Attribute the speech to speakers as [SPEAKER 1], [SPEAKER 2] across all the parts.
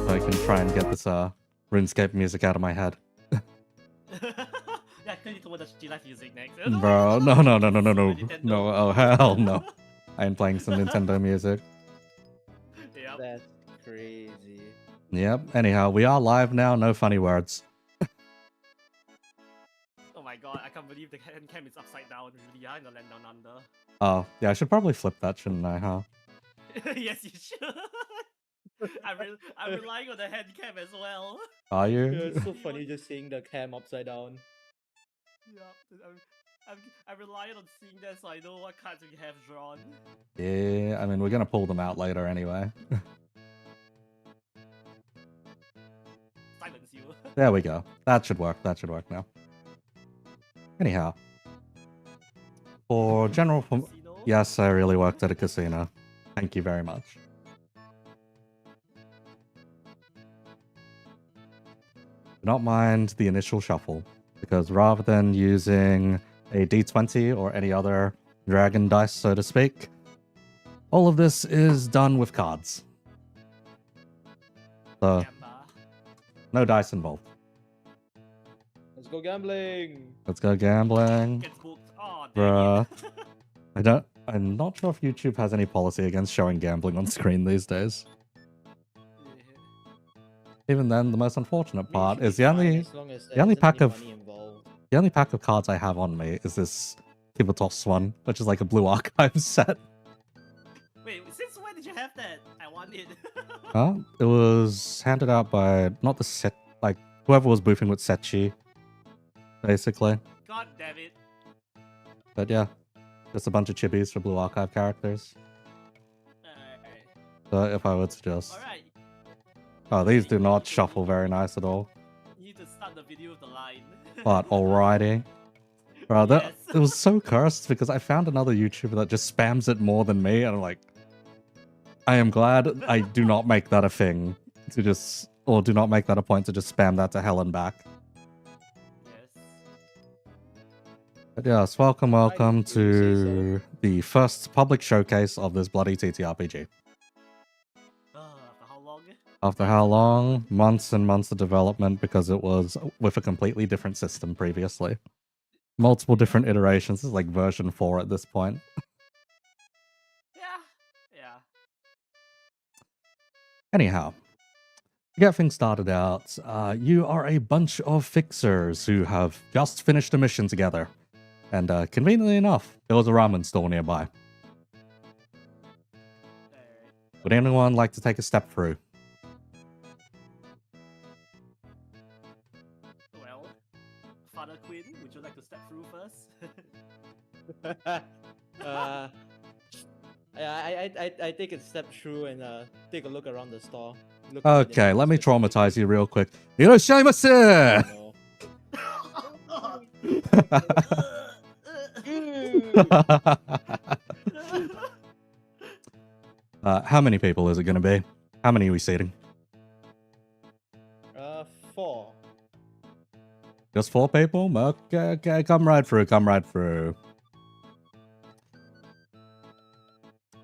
[SPEAKER 1] I can try and get this RuneScape music out of my head.
[SPEAKER 2] Yeah, clearly told the G-Life music next.
[SPEAKER 1] Bro, no. No, oh hell no. I am playing some Nintendo music.
[SPEAKER 2] Yep.
[SPEAKER 3] That's crazy.
[SPEAKER 1] Yep, anyhow, we are live now, no funny words.
[SPEAKER 2] Oh my god, I can't believe the hand cam is upside down. Really, in the land down under.
[SPEAKER 1] Oh, yeah, I should probably flip that, shouldn't I, huh?
[SPEAKER 2] Yes, you should. I'm relying on the hand cam as well.
[SPEAKER 1] Are you?
[SPEAKER 3] Yeah, it's so funny just seeing the cam upside down.
[SPEAKER 2] Yeah, I'm relying on seeing that so I know what cards we have drawn.
[SPEAKER 1] Yeah, I mean, we're gonna pull them out later anyway.
[SPEAKER 2] Silence you.
[SPEAKER 1] There we go. That should work now. Anyhow. For general...
[SPEAKER 2] Casino?
[SPEAKER 1] Yes, I really worked at a casino. Thank you very much. Do not mind the initial shuffle, because rather than using a d20 or any other dragon dice, so to speak, all of this is done with cards. So,
[SPEAKER 2] Gamba.
[SPEAKER 1] no dice involved.
[SPEAKER 3] Let's go gambling.
[SPEAKER 1] Let's go gambling.
[SPEAKER 2] Gets booked. Oh, dang
[SPEAKER 1] Bruh. I'm not sure if YouTube has any policy against showing gambling on screen these days. Even then, the most unfortunate part is the only pack of cards I have on me is this Kibotos one, which is like a blue archive set.
[SPEAKER 2] Wait, since when did you have that? I want it.
[SPEAKER 1] Huh? It was handed out by not the set, like whoever was boofing with Setchi, basically.
[SPEAKER 2] God damn it.
[SPEAKER 1] But yeah, just a bunch of chibis for blue archive characters.
[SPEAKER 2] Alright.
[SPEAKER 1] So if I were to just...
[SPEAKER 2] Alright.
[SPEAKER 1] Oh, these do not shuffle very nice at all.
[SPEAKER 2] You need to start the video with the line.
[SPEAKER 1] But alrighty. Bro,
[SPEAKER 2] Yes.
[SPEAKER 1] it was so cursed because I found another YouTuber that just spams it more than me, and I'm like, I am glad I do not make that a thing. to just, or do not make that a point to just spam that to hell and back.
[SPEAKER 2] Yes.
[SPEAKER 1] But yes, welcome
[SPEAKER 3] Right,
[SPEAKER 1] to
[SPEAKER 3] if you say so.
[SPEAKER 1] the first public showcase of this bloody TTRPG.
[SPEAKER 2] For how long?
[SPEAKER 1] After how long? Months and months of development, because it was with a completely different system previously. Multiple different iterations. This is like version 4 at this point.
[SPEAKER 2] Yeah.
[SPEAKER 1] Anyhow, to get things started out, you are a bunch of fixers who have just finished a mission together. And conveniently enough, there was a ramen store nearby.
[SPEAKER 2] Alright.
[SPEAKER 1] Would anyone like to take a step through?
[SPEAKER 2] Well, Father Quinn, would you like to step through first?
[SPEAKER 3] I take a step through and take a look around the store. Look at it
[SPEAKER 1] Okay,
[SPEAKER 3] in
[SPEAKER 1] let me
[SPEAKER 3] specific-
[SPEAKER 1] traumatize you real quick. Irashaimase!
[SPEAKER 3] No.
[SPEAKER 1] How many people is it going to be? How many are we seating?
[SPEAKER 3] 4.
[SPEAKER 1] Just 4 people? Okay, come right through.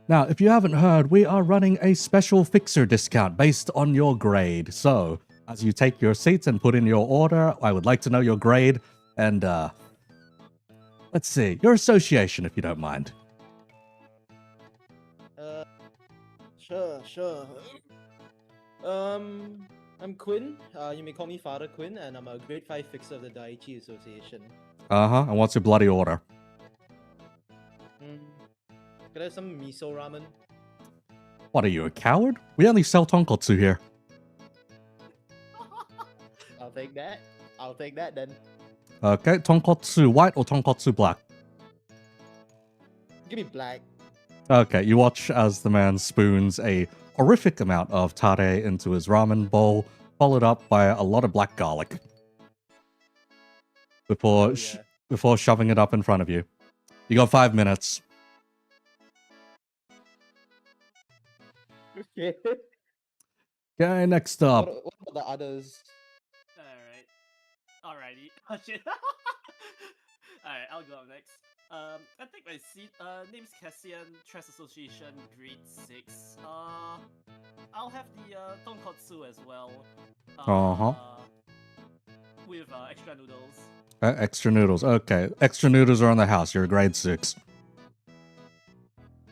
[SPEAKER 1] Now, if you haven't heard, we are running a special fixer discount based on your grade. So, as you take your seats and put in your order, I would like to know your grade and, let's see, your association, if you don't mind.
[SPEAKER 3] Sure. I'm Quinn. You may call me Father Quinn, and I'm a grade 5 fixer of the Daiichi Association.
[SPEAKER 1] Uh-huh, and what's your bloody order?
[SPEAKER 3] Could I have some miso ramen?
[SPEAKER 1] What, are you a coward? We only sell tonkotsu here.
[SPEAKER 3] I'll take that. I'll take that then.
[SPEAKER 1] Okay, tonkotsu white or tonkotsu black?
[SPEAKER 3] Give me black.
[SPEAKER 1] Okay, you watch as the man spoons a horrific amount of tare into his ramen bowl, followed up by a lot of black garlic. Before,
[SPEAKER 3] Oh, yeah.
[SPEAKER 1] before shoving it up in front of you. You got 5 minutes.
[SPEAKER 3] Okay.
[SPEAKER 1] Okay, next up.
[SPEAKER 3] What about the others?
[SPEAKER 2] Alrighty. Oh shit. Alright, I'll go up next. I take my seat. Name's Cassian, Trust Association, grade 6. I'll have the tonkotsu as well.
[SPEAKER 1] Uh-huh.
[SPEAKER 2] With extra noodles.
[SPEAKER 1] Extra noodles. Okay, extra noodles are on the house. You're a grade 6.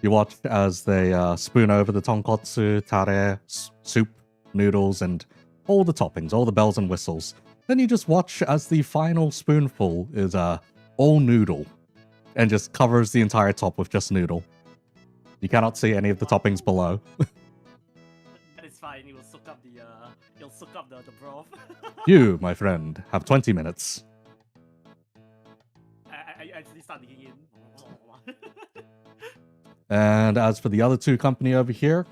[SPEAKER 1] You watch as they spoon over the tonkotsu, tare, soup, noodles, and all the toppings, all the bells and whistles. Then you just watch as the final spoonful is all noodle and just covers the entire top with just noodle. You cannot see any of the toppings below.
[SPEAKER 2] That is fine. It will soak up the broth.
[SPEAKER 1] You, my friend, have 20 minutes.
[SPEAKER 2] I actually start digging in.
[SPEAKER 1] And as for the other 2 company over here,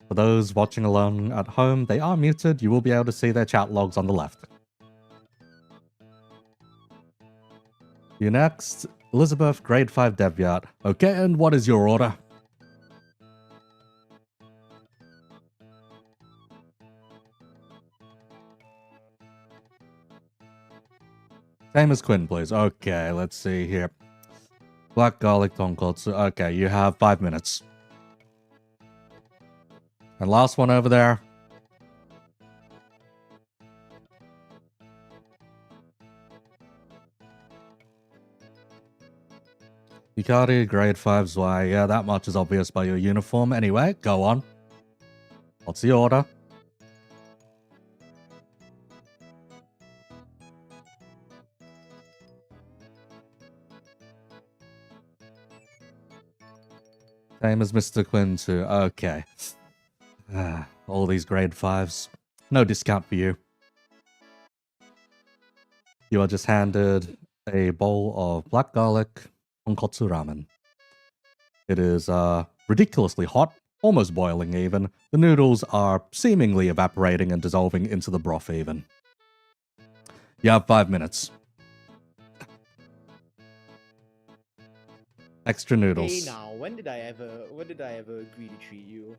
[SPEAKER 1] for those watching along at home, they are muted. You will be able to see their chat logs on the left. You next, Elizabeth, grade 5 Devyat. Okay, and what is your order? Same as Quinn, please. Okay, let's see here. Black garlic tonkotsu. Okay, you have 5 minutes. And last one over there. Yukari, grade 5 Zwei. Yeah, that much is obvious by your uniform. Anyway, go on. What's the order? Same as Mr. Quinn too. Okay. All these grade 5s. No discount for you. You are just handed a bowl of black garlic tonkotsu ramen. It is ridiculously hot, almost boiling even. The noodles are seemingly evaporating and dissolving into the broth even. You have 5 minutes. Extra noodles.
[SPEAKER 3] Hey now, when did I ever agree to treat you?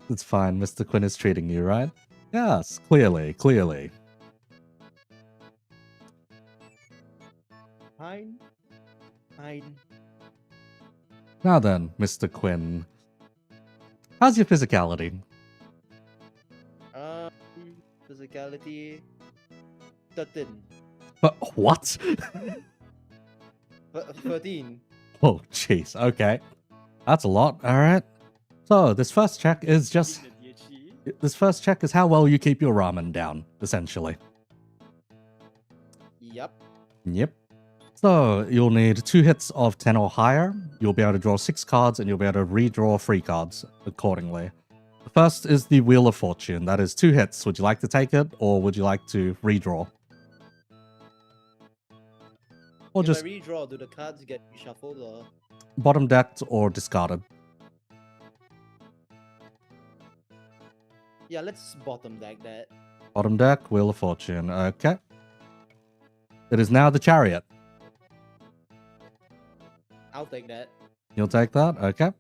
[SPEAKER 1] It's fine. Mr. Quinn is treating you, right? Yes, clearly, clearly.
[SPEAKER 3] Fine. Fine.
[SPEAKER 1] Now then, Mr. Quinn, how's your physicality?
[SPEAKER 3] Um, physicality 13.
[SPEAKER 1] But what?
[SPEAKER 3] 13.
[SPEAKER 1] Oh, jeez. Okay, that's a lot. All right. So this first check is just
[SPEAKER 2] Being the DHE.
[SPEAKER 1] this first check is how well you keep your ramen down, essentially.
[SPEAKER 3] Yep.
[SPEAKER 1] Yep. So you'll need 2 hits of 10 or higher. You'll be able to draw 6 cards, and you'll be able to redraw 3 cards accordingly. The first is the Wheel of Fortune. That is 2 hits. Would you like to take it, or would you like to redraw? Or
[SPEAKER 3] If
[SPEAKER 1] just
[SPEAKER 3] I redraw, do the cards get reshuffled or?
[SPEAKER 1] bottom decked or discarded?
[SPEAKER 3] Yeah, let's bottom deck that.
[SPEAKER 1] Bottom deck, Wheel of Fortune. Okay. It is now the Chariot.
[SPEAKER 3] I'll take that.
[SPEAKER 1] You'll take that? Okay.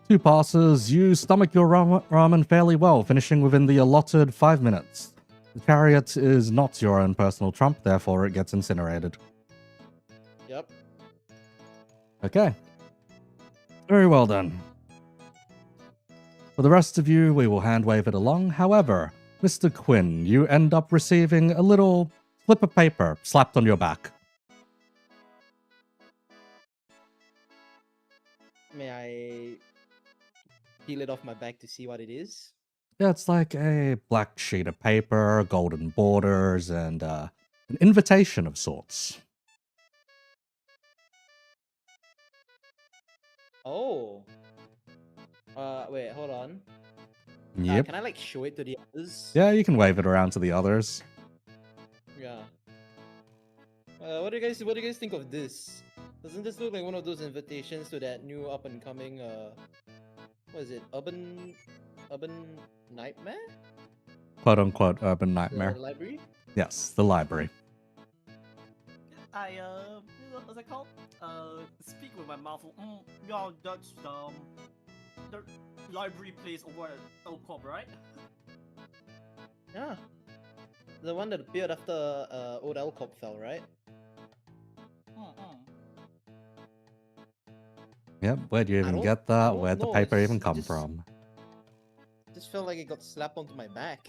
[SPEAKER 1] 2 passes. You stomach your ramen fairly well, finishing within the allotted 5 minutes. The Chariot is not your own personal trump, therefore it gets incinerated.
[SPEAKER 3] Yep.
[SPEAKER 1] Okay. Very well then. For the rest of you, we will hand wave it along. However, Mr. Quinn, you end up receiving a little slip of paper slapped on your back.
[SPEAKER 3] May I peel it off my back to see what it is?
[SPEAKER 1] Yeah, it's like a black sheet of paper, golden borders, and an invitation of sorts.
[SPEAKER 3] Oh. Wait, hold on.
[SPEAKER 1] Yep.
[SPEAKER 3] Can I like show it to the others?
[SPEAKER 1] Yeah, you can wave it around to the others.
[SPEAKER 3] Yeah. What do you guys think of this? Doesn't this look like one of those invitations to that new up and coming what is it? Urban Nightmare?
[SPEAKER 1] Quote unquote urban
[SPEAKER 3] The
[SPEAKER 1] nightmare.
[SPEAKER 3] library?
[SPEAKER 1] Yes, the library.
[SPEAKER 2] I what's it called? Speak with my mouth. Yeah, that's the library place over at Oak Corp, right?
[SPEAKER 3] Yeah. The one that appeared after Old Elcop fell, right?
[SPEAKER 1] Yep, where'd you
[SPEAKER 3] I
[SPEAKER 1] even
[SPEAKER 3] don't-
[SPEAKER 1] get
[SPEAKER 3] I
[SPEAKER 1] that?
[SPEAKER 3] don't
[SPEAKER 1] Where'd the
[SPEAKER 3] know,
[SPEAKER 1] paper
[SPEAKER 3] it's-
[SPEAKER 1] even
[SPEAKER 3] it
[SPEAKER 1] come
[SPEAKER 3] just-
[SPEAKER 1] from?
[SPEAKER 3] Just felt like it got slapped onto my back.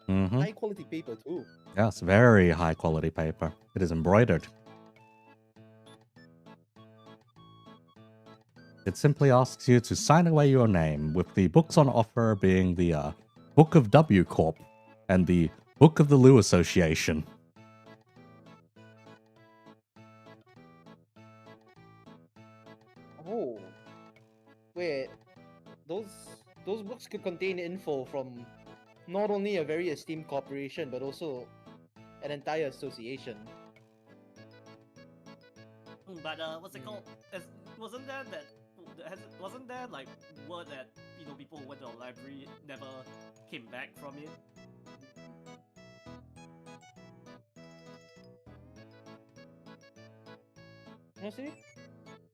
[SPEAKER 1] Mm-hmm.
[SPEAKER 3] High quality paper too.
[SPEAKER 1] Yes, very high quality paper. It is embroidered. It simply asks you to sign away your name, with the books on offer being the Book of W Corp and the Book of the Lou Association.
[SPEAKER 3] Oh. Wait. Those books could contain info from not only a very esteemed corporation but also an entire association.
[SPEAKER 2] But what's it called? Wasn't there wasn't there like word that people who went to the library never came back from it?
[SPEAKER 3] Honestly,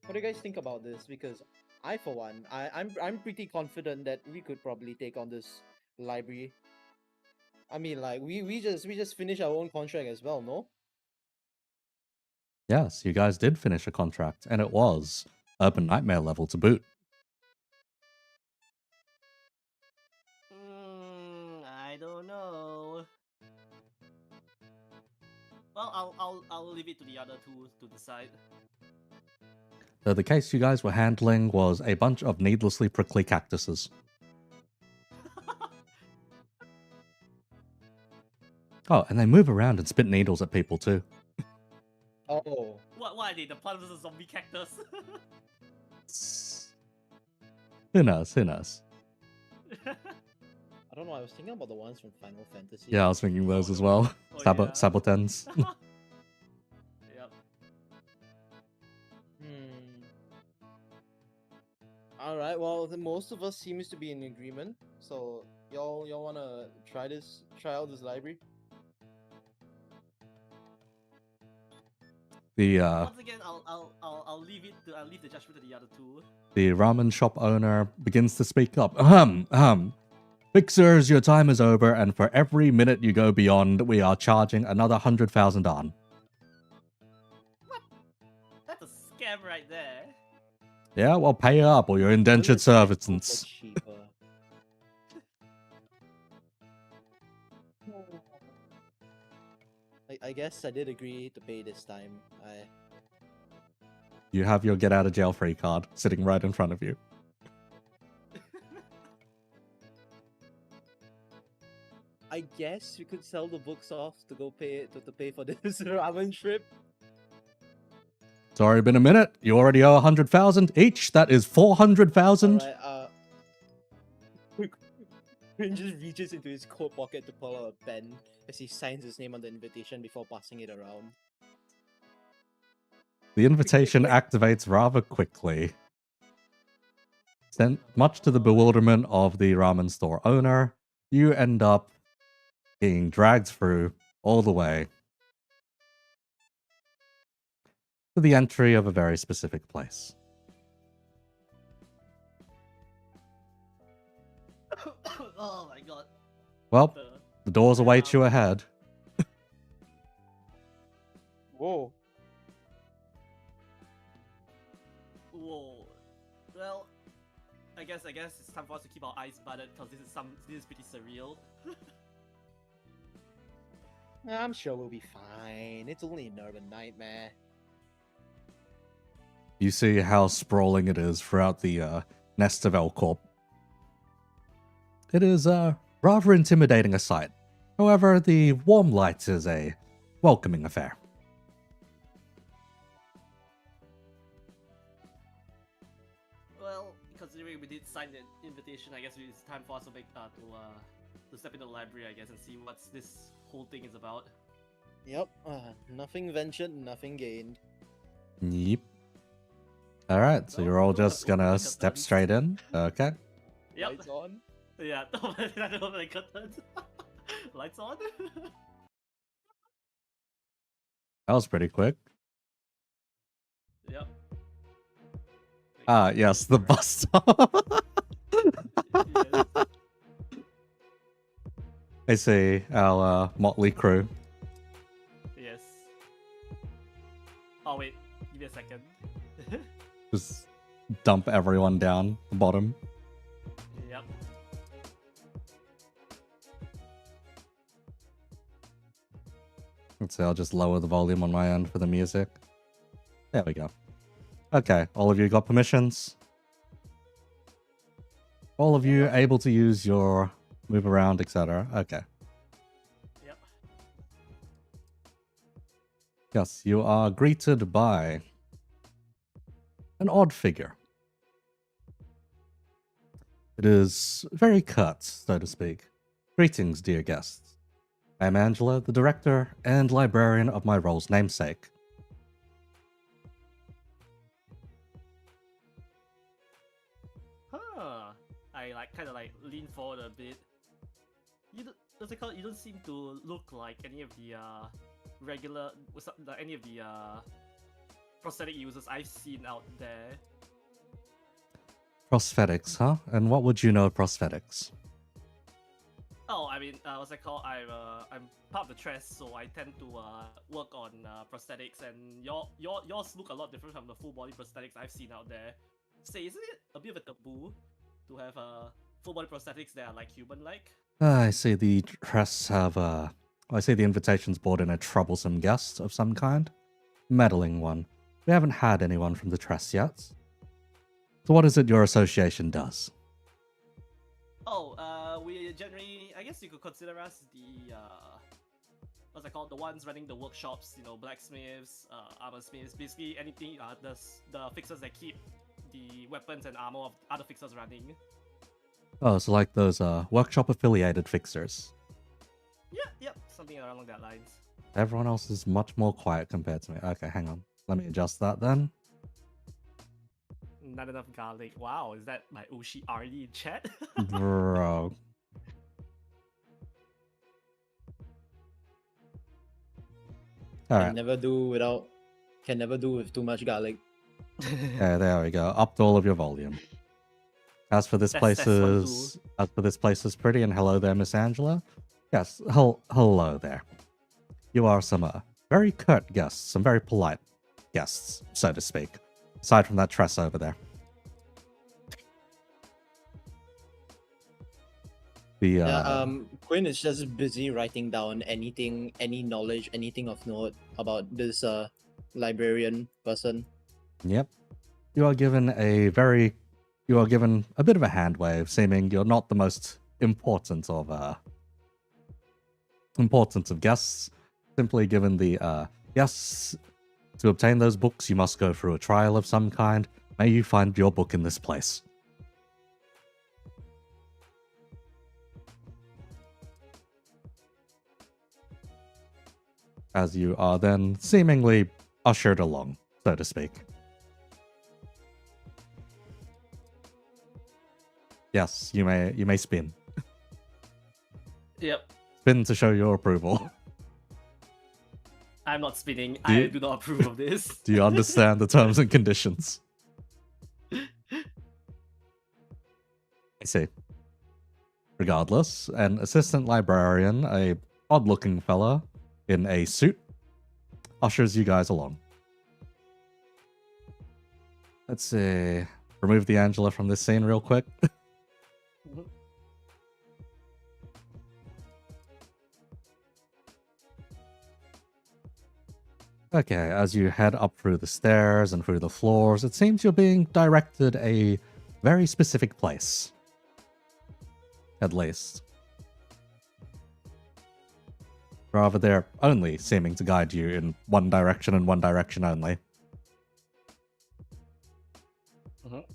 [SPEAKER 3] what do you guys think about this? Because I, for one, I'm pretty confident that we could probably take on this library. I mean, like we just finished our own contract as well, no?
[SPEAKER 1] Yes, you guys did finish a contract, and it was Urban Nightmare level to boot.
[SPEAKER 2] I don't know. Well, I'll leave it to the other two to decide.
[SPEAKER 1] The case you guys were handling was a bunch of needlessly prickly cactuses. Oh, and they move around and spit needles at people too.
[SPEAKER 3] Oh,
[SPEAKER 2] Why are they the plant versus zombie cactus?
[SPEAKER 1] Who knows? Who knows?
[SPEAKER 3] I don't know. I was thinking about the ones from Final Fantasy.
[SPEAKER 1] Yeah, I was thinking those as well.
[SPEAKER 2] Oh, yeah.
[SPEAKER 1] Sabotens.
[SPEAKER 2] Yep.
[SPEAKER 3] All right. Well, most of us seems to be in agreement. So y'all wanna try out this library?
[SPEAKER 1] The
[SPEAKER 2] Once again, I'll leave the judgment to the other two.
[SPEAKER 1] the ramen shop owner begins to speak up. Fixers, your time is over, and for every minute you go beyond, we are charging another 100,000 on.
[SPEAKER 2] That's a scam right there.
[SPEAKER 1] Yeah, well, pay up or you're indentured servants.
[SPEAKER 3] Cheaper. I guess I did agree to pay this time.
[SPEAKER 1] You have your get out of jail free card sitting right in front of you.
[SPEAKER 3] I guess we could sell the books off to go pay to pay for this ramen trip.
[SPEAKER 1] It's already been a minute. You already owe 100,000 each. That is 400,000.
[SPEAKER 3] Alright, Quinn just reaches into his coat pocket to pull out a pen as he signs his name on the invitation before passing it around.
[SPEAKER 1] The invitation activates rather quickly. Much to the bewilderment of the ramen store owner, you end up being dragged through all the way to the entry of a very specific place.
[SPEAKER 2] Oh my god.
[SPEAKER 1] Well, the doors await you ahead.
[SPEAKER 3] Whoa.
[SPEAKER 2] Whoa. Well, I guess it's time for us to keep our eyes butted because this is pretty surreal.
[SPEAKER 3] I'm sure we'll be fine. It's only an urban nightmare.
[SPEAKER 1] You see how sprawling it is throughout the nest of L Corp. It is rather intimidating a sight. However, the warm light is a welcoming affair.
[SPEAKER 2] Well, considering we did sign the invitation, I guess it's time for us to to step into the library, I guess, and see what this whole thing is about.
[SPEAKER 3] Yep. Nothing ventured, nothing gained.
[SPEAKER 1] Yep. Alright, so you're all just gonna step straight in? Okay.
[SPEAKER 2] Yep.
[SPEAKER 3] Lights on.
[SPEAKER 2] Yeah, open the curtains. Lights on.
[SPEAKER 1] That was pretty quick.
[SPEAKER 2] Yep.
[SPEAKER 1] Yes, the bus stop.
[SPEAKER 2] Yes.
[SPEAKER 1] I see our motley crew.
[SPEAKER 2] Yes. Oh wait, give me a second.
[SPEAKER 1] Just dump everyone down the bottom.
[SPEAKER 2] Yep.
[SPEAKER 1] Let's see, I'll just lower the volume on my end for the music. There we go. Okay, all of you got permissions? All of you able to use your move around, etc. Okay.
[SPEAKER 2] Yep.
[SPEAKER 1] Yes, you are greeted by an odd figure. It is very curt, so to speak. Greetings, dear guests. I am Angela, the director and librarian of my role's namesake.
[SPEAKER 2] Huh. I kind of lean forward a bit. What's it called? You don't seem to look like any of the any of the prosthetic users I've seen out there.
[SPEAKER 1] Prosthetics, huh? And what would you know of prosthetics?
[SPEAKER 2] Oh, I mean, what's it called? I'm part of the trust, so I tend to work on prosthetics, and yours look a lot different from the full body prosthetics I've seen out there. Say, isn't it a bit of a taboo to have full body prosthetics that are like human-like?
[SPEAKER 1] I see the press have, I see the invitations brought in a troublesome guest of some kind. Meddling one. We haven't had anyone from the Tress yet. So what is it your association does?
[SPEAKER 2] Oh, we generally, I guess you could consider us the, what's it called? The ones running the workshops, you know, blacksmiths, armor smiths, basically anything, the fixers that keep the weapons and armor of other fixers running.
[SPEAKER 1] Oh, so like those workshop affiliated fixers.
[SPEAKER 2] Yep, something along that lines.
[SPEAKER 1] Everyone else is much more quiet compared to me. Okay, hang on. Let me adjust that then.
[SPEAKER 2] Not enough garlic. Wow, is that my Ushi already in chat?
[SPEAKER 1] Bro.
[SPEAKER 3] I
[SPEAKER 1] Alright.
[SPEAKER 3] never do without Can never do with too much garlic.
[SPEAKER 1] Yeah, there we go. Upped all of your volume. As for this
[SPEAKER 2] That's one
[SPEAKER 1] place is pretty, and hello there, Miss Angela. Yes, hello there. You are some very curt guests, some very polite guests, so to speak. Aside from that tress over there.
[SPEAKER 3] Quinn is just busy writing down anything, any knowledge, anything of note about this librarian person.
[SPEAKER 1] Yep. You are given a bit of a hand wave, seeming you're not the most important of guests. Simply given the yes, to obtain those books you must go through a trial of some kind. May you find your book in this place. As you are then seemingly ushered along, so to speak. Yes, you may spin.
[SPEAKER 2] Yep.
[SPEAKER 1] Spin to show your approval.
[SPEAKER 2] I'm not spinning. I do not approve of this.
[SPEAKER 1] Do you understand the terms and conditions? I see. Regardless, an assistant librarian, a odd-looking fella in a suit, ushers you guys along. Let's see. Remove the Angela from this scene real quick. Okay, as you head up through the stairs and through the floors, it seems you're being directed a very specific place. At least. Rather, they're only seeming to guide you in one direction and one direction only.
[SPEAKER 2] Well,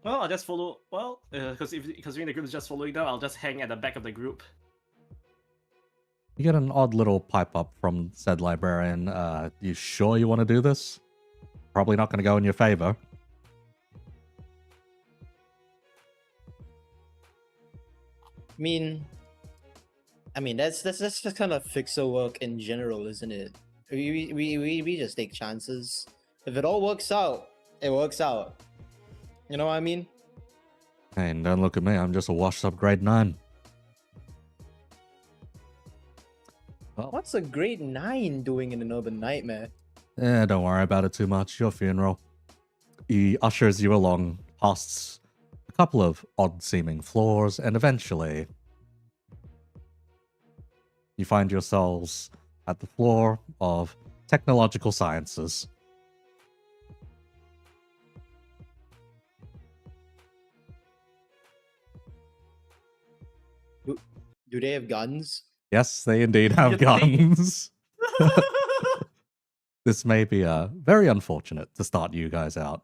[SPEAKER 2] I'll just follow. Well, because considering the group is just following them, I'll just hang at the back of the group.
[SPEAKER 1] You get an odd little pipe up from said librarian. You sure you want to do this? Probably not going to go in your favor.
[SPEAKER 3] I mean, that's just kind of fixer work in general, isn't it? We just take chances. If it all works out, it works out. You know what I mean?
[SPEAKER 1] Hey, and don't look at me. I'm just a washed-up grade 9.
[SPEAKER 3] Well, what's a grade 9 doing in an urban nightmare?
[SPEAKER 1] Don't worry about it too much. Your funeral. He ushers you along past a couple of odd-seeming floors, and eventually you find yourselves at the floor of technological sciences.
[SPEAKER 3] Do they have guns?
[SPEAKER 1] Yes, they indeed have guns. This may be very unfortunate to start you guys out.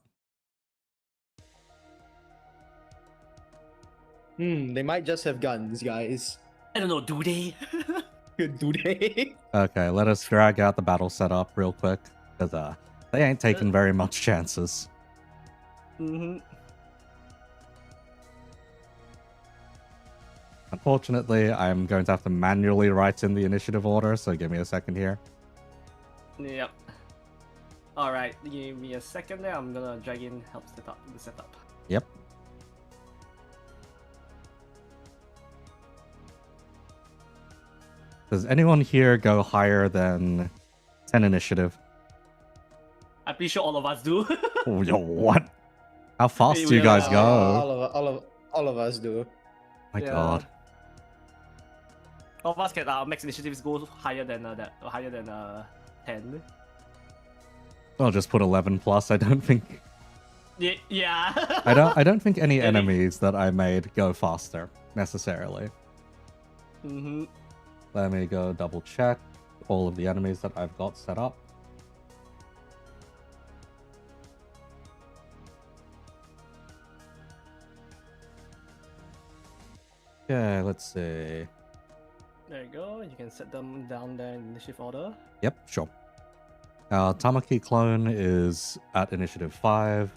[SPEAKER 3] They might just have guns, guys.
[SPEAKER 2] I don't know, do they?
[SPEAKER 3] Do they?
[SPEAKER 1] Okay, let us drag out the battle setup real quick, because they ain't taking very much chances. Unfortunately, I'm going to have to manually write in the initiative order, so give me a second here.
[SPEAKER 2] Yep. Alright, give me a second there. I'm gonna drag in help set up the setup.
[SPEAKER 1] Yep. Does anyone here go higher than 10 initiative?
[SPEAKER 2] I'm pretty sure all of us do.
[SPEAKER 1] Oh, yo, what? How fast do you guys go?
[SPEAKER 3] All of us do.
[SPEAKER 1] My God.
[SPEAKER 2] All of us can our max initiatives go higher than 10.
[SPEAKER 1] I'll just put 11 plus. I don't think.
[SPEAKER 2] Yeah.
[SPEAKER 1] I don't think any enemies that I made go faster necessarily. Let me go double check all of the enemies that I've got set up. Okay, let's see.
[SPEAKER 2] There you go. You can set them down there in initiative order.
[SPEAKER 1] Yep, sure. Tamaki clone is at initiative 5.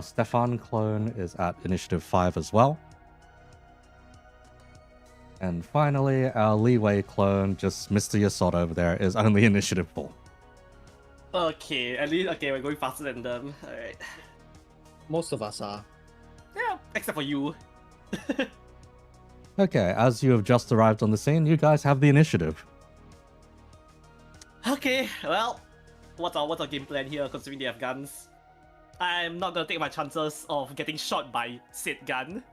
[SPEAKER 1] Stefan clone is at initiative 5 as well. And finally, our leeway clone, just Mr. Yasod over there, is only initiative 4.
[SPEAKER 2] Okay, at least okay, we're going faster than them. Alright.
[SPEAKER 3] Most of us are.
[SPEAKER 2] Yeah, except for you.
[SPEAKER 1] Okay, as you have just arrived on the scene, you guys have the initiative.
[SPEAKER 2] Okay, well, what's our game plan here considering they have guns? I'm not gonna take my chances of getting shot by said gun.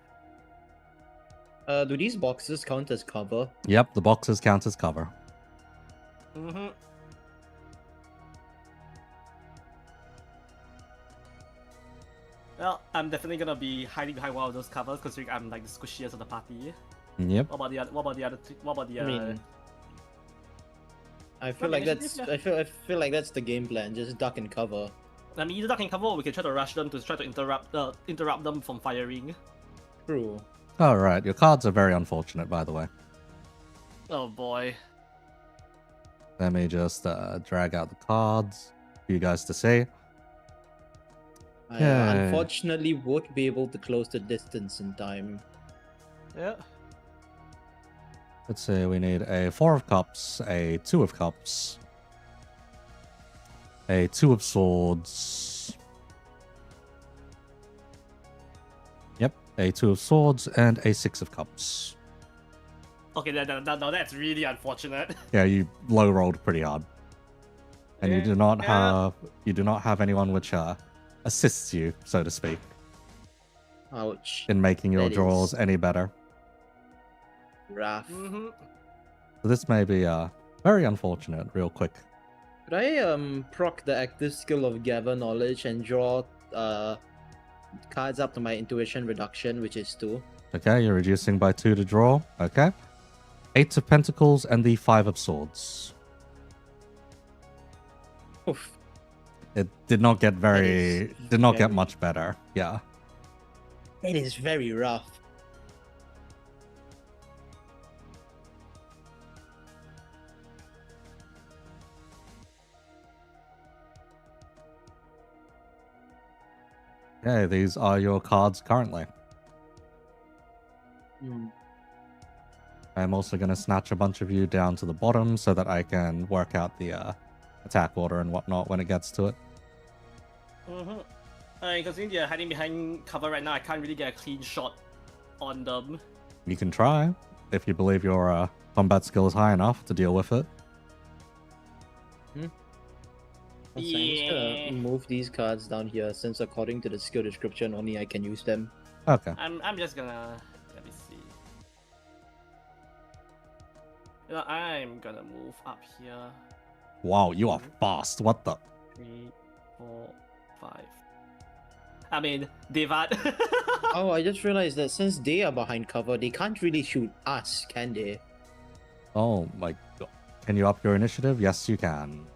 [SPEAKER 3] Do these boxes count as cover?
[SPEAKER 1] Yep, the boxes count as cover.
[SPEAKER 2] Mm-hmm. Well, I'm definitely gonna be hiding behind one of those covers considering I'm like the squishiest of the party.
[SPEAKER 1] Yep.
[SPEAKER 2] What about the other? What about the other? What about the?
[SPEAKER 3] I mean, I feel
[SPEAKER 2] Okay,
[SPEAKER 3] like that's
[SPEAKER 2] initiative, yeah.
[SPEAKER 3] I feel like that's the game plan. Just duck and cover.
[SPEAKER 2] I mean, either duck and cover, or we can try to rush them to try to interrupt them from firing.
[SPEAKER 3] True.
[SPEAKER 1] Alright, your cards are very unfortunate, by the way.
[SPEAKER 2] Oh boy.
[SPEAKER 1] Let me just drag out the cards for you guys to see.
[SPEAKER 3] I
[SPEAKER 1] Yeah.
[SPEAKER 3] unfortunately won't be able to close the distance in time.
[SPEAKER 2] Yeah.
[SPEAKER 1] Let's see, we need a 4 of cups, a 2 of cups, a 2 of swords. Yep, a 2 of swords and a 6 of cups.
[SPEAKER 2] Okay, now that's really unfortunate.
[SPEAKER 1] Yeah, you low rolled pretty hard. And you
[SPEAKER 2] Yeah,
[SPEAKER 1] do not
[SPEAKER 2] yeah.
[SPEAKER 1] have anyone which assists you, so to speak,
[SPEAKER 3] Ouch.
[SPEAKER 1] in making your
[SPEAKER 3] That
[SPEAKER 1] draws
[SPEAKER 3] is-
[SPEAKER 1] any better.
[SPEAKER 3] Rough.
[SPEAKER 2] Mm-hmm.
[SPEAKER 1] So this may be very unfortunate, real quick.
[SPEAKER 3] Could I proc the active skill of gather knowledge and draw cards up to my intuition reduction, which is 2?
[SPEAKER 1] Okay, you're reducing by 2 to draw. Okay. 8 of pentacles and the 5 of swords.
[SPEAKER 3] Oof.
[SPEAKER 1] It did not get
[SPEAKER 3] is
[SPEAKER 1] did not get
[SPEAKER 3] very-
[SPEAKER 1] much better. Yeah.
[SPEAKER 3] It is very rough.
[SPEAKER 1] Okay, these are your cards currently.
[SPEAKER 3] Hmm.
[SPEAKER 1] I'm also going to snatch a bunch of you down to the bottom so that I can work out the attack order and whatnot when it gets to it.
[SPEAKER 2] Mm-hmm. Considering they're hiding behind cover right now, I can't really get a clean shot on them.
[SPEAKER 1] You can try if you believe your combat skill is high enough to deal with it.
[SPEAKER 3] I'm just gonna
[SPEAKER 2] Yeah.
[SPEAKER 3] move these cards down here since according to the skill description only I can use them.
[SPEAKER 1] Okay.
[SPEAKER 2] I'm just gonna let me see. You know, I'm gonna move up here.
[SPEAKER 1] Wow, you are fast. What the?
[SPEAKER 2] 3, 4, 5. I mean, Devat.
[SPEAKER 3] Oh, I just realized that since they are behind cover, they can't really shoot us, can they?
[SPEAKER 1] Oh my god. Can you up your initiative? Yes, you can.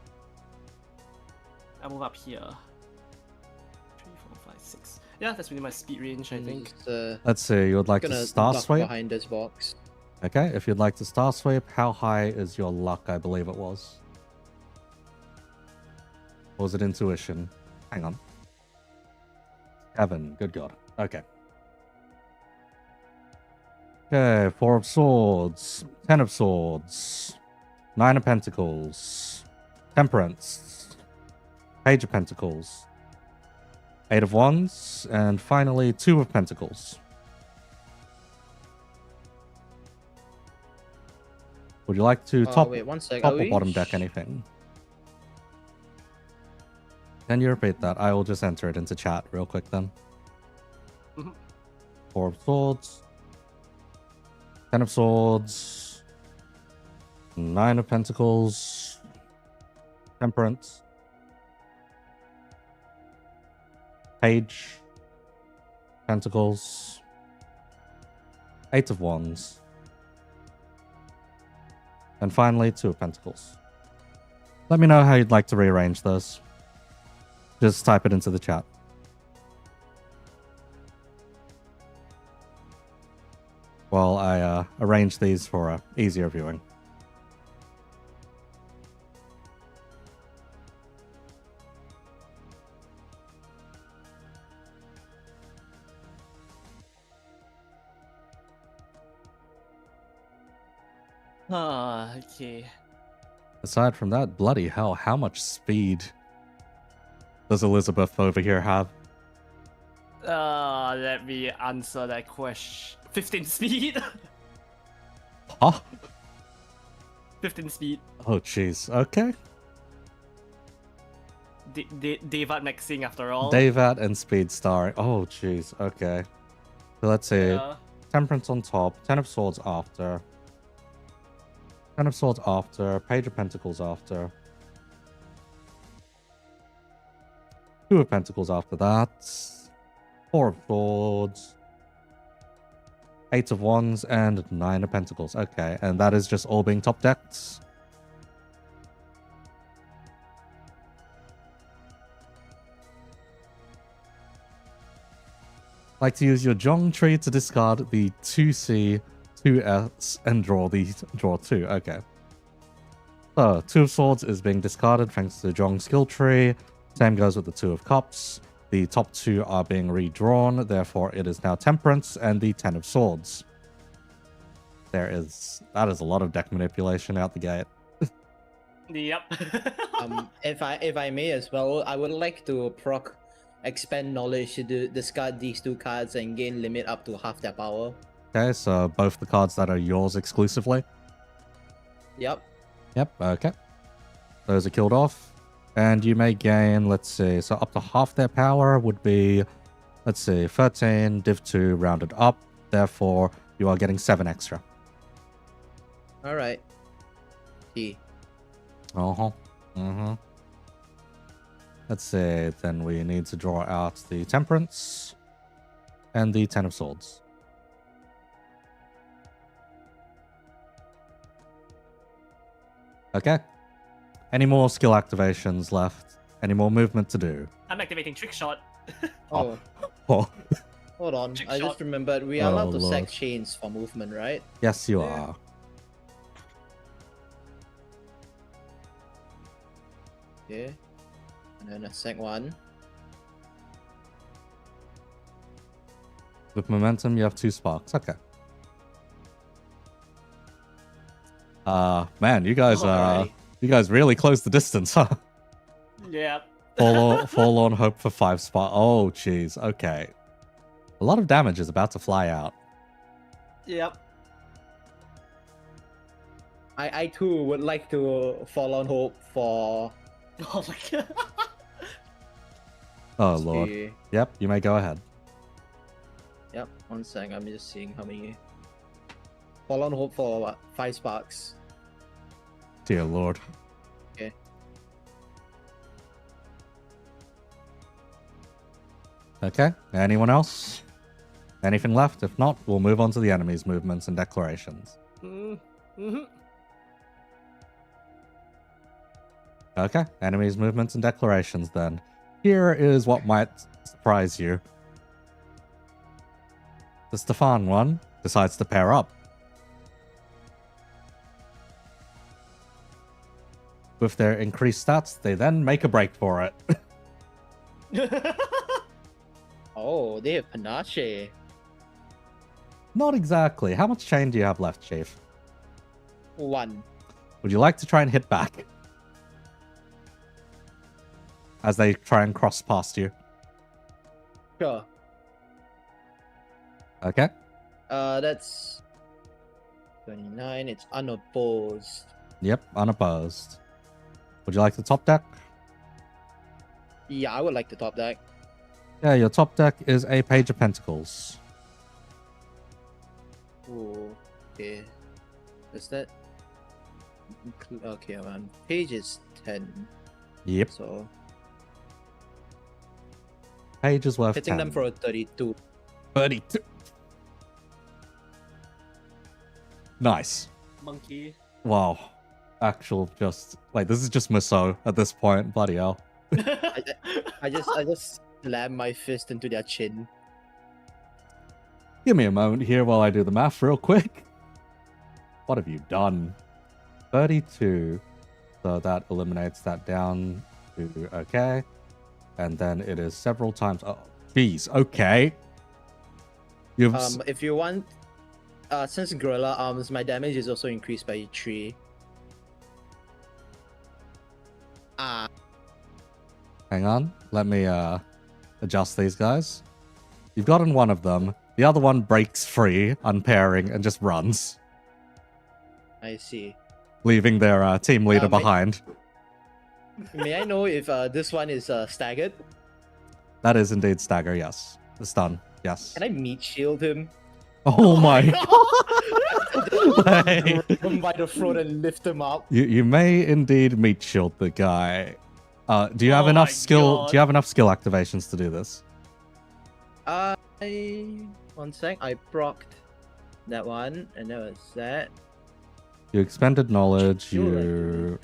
[SPEAKER 2] I move up here. 3, 4, 5, 6. Yeah, that's within my speed range, I think.
[SPEAKER 3] Just, uh,
[SPEAKER 1] Let's see. You would like
[SPEAKER 3] gonna
[SPEAKER 1] to star
[SPEAKER 3] duck
[SPEAKER 1] sweep?
[SPEAKER 3] behind this box.
[SPEAKER 1] Okay, if you'd like to star sweep, how high is your luck? I believe it was. Or was it intuition? Hang on. 7. Good god. Okay. Okay, 4 of swords, 10 of swords, 9 of pentacles, temperance, page of pentacles, 8 of wands, and finally 2 of pentacles. Would you like to top,
[SPEAKER 3] Wait, one sec.
[SPEAKER 1] top
[SPEAKER 3] are
[SPEAKER 1] or
[SPEAKER 3] we
[SPEAKER 1] bottom deck
[SPEAKER 3] sh-
[SPEAKER 1] anything? Can you repeat that? I will just enter it into chat real quick then.
[SPEAKER 2] Mhm.
[SPEAKER 1] 4 of swords, 10 of swords, 9 of pentacles, temperance, page, pentacles, 8 of wands, and finally 2 of pentacles. Let me know how you'd like to rearrange those. Just type it into the chat. While I arrange these for easier viewing.
[SPEAKER 2] Okay.
[SPEAKER 1] Aside from that, bloody hell, how much speed does Elizabeth over here have?
[SPEAKER 2] Let me answer that question. 15 speed.
[SPEAKER 1] Huh?
[SPEAKER 2] 15 speed.
[SPEAKER 1] Oh, jeez. Okay.
[SPEAKER 2] David mixing after all.
[SPEAKER 1] Davat and Speed Star. Oh, jeez. Okay. So let's see.
[SPEAKER 2] Yeah.
[SPEAKER 1] Temperance on top. 10 of Swords after. 10 of Swords after. Page of Pentacles after. 2 of Pentacles after that. 4 of Swords. 8 of Wands and 9 of Pentacles. Okay, and that is just all being top decked. Like to use your Jong tree to discard the 2C, 2S, and draw 2. Okay. So, 2 of Swords is being discarded thanks to the Jong skill tree. Same goes with the 2 of Cups. The top 2 are being redrawn, therefore it is now Temperance and the 10 of Swords. That is a lot of deck manipulation out the gate.
[SPEAKER 2] Yep.
[SPEAKER 3] If I may as well, I would like to proc expand knowledge to discard these 2 cards and gain limit up to half their power.
[SPEAKER 1] Okay, so both the cards that are yours exclusively.
[SPEAKER 3] Yep.
[SPEAKER 1] Yep, okay. Those are killed off. And you may gain, let's see, so up to half their power would be, let's see, 13, div 2 rounded up. Therefore, you are getting 7 extra.
[SPEAKER 3] Alright. T.
[SPEAKER 1] Uh-huh. Mm-hmm. Let's see, then we need to draw out the Temperance and the 10 of Swords. Okay. Any more skill activations left? Any more movement to do?
[SPEAKER 2] I'm activating Trick Shot.
[SPEAKER 3] Oh,
[SPEAKER 1] Oh,
[SPEAKER 3] hold on.
[SPEAKER 2] Trick
[SPEAKER 3] I
[SPEAKER 2] shot.
[SPEAKER 3] just remembered we are
[SPEAKER 1] Oh,
[SPEAKER 3] allowed to
[SPEAKER 1] Lord.
[SPEAKER 3] sack chains for movement, right?
[SPEAKER 1] yes, you
[SPEAKER 2] Yeah.
[SPEAKER 1] are.
[SPEAKER 3] Okay. And then a sack 1.
[SPEAKER 1] With momentum, you have 2 sparks. Okay. Man, you guys
[SPEAKER 3] Alrighty.
[SPEAKER 1] you guys really closed the distance, huh?
[SPEAKER 2] Yep.
[SPEAKER 1] Forlorn hope for 5 spark. Oh, jeez. Okay. A lot of damage is about to fly out.
[SPEAKER 2] Yep.
[SPEAKER 3] I too would like to fall on hope for.
[SPEAKER 2] Oh my god.
[SPEAKER 1] Oh, Lord.
[SPEAKER 3] Okay.
[SPEAKER 1] Yep, you may go ahead.
[SPEAKER 3] Yep, 1 sec. I'm just seeing how many. Fall on hope for what? 5 sparks.
[SPEAKER 1] Dear Lord.
[SPEAKER 3] Okay.
[SPEAKER 1] Okay. Anyone else? Anything left? If not, we'll move on to the enemy's movements and declarations.
[SPEAKER 2] Mm-hmm.
[SPEAKER 1] Okay. Enemy's movements and declarations then. Here is what might surprise you. The Stefan one decides to pair up. With their increased stats, they then make a break for it.
[SPEAKER 3] Oh, they have panache.
[SPEAKER 1] Not exactly. How much chain do you have left, Chief?
[SPEAKER 3] 1.
[SPEAKER 1] Would you like to try and hit back? As they try and cross past you.
[SPEAKER 3] Sure.
[SPEAKER 1] Okay.
[SPEAKER 3] That's 29. It's unopposed.
[SPEAKER 1] Yep, unopposed. Would you like the top deck?
[SPEAKER 3] Yeah, I would like to top deck.
[SPEAKER 1] Yeah, your top deck is a Page of Pentacles.
[SPEAKER 3] Ooh, okay. Is that okay? Man, page is 10.
[SPEAKER 1] Yep.
[SPEAKER 3] So
[SPEAKER 1] Page is worth
[SPEAKER 3] hitting
[SPEAKER 1] 10.
[SPEAKER 3] them for a 32.
[SPEAKER 1] 32. Nice.
[SPEAKER 2] Monkey.
[SPEAKER 1] Wow. Actual just... Like, this is just Musso at this point. Bloody hell.
[SPEAKER 3] I just slam my fist into their chin.
[SPEAKER 1] Give me a moment here while I do the math real quick. What have you done? 32. So that eliminates that down to okay. And then it is several times. Oh, geez. Okay. You've
[SPEAKER 3] If you want, since gorilla arms, my damage is also increased by 3. Ah,
[SPEAKER 1] Hang on. Let me adjust these guys. You've gotten one of them. The other one breaks free, unpairing, and just runs,
[SPEAKER 3] I see.
[SPEAKER 1] leaving their team leader
[SPEAKER 3] May-
[SPEAKER 1] behind.
[SPEAKER 3] May I know if this one is staggered?
[SPEAKER 1] That is indeed stagger, yes. The stun, yes.
[SPEAKER 3] Can I meat shield him?
[SPEAKER 1] Oh my
[SPEAKER 3] Grab
[SPEAKER 1] god!
[SPEAKER 3] him by the throat and lift him up.
[SPEAKER 1] You may indeed meat shield the guy. Do you have
[SPEAKER 2] Oh
[SPEAKER 1] enough
[SPEAKER 2] my
[SPEAKER 1] skill?
[SPEAKER 2] God.
[SPEAKER 1] Do you have enough skill activations to do this?
[SPEAKER 3] One sec. I procced that one, and that was that.
[SPEAKER 1] You expended knowledge.
[SPEAKER 3] Sure,
[SPEAKER 1] You.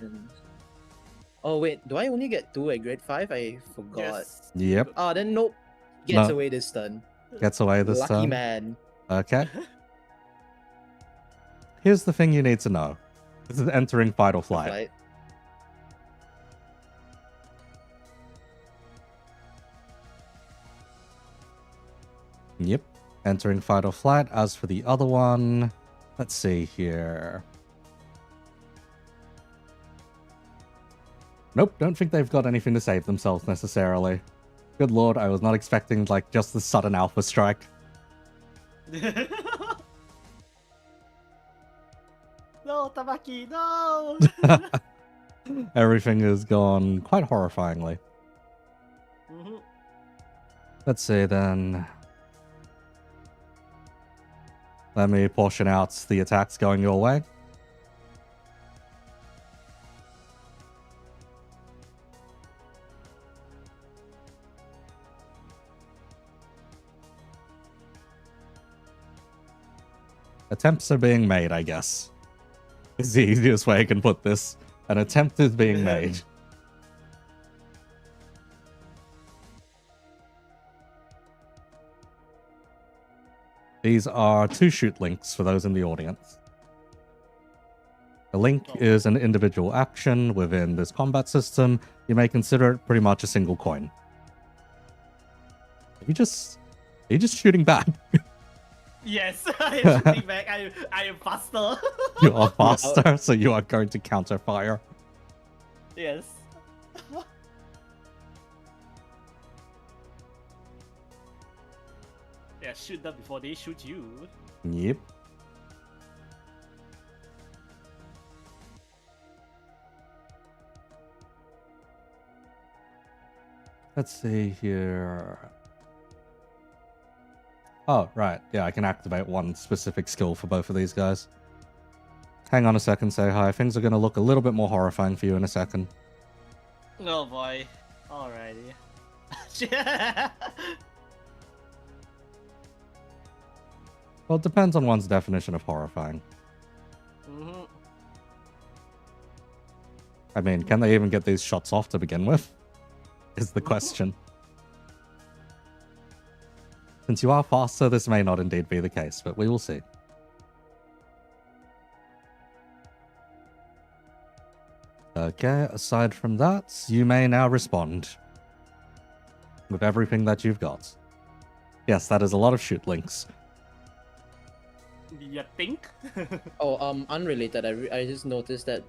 [SPEAKER 3] Oh wait, do I only get 2 at grade 5? I forgot.
[SPEAKER 2] Yes.
[SPEAKER 1] Yep.
[SPEAKER 3] Oh, then nope. Gets
[SPEAKER 1] No.
[SPEAKER 3] away this turn.
[SPEAKER 1] Gets away this
[SPEAKER 3] Lucky
[SPEAKER 1] time.
[SPEAKER 3] man.
[SPEAKER 1] Okay. Here's the thing you need to know. This is entering fight or flight.
[SPEAKER 3] Flight.
[SPEAKER 1] Yep. Entering fight or flight. As for the other one, let's see here. Nope, don't think they've got anything to save themselves necessarily. Good lord, I was not expecting like just the sudden alpha strike.
[SPEAKER 2] No, Tamaki, no!
[SPEAKER 1] Everything has gone quite horrifyingly.
[SPEAKER 2] Mhm.
[SPEAKER 1] Let's see then. Let me portion out the attacks going your way. Attempts are being made, I guess. Is the easiest way I can put this. An attempt is being made. These are 2 shoot links for those in the audience. A link is an individual action within this combat system. You may consider it pretty much a single coin. Are you just shooting back?
[SPEAKER 2] Yes, I am shooting back. I am faster.
[SPEAKER 1] You are faster, so you are going to counter fire.
[SPEAKER 2] Yes. Yeah, shoot them before they shoot you.
[SPEAKER 1] Yep. Let's see here. Oh, right. Yeah, I can activate one specific skill for both of these guys. Hang on a second, say hi. Things are going to look a little bit more horrifying for you in a second.
[SPEAKER 2] Oh boy. Alrighty.
[SPEAKER 1] Well, it depends on one's definition of horrifying.
[SPEAKER 2] Mhm.
[SPEAKER 1] I mean, can they even get these shots off to begin with? Is the question. Since you are faster, this may not indeed be the case, but we will see. Okay, aside from that, you may now respond with everything that you've got. Yes, that is a lot of shoot links.
[SPEAKER 2] You think?
[SPEAKER 3] Oh, unrelated. I just noticed that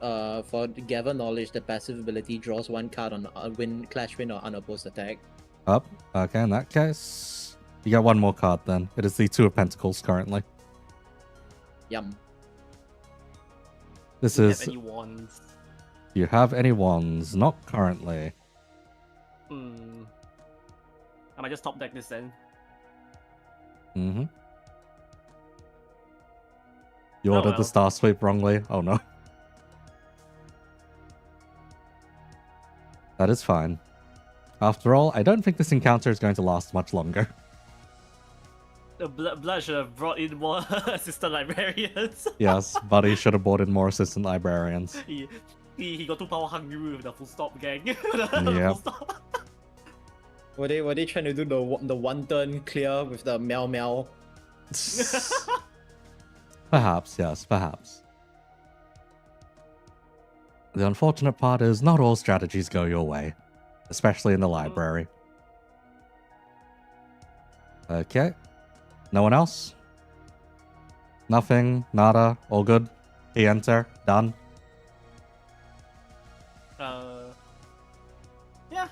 [SPEAKER 3] for gather knowledge, the passive ability draws 1 card on clash win or unopposed attack.
[SPEAKER 1] Up. Okay, in that case, you get 1 more card then. It is the 2 of Pentacles currently.
[SPEAKER 3] Yum.
[SPEAKER 1] This
[SPEAKER 2] Do you
[SPEAKER 1] is.
[SPEAKER 2] have any wands?
[SPEAKER 1] Do you have any wands? Not currently.
[SPEAKER 2] Hmm. I might just top deck this then.
[SPEAKER 1] Mm-hmm. You
[SPEAKER 2] Oh,
[SPEAKER 1] ordered the
[SPEAKER 2] well.
[SPEAKER 1] Star Sweep wrongly. Oh no. That is fine. After all, I don't think this encounter is going to last much longer.
[SPEAKER 2] The Blood should have brought in more assistant librarians.
[SPEAKER 1] Yes, Buddy should have brought in more assistant librarians.
[SPEAKER 2] He got too power hungry with the full stop gang.
[SPEAKER 1] Yep.
[SPEAKER 2] Full stop.
[SPEAKER 3] Were they trying to do the 1 turn clear with the meow meow?
[SPEAKER 1] Perhaps, yes, perhaps. The unfortunate part is not all strategies go your way, especially in the library. Okay. No one else? Nothing, nada, all good. Key enter, done.
[SPEAKER 2] Yeah.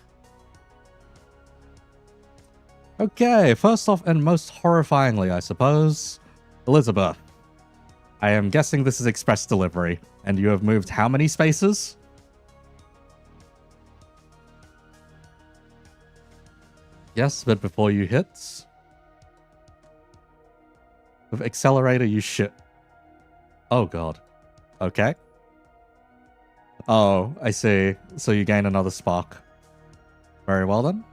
[SPEAKER 1] Okay, first off and most horrifyingly, I suppose, Elizabeth. I am guessing this is express delivery, and you have moved how many spaces? Yes, but before you hit, with accelerator, you shit. Oh god. Okay. Oh, I see. So you gain another spark. Very well then.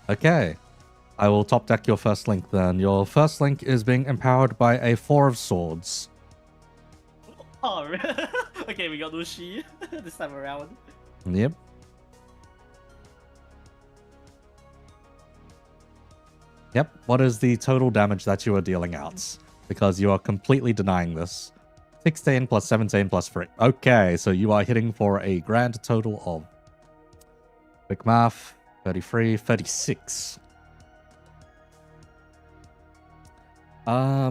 [SPEAKER 1] Okay. I will top deck your first link then. Your first link is being empowered by a 4 of swords.
[SPEAKER 2] Oh, okay, we got Lucy this time around.
[SPEAKER 1] Yep. Yep. What is the total damage that you are dealing out? Because you are completely denying this. 16 plus 17 plus 3. Okay, so you are hitting for a grand total of... Quick math. 33, 36. How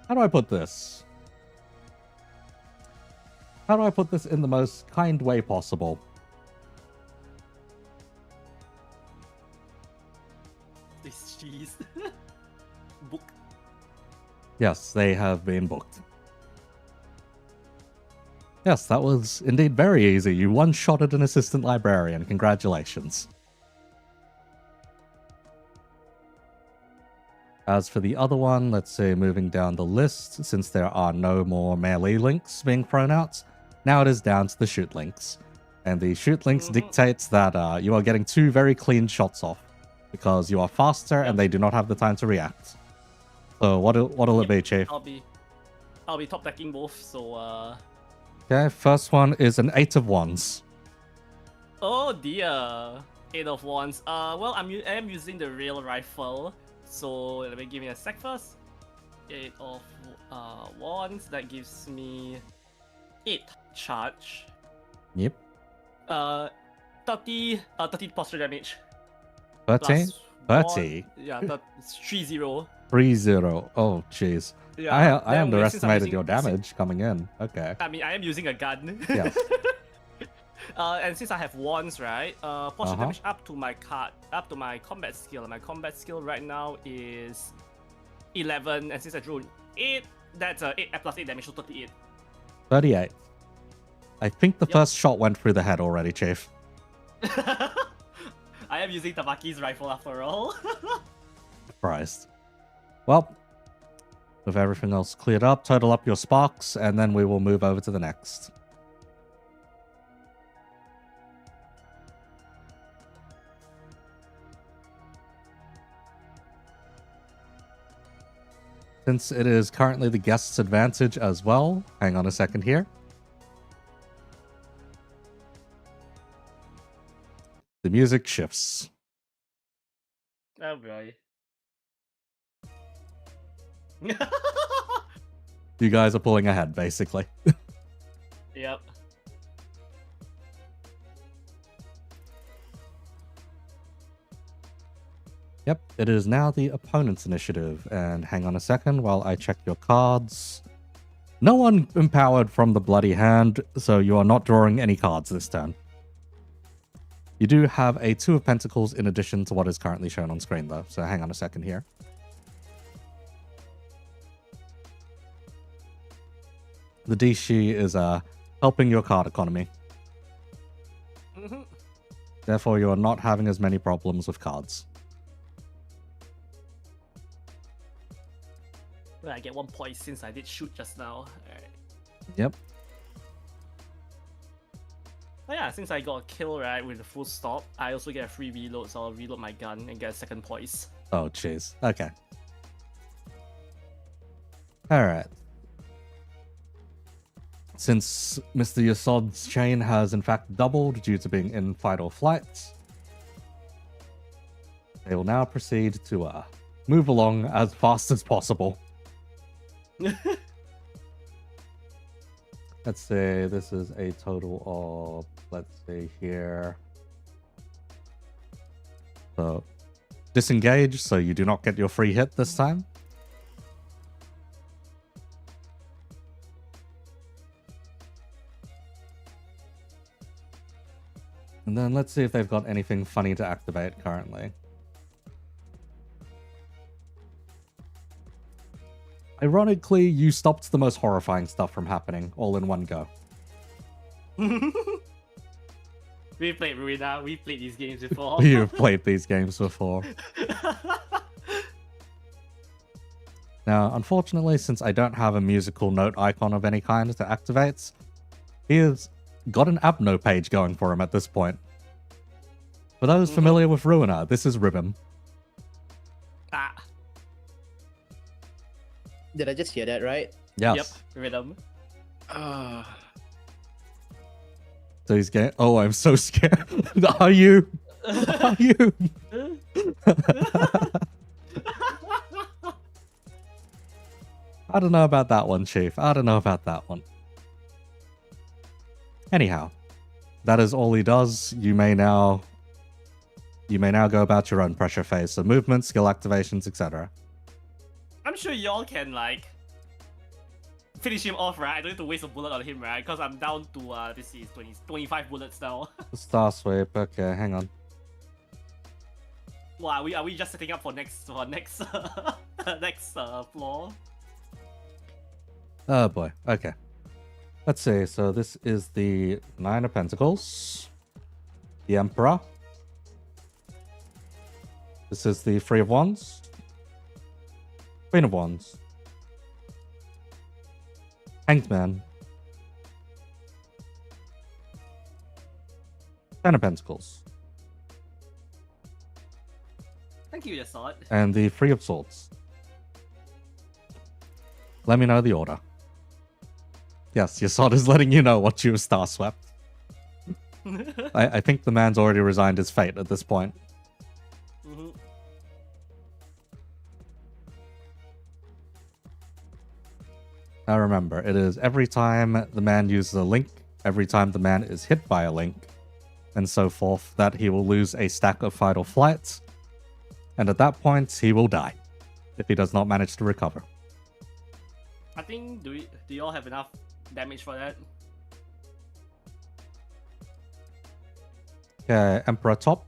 [SPEAKER 1] do I put this? How do I put this in the most kind way possible?
[SPEAKER 2] This cheese. Book.
[SPEAKER 1] Yes, they have been booked. Yes, that was indeed very easy. You one-shotted an assistant librarian. Congratulations. As for the other one, let's say moving down the list, since there are no more melee links being thrown out, now it is down to the shoot links. And the shoot links dictates that you are getting 2 very clean shots off, because you are faster and they do not have the time to react. So what'll it be, Chief?
[SPEAKER 2] I'll be top decking both, so
[SPEAKER 1] Okay, first one is an 8 of wands.
[SPEAKER 2] oh dear. 8 of wands. Well, I am using the rail rifle. So let me give me a sec first. 8 of wands. That gives me 8 charge.
[SPEAKER 1] Yep.
[SPEAKER 2] 30 posture damage.
[SPEAKER 1] 30?
[SPEAKER 2] Plus
[SPEAKER 1] 30?
[SPEAKER 2] Yeah, 30.
[SPEAKER 1] 3-0. Oh, jeez.
[SPEAKER 2] Yeah,
[SPEAKER 1] I
[SPEAKER 2] then wait, since I'm
[SPEAKER 1] underestimated
[SPEAKER 2] using-
[SPEAKER 1] your damage coming in. Okay.
[SPEAKER 2] I mean, I am using a gun.
[SPEAKER 1] Yes.
[SPEAKER 2] And since I have wands, right? Portion damage up to my combat skill. My combat skill right now is 11, and since I drew 8, that's 8 plus 8 damage, so 38.
[SPEAKER 1] 38. I think the first shot went through the head already, Chief.
[SPEAKER 2] I am using Tabaki's rifle after all.
[SPEAKER 1] Surprised. Well, with everything else cleared up, total up your sparks, and then we will move over to the next. Since it is currently the guest's advantage as well, hang on a second here. The music shifts.
[SPEAKER 2] Oh boy.
[SPEAKER 1] You guys are pulling ahead, basically.
[SPEAKER 2] Yep.
[SPEAKER 1] Yep, it is now the opponent's initiative. And hang on a second while I check your cards. No one empowered from the bloody hand, so you are not drawing any cards this turn. You do have a 2 of pentacles in addition to what is currently shown on screen, though. So hang on a second here. The Dishi is helping your card economy. Therefore, you are not having as many problems with cards.
[SPEAKER 2] Well, I get 1 point since I did shoot just now. Alright.
[SPEAKER 1] Yep.
[SPEAKER 2] Oh yeah, since I got a kill right with the full stop, I also get a free reload, so I'll reload my gun and get a 2nd poise.
[SPEAKER 1] Oh, jeez. Okay. Alright. Since Mr. Yasod's chain has in fact doubled due to being in fight or flight, they will now proceed to move along as fast as possible. Let's say this is a total of, let's say here, So disengage so you do not get your free hit this time. And then let's see if they've got anything funny to activate currently. Ironically, you stopped the most horrifying stuff from happening all in one go.
[SPEAKER 2] We played Ruina, we played these games before.
[SPEAKER 1] You've played these games before. Now, unfortunately, since I don't have a musical note icon of any kind to activate, he has got an Abno page going for him at this point. For those familiar with Ruina, this is Ribbon.
[SPEAKER 2] Ah,
[SPEAKER 3] Did I just hear that right?
[SPEAKER 1] Yes.
[SPEAKER 2] yep, rhythm.
[SPEAKER 1] So he's getting... Oh, I'm so scared. Are you? Are you? I don't know about that one, Chief. I don't know about that one. Anyhow, that is all he does. You may now go about your own pressure phase. So movement, skill activations, etc.
[SPEAKER 2] I'm sure y'all can like finish him off, right? I don't need to waste a bullet on him, right? Because I'm down to this is 25 bullets now.
[SPEAKER 1] Star sweep. Okay, hang on.
[SPEAKER 2] Wow, are we just setting up for next next floor?
[SPEAKER 1] Oh boy. Okay. Let's see. So this is the Nine of Pentacles, the Emperor. This is the Three of Wands, Queen of Wands, Hanged Man, Ten of Pentacles,
[SPEAKER 2] Thank you, just saw it.
[SPEAKER 1] and the Three of Swords. Let me know the order. Yes, your sword is letting you know what you have star swept. I think the man's already resigned his fate at this point. Now remember, it is every time the man uses a link, every time the man is hit by a link, and so forth, that he will lose a stack of fight or flight, and at that point, he will die, if he does not manage to recover.
[SPEAKER 2] I think do you all have enough damage for that?
[SPEAKER 1] Okay, Emperor top.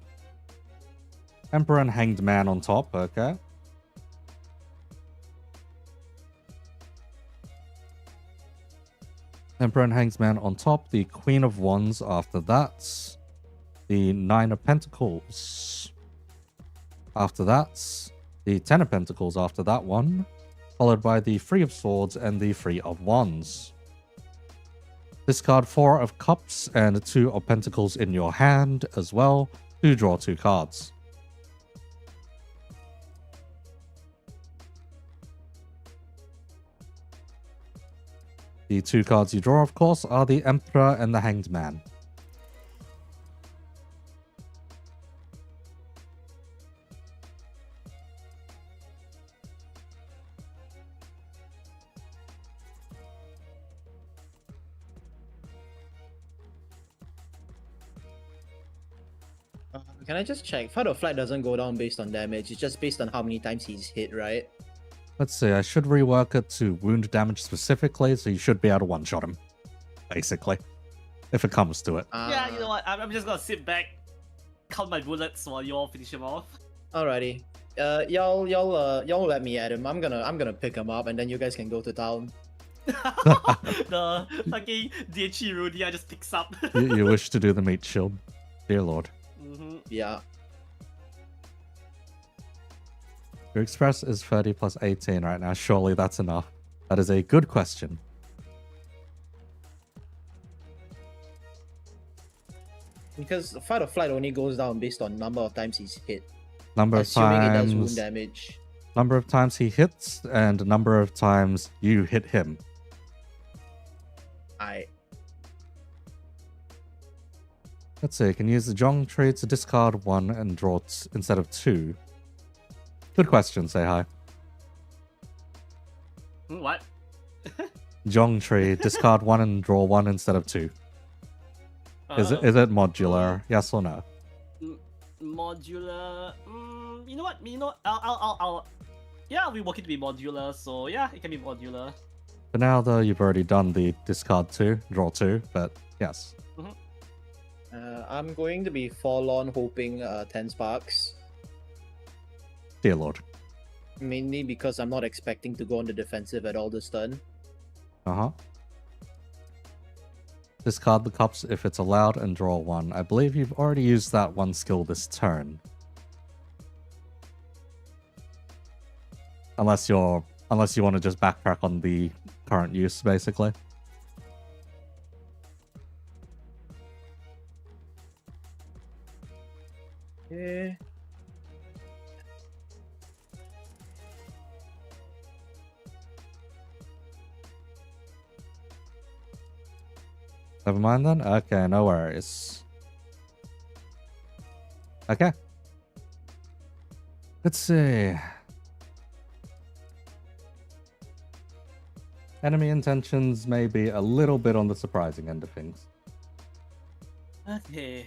[SPEAKER 1] Emperor and Hanged Man on top, okay. Emperor and Hanged Man on top, the Queen of Wands after that, the Nine of Pentacles after that, the Ten of Pentacles after that one, followed by the Three of Swords and the Three of Wands. Discard 4 of Cups and 2 of Pentacles in your hand as well to draw 2 cards. The 2 cards you draw, of course, are the Emperor and the Hanged Man.
[SPEAKER 3] Can I just check? Fight or flight doesn't go down based on damage. It's just based on how many times he's hit, right?
[SPEAKER 1] Let's see, I should rework it to wound damage specifically, so you should be able to one-shot him, basically, if it comes to it.
[SPEAKER 2] Yeah, you know what? I'm just gonna sit back, count my bullets while you all finish him off.
[SPEAKER 3] Alrighty. Y'all let me at him. I'm gonna pick him up, and then you guys can go to town.
[SPEAKER 2] The fucking DHE Rudy just picks up.
[SPEAKER 1] You wish to do the meat shield, dear lord.
[SPEAKER 3] Yeah.
[SPEAKER 1] Your express is 30 plus 18 right now. Surely that's enough. That is a good question.
[SPEAKER 3] Because fight or flight only goes down based on number of times he's hit.
[SPEAKER 1] Number of
[SPEAKER 3] Assuming it does wound
[SPEAKER 1] times,
[SPEAKER 3] damage.
[SPEAKER 1] number of times he hits, and number of times you hit him. Let's see, you can use the Jong tree to discard 1 and draw instead of 2. Good question, say hi.
[SPEAKER 2] What?
[SPEAKER 1] Jong tree, discard 1 and draw 1 instead of 2. Is it modular? Yes or no?
[SPEAKER 2] Modular. You know what? Yeah, I'll be working to be modular. So yeah, it can be modular.
[SPEAKER 1] For now, though, you've already done the discard 2, draw 2, but yes.
[SPEAKER 3] I'm going to be forlorn, hoping 10 sparks.
[SPEAKER 1] Dear Lord.
[SPEAKER 3] Mainly because I'm not expecting to go on the defensive at all this turn.
[SPEAKER 1] Uh-huh. Discard the cups if it's allowed and draw 1. I believe you've already used that one skill this turn. Unless you want to just backtrack on the current use, basically.
[SPEAKER 3] Yeah.
[SPEAKER 1] Never mind then? Okay, no worries. Okay. Let's see. Enemy intentions may be a little bit on the surprising end of things.
[SPEAKER 2] Okay.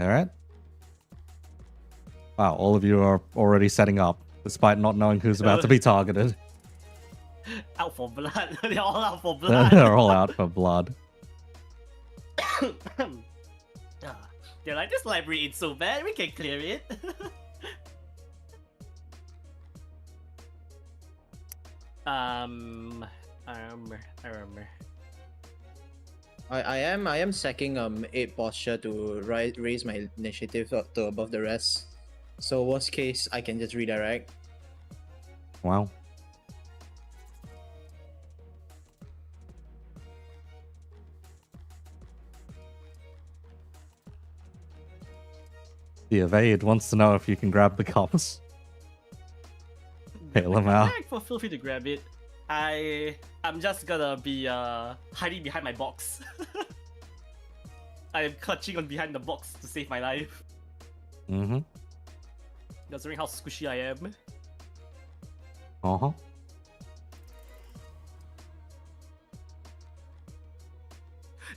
[SPEAKER 1] Alright. Wow, all of you are already setting up, despite not knowing who's about to be targeted.
[SPEAKER 2] Out for blood. They're all out for blood.
[SPEAKER 1] They're all out for blood.
[SPEAKER 2] They're like, this library ain't so bad, we can clear it. I remember.
[SPEAKER 3] I am sacking 8 posture to raise my initiative up to above the rest. So worst case, I can just redirect.
[SPEAKER 1] Wow. The evade wants to know if you can grab the cups. Hail him out.
[SPEAKER 2] Feel free to grab it. I'm just gonna be hiding behind my box. I am clutching on behind the box to save my life.
[SPEAKER 1] Mm-hmm.
[SPEAKER 2] Considering how squishy I am.
[SPEAKER 1] Uh-huh.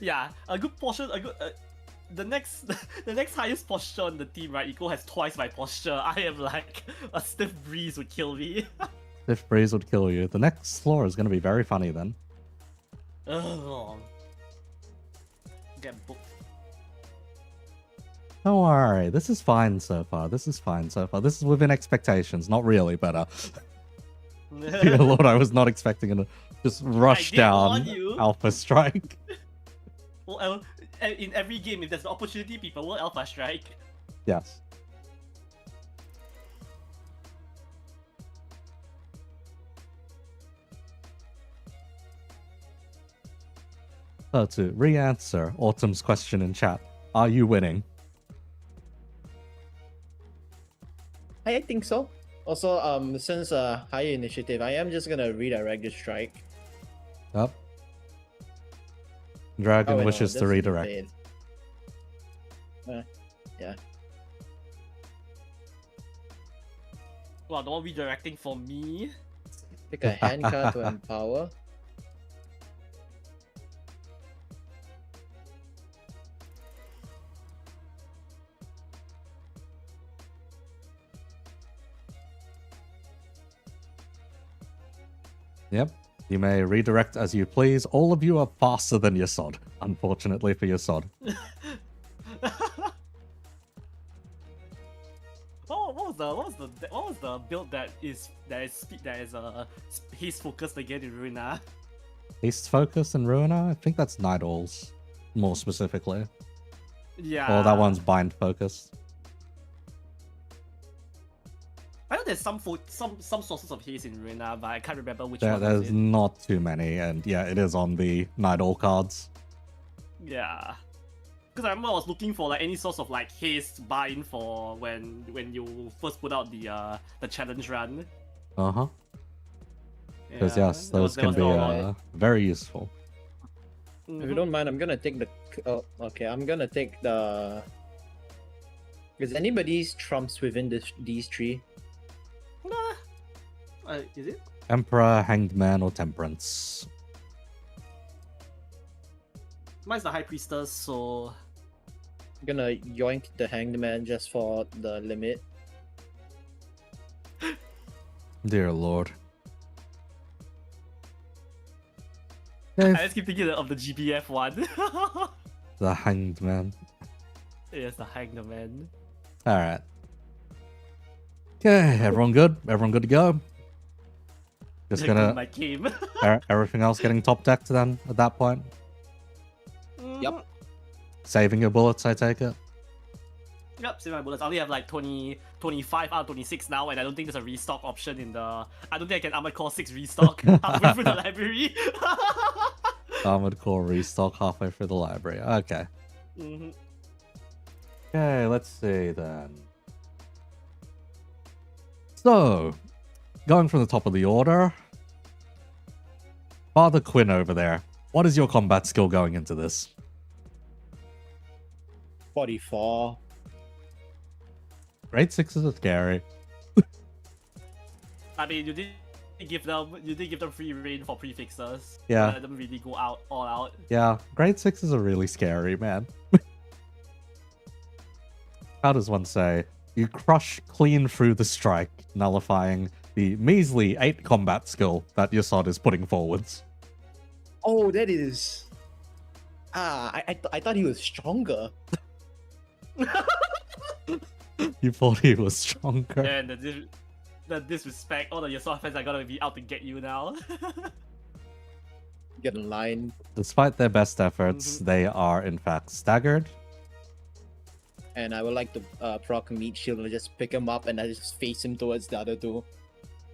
[SPEAKER 2] Yeah, a good portion, the next highest posture on the team, right? Eco has twice my posture. I am like, a stiff breeze would kill me.
[SPEAKER 1] Stiff breeze would kill you. The next floor is going to be very funny then.
[SPEAKER 2] Ugh. Get booked.
[SPEAKER 1] Don't worry, this is fine so far. This is within expectations. Not really, but dear Lord, I was not expecting to just rush down Alpha Strike.
[SPEAKER 2] Well, in every game, if there's an opportunity, people will Alpha Strike.
[SPEAKER 1] Yes. So to re-answer Autumn's question in chat, are you winning?
[SPEAKER 3] I think so. Also, since higher initiative, I am just gonna redirect the strike.
[SPEAKER 1] Yep. Dragon
[SPEAKER 3] wait,
[SPEAKER 1] wishes
[SPEAKER 3] no,
[SPEAKER 1] to
[SPEAKER 3] that's
[SPEAKER 1] redirect.
[SPEAKER 3] insane. Yeah.
[SPEAKER 2] Wow, the one redirecting for me.
[SPEAKER 3] Pick a hand card to empower.
[SPEAKER 1] Yep. You may redirect as you please. All of you are faster than your sod, unfortunately for your sod.
[SPEAKER 2] What was the build that is haste focused again in Ruina?
[SPEAKER 1] Haste focus and Ruiner? I think that's Night Owls, more specifically.
[SPEAKER 2] Yeah.
[SPEAKER 1] Or that one's bind focus.
[SPEAKER 2] I know there's some sources of haste in Ruina, but I can't remember which one.
[SPEAKER 1] There's not too many, and yeah, it is on the Night Owl cards.
[SPEAKER 2] Yeah. Because I remember I was looking for like any source of like haste bind for when you first put out the challenge run.
[SPEAKER 1] Uh-huh. Because yes, those can be very useful.
[SPEAKER 3] If you don't mind, I'm gonna take the. Oh, okay. I'm gonna take the. Is anybody's trumps within these three?
[SPEAKER 2] Nah. Is it?
[SPEAKER 1] Emperor, Hanged Man, or Temperance?
[SPEAKER 2] Mine's the High Priestess, so
[SPEAKER 3] I'm gonna yoink the Hanged Man just for the limit.
[SPEAKER 1] Dear Lord.
[SPEAKER 2] I
[SPEAKER 1] Okay,
[SPEAKER 2] just keep thinking of the GBF one.
[SPEAKER 1] the Hanged Man.
[SPEAKER 2] Yes, the Hanged Man.
[SPEAKER 1] Alright. Okay, everyone good? Everyone good to go? Just
[SPEAKER 2] Good
[SPEAKER 1] gonna...
[SPEAKER 2] my game.
[SPEAKER 1] everything else getting top decked then, at that point?
[SPEAKER 3] Yep.
[SPEAKER 1] Saving your bullets, I take it?
[SPEAKER 2] Yep, save my bullets. I only have like 25 out of 26 now, and I don't think there's a restock option in the... I don't think I can Armored Core 6 restock halfway through the library.
[SPEAKER 1] Armored Core restock halfway through the library. Okay.
[SPEAKER 2] Mhm.
[SPEAKER 1] Okay, let's see then. So, going from the top of the order, Father Quinn over there, what is your combat skill going into this?
[SPEAKER 3] 44.
[SPEAKER 1] Grade 6s are scary.
[SPEAKER 2] I mean, you did give them free reign for prefixes.
[SPEAKER 1] Yeah.
[SPEAKER 2] Let them really go all out.
[SPEAKER 1] Yeah, grade 6s are really scary, man. How does one say? You crush clean through the strike, nullifying the measly 8 combat skill that Yasod is putting forwards.
[SPEAKER 3] Oh, that is. I thought he was stronger.
[SPEAKER 1] You thought he was stronger.
[SPEAKER 2] And the disrespect, all the Yasuo fans are gonna be out to get you now.
[SPEAKER 3] Get in line.
[SPEAKER 1] Despite their best efforts, they are in fact staggered.
[SPEAKER 3] And I would like to proc meat shield and just pick him up and I just face him towards the other two.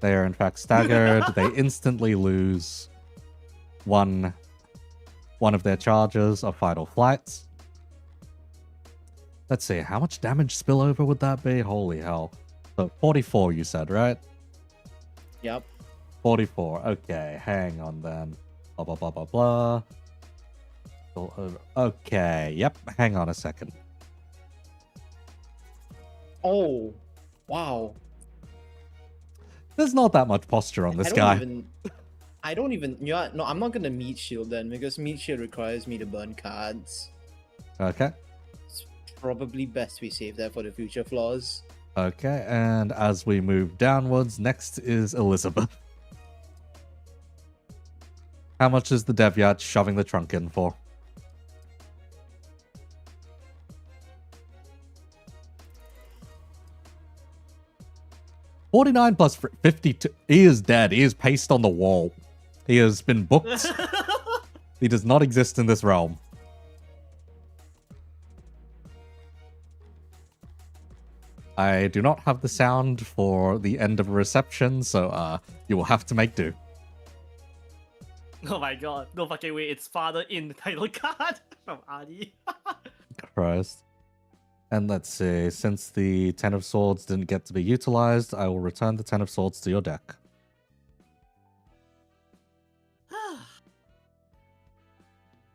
[SPEAKER 1] They are in fact staggered. They instantly lose one of their charges of Final Flight. Let's see, how much damage spillover would that be? Holy hell. So 44 you said, right?
[SPEAKER 3] Yep.
[SPEAKER 1] 44. Okay, hang on then. Blah, blah, blah, blah, blah. Okay, yep, hang on a second.
[SPEAKER 3] Oh, wow.
[SPEAKER 1] There's not that much posture on this guy.
[SPEAKER 3] I don't even. You know, no, I'm not gonna meat shield then because meat shield requires me to burn cards.
[SPEAKER 1] Okay.
[SPEAKER 3] It's probably best we save that for the future flaws.
[SPEAKER 1] Okay, and as we move downwards, next is Elizabeth. How much is the Devyat shoving the trunk in for? $49 plus 52. He is dead. He is pasted on the wall. He has been booked. He does not exist in this realm. I do not have the sound for the end of a reception, so you will have to make do.
[SPEAKER 2] Oh my god, no fucking way, it's father in the title card from Adi.
[SPEAKER 1] Christ. And let's see, since the Ten of Swords didn't get to be utilized, I will return the Ten of Swords to your deck.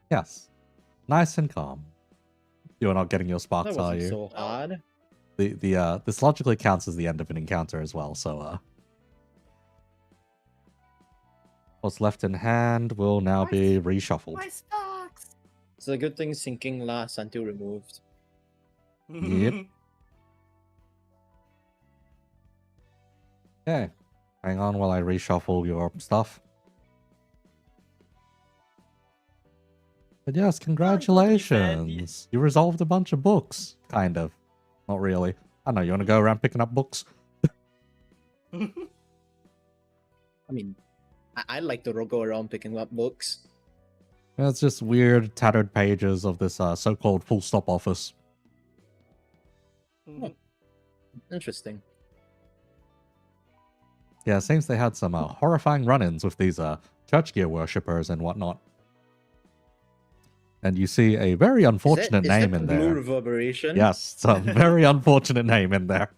[SPEAKER 1] Yes. Nice and calm. You're not getting your sparks,
[SPEAKER 3] That
[SPEAKER 1] are
[SPEAKER 3] wasn't
[SPEAKER 1] you?
[SPEAKER 3] so hard.
[SPEAKER 1] This logically counts as the end of an encounter as well, so what's left in hand will now be reshuffled.
[SPEAKER 2] My sparks!
[SPEAKER 3] It's a good thing sinking lasts until removed.
[SPEAKER 1] Yep. Okay. Hang on while I reshuffle your stuff. But yes, congratulations. You resolved a bunch of books. Kind of. Not really. I know, you want to go around picking up books?
[SPEAKER 3] I mean, I like to go around picking up books.
[SPEAKER 1] It's just weird, tattered pages of this so-called full stop office.
[SPEAKER 3] Interesting.
[SPEAKER 1] Yeah, it seems they had some horrifying run-ins with these church gear worshippers and whatnot. And you see a very unfortunate name in
[SPEAKER 3] Blue
[SPEAKER 1] there.
[SPEAKER 3] Reverberation?
[SPEAKER 1] Yes, it's a very unfortunate name in there.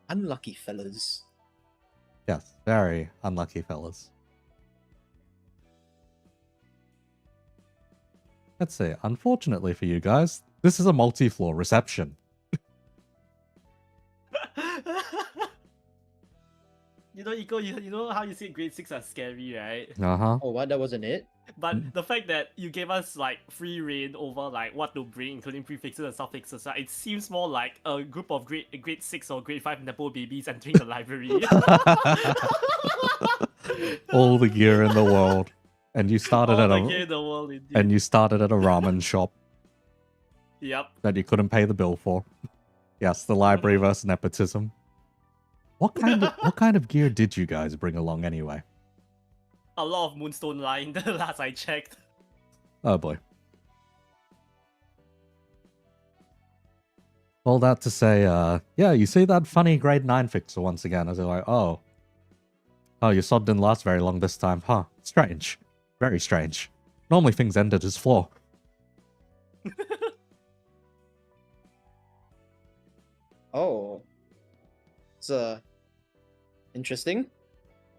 [SPEAKER 3] Unlucky fellas.
[SPEAKER 1] Yes, very unlucky fellas. Let's see, unfortunately for you guys, this is a multi-floor reception.
[SPEAKER 2] you know, Iko, you know how you say grade 6 are scary, right?
[SPEAKER 1] Uh-huh.
[SPEAKER 3] Oh, what? That wasn't it?
[SPEAKER 2] But the fact that you gave us like free reign over like what to bring, including prefixes and suffixes, it seems more like a group of grade 6 or grade 5 Nepo babies entering the library.
[SPEAKER 1] All the gear in the world. And you started
[SPEAKER 2] All
[SPEAKER 1] at
[SPEAKER 2] the
[SPEAKER 1] a
[SPEAKER 2] gear in the world, indeed.
[SPEAKER 1] and you started at a ramen shop
[SPEAKER 2] Yep.
[SPEAKER 1] that you couldn't pay the bill for. Yes, the library versus nepotism. What kind of gear did you guys bring along anyway?
[SPEAKER 2] A lot of Moonstone line, the last I checked.
[SPEAKER 1] Oh boy. All that to say, yeah, you see that funny grade 9 fixer once again. I was like, oh, your sod didn't last very long this time, huh? Strange. Very strange. Normally things end at his floor.
[SPEAKER 3] Oh. It's interesting.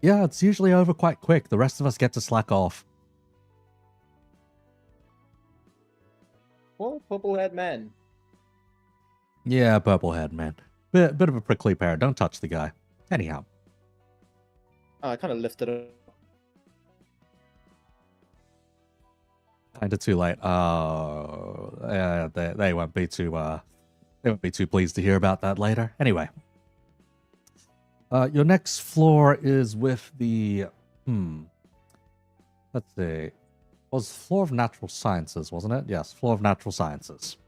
[SPEAKER 1] Yeah, it's usually over quite quick. The rest of us get to slack off.
[SPEAKER 3] Well, purple haired man.
[SPEAKER 1] Yeah, purple head, man. Bit of a prickly pear. Don't touch the guy. Anyhow.
[SPEAKER 3] I kind of lifted it.
[SPEAKER 1] Kinda too late. Oh, yeah, they won't be too pleased to hear about that later. Anyway, your next floor is with the let's see, was floor of natural sciences, wasn't it? Yes, floor of natural sciences.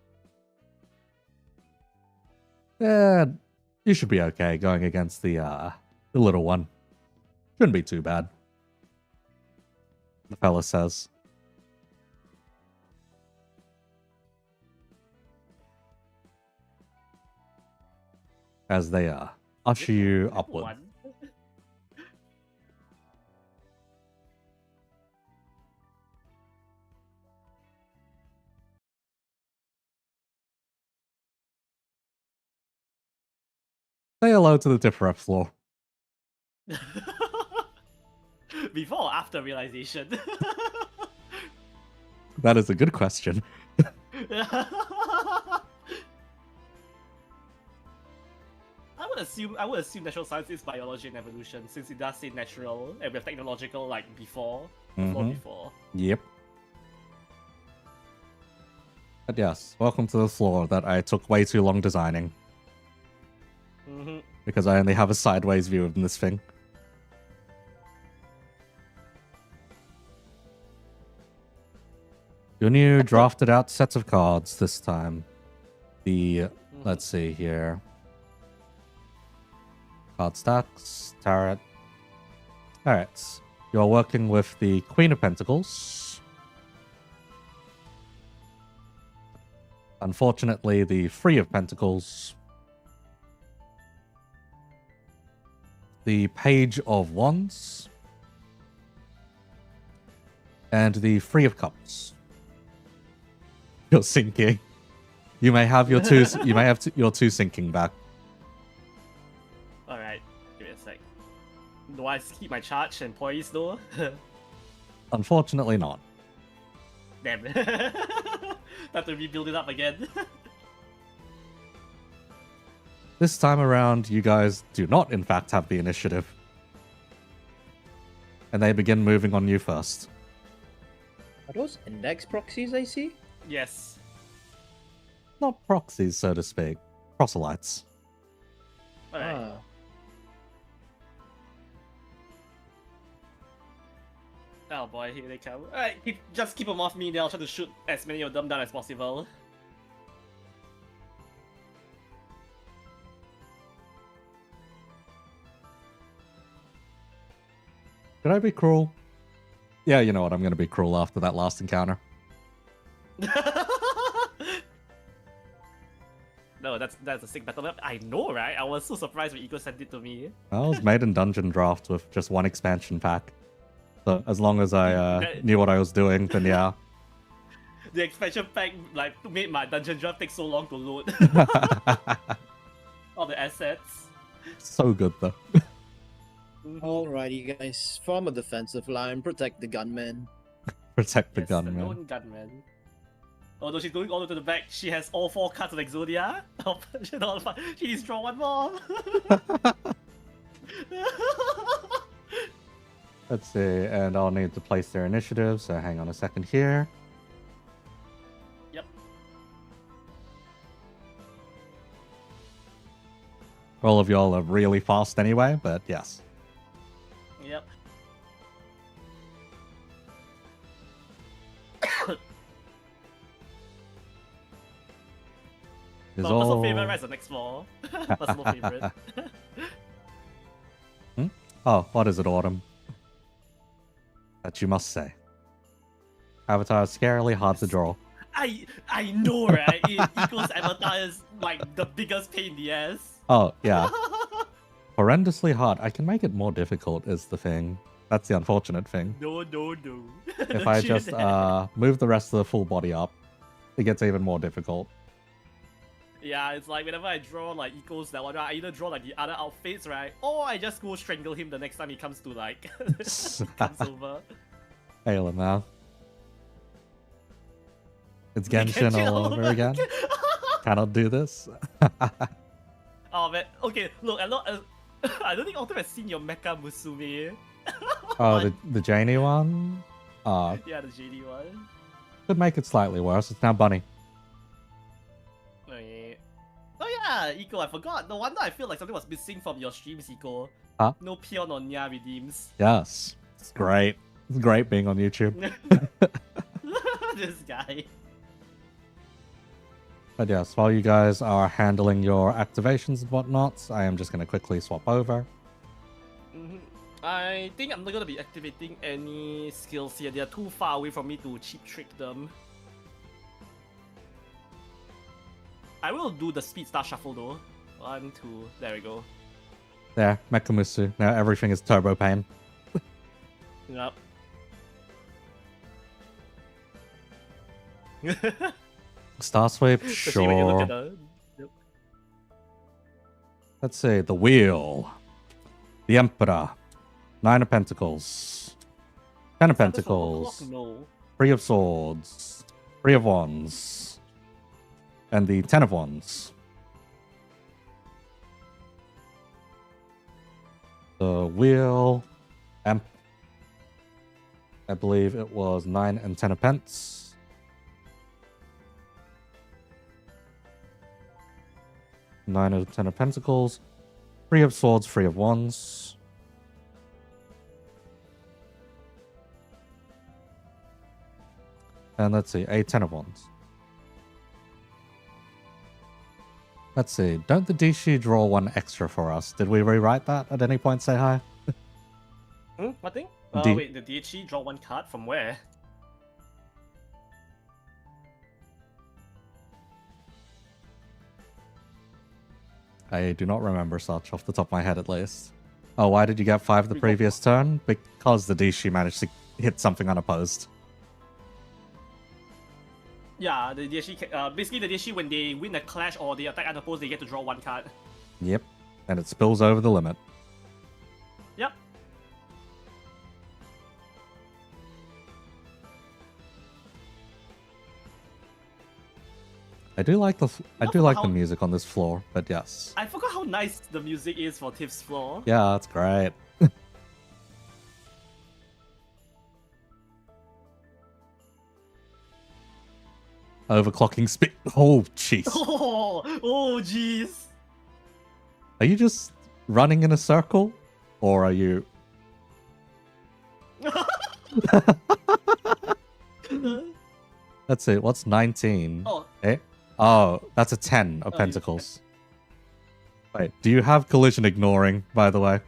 [SPEAKER 1] Yeah, you should be okay going against the little one. Shouldn't be too bad. The fella says. As they usher you upward.
[SPEAKER 2] One.
[SPEAKER 1] Say hello to the Different floor.
[SPEAKER 2] Before or after realization?
[SPEAKER 1] That is a good question.
[SPEAKER 2] I would assume natural science is biology and evolution, since it does say natural and with technological like before. Before.
[SPEAKER 1] Yep. But yes, welcome to the floor that I took way too long designing. Because I only have a sideways view of this thing. Your new drafted out sets of cards this time. Let's see here. Card stacks, tarot. Alright. You're working with the Queen of Pentacles. Unfortunately, the Three of Pentacles. The Page of Wands. And the Three of Cups. You're sinking. You may have your two. You may have your two sinking back.
[SPEAKER 2] All right, give me a sec. Do I keep my charge and poise though?
[SPEAKER 1] Unfortunately, not.
[SPEAKER 2] Damn. Have to rebuild it up again.
[SPEAKER 1] This time around, you guys do not, in fact, have the initiative, and they begin moving on you first.
[SPEAKER 3] Are those index proxies I see?
[SPEAKER 2] Yes.
[SPEAKER 1] Not proxies, so to speak. Proselytes.
[SPEAKER 2] Alright.
[SPEAKER 3] Ah.
[SPEAKER 2] Oh boy, here they come. Alright, just keep them off me, then I'll try to shoot as many of them down as possible.
[SPEAKER 1] Could I be cruel? Yeah, you know what, I'm going to be cruel after that last encounter.
[SPEAKER 2] No, that's a sick battle map. I know, right? I was so surprised when Iko sent it to me.
[SPEAKER 1] I was made in Dungeon Draft with just one expansion pack. So as long as I knew what I was doing, then yeah.
[SPEAKER 2] The expansion pack like made my dungeon draft take so long to load. All the assets.
[SPEAKER 1] So good though.
[SPEAKER 3] Alrighty, guys. Form a defensive line. Protect the gunman.
[SPEAKER 1] Protect the
[SPEAKER 2] Yes,
[SPEAKER 1] gun,
[SPEAKER 2] the
[SPEAKER 1] man.
[SPEAKER 2] lone gunman. Although she's going all the way to the back, she has all 4 cards of Exodia. She needs to draw one more.
[SPEAKER 1] Let's see, and I'll need to place their initiative, so hang on a second here.
[SPEAKER 2] Yep.
[SPEAKER 1] All of y'all are really fast anyway, but yes.
[SPEAKER 2] Yep.
[SPEAKER 1] Is
[SPEAKER 2] Personal
[SPEAKER 1] all...
[SPEAKER 2] favorite, right? The next floor. Personal favorite.
[SPEAKER 1] Oh, what is it, Autumn? That you must say. Avatar is scarily hard to draw.
[SPEAKER 2] I know, right? Eco's avatar is like the biggest pain in the ass.
[SPEAKER 1] Oh, yeah. Horrendously hard. I can make it more difficult is the thing. That's the unfortunate thing.
[SPEAKER 2] No.
[SPEAKER 1] If I just move the rest of the full body up, it gets even more difficult.
[SPEAKER 2] Yeah, it's like whenever I draw like Eco's that one, right, I either draw like the other outfits, right? Or I just go strangle him the next time he comes to like comes over.
[SPEAKER 1] Hey, Lamau. It's Genshin all over again. Cannot do this.
[SPEAKER 2] Oh man, okay, look, I don't think Autumn has seen your Mecha Musume.
[SPEAKER 1] Oh, the Janie one?
[SPEAKER 2] Yeah, the JD one.
[SPEAKER 1] Could make it slightly worse. It's now Bunny.
[SPEAKER 2] Okay. Oh yeah, Eco, I forgot. No wonder I feel like something was missing from your streams, Eco.
[SPEAKER 1] Huh?
[SPEAKER 2] No Pion or Nya redeems.
[SPEAKER 1] Yes. It's great. It's great being on YouTube.
[SPEAKER 2] This guy.
[SPEAKER 1] But yes, while you guys are handling your activations and whatnot, I am just going to quickly swap over.
[SPEAKER 2] I think I'm not going to be activating any skills here. They are too far away from me to cheap trick them. I will do the speed star shuffle though. 1, 2, there we go.
[SPEAKER 1] There, Mekamusu. Now everything is turbo pain.
[SPEAKER 2] Yep.
[SPEAKER 1] Star sweep,
[SPEAKER 2] Especially when you look
[SPEAKER 1] sure.
[SPEAKER 2] at the... Yep.
[SPEAKER 1] Let's see, the wheel. The Emperor. 9 of Pentacles. 10 of Pentacles.
[SPEAKER 2] No.
[SPEAKER 1] 3 of Swords. 3 of Wands. And the 10 of Wands. The wheel. I believe it was 9 and 10 of Pence. 9 of 10 of Pentacles. 3 of Swords, 3 of Wands. And let's see, a 10 of Wands. Let's see, don't the Dishi draw 1 extra for us? Did we rewrite that at any point, say hi?
[SPEAKER 2] What thing?
[SPEAKER 1] D-
[SPEAKER 2] Wait, the DHC draw 1 card from where?
[SPEAKER 1] I do not remember such off the top of my head at least. Oh, why did you get 5 the previous turn? Because the Dishi managed to hit something unopposed.
[SPEAKER 2] Yeah, the DHC, basically the DHC when they win a clash or they attack unopposed, they get to draw 1 card.
[SPEAKER 1] Yep, and it spills over the limit.
[SPEAKER 2] Yep.
[SPEAKER 1] I do like the music on this floor, but yes.
[SPEAKER 2] I forgot how nice the music is for Tiff's floor.
[SPEAKER 1] Yeah, that's great. Overclocking speed. Oh, jeez.
[SPEAKER 2] Oh, jeez.
[SPEAKER 1] Are you just running in a circle? Or are you... Let's see, what's 19?
[SPEAKER 2] Oh.
[SPEAKER 1] Eh? Oh, that's a 10 of Pentacles. Wait, do you have collision ignoring, by the way?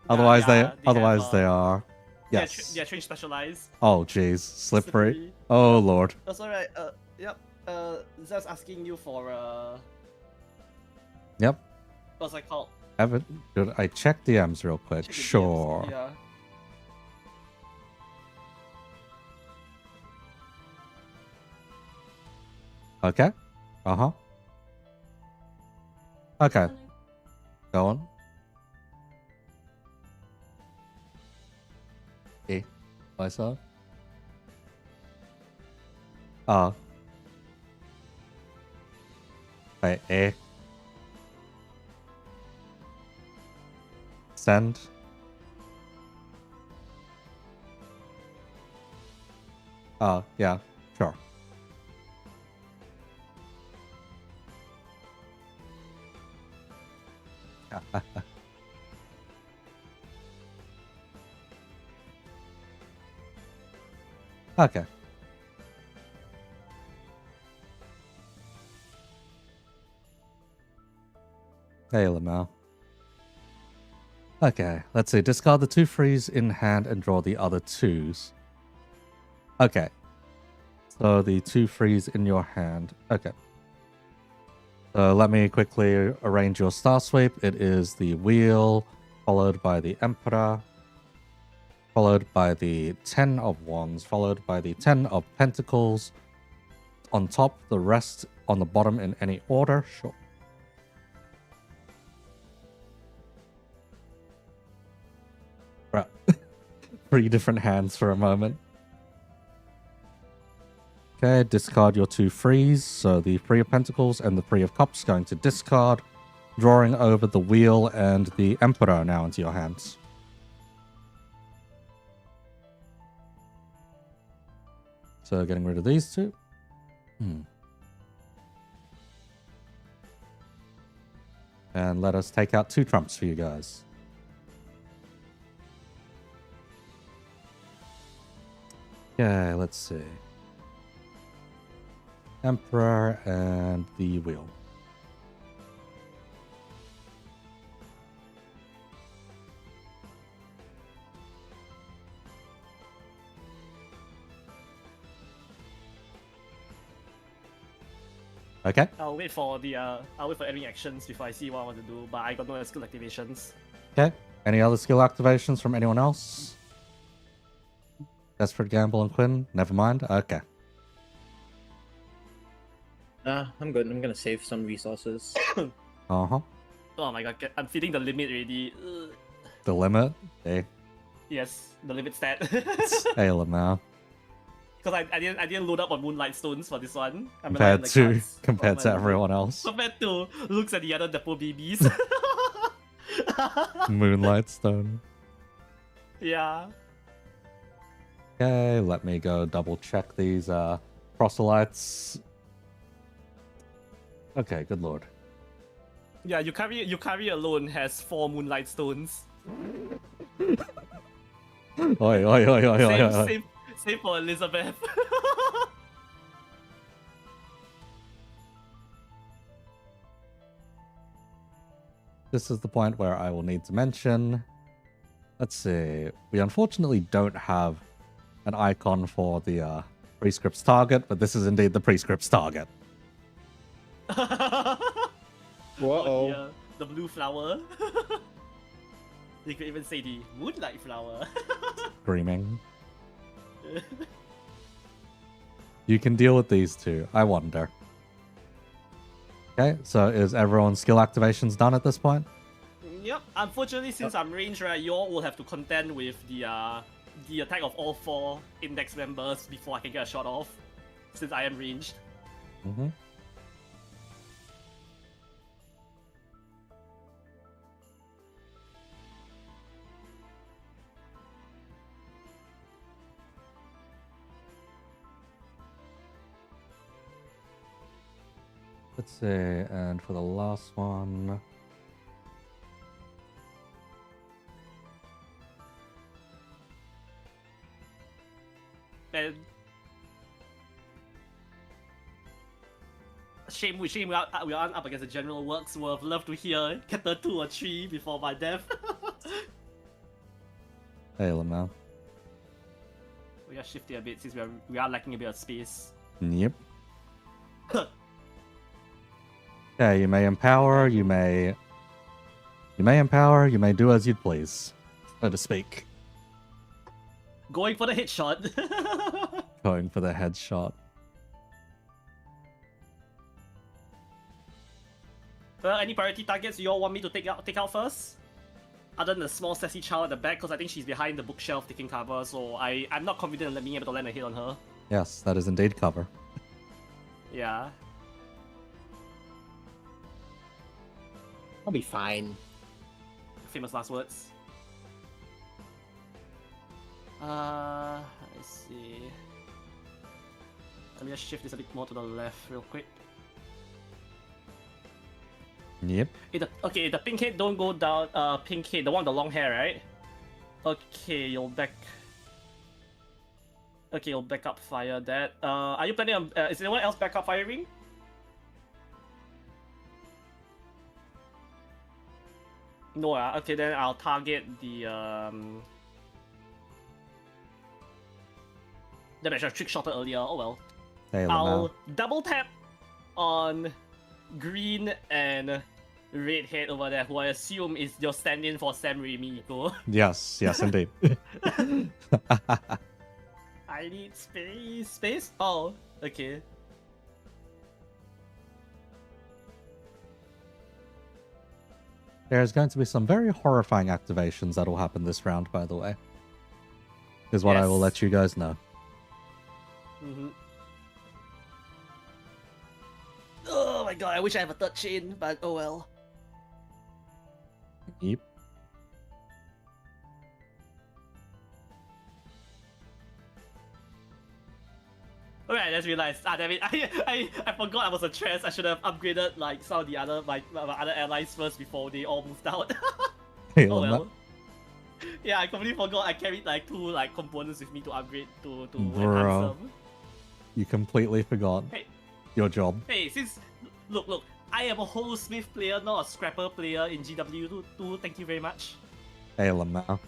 [SPEAKER 1] Otherwise they are. Yes.
[SPEAKER 2] Yeah, change specialized.
[SPEAKER 1] Oh, jeez. Slippery. Oh, Lord.
[SPEAKER 2] That's alright. Yep. Just asking you for
[SPEAKER 1] Yep.
[SPEAKER 2] what's that called?
[SPEAKER 1] Should I check DMs real quick?
[SPEAKER 2] Check the DMs,
[SPEAKER 1] Sure.
[SPEAKER 2] Yeah.
[SPEAKER 1] Okay. Uh-huh. Okay. Go on. E. Myself. Wait, E. Send. Oh, yeah, sure. Okay. Hey, Lamau. Okay, let's see. Discard the 2 frees in hand and draw the other 2s. Okay. So the 2 frees in your hand. Okay. So let me quickly arrange your star sweep. It is the wheel, followed by the emperor, followed by the 10 of wands, followed by the 10 of pentacles. On top, the rest on the bottom in any order. Sure. Right. 3 different hands for a moment. Okay, discard your 2 frees. So the 3 of pentacles and the 3 of cups going to discard, drawing over the wheel and the emperor now into your hands. So getting rid of these 2. And let us take out 2 trumps for you guys. Okay, let's see. Emperor and the wheel. Okay.
[SPEAKER 2] I'll wait for any actions before I see what I want to do, but I got no skill activations.
[SPEAKER 1] Okay. Any other skill activations from anyone else? Desperate Gamble and Quinn? Never mind. Okay.
[SPEAKER 3] Nah, I'm good. I'm gonna save some resources.
[SPEAKER 1] Uh-huh.
[SPEAKER 2] Oh my god, I'm feeling the limit already. Ugh.
[SPEAKER 1] The limit? Hey.
[SPEAKER 2] Yes, the limit stat.
[SPEAKER 1] Hey, Lamau.
[SPEAKER 2] Because I didn't load up on Moonlight Stones for this one.
[SPEAKER 1] Compared to everyone else.
[SPEAKER 2] Compared to looks at the other Depo BBs.
[SPEAKER 1] Moonlight Stone.
[SPEAKER 2] Yeah.
[SPEAKER 1] Okay, let me go double check these proselytes. Okay, good lord.
[SPEAKER 2] Yeah, you carry alone has 4 Moonlight Stones.
[SPEAKER 1] Oi, oi, oi, oi, oi, oi.
[SPEAKER 2] Same for Elizabeth.
[SPEAKER 1] This is the point where I will need to mention. Let's see. We unfortunately don't have an icon for the prescript's target, but this is indeed the prescript's target.
[SPEAKER 3] Whoa.
[SPEAKER 2] The blue flower. You could even say the moonlight flower.
[SPEAKER 1] Screaming. You can deal with these 2. I wonder. Okay, so is everyone's skill activations done at this point?
[SPEAKER 2] Yep. Unfortunately, since I'm ranged, right, you all will have to contend with the attack of all 4 index members before I can get a shot off. Since I am ranged.
[SPEAKER 1] Mm-hmm. Let's see, and for the last one...
[SPEAKER 2] And shame we aren't up against the general works. Would have loved to hear Chapter 2 or 3 before my death.
[SPEAKER 1] Hey, Lamau.
[SPEAKER 2] We are shifting a bit since we are lacking a bit of space.
[SPEAKER 1] Yep. Yeah, you may empower, you may empower, you may do as you'd please, so to speak.
[SPEAKER 2] Going for the headshot.
[SPEAKER 1] Going for the headshot.
[SPEAKER 2] Any priority targets you all want me to take out first? Other than the small sassy child at the back, because I think she's behind the bookshelf taking cover, so I'm not confident in being able to land a hit on her.
[SPEAKER 1] Yes, that is indeed cover.
[SPEAKER 2] Yeah.
[SPEAKER 3] I'll be fine.
[SPEAKER 2] Famous last words. Let's see. Let me just shift this a bit more to the left real quick.
[SPEAKER 1] Yep.
[SPEAKER 2] Okay, the pink head don't go down. Pink head, the one with the long hair, right? Okay, you'll back. Okay, you'll back up fire that. Are you planning on? Is anyone else back up firing? No, okay, then I'll target the Damn, I should have trick shotted earlier. Oh well.
[SPEAKER 1] Hey,
[SPEAKER 2] I'll
[SPEAKER 1] Lamau.
[SPEAKER 2] double tap on green and red head over there, who I assume is your stand-in for Sam Raimi, Nico.
[SPEAKER 1] Yes, indeed.
[SPEAKER 2] I need space. Space? Oh, okay.
[SPEAKER 1] There's going to be some very horrifying activations that will happen this round, by the way. Is what I will
[SPEAKER 2] Yes.
[SPEAKER 1] let you guys know.
[SPEAKER 2] Mm-hmm. Oh my god, I wish I have a third chain, but oh well.
[SPEAKER 1] Yep.
[SPEAKER 2] Alright, I just realized. Ah, damn it! I forgot I was a trans. I should have upgraded like some of the other my other allies first before they all moved out.
[SPEAKER 1] Hey,
[SPEAKER 2] Oh
[SPEAKER 1] Lamau.
[SPEAKER 2] well. Yeah, I completely forgot I carried like two like components with me to upgrade to enhance
[SPEAKER 1] Bro.
[SPEAKER 2] them.
[SPEAKER 1] You completely forgot
[SPEAKER 2] Hey.
[SPEAKER 1] your job.
[SPEAKER 2] Hey, since look, I am a holosmith player, not a scrapper player in GW2. Thank you very much.
[SPEAKER 1] Hey, Lamau.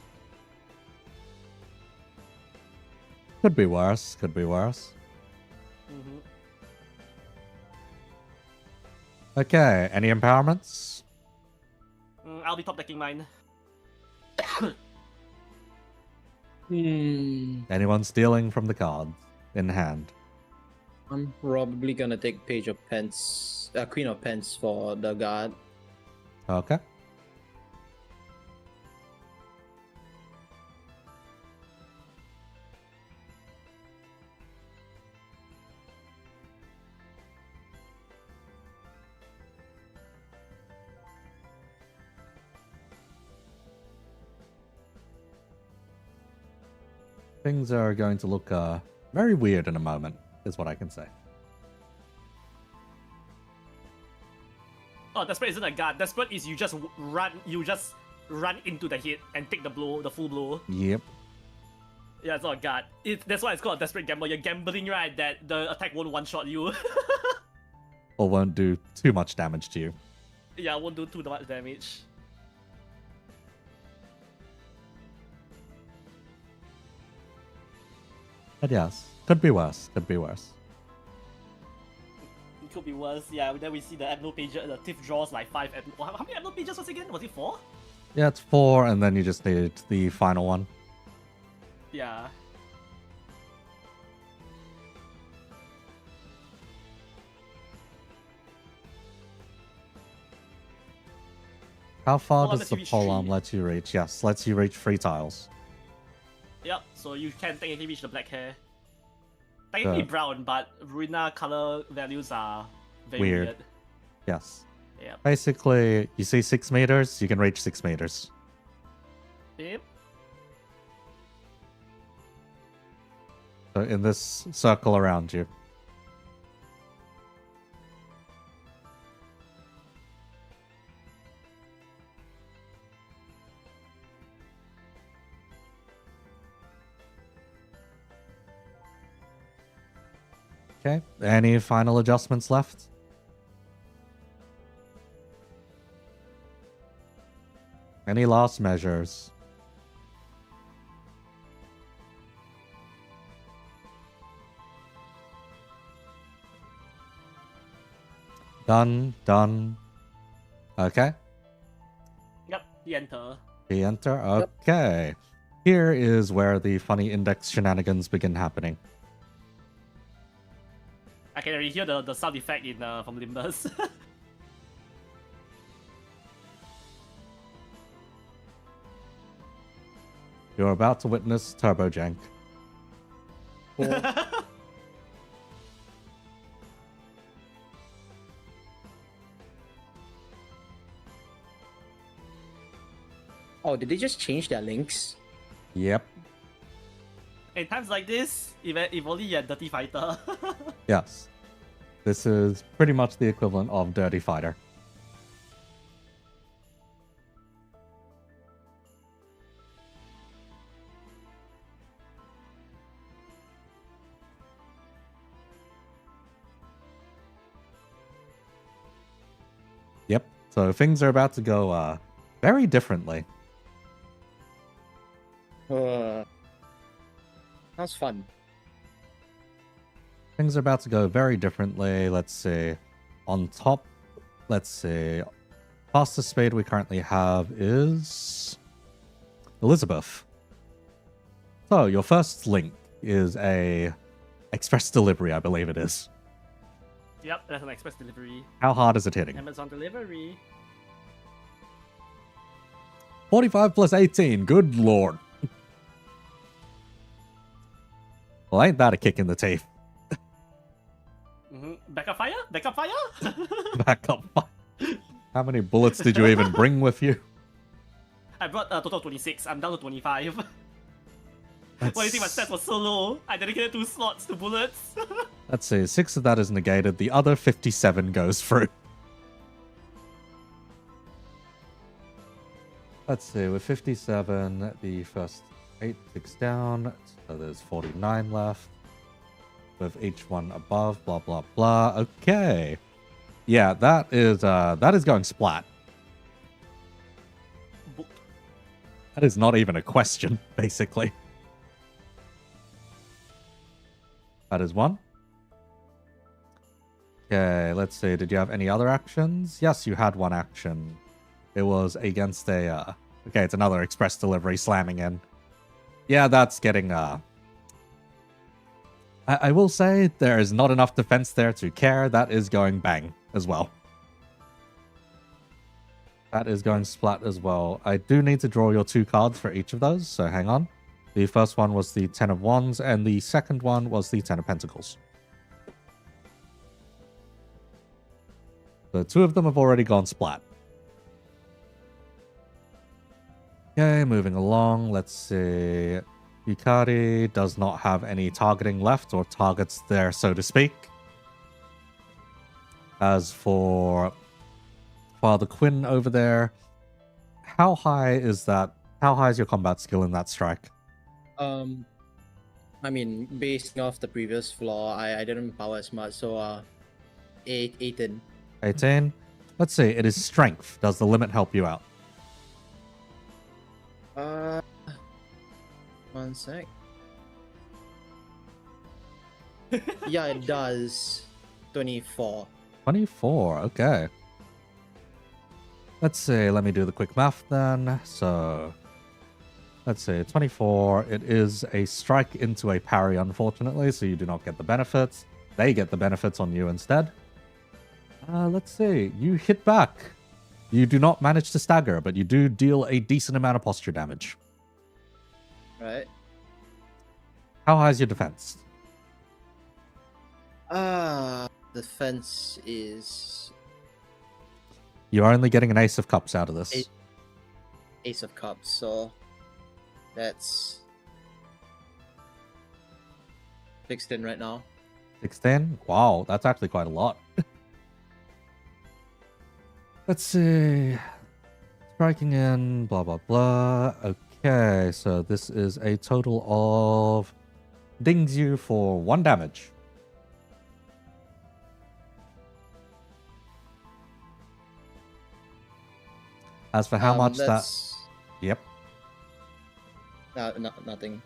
[SPEAKER 1] Could be worse. Could be worse.
[SPEAKER 2] Mm-hmm.
[SPEAKER 1] Okay, any empowerments?
[SPEAKER 2] I'll be top decking mine.
[SPEAKER 1] Anyone stealing from the cards in hand?
[SPEAKER 3] I'm probably gonna take Page of Pence, Queen of Pence for the guard.
[SPEAKER 1] Okay. Things are going to look very weird in a moment, is what I can say.
[SPEAKER 2] Oh, Desperate isn't a guard. Desperate is you just run into the hit and take the blow, the full blow.
[SPEAKER 1] Yep.
[SPEAKER 2] Yeah, it's not a guard. That's why it's called a Desperate Gamble. You're gambling, right, that the attack won't one-shot you.
[SPEAKER 1] Or won't do too much damage to you.
[SPEAKER 2] Yeah, won't do too much damage.
[SPEAKER 1] But yes, could be worse. Could be worse.
[SPEAKER 2] It could be worse. Yeah, then we see the Abno pages, the Tiff draws like 5 how many Abno pages was it again? Was it 4?
[SPEAKER 1] Yeah, it's 4, and then you just need the final one.
[SPEAKER 2] Yeah.
[SPEAKER 1] How far
[SPEAKER 2] Pole arm
[SPEAKER 1] does
[SPEAKER 2] lets
[SPEAKER 1] the
[SPEAKER 2] you reach
[SPEAKER 1] pole
[SPEAKER 2] 3.
[SPEAKER 1] arm let you reach? Yes, lets you reach 3 tiles.
[SPEAKER 2] Yep, so you can technically reach the black hair. Technically
[SPEAKER 1] Yeah.
[SPEAKER 2] brown, but Ruina color values are very
[SPEAKER 1] Weird.
[SPEAKER 2] weird.
[SPEAKER 1] Yes.
[SPEAKER 2] Yep.
[SPEAKER 1] Basically, you see 6 meters, you can reach 6 meters.
[SPEAKER 2] Yep.
[SPEAKER 1] So in this circle around you. Okay, any final adjustments left? Any last measures? Done. Okay,
[SPEAKER 2] Yep, the enter.
[SPEAKER 1] we enter. Okay. Here is where the funny index shenanigans begin happening.
[SPEAKER 2] I can already hear the sound effect in from Limbus.
[SPEAKER 1] You're about to witness Turbo Jank.
[SPEAKER 3] Oh, did they just change their links?
[SPEAKER 1] Yep.
[SPEAKER 2] In times like this, if only you're a dirty fighter.
[SPEAKER 1] Yes. This is pretty much the equivalent of Dirty Fighter. Yep. So things are about to go very differently.
[SPEAKER 3] Sounds fun.
[SPEAKER 1] Things are about to go very differently. Let's see. On top, let's see. Fastest speed we currently have is Elizabeth. So your first link is a express delivery, I believe it is.
[SPEAKER 2] Yep, that's an express delivery.
[SPEAKER 1] How hard is it hitting?
[SPEAKER 2] Amazon delivery.
[SPEAKER 1] 45 plus 18. Good lord. Well, ain't that a kick in the teeth?
[SPEAKER 2] Backup fire? Backup fire?
[SPEAKER 1] Back up. How many bullets did you even bring with you?
[SPEAKER 2] I brought a total of 26. I'm down to 25. What do you think my stats was so low? I dedicated 2 slots to bullets.
[SPEAKER 1] Let's see. 6 of that is negated. The other 57 goes through. Let's see. With 57, the first 8 ticks down. So there's 49 left. With each one above, blah, blah, blah. Okay. Yeah, that is going splat. That is not even a question, basically. That is one. Okay, let's see. Did you have any other actions? Yes, you had one action. It was against a... Okay, it's another express delivery slamming in. Yeah, that's getting... I will say there is not enough defense there to care. That is going bang as well. That is going splat as well. I do need to draw your 2 cards for each of those, so hang on. The first one was the 10 of Wands, and the second one was the 10 of Pentacles. The 2 of them have already gone splat. Okay, moving along. Let's see. Yukari does not have any targeting left, or targets there, so to speak. As for Father Quinn over there, how high is that? How high is your combat skill in that strike?
[SPEAKER 3] I mean, basing off the previous flaw, I didn't power as much, so 18.
[SPEAKER 1] 18? Let's see, it is strength. Does the limit help you out?
[SPEAKER 3] One sec. Yeah, it does. 24.
[SPEAKER 1] 24, okay. Let's see, let me do the quick math then. So, let's see, 24. It is a strike into a parry, unfortunately, so you do not get the benefits. They get the benefits on you instead. Let's see, you hit back. You do not manage to stagger, but you do deal a decent amount of posture damage.
[SPEAKER 3] Right.
[SPEAKER 1] How high is your defense?
[SPEAKER 3] Defense is
[SPEAKER 1] You're only getting an Ace of Cups out of this.
[SPEAKER 3] Ace of Cups, so that's 16 right now.
[SPEAKER 1] 16? Wow, that's actually quite a lot. Let's see. Striking in, blah, blah, blah. Okay, so this is a total of... Dings you for 1 damage. As for how much that...
[SPEAKER 3] that's...
[SPEAKER 1] Yep.
[SPEAKER 3] Nothing.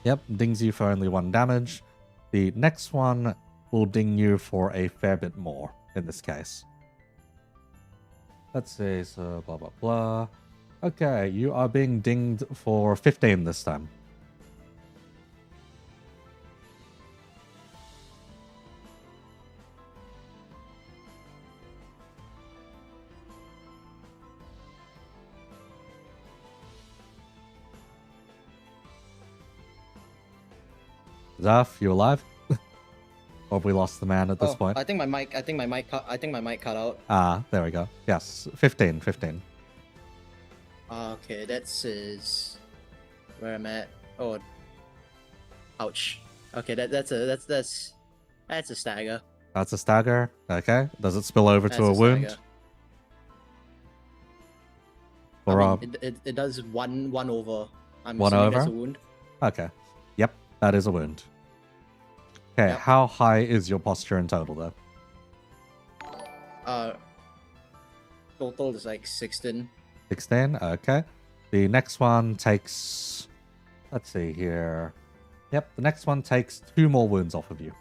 [SPEAKER 1] Yep, dings you for only 1 damage. The next one will ding you for a fair bit more, in this case. Let's see, so blah, blah, blah. Okay, you are being dinged for 15 this time. Zaf, you alive? Or have we lost the man at this point?
[SPEAKER 3] I think my mic cut out.
[SPEAKER 1] Ah, there we go. Yes, 15.
[SPEAKER 3] Okay, that is where I'm at. Oh, Ouch. Okay, that's a stagger.
[SPEAKER 1] That's a stagger. Okay. Does it spill over
[SPEAKER 3] That's
[SPEAKER 1] to a wound?
[SPEAKER 3] stagger.
[SPEAKER 1] For
[SPEAKER 3] I
[SPEAKER 1] Rob?
[SPEAKER 3] mean, it does one over. I'm
[SPEAKER 1] One
[SPEAKER 3] assuming that's a
[SPEAKER 1] over?
[SPEAKER 3] wound.
[SPEAKER 1] Okay. Yep, that is a wound. Okay,
[SPEAKER 3] Yep.
[SPEAKER 1] how high is your posture in total, though?
[SPEAKER 3] Total is like 16.
[SPEAKER 1] 16? Okay. The next one takes... Let's see here. Yep, the next one takes 2 more wounds off of you.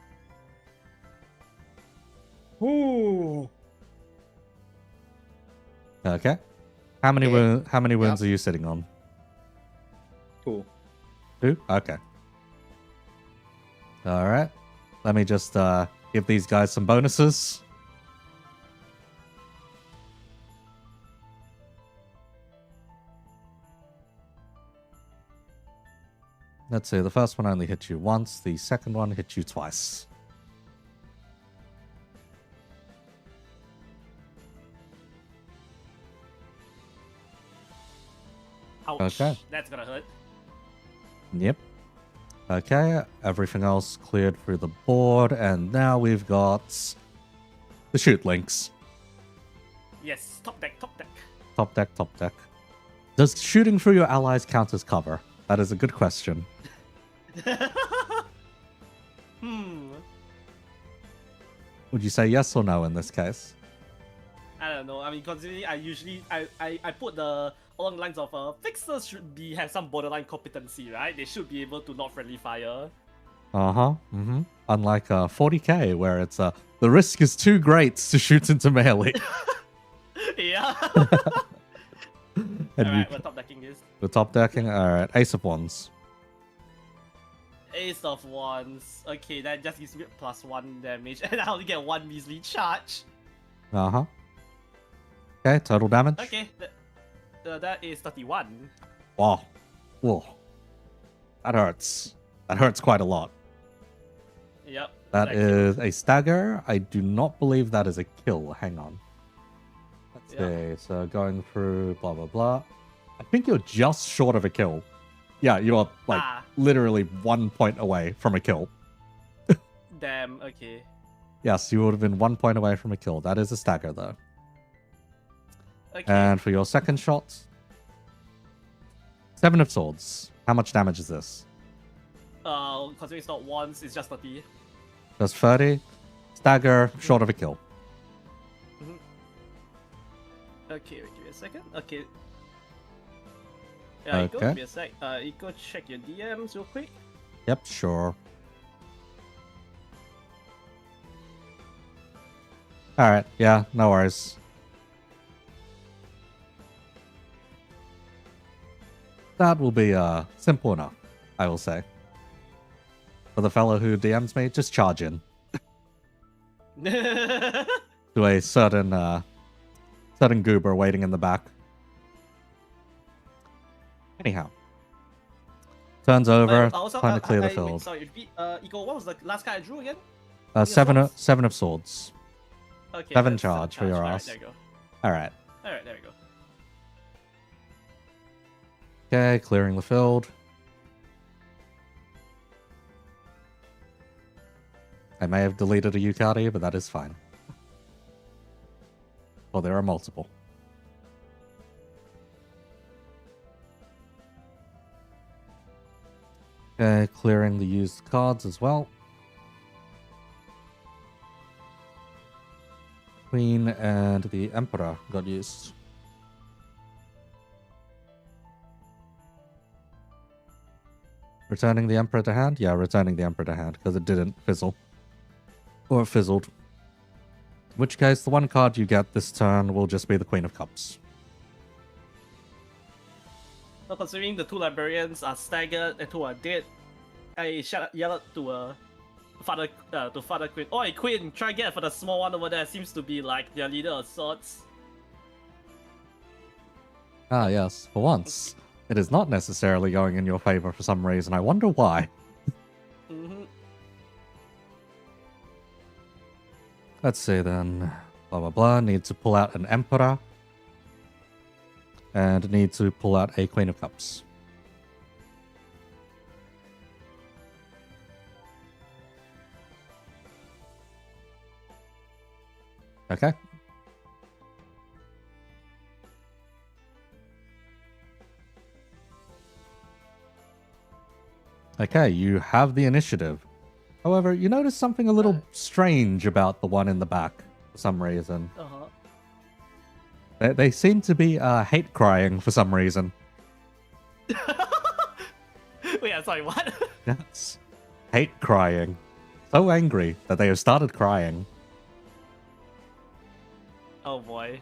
[SPEAKER 3] Ooh.
[SPEAKER 1] Okay. How many
[SPEAKER 3] Okay.
[SPEAKER 1] how many wounds
[SPEAKER 3] Yep.
[SPEAKER 1] are you sitting on?
[SPEAKER 3] 2.
[SPEAKER 1] 2? Okay. Alright. Let me just give these guys some bonuses. Let's see, the first one only hit you once, the second one hit you twice.
[SPEAKER 2] Ouch.
[SPEAKER 1] Okay.
[SPEAKER 2] That's gonna hurt.
[SPEAKER 1] Yep. Okay, everything else cleared through the board, and now we've got the shoot links.
[SPEAKER 2] Yes, top deck, top deck.
[SPEAKER 1] Top deck, top deck. Does shooting through your allies count as cover? That is a good question. Would you say yes or no in this case?
[SPEAKER 2] I don't know. I mean, considering I usually I put the along the lines of fixers should have some borderline competency, right? They should be able to not friendly fire.
[SPEAKER 1] Uh-huh. Mm-hmm. Unlike 40k, where it's the risk is too great to shoot into melee.
[SPEAKER 2] Yeah.
[SPEAKER 1] And
[SPEAKER 2] Alright, we're top decking this.
[SPEAKER 1] the top decking, alright, Ace of Wands.
[SPEAKER 2] Ace of Wands. Okay, that just gives me +1 damage, and I only get 1 measly charge.
[SPEAKER 1] Uh-huh. Okay, total damage.
[SPEAKER 2] Okay, that is 31.
[SPEAKER 1] Wow. Whoa. That hurts. That hurts quite a lot.
[SPEAKER 2] Yep.
[SPEAKER 1] That is a stagger. I do not believe that is a kill. Hang on. Let's see. So going through blah, blah, blah. I think you're just short of a kill. Yeah, you're like literally 1 point away from a kill.
[SPEAKER 2] Damn, okay.
[SPEAKER 1] Yes, you would have been 1 point away from a kill. That is a stagger, though.
[SPEAKER 2] Okay.
[SPEAKER 1] And for your second shot, 7 of Swords. How much damage is this?
[SPEAKER 2] Considering it's not once, it's just 30.
[SPEAKER 1] Just 30. Stagger, short of a kill.
[SPEAKER 2] Okay, wait, give me a second. Okay. Yeah, Eco, give me a sec. Eco, check your DMs real quick.
[SPEAKER 1] Yep, sure. Alright, yeah, no worries. That will be simple enough, I will say. For the fellow who DMs me, just charge in. To a certain goober waiting in the back. Anyhow. Turns over, time to clear the field.
[SPEAKER 2] Wait, sorry, repeat. Eco, what was the last card I drew again?
[SPEAKER 1] 7 of Swords.
[SPEAKER 2] Okay,
[SPEAKER 1] 7 charge for your ass.
[SPEAKER 2] There you go.
[SPEAKER 1] Alright.
[SPEAKER 2] Alright, there we go.
[SPEAKER 1] Okay, clearing the field. I may have deleted a Yukari, but that is fine. Well, there are multiple. Okay, clearing the used cards as well. Queen and the Emperor got used. Returning the Emperor to hand? Yeah, returning the Emperor to hand, because it didn't fizzle. Or it fizzled. In which case, the one card you get this turn will just be the Queen of Cups.
[SPEAKER 2] So considering the 2 librarians are staggered and 2 are dead, I yell out to Father Queen. Oi, Queen, try get for the small one over there. Seems to be like their leader of sorts.
[SPEAKER 1] Ah, yes. For once, it is not necessarily going in your favor for some reason. I wonder why. Let's see then. Blah, blah, blah. Need to pull out an Emperor. And need to pull out a Queen of Cups. Okay. Okay, you have the initiative. However, you notice something a little strange about the one in the back for some reason. They seem to be hate crying for some reason.
[SPEAKER 2] Wait, I'm sorry, what?
[SPEAKER 1] Yes. Hate crying. So angry that they have started crying.
[SPEAKER 2] Oh boy.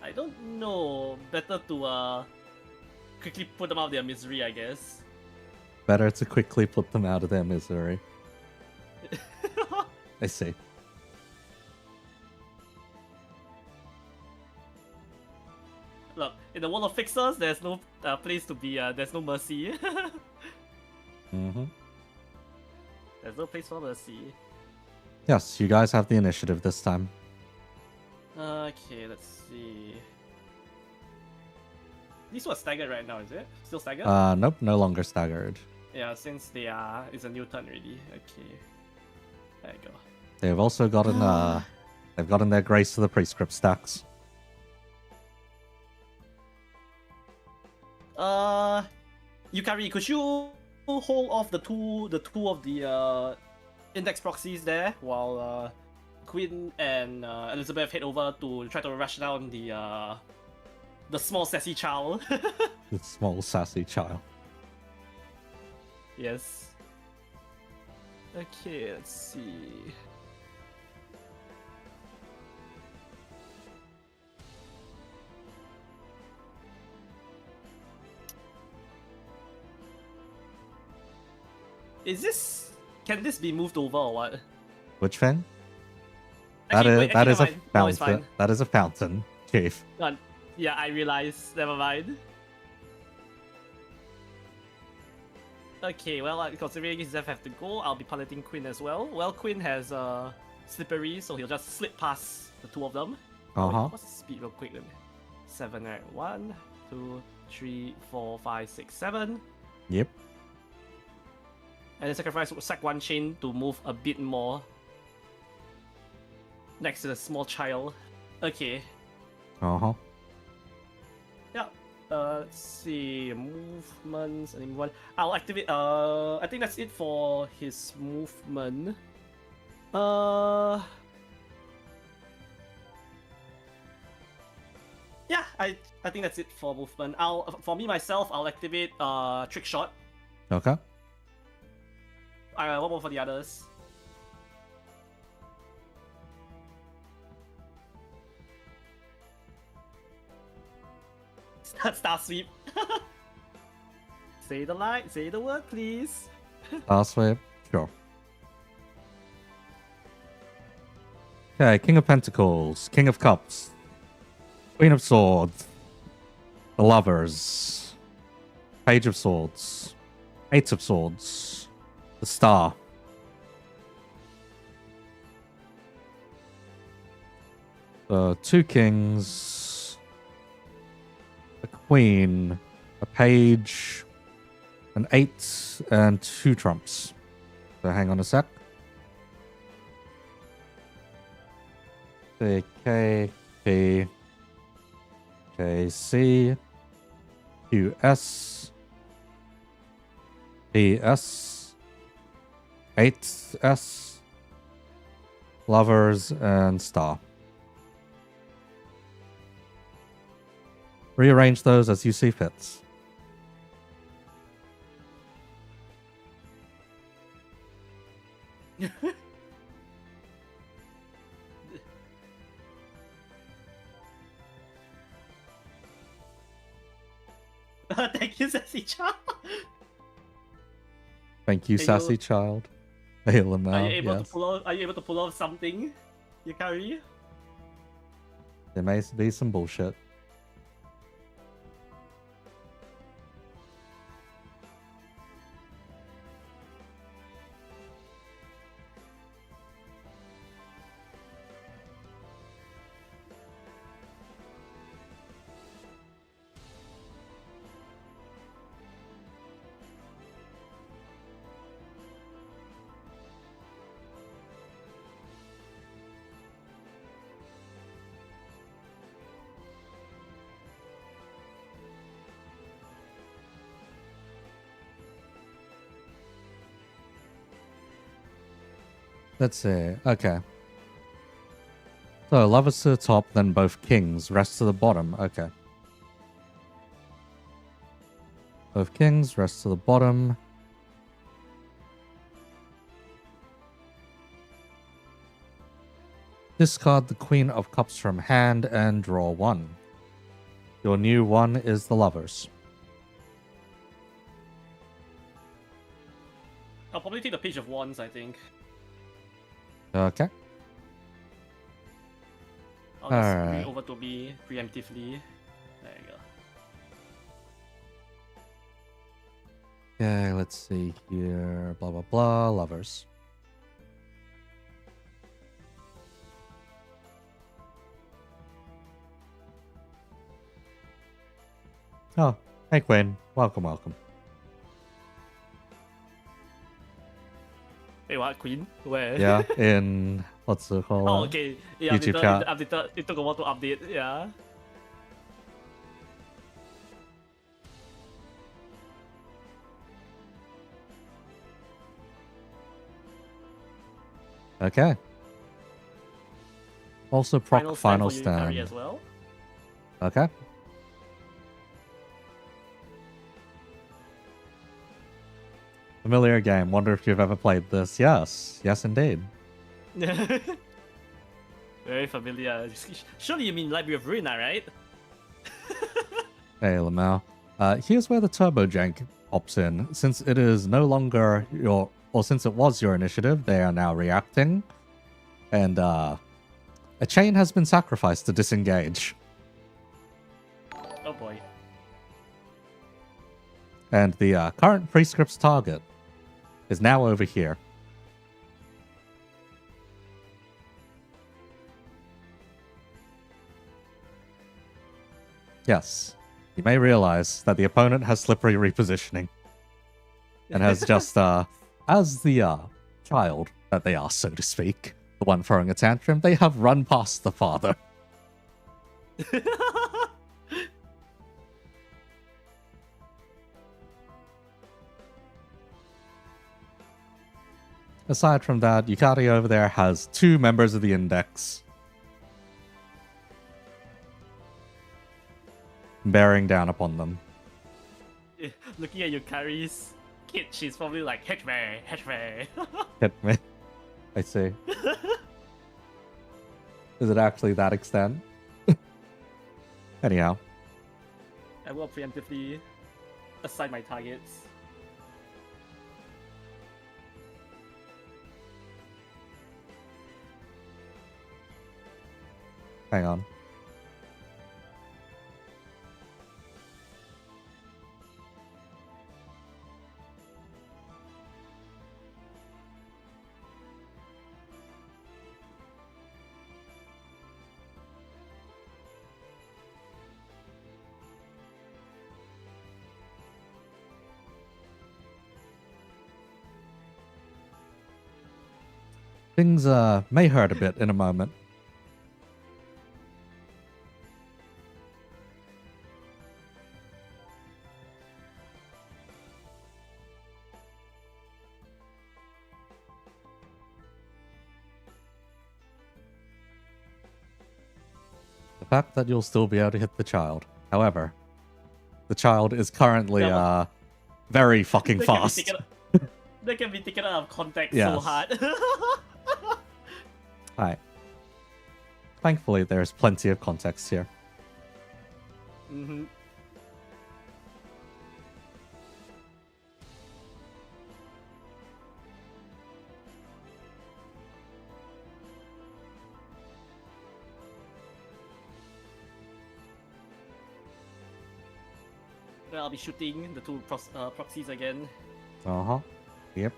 [SPEAKER 2] I don't know. Better to quickly put them out of their misery, I guess.
[SPEAKER 1] Better to quickly put them out of their misery. I see.
[SPEAKER 2] Look, in the world of fixers, there's no place to be. There's no mercy.
[SPEAKER 1] Mm-hmm.
[SPEAKER 2] There's no place for mercy.
[SPEAKER 1] Yes, you guys have the initiative this time.
[SPEAKER 2] Okay, let's see. These were staggered right now, is it? Still staggered?
[SPEAKER 1] Nope, no longer staggered.
[SPEAKER 2] Yeah, since they are, it's a new turn already. Okay, there you go.
[SPEAKER 1] They've also gotten they've gotten their grace to the prescript stacks.
[SPEAKER 2] Yukari, could you hold off the two of the index proxies there while Quinn and Elizabeth head over to try to rush down the small sassy child.
[SPEAKER 1] The small sassy child.
[SPEAKER 2] Yes. Okay, let's see. Can this be moved over or what?
[SPEAKER 1] Which thing?
[SPEAKER 2] Actually,
[SPEAKER 1] that is a
[SPEAKER 2] never mind. No, it's
[SPEAKER 1] fountain.
[SPEAKER 2] fine.
[SPEAKER 1] That is a fountain, Chief.
[SPEAKER 2] Yeah, I realized. Never mind. Okay, well, considering Zeph have to go, I'll be piloting Quinn as well. Well, Quinn has slippery, so he'll just slip past the two of them.
[SPEAKER 1] Uh-huh.
[SPEAKER 2] What's the speed real quick? 7, right? 1, 2, 3, 4, 5, 6, 7.
[SPEAKER 1] Yep.
[SPEAKER 2] And then sack one chain to move a bit more next to the small child. Okay.
[SPEAKER 1] Uh-huh.
[SPEAKER 2] Yeah. Let's see. Movements. Anyone? I'll activate. I think that's it for his movement. Yeah. I think that's it for movement. For me myself, I'll activate trick shot.
[SPEAKER 1] Okay.
[SPEAKER 2] What more for the others? Star sweep. Say the word, please.
[SPEAKER 1] Last wave. Sure. Okay, King of Pentacles, King of Cups, Queen of Swords, the Lovers, Page of Swords, Eight of Swords, the Star. The two kings, a queen, a page, an 8, and 2 trumps. So hang on a sec. Say K, P, K, C, Q, S, P, S, 8, S, Lovers, and Star. Rearrange those as you see fits.
[SPEAKER 2] Thank you, Sassy Child.
[SPEAKER 1] Thank you, sassy child. Hail him
[SPEAKER 2] Are
[SPEAKER 1] out.
[SPEAKER 2] you able
[SPEAKER 1] Yes.
[SPEAKER 2] to pull off? Are you able to pull off something, Yukari?
[SPEAKER 1] There may be some bullshit. Let's see. Okay. So lovers to the top, then both kings. Rest to the bottom. Okay. Both kings. Rest to the bottom. Discard the Queen of Cups from hand and draw one. Your new one is the lovers.
[SPEAKER 2] I'll probably take the Page of Wands, I think.
[SPEAKER 1] Okay.
[SPEAKER 2] I'll just bring
[SPEAKER 1] Alright.
[SPEAKER 2] it over to me preemptively. There you go.
[SPEAKER 1] Okay, let's see here. Blah, blah, blah. Lovers. Oh, hey, Queen. Welcome, welcome.
[SPEAKER 2] Wait, what? Queen? Where?
[SPEAKER 1] Yeah, in... What's it called?
[SPEAKER 2] Oh, okay. Yeah,
[SPEAKER 1] YouTube chat.
[SPEAKER 2] it took a while to update. Yeah.
[SPEAKER 1] Okay. Also proc final
[SPEAKER 2] for Yukari
[SPEAKER 1] stand.
[SPEAKER 2] as well.
[SPEAKER 1] Okay. Familiar game. Wonder if you've ever played this. Yes. Yes, indeed.
[SPEAKER 2] Very familiar. Surely you mean Library of Ruina, right?
[SPEAKER 1] Hey, Lamau. Here's where the turbo jank pops in. Since it is no longer your... Or since it was your initiative, they are now reacting. And, a chain has been sacrificed to disengage.
[SPEAKER 2] Oh boy.
[SPEAKER 1] And the current prescript's target is now over here. Yes. You may realize that the opponent has slippery repositioning. And has just, as the child that they are, so to speak, the one throwing a tantrum, they have run past the father. Aside from that, Yukari over there has 2 members of the Index bearing down upon them.
[SPEAKER 2] Looking at Yukari's kid, she's probably like, hit me, hit me.
[SPEAKER 1] Hit me. I see. Is it actually that extent? Anyhow.
[SPEAKER 2] I will preemptively assign my targets.
[SPEAKER 1] Hang on. Things may hurt a bit in a moment. The fact that you'll still be able to hit the child. However, the child is currently very fucking fast.
[SPEAKER 2] They can be taken out of context so
[SPEAKER 1] Yes.
[SPEAKER 2] hard.
[SPEAKER 1] Alright. Thankfully, there's plenty of context here.
[SPEAKER 2] Mm-hmm. Well, I'll be shooting the 2 proxies again.
[SPEAKER 1] Uh-huh. Yep.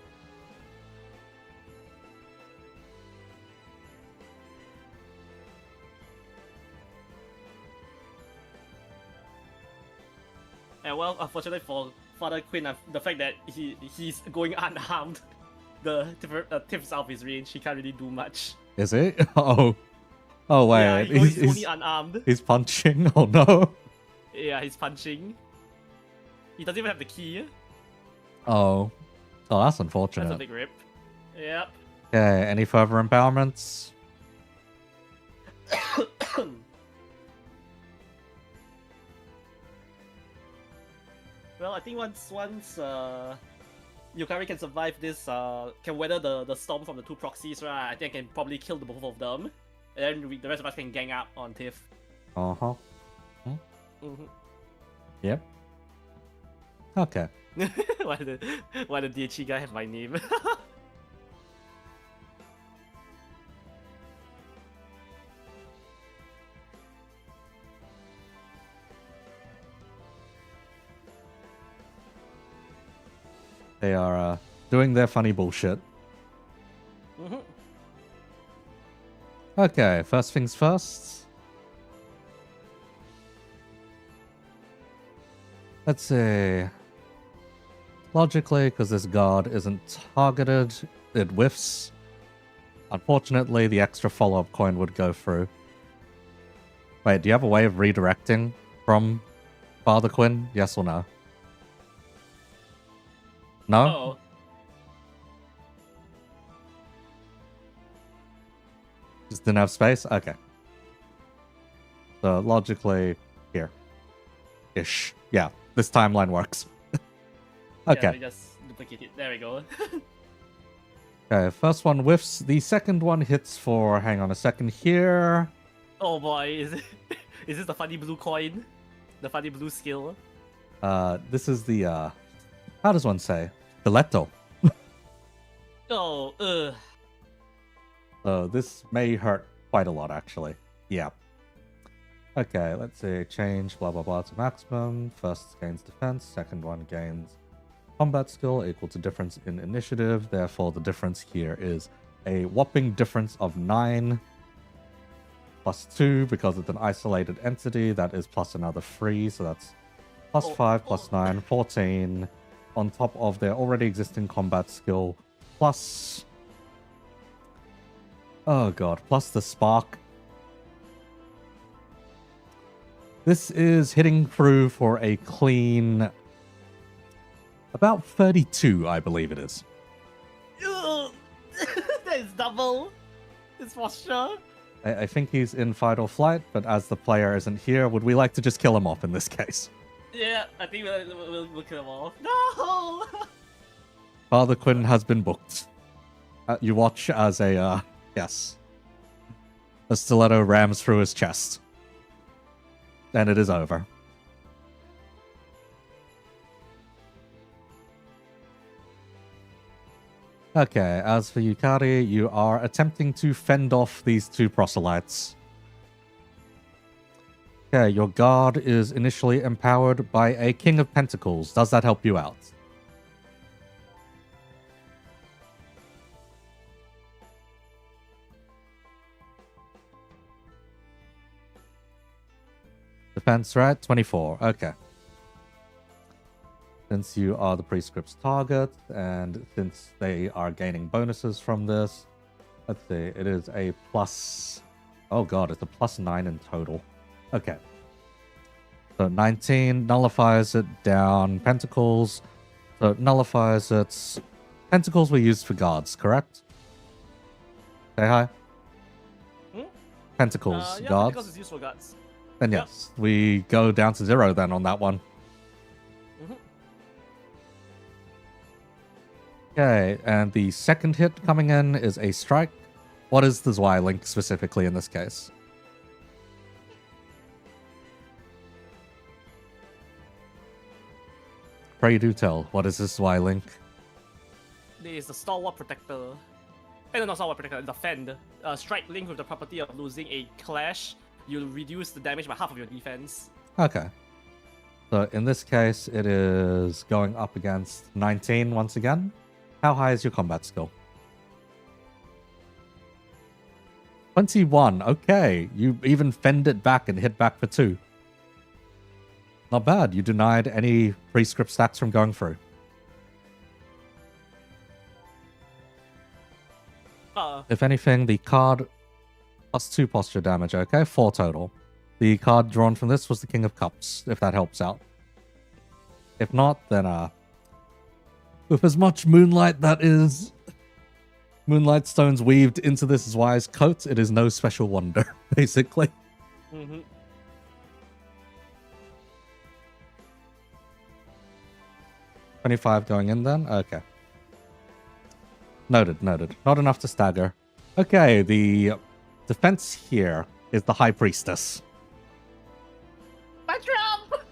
[SPEAKER 2] And well, unfortunately for Father Quinn, the fact that he's going unarmed, the tips out of his range, he can't really do much.
[SPEAKER 1] Is it? Oh. Oh, wait.
[SPEAKER 2] Yeah, he's only unarmed.
[SPEAKER 1] He's punching? Oh, no.
[SPEAKER 2] Yeah, he's punching. He doesn't even have the key.
[SPEAKER 1] Oh. Oh, that's
[SPEAKER 2] That's
[SPEAKER 1] unfortunate.
[SPEAKER 2] a big rip. Yep.
[SPEAKER 1] Okay, any further empowerments?
[SPEAKER 2] Well, I think once Yukari can survive this, can weather the storm from the two proxies, right? I think I can probably kill the both of them, and then the rest of us can gang up on Tiff.
[SPEAKER 1] Uh-huh.
[SPEAKER 2] Mm-hmm.
[SPEAKER 1] Yep. Okay.
[SPEAKER 2] Why the DHE guy have my name?
[SPEAKER 1] They are doing their funny bullshit.
[SPEAKER 2] Mm-hmm.
[SPEAKER 1] Okay, first things first. Let's see. Logically, because this guard isn't targeted, it whiffs. Unfortunately, the extra follow-up coin would go through. Wait, do you have a way of redirecting from Father Quinn? Yes or no? No?
[SPEAKER 2] Oh.
[SPEAKER 1] Just didn't have space? Okay. So logically, here. Ish. Yeah, this timeline works. Okay.
[SPEAKER 2] Yeah, we just duplicate it. There we go.
[SPEAKER 1] Okay, first one whiffs. The second one hits for, hang on a second here.
[SPEAKER 2] Oh boy, is this the funny blue coin? The funny blue skill?
[SPEAKER 1] This is the, how does one say? Stiletto.
[SPEAKER 2] Oh, ugh.
[SPEAKER 1] So this may hurt quite a lot, actually. Yeah. Okay, let's see. Change blah blah blah to maximum. First gains defense. Second one gains combat skill equal to difference in initiative. Therefore, the difference here is a whopping difference of 9 plus 2 because it's an isolated entity. That is plus another 3. So that's plus 5 plus 9, 14 on top of their already existing combat skill plus... Oh god, plus the spark. This is hitting through for a clean... about 32, I believe it is.
[SPEAKER 2] Ugh. That is double. It's for sure.
[SPEAKER 1] I think he's in fight or flight, but as the player isn't here, would we like to just kill him off in this case?
[SPEAKER 2] Yeah, I think we'll kill them all. No!
[SPEAKER 1] Father Quinn has been booked. You watch as a, yes. A stiletto rams through his chest. And it is over. Okay, as for Yukari, you are attempting to fend off these two proselytes. Okay, your guard is initially empowered by a King of Pentacles. Does that help you out? Defense, right? 24. Okay. Since you are the prescript's target, and since they are gaining bonuses from this, let's see, it is a plus... Oh god, it's a plus 9 in total. Okay. So 19 nullifies it down. Pentacles. So it nullifies its... Pentacles were used for guards, correct? Say hi.
[SPEAKER 2] Hmm?
[SPEAKER 1] Pentacles,
[SPEAKER 2] yeah,
[SPEAKER 1] guards.
[SPEAKER 2] Pentacles is used for guards.
[SPEAKER 1] Then yes, we go down to 0 then on that one.
[SPEAKER 2] Mm-hmm.
[SPEAKER 1] Okay, and the second hit coming in is a strike. What is the Y link specifically in this case? Pray do tell, what is this Y link?
[SPEAKER 2] This is the Stalwart Protector. No, not Stalwart Protector, it's the Fend. Strike link with the property of losing a clash. You'll reduce the damage by half of your defense.
[SPEAKER 1] Okay. So in this case, it is going up against 19 once again. How high is your combat skill? 21. Okay. You even fend it back and hit back for 2. Not bad. You denied any prescript stacks from going through. If anything, the card plus 2 posture damage, okay? 4 total. The card drawn from this was the King of Cups, if that helps out. If not, then, with as much moonlight that is Moonlight stones weaved into this wise coat. It is no special wonder, basically.
[SPEAKER 2] Mm-hmm.
[SPEAKER 1] 25 going in then? Okay. Noted, noted. Not enough to stagger. Okay, the defense here is the High Priestess.
[SPEAKER 2] My trump!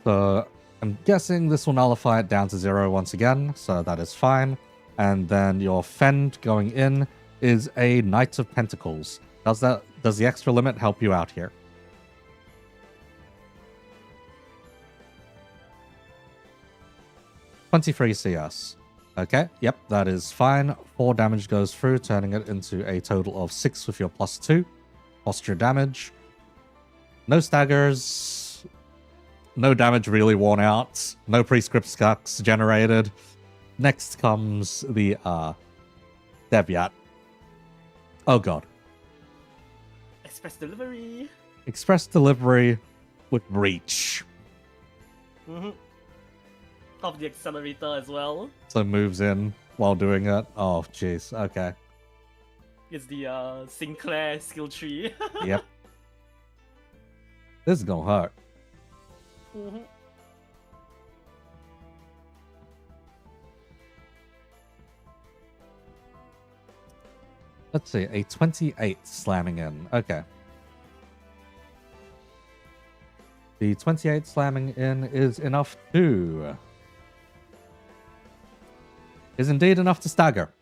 [SPEAKER 1] So I'm guessing this will nullify it down to 0 once again, so that is fine. And then your fend going in is a Knight of Pentacles. Does the extra limit help you out here? $23 CS. Okay, yep, that is fine. 4 damage goes through, turning it into a total of 6 with your +2. Posture damage. No staggers. No damage really worn out. No prescript scucks generated. Next comes the Devyat. Oh god.
[SPEAKER 2] Express delivery.
[SPEAKER 1] Express delivery with reach.
[SPEAKER 2] Mm-hmm. Of the accelerator as well.
[SPEAKER 1] So moves in while doing it. Oh jeez. Okay.
[SPEAKER 2] It's the Sinclair skill tree.
[SPEAKER 1] Yep. This is gonna hurt.
[SPEAKER 2] Mm-hmm.
[SPEAKER 1] Let's see, a 28 slamming in. Okay. The 28 slamming in is enough to... is indeed enough to stagger.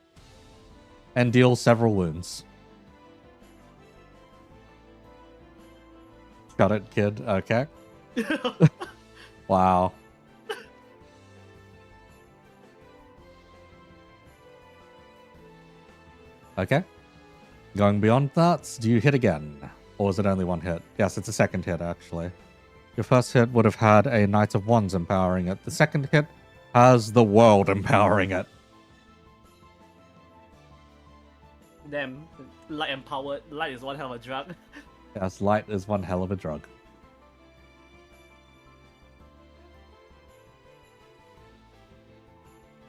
[SPEAKER 1] And deal several wounds. Got it, kid. Okay. Wow. Okay. Going beyond that, do you hit again? Or is it only one hit? Yes, it's a second hit, actually. Your first hit would have had a Knight of Wands empowering it. The second hit has the world empowering it.
[SPEAKER 2] Damn, light empowered. Light is one hell of a drug.
[SPEAKER 1] Yes, light is one hell of a drug.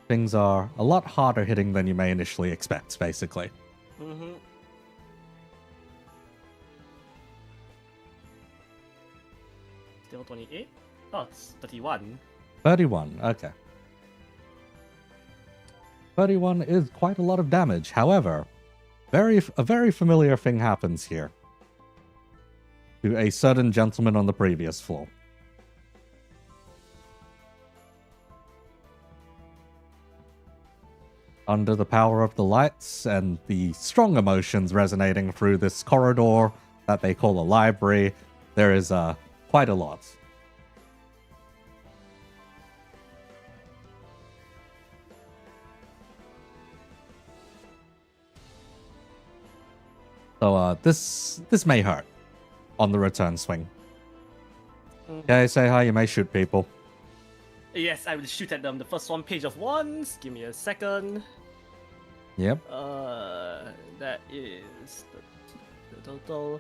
[SPEAKER 1] Things are a lot harder hitting than you may initially expect, basically.
[SPEAKER 2] Mm-hmm. Still 28? Oh, it's 31.
[SPEAKER 1] 31, okay. 31 is quite a lot of damage. However, a very familiar thing happens here. To a certain gentleman on the previous floor. Under the power of the lights and the strong emotions resonating through this corridor that they call a library, there is quite a lot. So this may hurt on the return swing. Okay, say hi, you may shoot people.
[SPEAKER 2] Yes, I will shoot at them. The first one, Page of Wands. Give me a second.
[SPEAKER 1] Yep.
[SPEAKER 2] That is the total.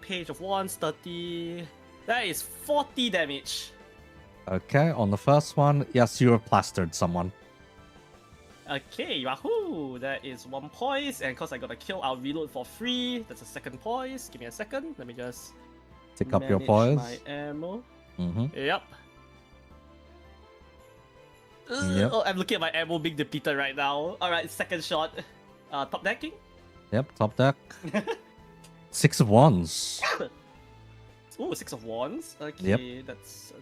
[SPEAKER 2] Page of Wands, 30. That is 40 damage.
[SPEAKER 1] Okay, on the first one, yes, you have plastered someone.
[SPEAKER 2] Okay, Yahoo! That is 1 poise, and cause I got a kill, I'll reload for free. That's a second poise. Give me a second. Let me just
[SPEAKER 1] Tick up your
[SPEAKER 2] manage
[SPEAKER 1] poise.
[SPEAKER 2] my ammo.
[SPEAKER 1] Mm-hmm.
[SPEAKER 2] Yep.
[SPEAKER 1] Yep.
[SPEAKER 2] Oh, I'm looking at my ammo being depleted right now. Alright, second shot. Top decking?
[SPEAKER 1] Yep, top deck. 6 of Wands.
[SPEAKER 2] Ooh, 6 of Wands. Okay,
[SPEAKER 1] Yep.
[SPEAKER 2] that's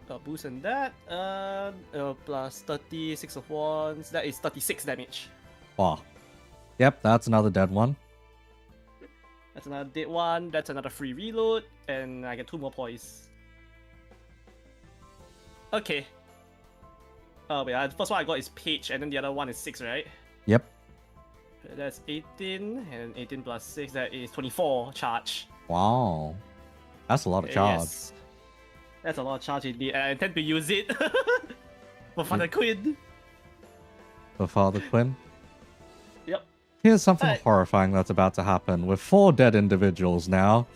[SPEAKER 2] a boost in that. Plus 30, 6 of Wands. That is 36 damage.
[SPEAKER 1] Wow. Yep, that's another dead one.
[SPEAKER 2] That's another dead one. That's another free reload. And I get 2 more poise. Okay. Oh, wait, the first one I got is Page, and then the other one is 6, right?
[SPEAKER 1] Yep.
[SPEAKER 2] That's 18, and 18 plus 6, that is 24 charge.
[SPEAKER 1] Wow. That's a lot of charge.
[SPEAKER 2] Yes. That's a lot of charge indeed, and I intend to use it for Father Quinn.
[SPEAKER 1] For Father Quinn.
[SPEAKER 2] Yep.
[SPEAKER 1] Here's something
[SPEAKER 2] Alright.
[SPEAKER 1] horrifying that's about to happen. With 4 dead individuals now,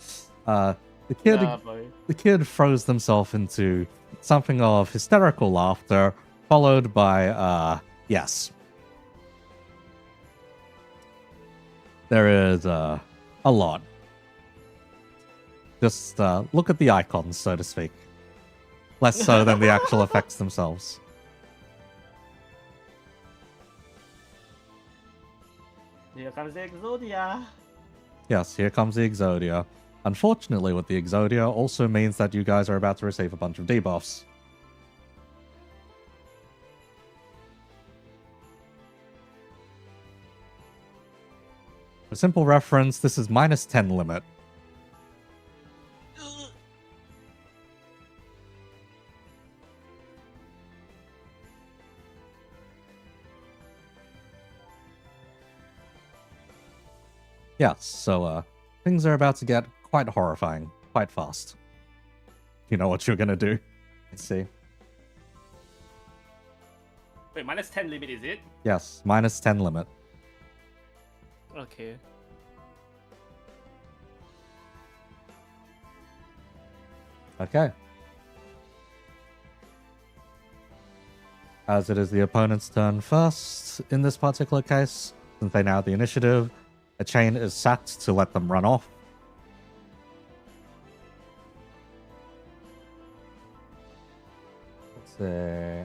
[SPEAKER 1] the kid
[SPEAKER 2] Boy.
[SPEAKER 1] throws themselves into something of hysterical laughter followed by yes. There is a lot. Just look at the icons, so to speak. Less so than the actual effects themselves.
[SPEAKER 2] Here comes the Exodia.
[SPEAKER 1] Yes, here comes the Exodia. Unfortunately, with the Exodia also means that you guys are about to receive a bunch of debuffs. For simple reference, this is minus 10 limit. Yes, so things are about to get quite horrifying, quite fast. You know what you're gonna do. Let's see.
[SPEAKER 2] Wait, minus 10 limit, is it?
[SPEAKER 1] Yes, minus 10 limit.
[SPEAKER 2] Okay.
[SPEAKER 1] Okay. As it is the opponent's turn first in this particular case, since they now have the initiative, a chain is set to let them run off. Let's see.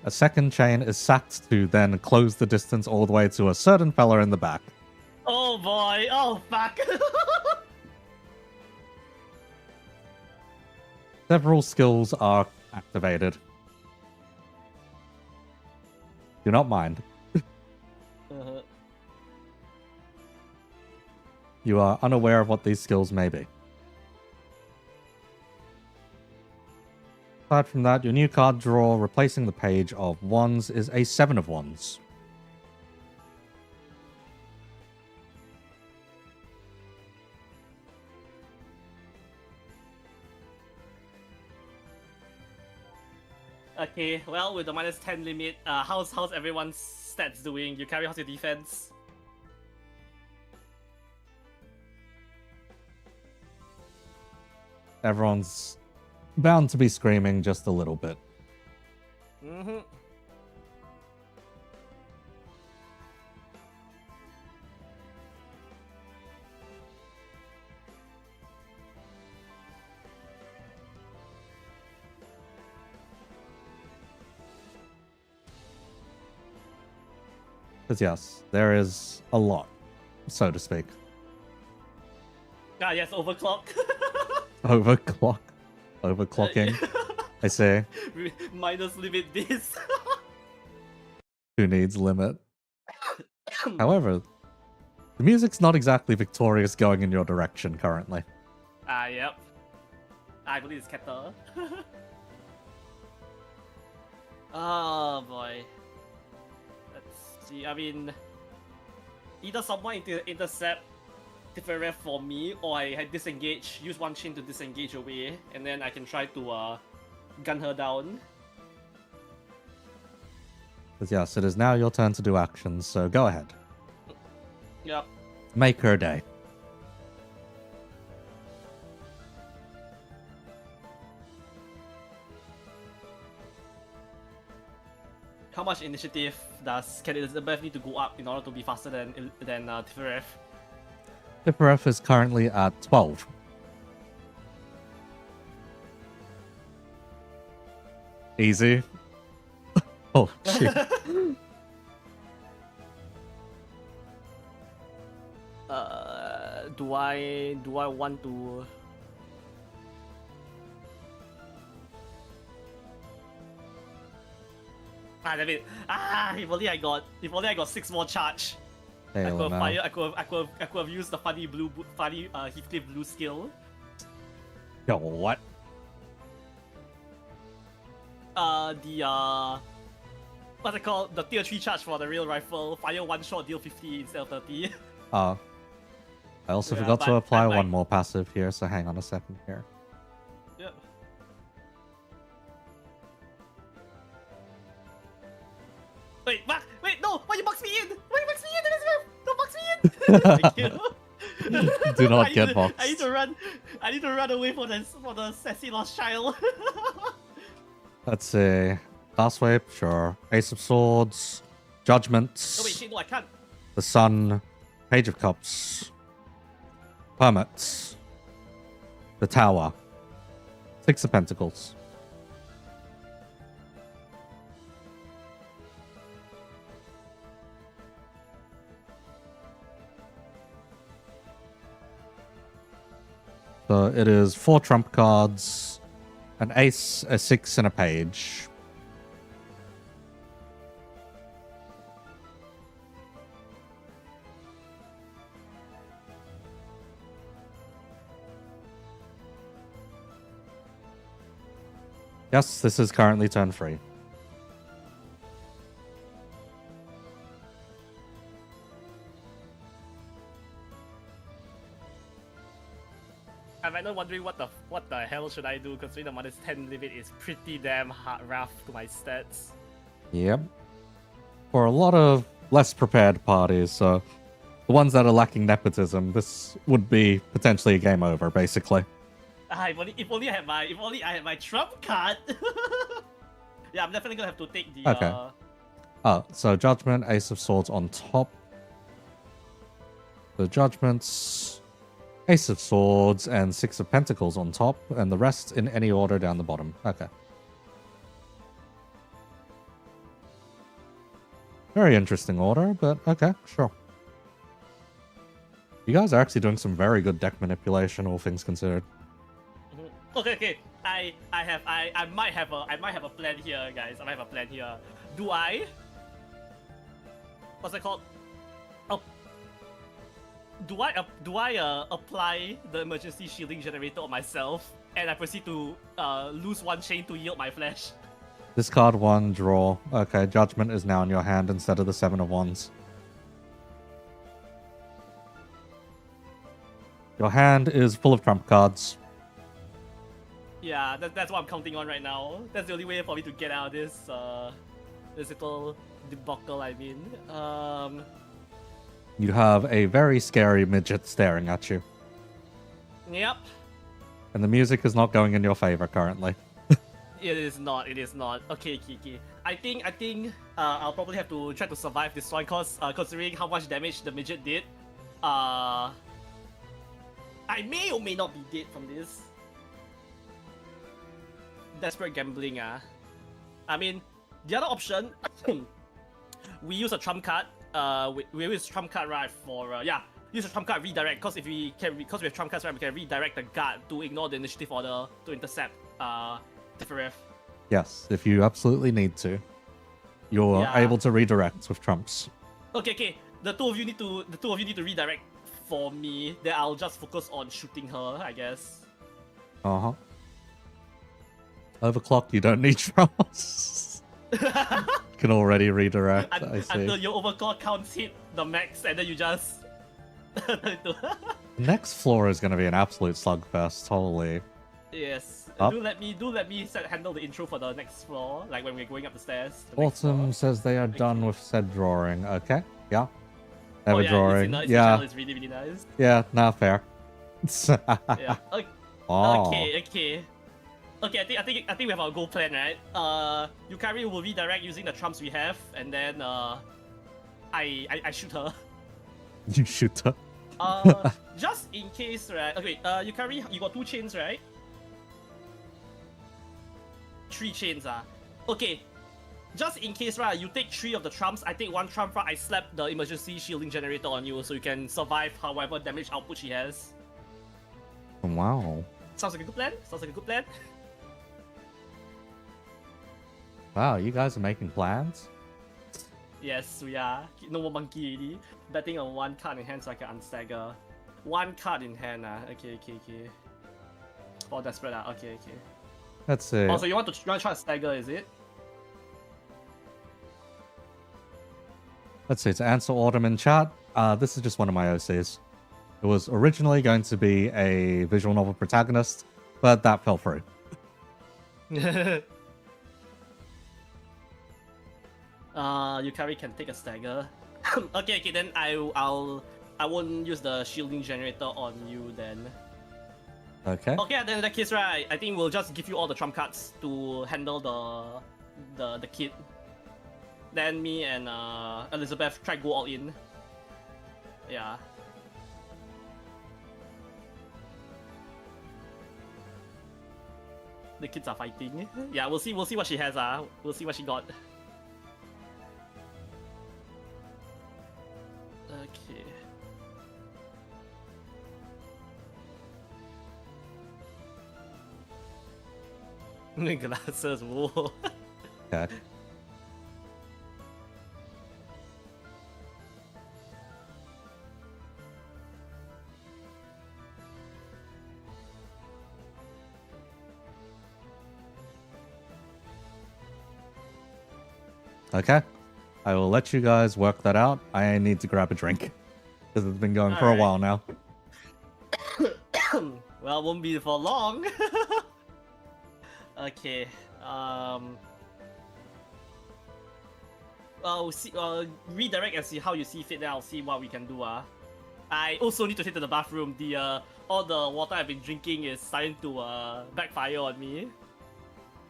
[SPEAKER 1] A second chain is set to then close the distance all the way to a certain fella in the back.
[SPEAKER 2] Oh boy! Oh fuck!
[SPEAKER 1] Several skills are activated. Do not mind. You are unaware of what these skills may be. Aside from that, your new card draw replacing the page of wands is a 7 of wands.
[SPEAKER 2] Okay, well, with the minus 10 limit, how's everyone's stats doing? You carry how's your defense?
[SPEAKER 1] Everyone's bound to be screaming just a little bit.
[SPEAKER 2] Mm-hmm.
[SPEAKER 1] Because yes, there is a lot, so to speak.
[SPEAKER 2] Ah, yes, overclock.
[SPEAKER 1] Overclocking. I say.
[SPEAKER 2] Minus limit this.
[SPEAKER 1] Who needs limit? However, the music's not exactly victorious going in your direction currently.
[SPEAKER 2] Yep. I believe it's Keta. Oh boy. Let's see. I mean, either someone intercept different for me, or I had disengage, use one chain to disengage away, and then I can try to gun her down.
[SPEAKER 1] Because yes, it is now your turn to do actions, so go ahead.
[SPEAKER 2] Yep.
[SPEAKER 1] Make her day.
[SPEAKER 2] How much initiative can Elizabeth need to go up in order to be faster than Tifereth?
[SPEAKER 1] Tifereth is currently at 12. Easy. Oh, shit.
[SPEAKER 2] Do I want to? Ah, damn it! Ah, if only I got 6 more charge. I could have used the funny Heathcliff blue skill.
[SPEAKER 1] Yo, what?
[SPEAKER 2] What's it called? The tier 3 charge for the real rifle. Fire one shot, deal 50 instead of 30.
[SPEAKER 1] I also
[SPEAKER 2] Yeah,
[SPEAKER 1] forgot to
[SPEAKER 2] but
[SPEAKER 1] apply
[SPEAKER 2] like-
[SPEAKER 1] one more passive here, so hang on a second here.
[SPEAKER 2] Yep. Wait, no! Why you box me in? Why you box me in, Elizabeth? Don't box me in! Thank you.
[SPEAKER 1] Do not
[SPEAKER 2] I need
[SPEAKER 1] get
[SPEAKER 2] to-
[SPEAKER 1] boxed.
[SPEAKER 2] I need to run. I need to run away for the sassy lost child.
[SPEAKER 1] Let's see. Last Swipe, sure. Ace of Swords, Judgments,
[SPEAKER 2] No wait, shit, no, I can't.
[SPEAKER 1] the Sun, Page of Cups, Hermits, the Tower, Six of Pentacles. So it is 4 trump cards, an ace, a 6, and a page. Yes, this is currently turn 3.
[SPEAKER 2] I'm right now wondering what the hell should I do, considering the minus 10 limit is pretty damn hard rough to my stats.
[SPEAKER 1] Yep. For a lot of less prepared parties, so the ones that are lacking nepotism, this would be potentially a game over, basically.
[SPEAKER 2] If only I had my trump card. Yeah, I'm definitely gonna have to take the
[SPEAKER 1] Okay. Oh, so Judgment, Ace of Swords on top. The Judgments, Ace of Swords, and Six of Pentacles on top, and the rest in any order down the bottom. Okay. Very interesting order, but okay, sure. You guys are actually doing some very good deck manipulation, all things considered.
[SPEAKER 2] Okay. I might have a plan here, guys. I might have a plan here. Do I? What's it called? Do I apply the emergency shielding generator on myself, and I proceed to lose 1 chain to yield my flesh?
[SPEAKER 1] Discard 1, draw. Okay, Judgment is now in your hand instead of the 7 of Wands. Your hand is full of trump cards.
[SPEAKER 2] Yeah, that's what I'm counting on right now. That's the only way for me to get out of this this little debacle. I mean,
[SPEAKER 1] You have a very scary midget staring at you.
[SPEAKER 2] Yep.
[SPEAKER 1] And the music is not going in your favor currently.
[SPEAKER 2] It is not. It is not. Okay, Kiki. I think I'll probably have to try to survive this one, cause considering how much damage the midget did, I may or may not be dead from this. Desperate gambling, I mean, the other option, we use a trump card. We use trump card right for use a trump card redirect. Cause if we can, because we have trump cards right, we can redirect the guard to ignore the initiative order to intercept Tifereth.
[SPEAKER 1] Yes, if you absolutely need to. You're able to redirect with trumps.
[SPEAKER 2] Okay. The two of you need to redirect for me. Then I'll just focus on shooting her, I guess.
[SPEAKER 1] Uh-huh. Overclock, you don't need trumps. You can already redirect, I see.
[SPEAKER 2] Until your overclock counts hit the max, and then you just...
[SPEAKER 1] Next floor is going to be an absolute slugfest, holy.
[SPEAKER 2] Yes.
[SPEAKER 1] Up.
[SPEAKER 2] Do let me handle the intro for the next floor, like when we're going up the stairs. The next
[SPEAKER 1] Autumn
[SPEAKER 2] floor.
[SPEAKER 1] says they are done with said drawing. Okay, yeah. They have
[SPEAKER 2] Oh
[SPEAKER 1] a
[SPEAKER 2] yeah,
[SPEAKER 1] drawing.
[SPEAKER 2] it's
[SPEAKER 1] Yeah,
[SPEAKER 2] it's really, really nice.
[SPEAKER 1] yeah, nah, fair.
[SPEAKER 2] Yeah. Okay.
[SPEAKER 1] Oh.
[SPEAKER 2] Okay, I think we have our goal plan, right? Yukari will redirect using the trumps we have, and then I shoot her.
[SPEAKER 1] You shoot her.
[SPEAKER 2] Just in case, right? Okay, Yukari, you got 2 chains, right? 3 chains, Okay. Just in case, right, you take 3 of the trumps, I take 1 trump, right? I slap the emergency shielding generator on you so you can survive however damage output she has.
[SPEAKER 1] Wow.
[SPEAKER 2] Sounds like a good plan?
[SPEAKER 1] Wow, you guys are making plans?
[SPEAKER 2] Yes, we are. No more monkey already. Betting on 1 card in hand so I can unstagger. 1 card in hand, Okay. For desperate, Okay.
[SPEAKER 1] Let's see.
[SPEAKER 2] Oh, so you want to try to stagger, is it?
[SPEAKER 1] Let's see, to answer Autumn in chat, this is just one of my OCs. It was originally going to be a visual novel protagonist, but that fell through.
[SPEAKER 2] Yukari can take a stagger. Okay, then I'll I won't use the shielding generator on you then.
[SPEAKER 1] Okay.
[SPEAKER 2] Okay, then in that case, right, I think we'll just give you all the trump cards to handle the kid. Then me and Elizabeth try to go all in. Yeah. The kids are fighting. Yeah, we'll see what she has. We'll see what she got. Okay. Glasses, whoa.
[SPEAKER 1] Okay. Okay. I will let you guys work that out. I need to grab a drink. Because it's been going for a
[SPEAKER 2] Alright.
[SPEAKER 1] while now.
[SPEAKER 2] Well, won't be for long. Okay. We'll see, redirect and see how you see fit. Then I'll see what we can do. I also need to head to the bathroom. All the water I've been drinking is starting to backfire on me.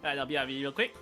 [SPEAKER 2] Alright, I'll be real quick.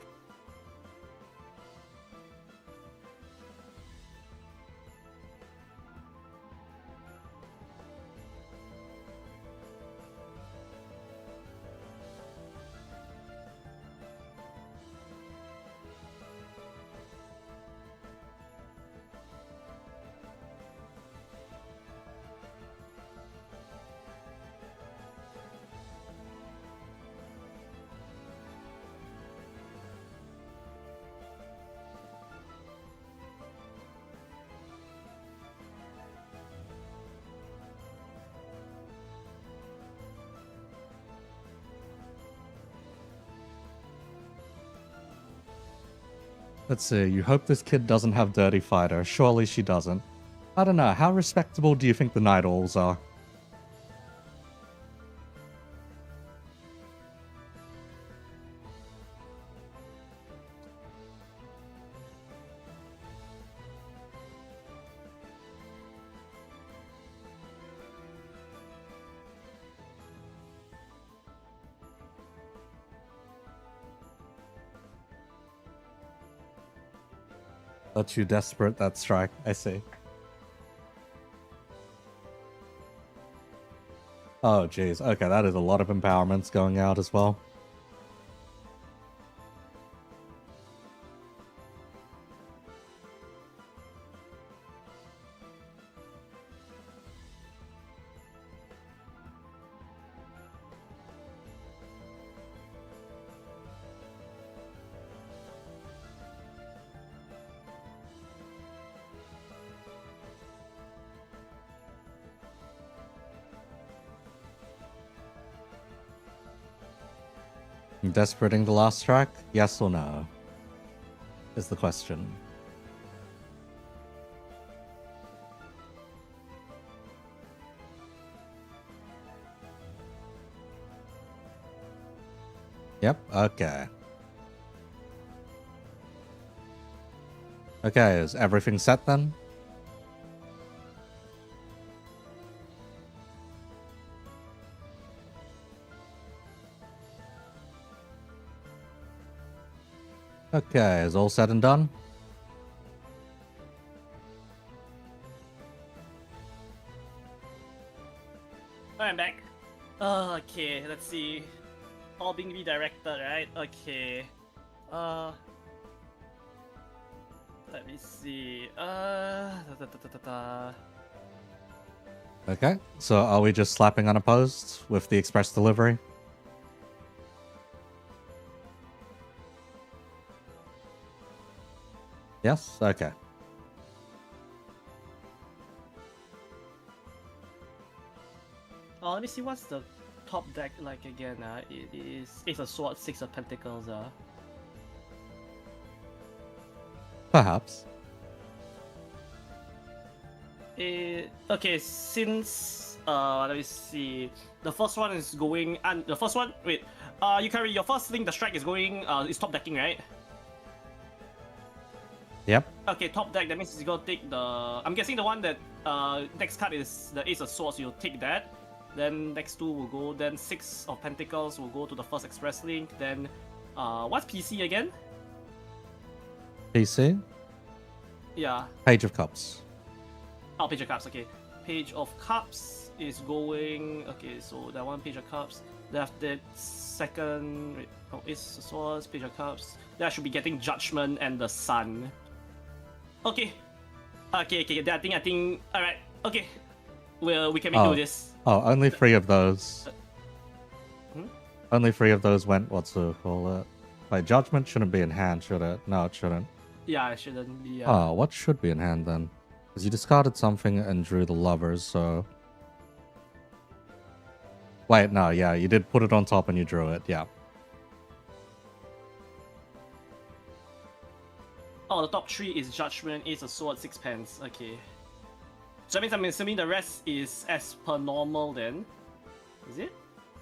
[SPEAKER 1] Let's see. You hope this kid doesn't have Dirty Fighter. Surely she doesn't. I don't know. How respectable do you think the Night Owls are? Are you desperate that strike? I see. Oh, jeez. Okay, that is a lot of empowerments going out as well. Desperating the last strike? Yes or no? Is the question. Yep, okay. Okay, is everything set then? Okay, is all said and done?
[SPEAKER 2] Alright, I'm back. Okay, let's see. All being redirected, right? Okay. Let me see.
[SPEAKER 1] Okay, so are we just slapping unopposed with the express delivery? Yes? Okay.
[SPEAKER 2] Oh, let me see what's the top deck like again. It is Ace of Swords, Six of Pentacles.
[SPEAKER 1] Perhaps.
[SPEAKER 2] Okay, since let me see. The first one is going, and the first one, wait, Yukari, your first link, the strike is going, is top decking, right?
[SPEAKER 1] Yep.
[SPEAKER 2] Okay, top deck, that means you gotta take the... I'm guessing the one that next card is the Ace of Swords, you'll take that. Then next two will go, then 6 of Pentacles will go to the first Express Link. Then, what's PC again?
[SPEAKER 1] PC.
[SPEAKER 2] Yeah.
[SPEAKER 1] Page of Cups.
[SPEAKER 2] Oh, Page of Cups, okay. Page of Cups is going... Okay, so that one Page of Cups. Then after that, second... Wait, oh, Ace of Swords, Page of Cups. Then I should be getting Judgment and the Sun. Okay. Okay, then I think... Alright, okay. We can make do this.
[SPEAKER 1] Oh, only 3 of those.
[SPEAKER 2] Hmm?
[SPEAKER 1] Only 3 of those went, what's it call it? Wait, Judgment shouldn't be in hand, should it? No, it shouldn't.
[SPEAKER 2] Yeah, I shouldn't be...
[SPEAKER 1] Oh, what should be in hand then? Because you discarded something and drew the Lovers, so... Wait, no, yeah, you did put it on top and you drew it, yeah.
[SPEAKER 2] Oh, the top 3 is Judgment, Ace of Swords, 6 pence. Okay. So that means I'm assuming the rest is as per normal then. Is it?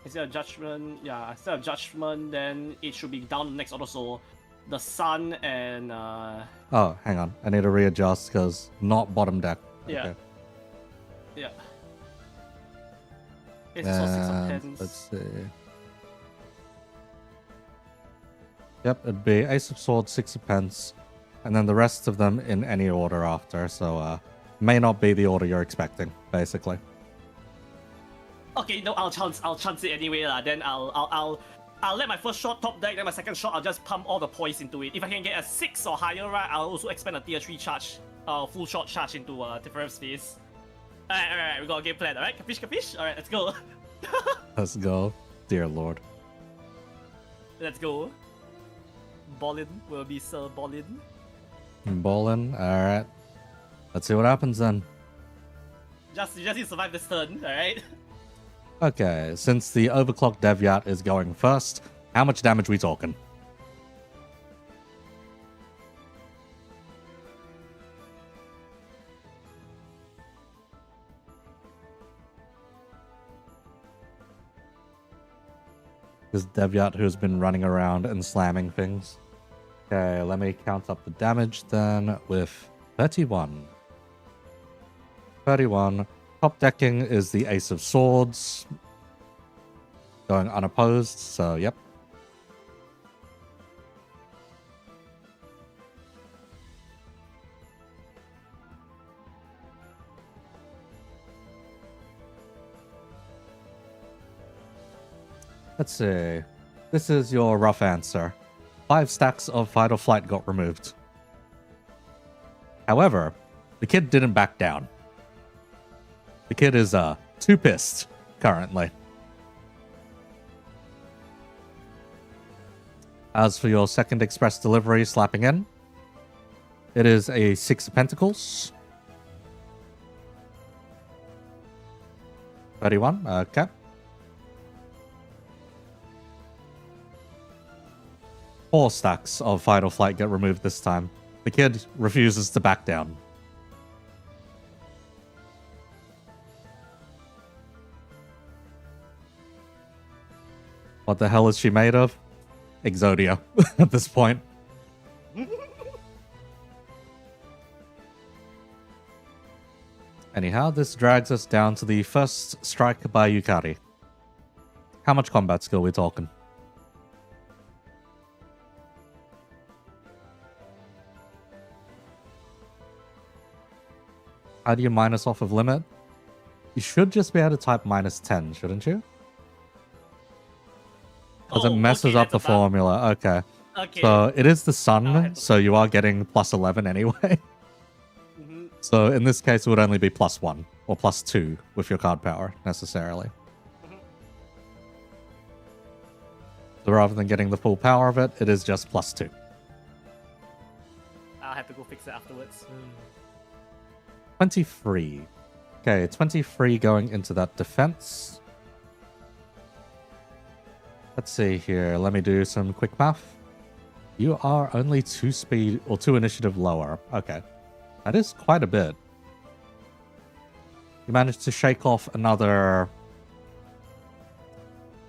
[SPEAKER 2] Instead of Judgment, yeah, instead of Judgment, then it should be down the next order. So the Sun and...
[SPEAKER 1] Oh, hang on. I need to readjust because not bottom deck.
[SPEAKER 2] Yeah.
[SPEAKER 1] Okay.
[SPEAKER 2] Yeah. Ace of Swords, 6 of
[SPEAKER 1] And
[SPEAKER 2] pence.
[SPEAKER 1] let's see. Yep, it'd be Ace of Swords, 6 of pence, and then the rest of them in any order after. So, may not be the order you're expecting, basically.
[SPEAKER 2] Okay, no, I'll chance it anyway lah. Then I'll let my first shot top deck, then my second shot I'll just pump all the points into it. If I can get a 6 or higher, right, I'll also expand a tier 3 charge, full shot charge into different space. Alright, we got a game plan, alright? Capish? Alright, let's go.
[SPEAKER 1] Let's go. Dear Lord.
[SPEAKER 2] Let's go. Ballin will be Sir Ballin.
[SPEAKER 1] Bowling. Alright. Let's see what happens then.
[SPEAKER 2] You just need to survive this turn, alright?
[SPEAKER 1] Okay, since the overclocked Devyat is going first, how much damage we talking? This Devyat who's been running around and slamming things. Okay, let me count up the damage then with 31. 31. Top decking is the Ace of Swords. Going unopposed, so yep. Let's see. This is your rough answer. 5 stacks of Fight or Flight got removed. However, the kid didn't back down. The kid is too pissed currently. As for your second express delivery slapping in, it is a 6 of Pentacles. 31, okay. Four stacks of Fight or Flight get removed this time. The kid refuses to back down. What the hell is she made of? Exodia at this point. Anyhow, this drags us down to the first strike by Yukari. How much combat skill are we talking? How do you minus off of limit? You should just be able to type -10, shouldn't you? Because it messes up the formula. Okay.
[SPEAKER 2] Okay.
[SPEAKER 1] So it is the sun, so you are getting +11 anyway.
[SPEAKER 2] Mm-hmm.
[SPEAKER 1] So in this case, it would only be +1 or +2 with your card power, necessarily.
[SPEAKER 2] Mm-hmm.
[SPEAKER 1] So rather than getting the full power of it, it is just +2.
[SPEAKER 2] I'll have to go fix it afterwards.
[SPEAKER 1] 23. Okay, 23 going into that defense. Let's see here. Let me do some quick math. You are only 2 speed or 2 initiative lower. Okay. That is quite a bit. You managed to shake off another...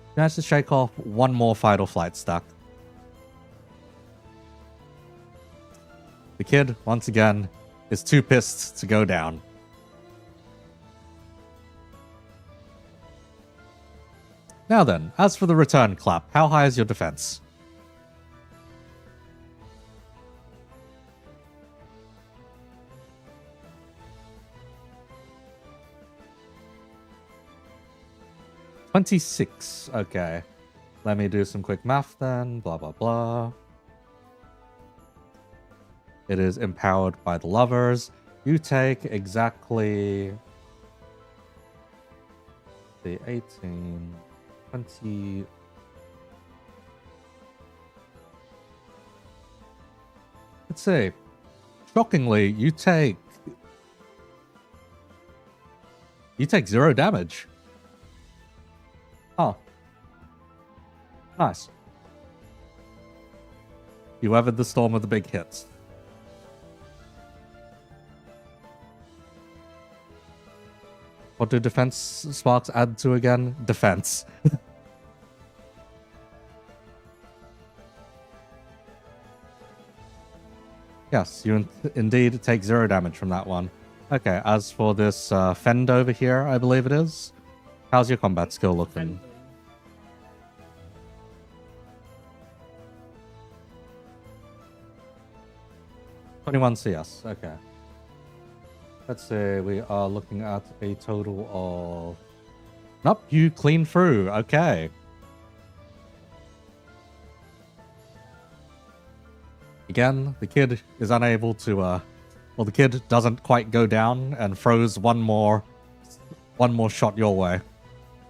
[SPEAKER 1] You managed to shake off one more Fight or Flight stack. The kid, once again, is too pissed to go down. Now then, as for the return clap, how high is your defense? $26. Okay. Let me do some quick math then. Blah, blah, blah. It is empowered by the lovers. You take exactly the 18, 20. Let's see. Shockingly, you take 0 damage. Oh. Nice. You weathered the storm of the big hits. What do defense sparks add to again? Defense. Yes, you indeed take 0 damage from that one. Okay, as for this fend over here, I believe it is. How's your combat skill looking? 21 CS, okay. Let's say we are looking at a total of... Nope, you clean through, okay. Again, the kid is unable to, well, the kid doesn't quite go down and throws one more shot your way.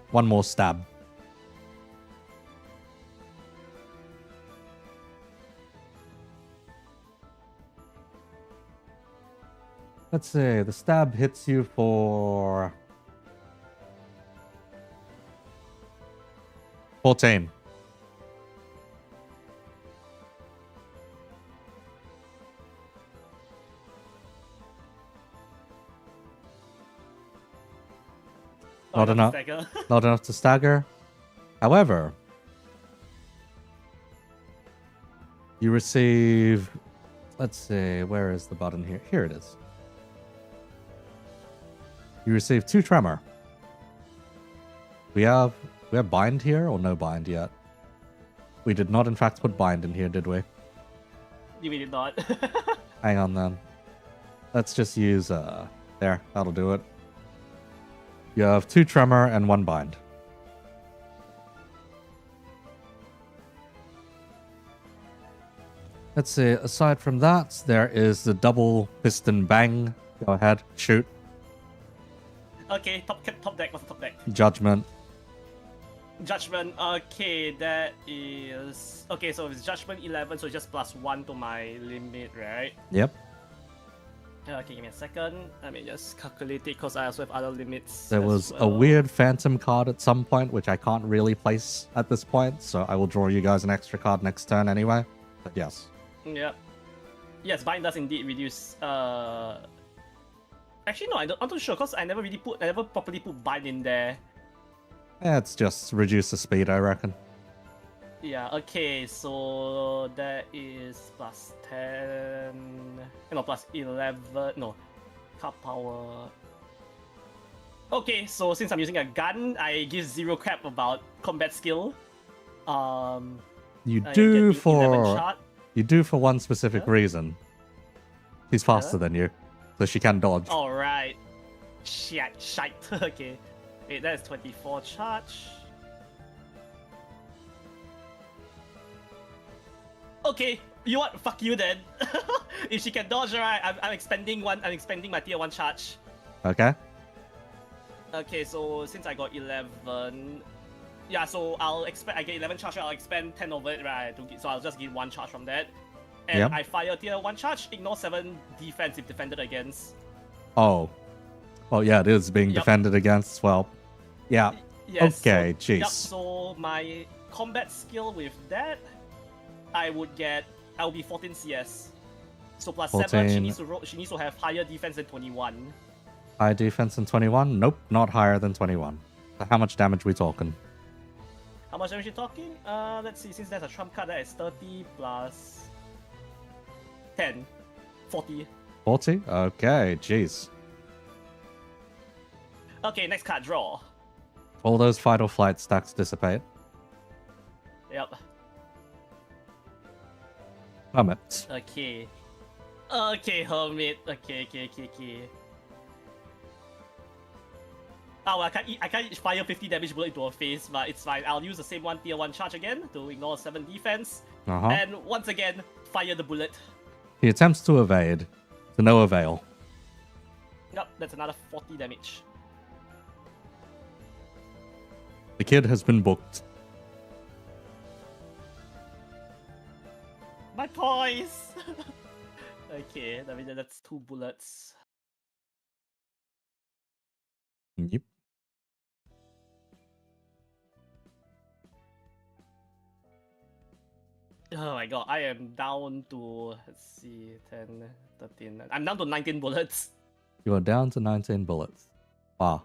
[SPEAKER 1] One more stab. Let's see, the stab hits you for 14. Not enough. Not enough to stagger. However, you receive. Let's see, where is the button here? Here it is. You receive 2 tremor. We have bind here or no bind yet? We did not in fact put bind in here, did we?
[SPEAKER 2] You did not.
[SPEAKER 1] Hang on then. Let's just use there, that'll do it. You have 2 tremor and 1 bind. Let's see, aside from that, there is the double piston bang. Go ahead, shoot.
[SPEAKER 2] Okay, top deck. What's the top deck?
[SPEAKER 1] Judgment.
[SPEAKER 2] Judgment. Okay, that is okay. So it's Judgment 11, so just +1 to my limit, right?
[SPEAKER 1] Yep.
[SPEAKER 2] Okay, give me a second. Let me just calculate it because I also have other limits.
[SPEAKER 1] There was a weird phantom card at some point, which I can't really place at this point, so I will draw you guys an extra card next turn anyway. But yes.
[SPEAKER 2] Yep. Yes, bind does indeed reduce. Actually, no, I'm not sure because I never properly put bind in there.
[SPEAKER 1] It's just reduce the speed, I reckon.
[SPEAKER 2] Yeah, okay, so that is +10, no, +11, no, card power. Okay, so since I'm using a gun, I give 0 crap about combat skill.
[SPEAKER 1] You do for one
[SPEAKER 2] Yeah?
[SPEAKER 1] specific reason. She's faster than you, so she can dodge.
[SPEAKER 2] Alright. Shite. Okay. Wait, that is 24 charge. Okay, you know what? Fuck you then. If she can dodge, right, I'm expending my tier 1 charge.
[SPEAKER 1] Okay.
[SPEAKER 2] Okay, so since I got 11, yeah, so I get 11 charge, I'll expend 10 of it, right? So I'll just get 1 charge from that. And
[SPEAKER 1] Yep.
[SPEAKER 2] I fire tier 1 charge, ignore 7 defense if defended against.
[SPEAKER 1] Oh. Well, yeah, it is being defended against. Well, yeah.
[SPEAKER 2] Yes,
[SPEAKER 1] okay,
[SPEAKER 2] so,
[SPEAKER 1] jeez.
[SPEAKER 2] Yep, so my combat skill with that, I'll be 14 CS. So plus 7, she needs to have higher defense than 21.
[SPEAKER 1] High defense than 21? Nope, not higher than 21. So how much damage we talking?
[SPEAKER 2] How much damage are you talking? Let's see, since there's a trump card, that is 30 plus 10. 40.
[SPEAKER 1] 40? Okay, jeez.
[SPEAKER 2] Okay, next card, draw.
[SPEAKER 1] All those fight or flight stacks dissipate.
[SPEAKER 2] Yep.
[SPEAKER 1] Hermit.
[SPEAKER 2] Okay. Okay, hermit. Okay. Oh, I can't fire 50 damage bullet into her face, but it's fine. I'll use the same one tier 1 charge again to ignore 7 defense. And once again, fire the bullet.
[SPEAKER 1] He attempts to evade, to no avail.
[SPEAKER 2] Yep, that's another 40 damage.
[SPEAKER 1] The kid has been booked.
[SPEAKER 2] My toys! Okay, I mean, that's 2 bullets.
[SPEAKER 1] Yep.
[SPEAKER 2] Oh my god, I am down to, let's see, 10, 13. I'm down to 19 bullets.
[SPEAKER 1] You are down to 19 bullets. Wow.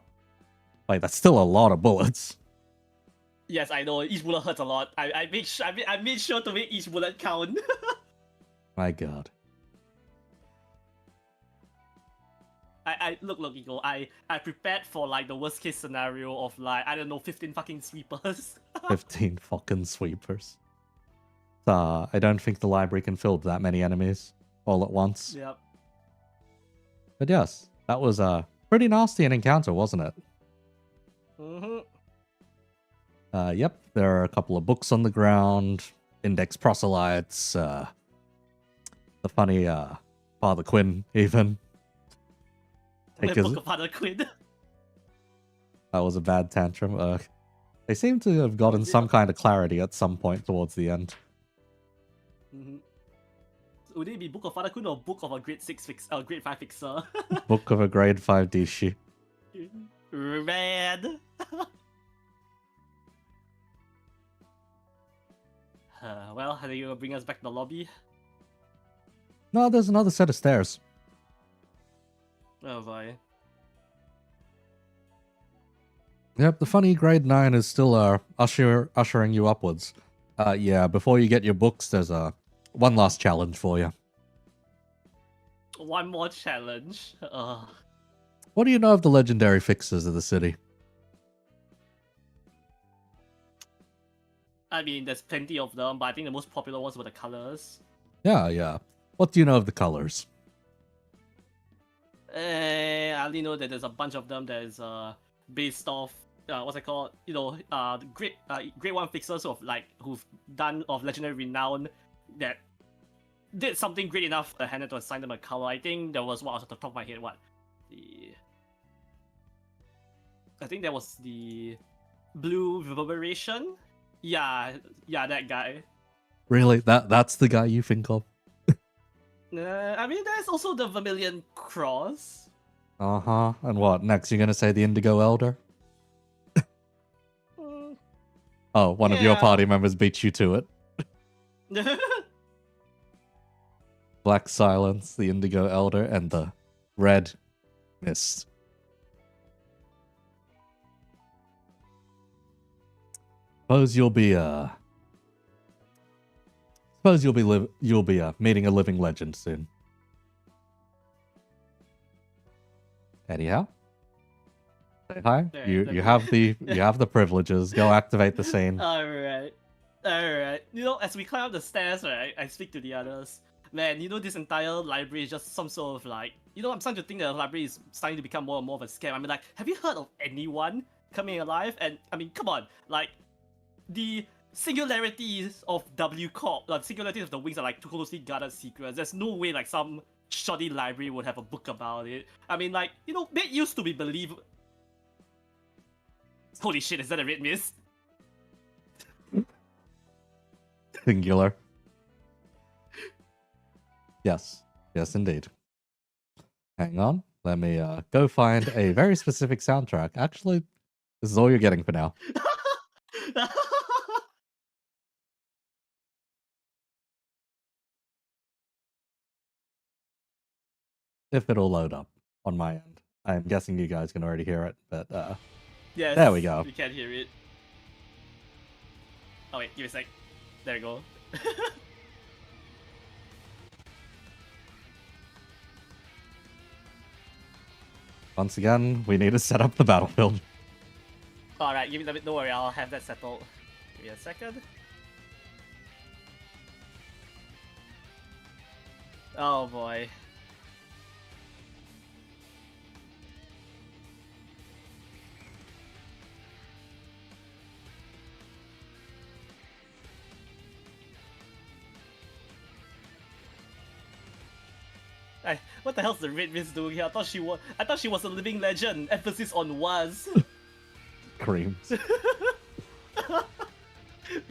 [SPEAKER 1] Wait, that's still a lot of bullets.
[SPEAKER 2] Yes, I know, each bullet hurts a lot. I made sure to make each bullet count.
[SPEAKER 1] My god.
[SPEAKER 2] Look, Ego, I prepared for like the worst case scenario of like, I don't know, 15 fucking sweepers.
[SPEAKER 1] 15 fucking sweepers. I don't think the library can fill that many enemies all at once.
[SPEAKER 2] Yep.
[SPEAKER 1] But yes, that was pretty nasty an encounter, wasn't it?
[SPEAKER 2] Mm-hmm.
[SPEAKER 1] Yep, there are a couple of books on the ground, index proselytes, the funny Father Quinn, even.
[SPEAKER 2] The Book of Father Quinn.
[SPEAKER 1] That was a bad tantrum. They seem to have gotten some kind of clarity at some point towards the end.
[SPEAKER 2] Mm-hmm. Would it be Book of Father Quinn or Book of a grade 5 fixer?
[SPEAKER 1] Book of a grade 5 Dishi.
[SPEAKER 2] Red. Well, are you gonna bring us back to the lobby?
[SPEAKER 1] No, there's another set of stairs.
[SPEAKER 2] Oh boy.
[SPEAKER 1] Yep, the funny grade 9 is still ushering you upwards. Yeah, before you get your books, there's one last challenge for you.
[SPEAKER 2] One more challenge.
[SPEAKER 1] What do you know of the legendary fixers of the city?
[SPEAKER 2] I mean, there's plenty of them, but I think the most popular ones were the colors.
[SPEAKER 1] Yeah. What do you know of the colors?
[SPEAKER 2] I only know that there's a bunch of them that is based off what's it called? You know, grade 1 fixers who've done of legendary renown that did something great enough handed to assign them a color. I think there was what was at the top of my head. I think there was the blue reverberation. Yeah, that guy.
[SPEAKER 1] Really? That's the guy you think of?
[SPEAKER 2] I mean, there's also the Vermilion Cross.
[SPEAKER 1] Uh-huh. And what, next you're gonna say the Indigo Elder? Oh, one of your party members beat you to it. Black Silence, the Indigo Elder, and the Red Mist. Suppose you'll be meeting a living legend soon. Anyhow, say hi. You have the privileges. Go activate the scene.
[SPEAKER 2] All right. You know, as we climb up the stairs, right, I speak to the others. Man, you know, this entire library is just some sort of like, you know, I'm starting to think that the library is starting to become more and more of a scam. I mean, like, have you heard of anyone coming alive? And I mean, come on, like, the singularities of W Corp, the singularities of the wings are like too closely guarded secrets. There's no way like some shoddy library would have a book about it. I mean, like, you know, that used to be believable. Holy shit, is that a red mist?
[SPEAKER 1] Singular. Yes, indeed. Hang on, let me go find a very specific soundtrack. Actually, this is all you're getting for now. If it'll load up on my end. I'm guessing you guys can already hear it, but
[SPEAKER 2] yes,
[SPEAKER 1] there we go.
[SPEAKER 2] You can hear it. Oh wait, give me a sec. There we go.
[SPEAKER 1] Once again, we need to set up the battlefield.
[SPEAKER 2] Alright, give me a bit. Don't worry, I'll have that settled. Give me a second. Oh boy. What the hell's the Red Mist doing here? I thought she was a living legend. Emphasis on was.
[SPEAKER 1] Creams.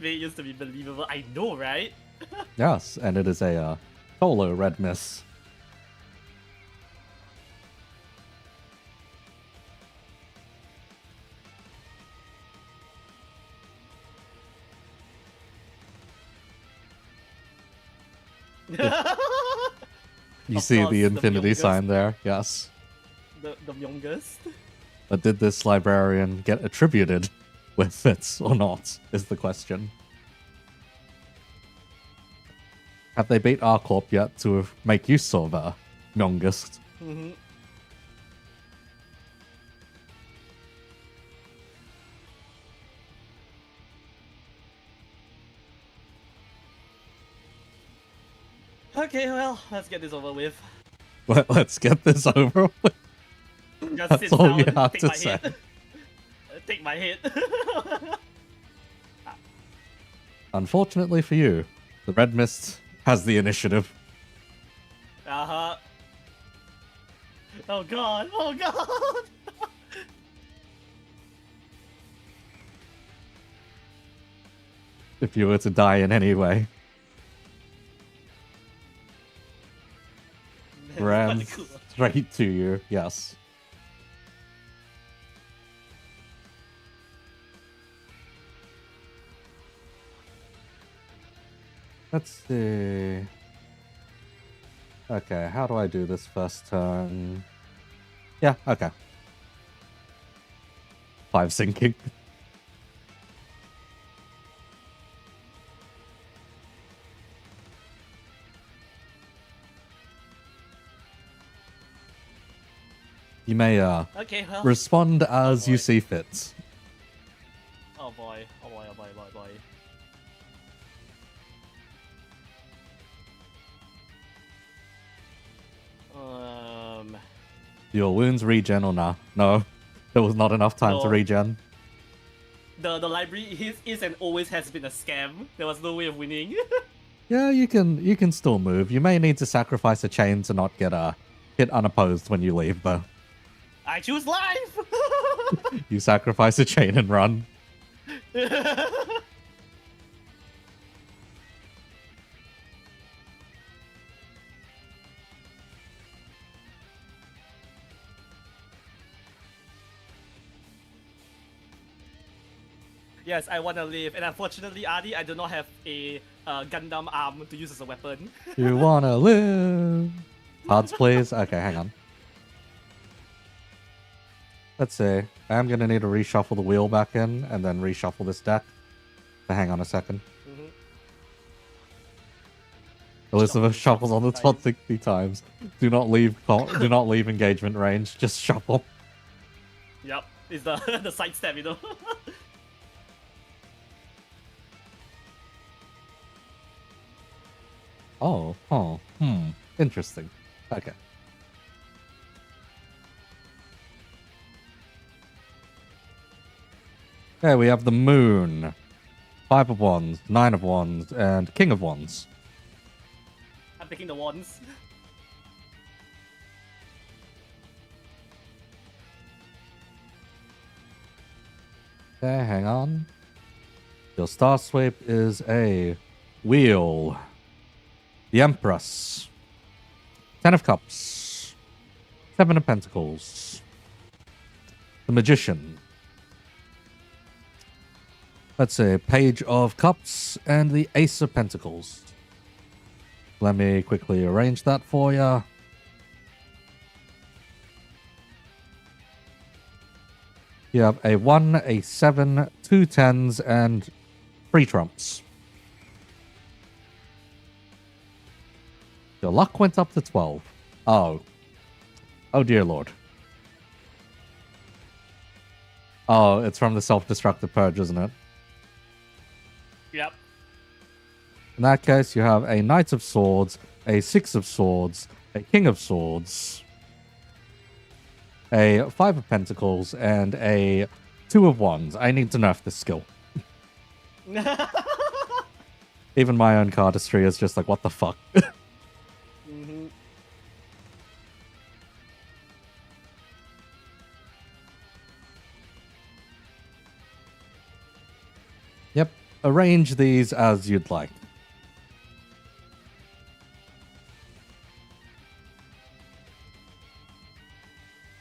[SPEAKER 2] It used to be believable. I know, right?
[SPEAKER 1] Yes, and it is a solo red miss. You
[SPEAKER 2] Of
[SPEAKER 1] see
[SPEAKER 2] course,
[SPEAKER 1] the
[SPEAKER 2] the
[SPEAKER 1] infinity
[SPEAKER 2] youngest.
[SPEAKER 1] sign there? Yes.
[SPEAKER 2] The youngest.
[SPEAKER 1] But did this librarian get attributed with it or not, is the question. Have they beat our corp yet to make use of youngest?
[SPEAKER 2] Mm-hmm. Okay, well, let's get this over with.
[SPEAKER 1] Let's get this over with.
[SPEAKER 2] Just
[SPEAKER 1] That's
[SPEAKER 2] sit
[SPEAKER 1] all
[SPEAKER 2] down
[SPEAKER 1] you
[SPEAKER 2] and
[SPEAKER 1] have
[SPEAKER 2] take
[SPEAKER 1] to
[SPEAKER 2] my
[SPEAKER 1] say.
[SPEAKER 2] hit. Take my hit.
[SPEAKER 1] Unfortunately for you, the Red Mist has the initiative.
[SPEAKER 2] Uh-huh. Oh god, oh god!
[SPEAKER 1] If you were to die in any way.
[SPEAKER 2] That's
[SPEAKER 1] Ran
[SPEAKER 2] kinda cool.
[SPEAKER 1] straight to you, yes. Let's see. Okay, how do I do this first turn? Yeah, okay. 5 sinking. You may
[SPEAKER 2] Okay, well.
[SPEAKER 1] respond as you
[SPEAKER 2] boy.
[SPEAKER 1] see fit.
[SPEAKER 2] Oh boy, oh boy, oh boy, oh boy, oh boy.
[SPEAKER 1] Your wounds regen or nah? No, there was not enough time to
[SPEAKER 2] No.
[SPEAKER 1] regen.
[SPEAKER 2] The library is and always has been a scam. There was no way of winning.
[SPEAKER 1] Yeah, you can still move. You may need to sacrifice a chain to not get hit unopposed when you leave, though.
[SPEAKER 2] I choose life!
[SPEAKER 1] You sacrifice a chain and run.
[SPEAKER 2] Yes, I wanna live, and unfortunately, Adi, I do not have a Gundam arm to use as a weapon.
[SPEAKER 1] You wanna live? Cards, please. Okay, hang on. Let's see. I'm gonna need to reshuffle the wheel back in and then reshuffle this deck. So hang on a second.
[SPEAKER 2] Mhm.
[SPEAKER 1] Elizabeth
[SPEAKER 2] Shuffle
[SPEAKER 1] shuffles on the
[SPEAKER 2] 60
[SPEAKER 1] spot 60 times. Do not leave. Do not leave engagement range. Just shuffle.
[SPEAKER 2] Yep, it's the the sidestep, you know.
[SPEAKER 1] Oh, interesting. Okay. Okay, we have the Moon, 5 of Wands, 9 of Wands, and King of Wands.
[SPEAKER 2] I'm picking the wands.
[SPEAKER 1] Okay, hang on. Your Star Sweep is a Wheel, the Empress, 10 of Cups, 7 of Pentacles, the Magician. Let's say Page of Cups and the Ace of Pentacles. Let me quickly arrange that for you. You have a 1, a 7, 2 10s, and 3 trumps. Your luck went up to 12. Oh. Oh dear lord. Oh, it's from the self-destructive purge, isn't it?
[SPEAKER 2] Yep.
[SPEAKER 1] In that case, you have a Knight of Swords, a Six of Swords, a King of Swords, a Five of Pentacles, and a Two of Wands. I need to nerf this skill. Even my own cardistry is just like, what the fuck?
[SPEAKER 2] Mhm.
[SPEAKER 1] Yep. Arrange these as you'd like.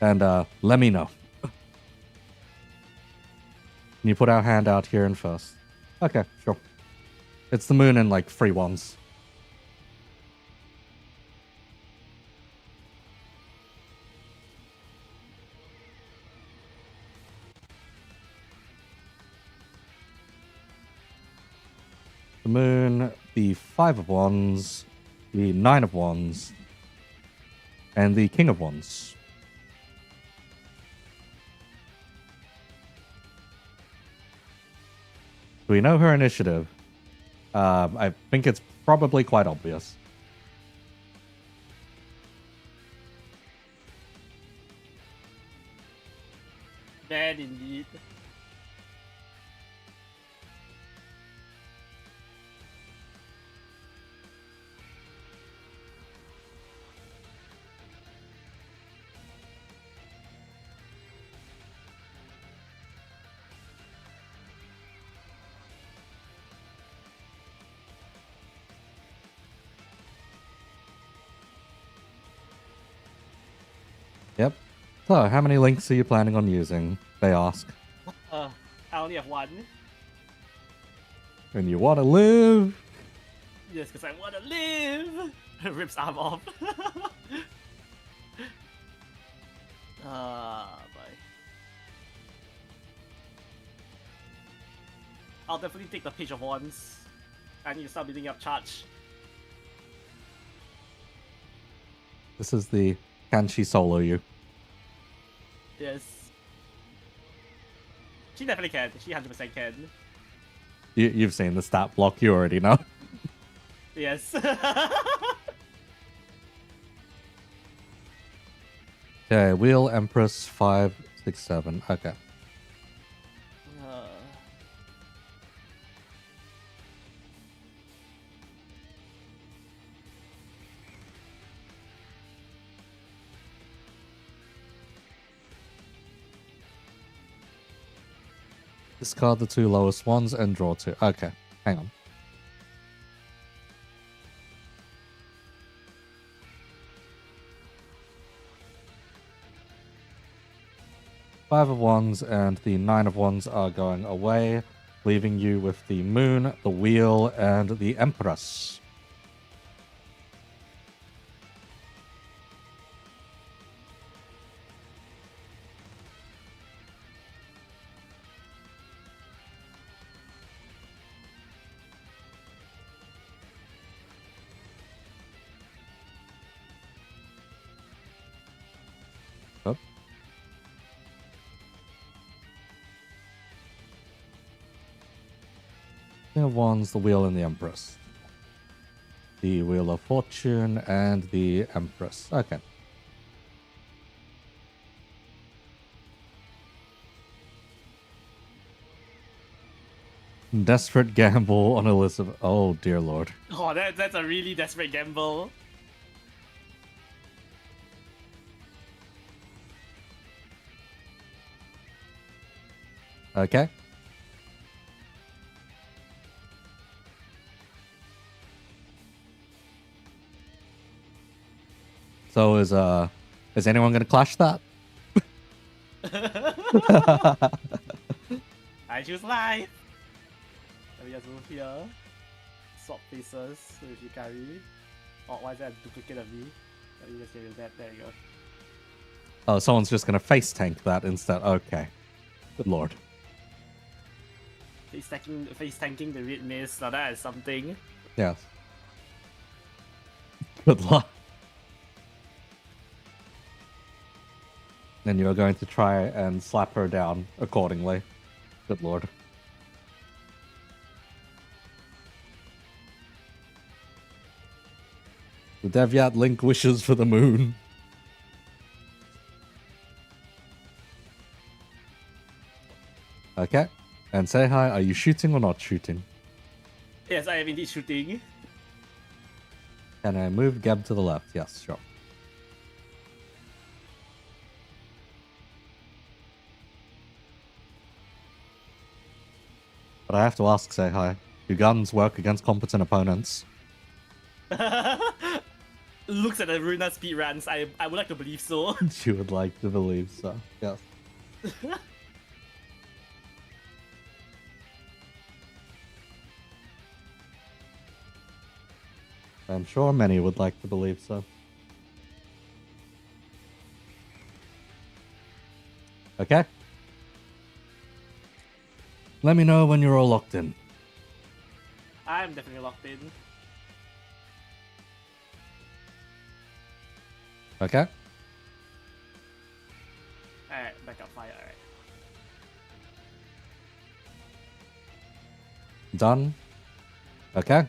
[SPEAKER 1] And let me know. Can you put our hand out here in first? Okay, sure. It's the moon and like 3 wands. The moon, the 5 of wands, the 9 of wands, and the King of Wands. Do we know her initiative? I think it's probably quite obvious.
[SPEAKER 2] Bad indeed.
[SPEAKER 1] Yep. So, how many links are you planning on using? They ask.
[SPEAKER 2] I only have one.
[SPEAKER 1] And you want to live?
[SPEAKER 2] Yes, because I want to live. Rips arm off. Boy. I'll definitely take the Page of Wands. I need to start building up charge.
[SPEAKER 1] This is the can she solo you?
[SPEAKER 2] Yes. She definitely can. She 100% can.
[SPEAKER 1] You've seen the stat block, you already know.
[SPEAKER 2] Yes.
[SPEAKER 1] Okay, Wheel, Empress, 5, 6, 7. Okay. Discard the 2 lowest ones and draw 2. Okay, hang on. Five of Wands and the 9 of Wands are going away, leaving you with the Moon, the Wheel, and the Empress. Oh. King of Wands, the Wheel, and the Empress. The Wheel of Fortune and the Empress. Okay. Desperate gamble on Elizabeth. Oh, dear lord.
[SPEAKER 2] Oh, that's a really desperate gamble.
[SPEAKER 1] Okay. So is anyone gonna clash that?
[SPEAKER 2] I choose life. Let me just move here. Swap faces with Yukari. Oh, why is that a duplicate of me? Let me just get rid of that. There you go.
[SPEAKER 1] Oh, someone's just gonna face tank that instead. Okay. Good lord.
[SPEAKER 2] Face tanking the Red Mist. Now that is something.
[SPEAKER 1] Yes. Good luck. And you're going to try and slap her down accordingly. Good lord. The Devyat Link wishes for the moon. Okay. And say hi, are you shooting or not shooting?
[SPEAKER 2] Yes, I am indeed shooting.
[SPEAKER 1] Can I move Geb to the left? Yes, sure. But I have to ask, say hi. Do guns work against competent opponents?
[SPEAKER 2] Looks at the Runa speedruns. I would like to believe so.
[SPEAKER 1] You would like to believe so, yes. I'm sure many would like to believe so. Okay. Let me know when you're all locked in.
[SPEAKER 2] I'm definitely locked in.
[SPEAKER 1] Okay.
[SPEAKER 2] Alright, backup fire, alright.
[SPEAKER 1] Done. Okay.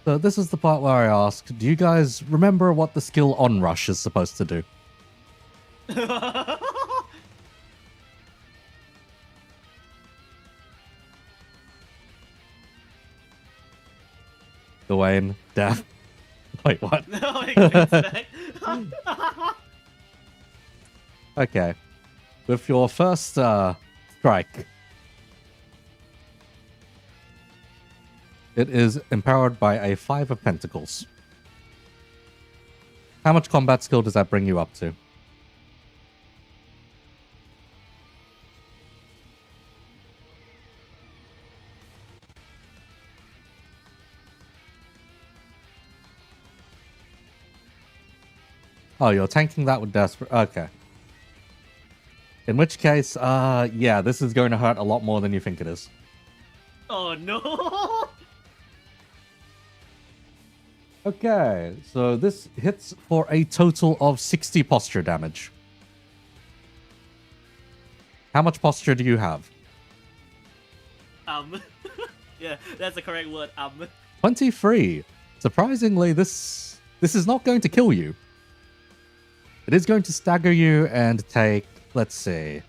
[SPEAKER 1] So this is the part where I ask, do you guys remember what the skill Onrush is supposed to do? Dwayne, death. Wait, what?
[SPEAKER 2] No, it goes back.
[SPEAKER 1] Okay. With your first strike, it is empowered by a 5 of Pentacles. How much combat skill does that bring you up to? Oh, you're tanking that with Desperate. Okay. In which case, yeah, this is going to hurt a lot more than you think it is.
[SPEAKER 2] Oh no!
[SPEAKER 1] Okay, so this hits for a total of 60 posture damage. How much posture do you have?
[SPEAKER 2] Yeah, that's the correct word.
[SPEAKER 1] 23. Surprisingly, this is not going to kill you. It is going to stagger you and take, let's see,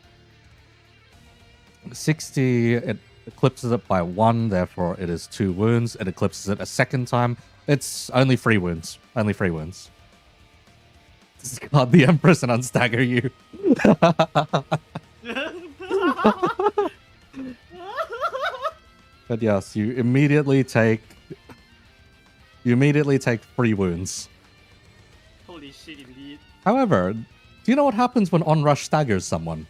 [SPEAKER 1] 60. It eclipses it by 1, therefore it is 2 wounds. It eclipses it a second time. It's only 3 wounds. Only 3 wounds. Discard the Empress and unstagger you. But yes, you immediately take 3 wounds.
[SPEAKER 2] Holy shit, indeed.
[SPEAKER 1] However, do you know what happens when Onrush staggers someone?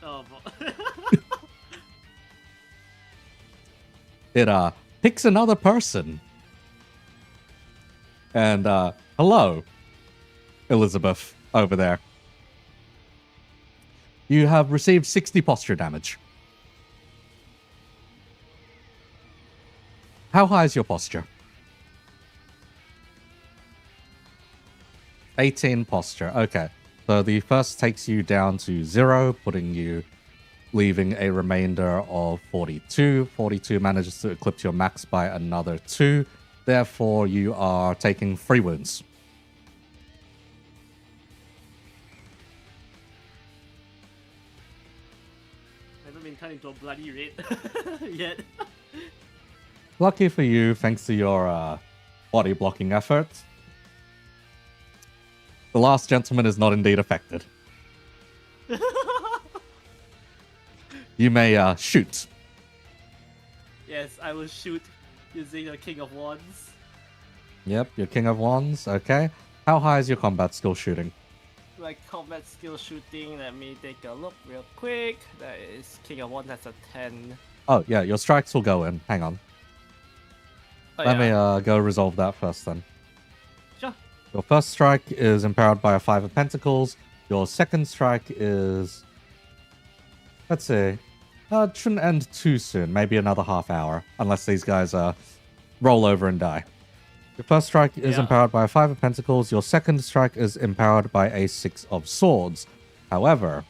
[SPEAKER 2] Oh,
[SPEAKER 1] It picks another person. And hello, Elizabeth over there. You have received 60 posture damage. How high is your posture? 18 posture. Okay. So the first takes you down to 0, leaving a remainder of 42. 42 manages to eclipse your max by another 2. Therefore, you are taking 3 wounds.
[SPEAKER 2] I haven't been turned into a bloody red yet.
[SPEAKER 1] Lucky for you, thanks to your body blocking efforts, the last gentleman is not indeed affected. You may shoot.
[SPEAKER 2] Yes, I will shoot using the King of Wands.
[SPEAKER 1] Yep, your King of Wands. Okay. How high is your combat skill shooting?
[SPEAKER 2] My combat skill shooting, let me take a look real quick. That is King of Wands, that's a 10.
[SPEAKER 1] Oh, yeah, your strikes will go in. Hang on.
[SPEAKER 2] Oh,
[SPEAKER 1] Let
[SPEAKER 2] yeah.
[SPEAKER 1] me go resolve that first then.
[SPEAKER 2] Sure.
[SPEAKER 1] Your first strike is empowered by a 5 of Pentacles. Your second strike is... Let's see. It shouldn't end too soon. Maybe another half hour. Unless these guys roll over and die. Your first strike is
[SPEAKER 2] Yeah.
[SPEAKER 1] empowered by a 5 of Pentacles. Your second strike is empowered by a 6 of Swords. However,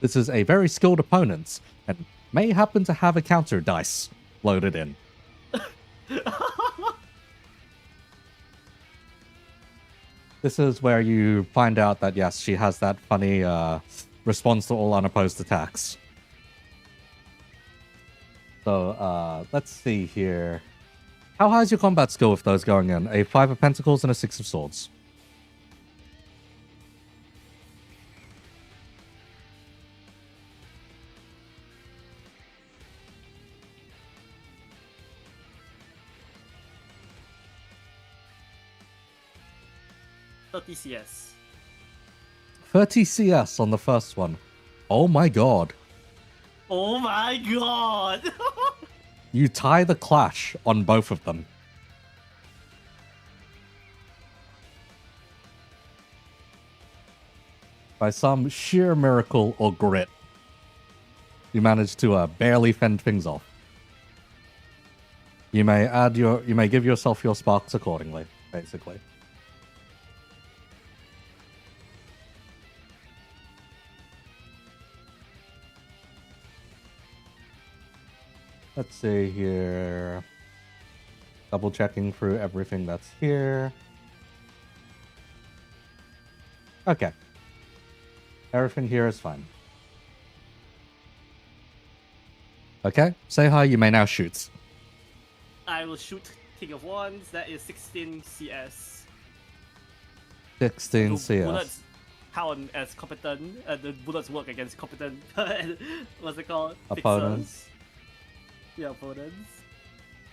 [SPEAKER 1] this is a very skilled opponent and may happen to have a counter dice loaded in. This is where you find out that, yes, she has that funny response to all unopposed attacks. So, let's see here. How high is your combat skill with those going in? A 5 of Pentacles and a 6 of Swords.
[SPEAKER 2] CS.
[SPEAKER 1] 30 CS on the first one. Oh my god.
[SPEAKER 2] Oh my god!
[SPEAKER 1] You tie the clash on both of them. By some sheer miracle or grit, you manage to barely fend things off. You may give yourself your sparks accordingly, basically. Let's see here. Double checking through everything that's here. Okay. Everything here is fine. Okay, say hi, you may now shoot.
[SPEAKER 2] I will shoot King of Wands. That is 16 CS.
[SPEAKER 1] 16
[SPEAKER 2] The
[SPEAKER 1] CS.
[SPEAKER 2] bullets count as competent. The bullets work against competent. What's it called?
[SPEAKER 1] Opponents.
[SPEAKER 2] Fixers. Yeah, opponents.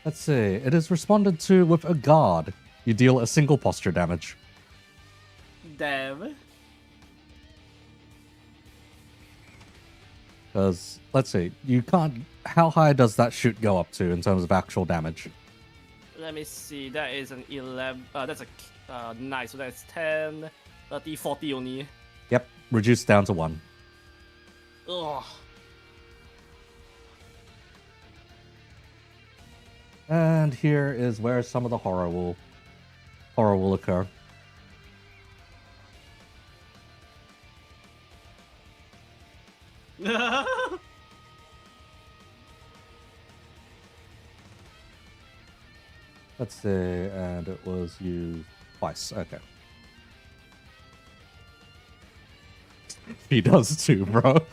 [SPEAKER 1] Let's see. It is responded to with a guard. You deal a single posture damage.
[SPEAKER 2] Damn.
[SPEAKER 1] Because, let's see, you can't... How high does that shoot go up to in terms of actual damage?
[SPEAKER 2] Let me see. That is an 11. That's a 9. So that's 10, 30, 40 only.
[SPEAKER 1] Yep, reduced down to 1.
[SPEAKER 2] Ugh.
[SPEAKER 1] And here is where some of the horror will occur. Let's see, and it was used twice. Okay. He does too, bro.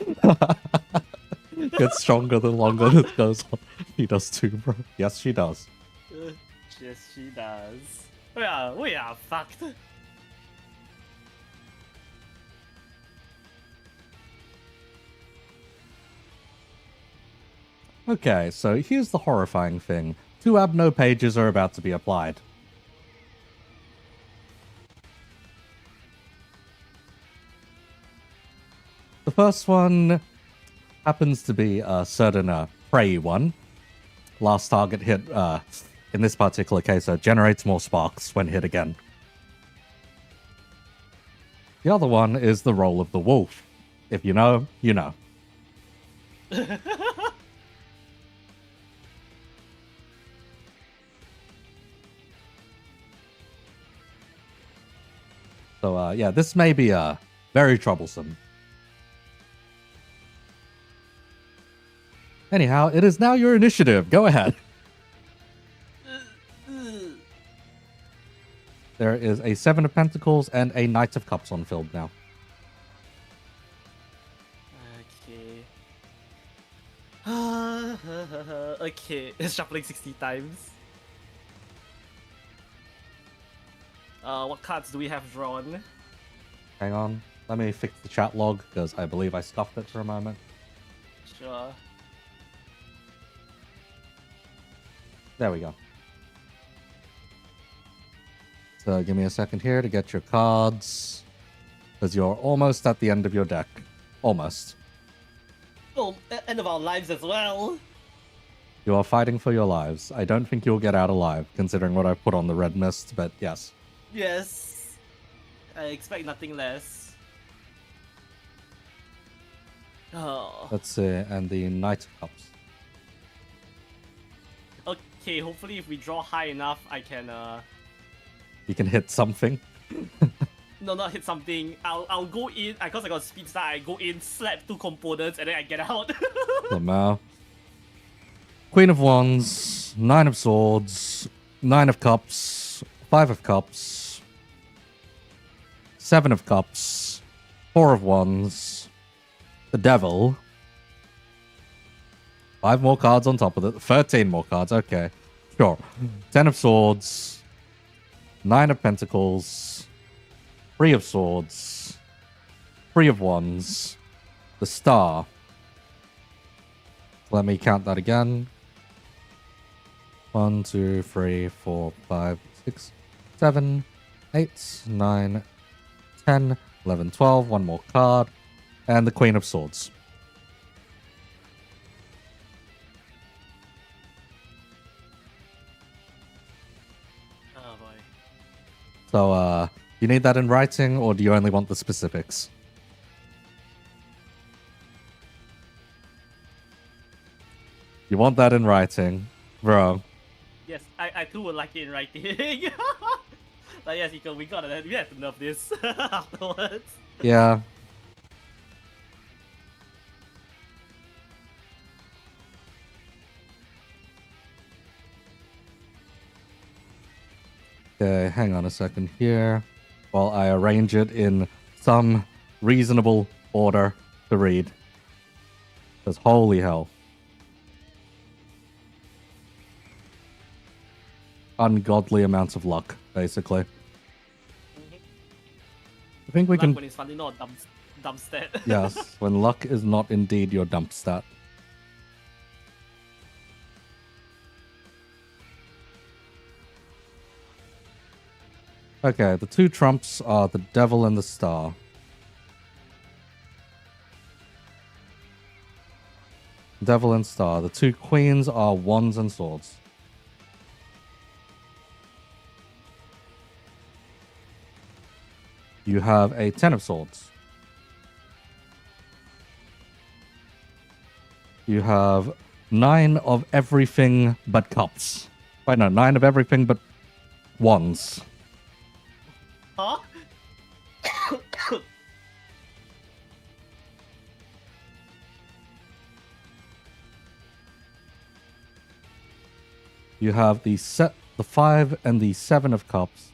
[SPEAKER 1] Gets stronger the longer it goes on. He does too, bro. Yes, she does.
[SPEAKER 2] Yes, she does. We are fucked.
[SPEAKER 1] Okay, so here's the horrifying thing. 2 Abno pages are about to be applied. The first one happens to be a certain prey one. Last target hit, in this particular case, generates more sparks when hit again. The other one is the role of the wolf. If you know, you know. So, yeah, this may be very troublesome. Anyhow, it is now your initiative. Go ahead. There is a 7 of Pentacles and a Knight of Cups on field now.
[SPEAKER 2] Okay. Okay, shuffling 60 times. What cards do we have drawn?
[SPEAKER 1] Hang on. Let me fix the chat log, because I believe I scuffed it for a moment.
[SPEAKER 2] Sure.
[SPEAKER 1] There we go. So give me a second here to get your cards. Because you're almost at the end of your deck. Almost.
[SPEAKER 2] Oh, end of our lives as well.
[SPEAKER 1] You are fighting for your lives. I don't think you'll get out alive, considering what I've put on the red mist, but yes.
[SPEAKER 2] Yes. I expect nothing less. Oh.
[SPEAKER 1] Let's see, and the Knight of Cups.
[SPEAKER 2] Okay, hopefully if we draw high enough, I can
[SPEAKER 1] You can hit something.
[SPEAKER 2] no, not hit something. I'll go in because I got speed start. I go in, slap 2 components, and then I get out.
[SPEAKER 1] Somehow. Queen of Wands, 9 of Swords, 9 of Cups, 5 of Cups, 7 of Cups, 4 of Wands, the Devil. 5 more cards on top of it. 13 more cards, okay. Sure. 10 of Swords, 9 of Pentacles, 3 of Swords, 3 of Wands, the Star. Let me count that again. 1, 2, 3, 4, 5, 6, 7, 8, 9, 10, 11, 12. One more card. And the Queen of Swords.
[SPEAKER 2] Oh boy.
[SPEAKER 1] So, you need that in writing, or do you only want the specifics? You want that in writing, bro.
[SPEAKER 2] Yes, I too would like it in writing. But yes, we have to nerf this afterwards.
[SPEAKER 1] Yeah. Okay, hang on a second here while I arrange it in some reasonable order to read. Because holy hell. Ungodly amounts of luck, basically. I think we
[SPEAKER 2] Luck
[SPEAKER 1] can...
[SPEAKER 2] when it's finally not a dump stat.
[SPEAKER 1] Yes, when luck is not indeed your dump stat. Okay, the 2 trumps are the Devil and the Star. Devil and Star. The 2 queens are Wands and Swords. You have a 10 of Swords. You have 9 of everything but cups. Wait, no, 9 of everything but wands.
[SPEAKER 2] Huh?
[SPEAKER 1] You have the 5 and the 7 of cups.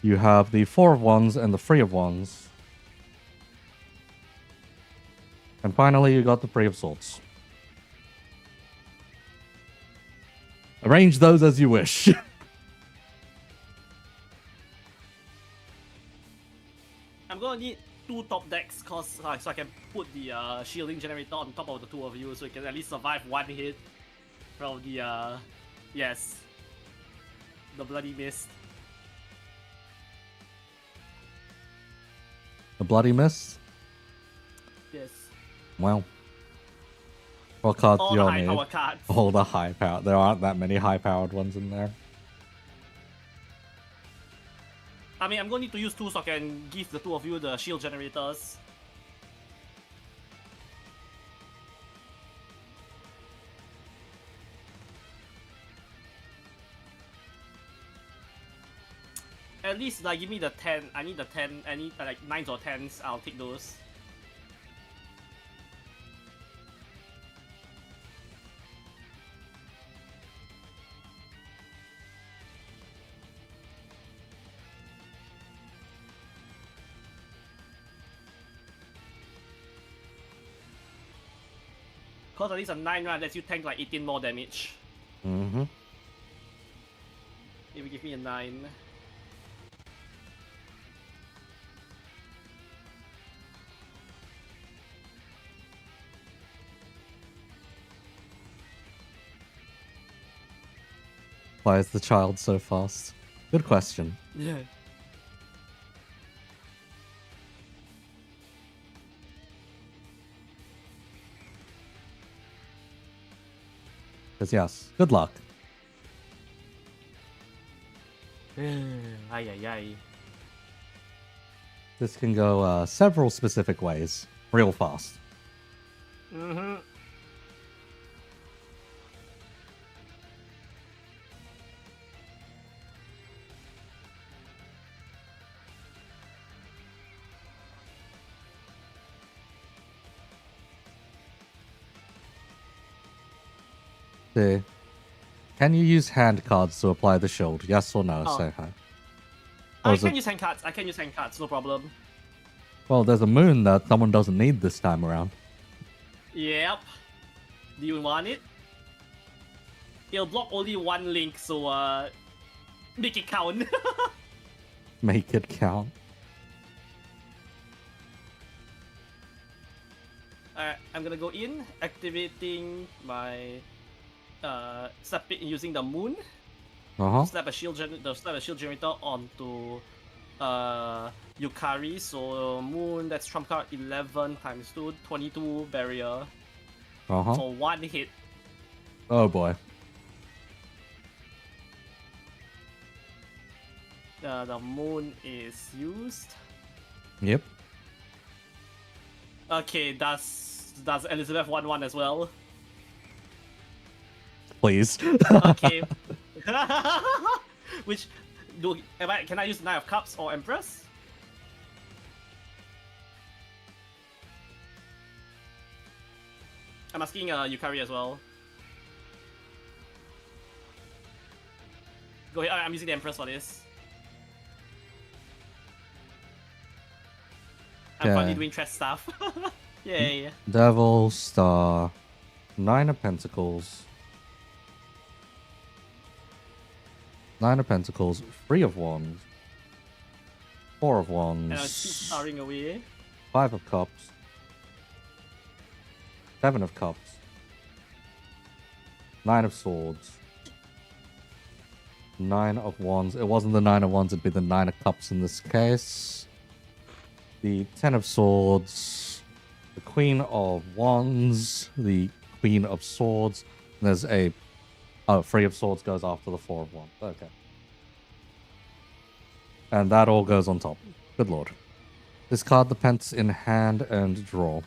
[SPEAKER 1] You have the 4 of wands and the 3 of wands. And finally, you got the 3 of swords. Arrange those as you wish.
[SPEAKER 2] I'm gonna need 2 top decks so I can put the shielding generator on top of the 2 of you so you can at least survive 1 hit from the yes, the bloody mist.
[SPEAKER 1] The bloody mist?
[SPEAKER 2] Yes.
[SPEAKER 1] Well. What cards
[SPEAKER 2] All
[SPEAKER 1] do
[SPEAKER 2] the
[SPEAKER 1] you
[SPEAKER 2] high
[SPEAKER 1] need?
[SPEAKER 2] power cards.
[SPEAKER 1] All the high power. There aren't that many high powered ones in there.
[SPEAKER 2] I mean, I'm gonna need to use 2 so I can give the 2 of you the shield generators. At least like give me the 10. I need the 10. I need like 9s or 10s. I'll take those. Cause at least a 9 right lets you tank like 18 more damage.
[SPEAKER 1] Mm-hmm.
[SPEAKER 2] If you give me a 9.
[SPEAKER 1] Why is the child so fast? Good question.
[SPEAKER 2] Yeah.
[SPEAKER 1] Because yes, good luck.
[SPEAKER 2] Ay ay ay.
[SPEAKER 1] This can go several specific ways, real fast.
[SPEAKER 2] Mm-hmm.
[SPEAKER 1] See. Can you use hand cards to apply the shield? Yes or no?
[SPEAKER 2] Oh.
[SPEAKER 1] Say hi. Or
[SPEAKER 2] I
[SPEAKER 1] is
[SPEAKER 2] can
[SPEAKER 1] it-
[SPEAKER 2] use hand cards. I can use hand cards. No problem.
[SPEAKER 1] Well, there's a moon that someone doesn't need this time around.
[SPEAKER 2] Yep. Do you want it? It'll block only one link, so make it count.
[SPEAKER 1] Make it count.
[SPEAKER 2] Alright, I'm gonna go in, activating my using the moon.
[SPEAKER 1] Uh-huh.
[SPEAKER 2] Slap a shield generator onto Yukari. So moon, that's trump card 11 times 2, 22 barrier
[SPEAKER 1] Uh-huh.
[SPEAKER 2] for one hit.
[SPEAKER 1] Oh boy.
[SPEAKER 2] The moon is used.
[SPEAKER 1] Yep.
[SPEAKER 2] Okay, does Elizabeth 1/1 as well?
[SPEAKER 1] Please.
[SPEAKER 2] Okay. Which can I use Knight of Cups or Empress? I'm asking Yukari as well. Go ahead. I'm using the Empress for this. I'm finally
[SPEAKER 1] Okay.
[SPEAKER 2] doing chess stuff. Yay.
[SPEAKER 1] Devil, Star, 9 of Pentacles. 9 of Pentacles, 3 of Wands. 4 of
[SPEAKER 2] And I keep
[SPEAKER 1] Wands.
[SPEAKER 2] starring away.
[SPEAKER 1] 5 of Cups. 7 of Cups. 9 of Swords. 9 of Wands. It wasn't the 9 of Wands, it'd be the 9 of Cups in this case. The 10 of Swords. The Queen of Wands. The Queen of Swords. And there's a... Oh, 3 of Swords goes after the 4 of Wands. Okay. And that all goes on top. Good lord. Discard the pence in hand and draw.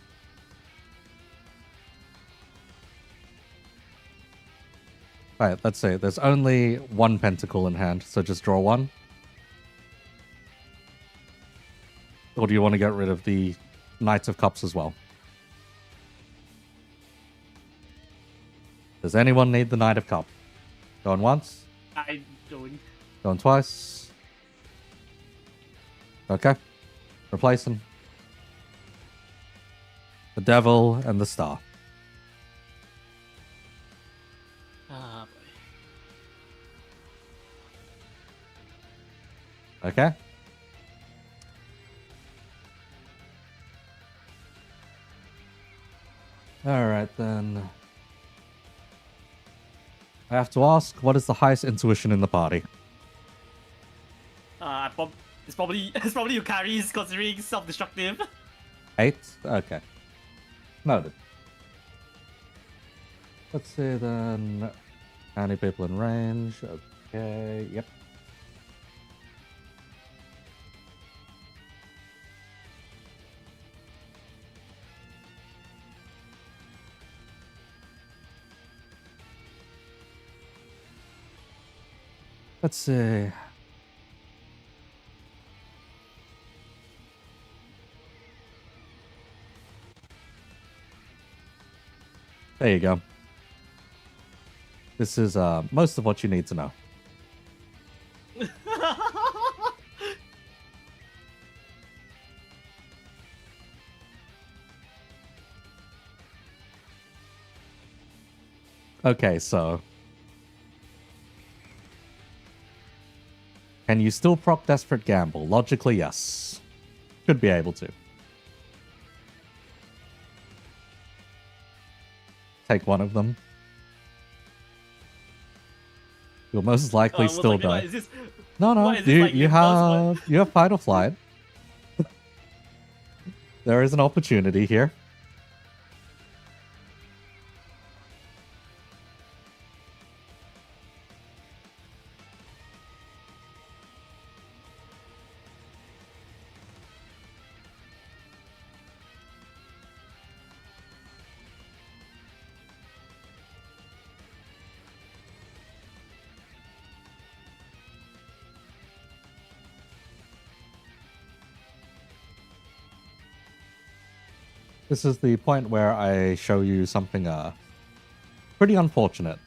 [SPEAKER 1] Alright, let's see. There's only 1 pentacle in hand, so just draw 1. Or do you want to get rid of the Knights of Cups as well? Does anyone need the Knight of Cups? Going once?
[SPEAKER 2] I don't.
[SPEAKER 1] Going twice? Okay. Replacing. The Devil and the Star.
[SPEAKER 2] Ah, boy.
[SPEAKER 1] Okay. Alright then. I have to ask, what is the highest intuition in the party?
[SPEAKER 2] It's probably Yukari's considering self-destructive.
[SPEAKER 1] 8? Okay. Noted. Let's see then. How many people in range? Okay, yep. Let's see. There you go. This is most of what you need to know. Okay, so can you still proc Desperate Gamble? Logically, yes. Should be able to. Take one of them. You'll most likely
[SPEAKER 2] Most
[SPEAKER 1] still
[SPEAKER 2] likely,
[SPEAKER 1] die.
[SPEAKER 2] what, is this,
[SPEAKER 1] No,
[SPEAKER 2] what is this,
[SPEAKER 1] you
[SPEAKER 2] like,
[SPEAKER 1] you
[SPEAKER 2] Nimbus?
[SPEAKER 1] have you have fight or flight. There is an opportunity here. This is the point where I show you something pretty unfortunate.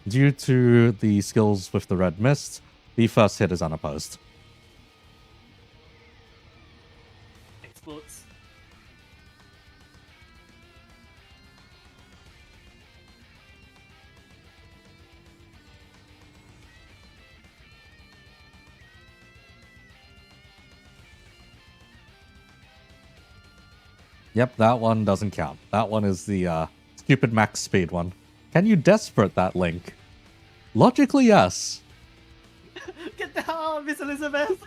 [SPEAKER 1] Due to the skills with the red mist, the first hit is unopposed.
[SPEAKER 2] Explodes.
[SPEAKER 1] Yep, that one doesn't count. That one is the stupid max speed one. Can you desperate that Link? Logically, yes.
[SPEAKER 2] Get the hell out, Miss Elizabeth!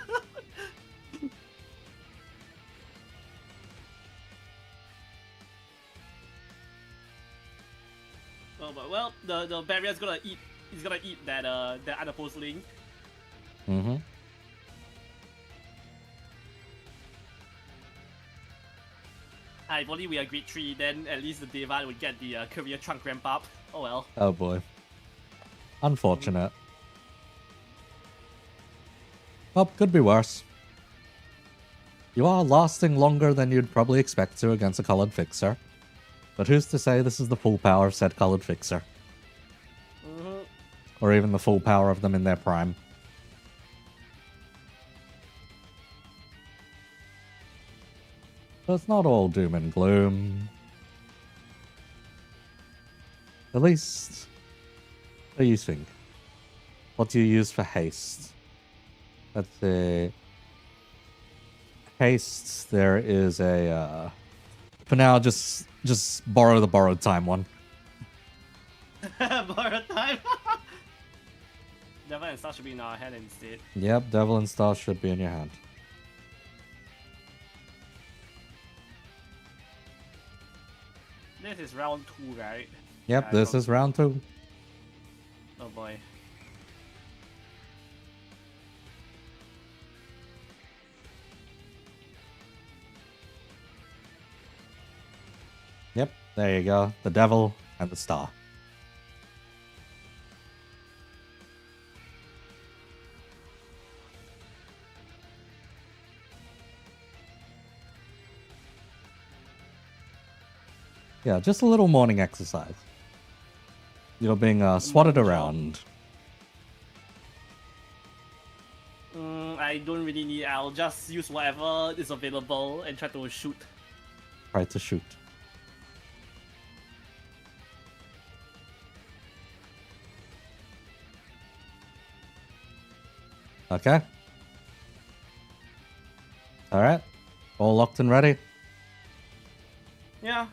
[SPEAKER 2] Oh, but well, the barrier's gonna eat. He's gonna eat that unopposed Link.
[SPEAKER 1] Mm-hmm.
[SPEAKER 2] If only we are grade 3, then at least the Deva would get the career trunk ramp up. Oh well.
[SPEAKER 1] Oh boy. Unfortunate. Well, could be worse. You are lasting longer than you'd probably expect to against a colored fixer. But who's to say this is the full power of said colored fixer?
[SPEAKER 2] Mm-hmm.
[SPEAKER 1] Or even the full power of them in their prime. So it's not all doom and gloom. At least, what do you think? What do you use for haste? Let's see. Haste, there is a, for now, just borrow the borrowed time one.
[SPEAKER 2] Borrow time. Devil and Star should be in our hand instead.
[SPEAKER 1] Yep, Devil and Star should be in your hand.
[SPEAKER 2] This is round 2, right?
[SPEAKER 1] Yep,
[SPEAKER 2] Yeah,
[SPEAKER 1] this is round 2.
[SPEAKER 2] Oh boy.
[SPEAKER 1] Yep, there you go. The Devil and the Star. Yeah, just a little morning exercise. You're being swatted around.
[SPEAKER 2] I don't really need. I'll just use whatever is available and try to shoot.
[SPEAKER 1] Try to shoot. Okay. Alright. All locked and ready.
[SPEAKER 2] Yeah.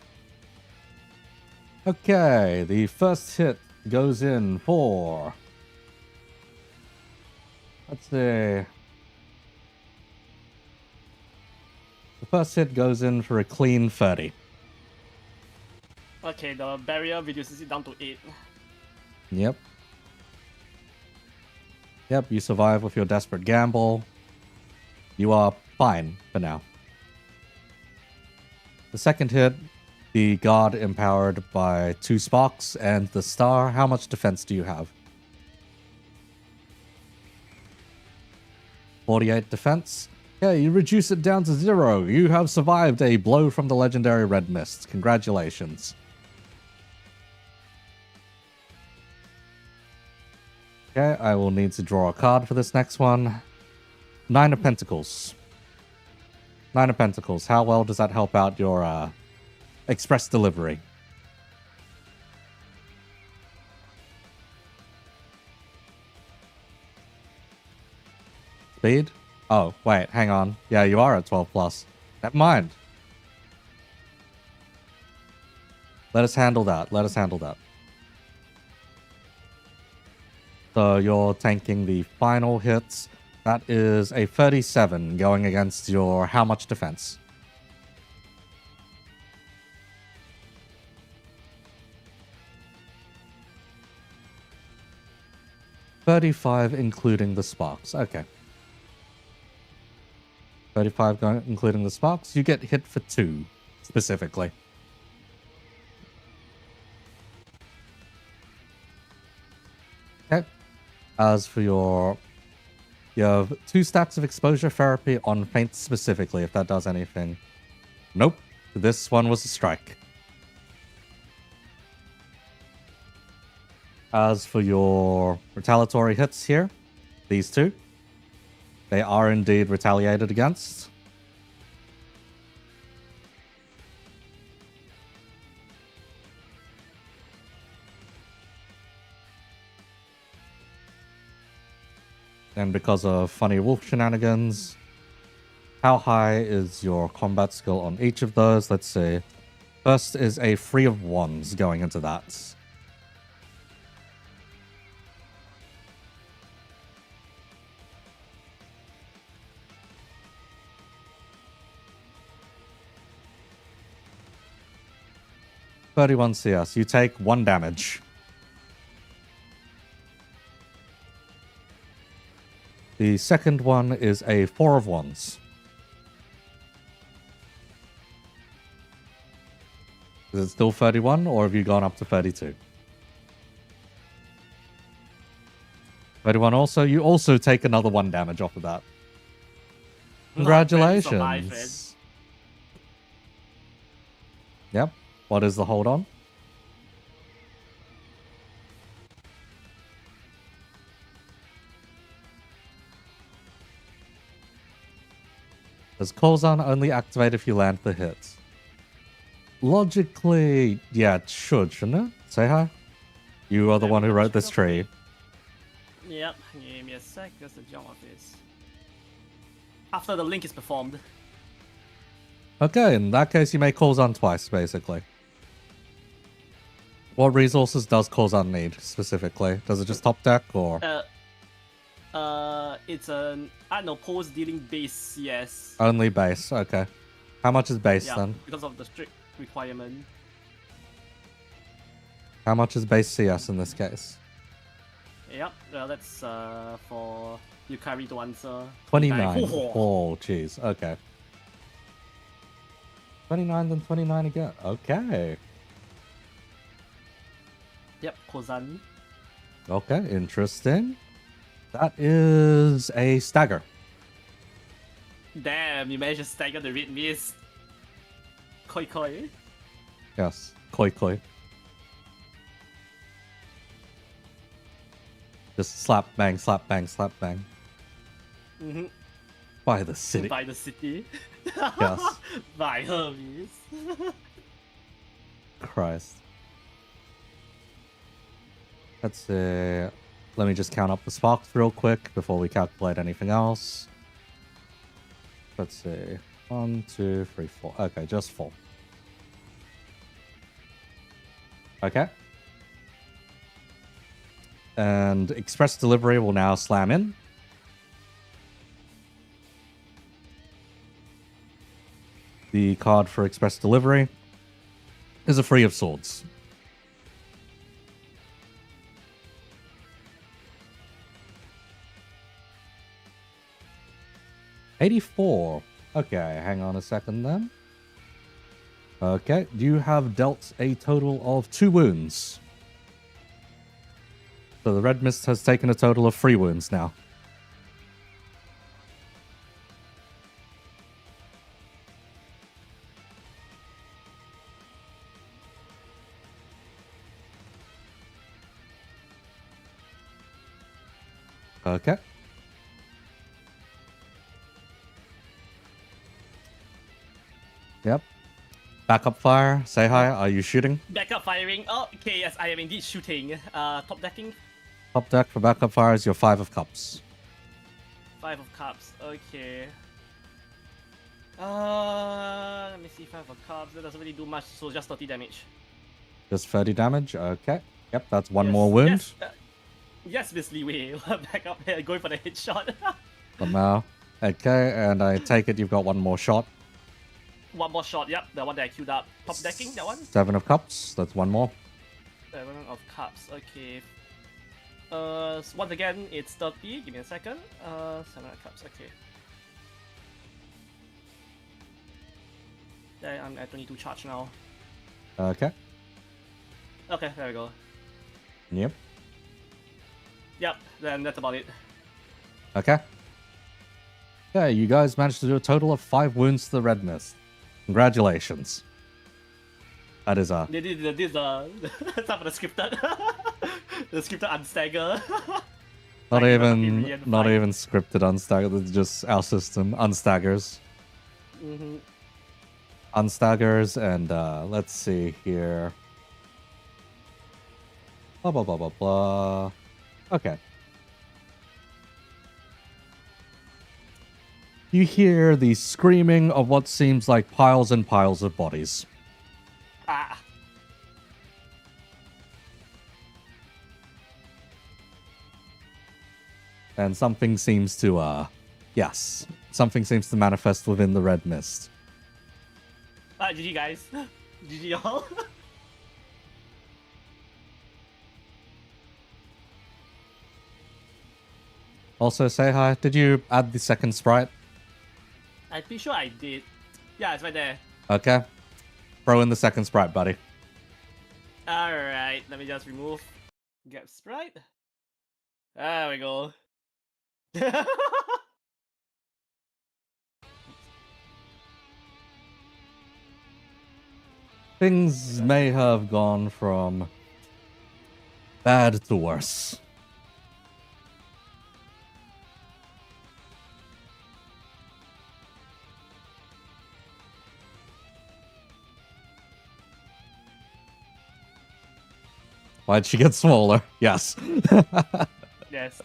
[SPEAKER 1] Okay, the first hit goes in for... Let's see. The first hit goes in for a clean 30.
[SPEAKER 2] Okay, the barrier reduces it down to 8.
[SPEAKER 1] Yep. Yep, you survive with your desperate gamble. You are fine for now. The second hit, the god empowered by 2 sparks, and the star. How much defense do you have? 48 defense. Yeah, you reduce it down to 0. You have survived a blow from the legendary red mist. Congratulations. Okay, I will need to draw a card for this next one. 9 of Pentacles. 9 of Pentacles. How well does that help out your express delivery? Speed? Oh, wait, hang on. Yeah, you are at 12 plus. Never mind. Let us handle that. Let us handle that. So you're tanking the final hits. That is a 37 going against your how much defense? $35 including the sparks. Okay. 35 including the sparks. You get hit for 2 specifically. Okay. As for your You have 2 stacks of exposure therapy on feint specifically, if that does anything. Nope. This one was a strike. As for your retaliatory hits here, these 2, they are indeed retaliated against. And because of funny wolf shenanigans, how high is your combat skill on each of those? Let's see. First is a 3 of wands going into that. $31 CS. You take 1 damage. The second one is a 4 of wands. Is it still 31, or have you gone up to 32? 31 also. You also take another 1 damage off of that. Congratulations. Yep. What is the hold on? Does Corzan only activate if you land the hit? Logically, yeah, it should, shouldn't it? Say hi. You are the one who wrote this tree.
[SPEAKER 2] Yep, give me a sec, just to jump off this. After the link is performed.
[SPEAKER 1] Okay, in that case, you may Corzan twice, basically. What resources does Corzan need, specifically? Does it just top deck, or...?
[SPEAKER 2] It's an, I don't know, post-dealing base CS.
[SPEAKER 1] Only base, okay. How much is base, then?
[SPEAKER 2] Because of the strict requirement.
[SPEAKER 1] How much is base CS in this case?
[SPEAKER 2] Yep, that's for Yukari to answer.
[SPEAKER 1] 29. Oh, jeez, okay. 29, then 29 again. Okay.
[SPEAKER 2] Yep, Kozan.
[SPEAKER 1] Okay, interesting. That is a stagger.
[SPEAKER 2] Damn, you managed to stagger the red mist. Koi koi.
[SPEAKER 1] Yes, koi koi. Just slap, bang, slap, bang, slap, bang.
[SPEAKER 2] Mm-hmm.
[SPEAKER 1] By the city.
[SPEAKER 2] By the city.
[SPEAKER 1] Yes.
[SPEAKER 2] By Hermes.
[SPEAKER 1] Christ. Let's see. Let me just count up the sparks real quick before we calculate anything else. Let's see. 1, 2, 3, 4. Okay, just 4. Okay. And express delivery will now slam in. The card for express delivery is a 3 of swords. $84. Okay, hang on a second then. Okay, you have dealt a total of 2 wounds. So the red mist has taken a total of 3 wounds now. Okay. Yep. Backup fire. Say hi. Are you shooting?
[SPEAKER 2] Backup firing. Oh, okay, yes, I am indeed shooting. Top decking.
[SPEAKER 1] Top deck for backup fire is your 5 of cups.
[SPEAKER 2] 5 of cups. Okay. Let me see. 5 of cups. That doesn't really do much, so just 30 damage.
[SPEAKER 1] Just 30 damage. Okay. Yep, that's 1
[SPEAKER 2] Yes,
[SPEAKER 1] more wound.
[SPEAKER 2] Yes, Miss Leeway. Back up here, going for the headshot.
[SPEAKER 1] Somehow. Okay, and I take it you've got 1 more shot.
[SPEAKER 2] 1 more shot, yep, the one that I queued up. Top decking, that one?
[SPEAKER 1] 7 of cups. That's 1 more.
[SPEAKER 2] 7 of cups, okay. Once again, it's 30. Give me a second. 7 of cups, okay. Yeah, I'm at 22 charge now.
[SPEAKER 1] Okay.
[SPEAKER 2] Okay, there we go.
[SPEAKER 1] Yep.
[SPEAKER 2] Yep, then that's about it.
[SPEAKER 1] Okay. Okay, you guys managed to do a total of 5 wounds to the red mist. Congratulations. That is
[SPEAKER 2] This is some of the scripted, the scripted unstagger.
[SPEAKER 1] not
[SPEAKER 2] Like,
[SPEAKER 1] even not
[SPEAKER 2] fight.
[SPEAKER 1] even scripted unstagger. It's just our system unstaggers.
[SPEAKER 2] Mm-hmm.
[SPEAKER 1] Unstaggers, and let's see here. Blah blah blah blah blah. Okay. You hear the screaming of what seems like piles and piles of bodies.
[SPEAKER 2] Ah.
[SPEAKER 1] And something seems to, yes, something seems to manifest within the red mist.
[SPEAKER 2] GG guys. GG all.
[SPEAKER 1] Also, say hi. Did you add the second sprite?
[SPEAKER 2] I'm pretty sure I did. Yeah, it's right there.
[SPEAKER 1] Okay. Throw in the second sprite, buddy.
[SPEAKER 2] Alright, let me just remove Gap Sprite. There we go.
[SPEAKER 1] Things may have gone from bad to worse. Why'd she get smaller? Yes.
[SPEAKER 2] Yes.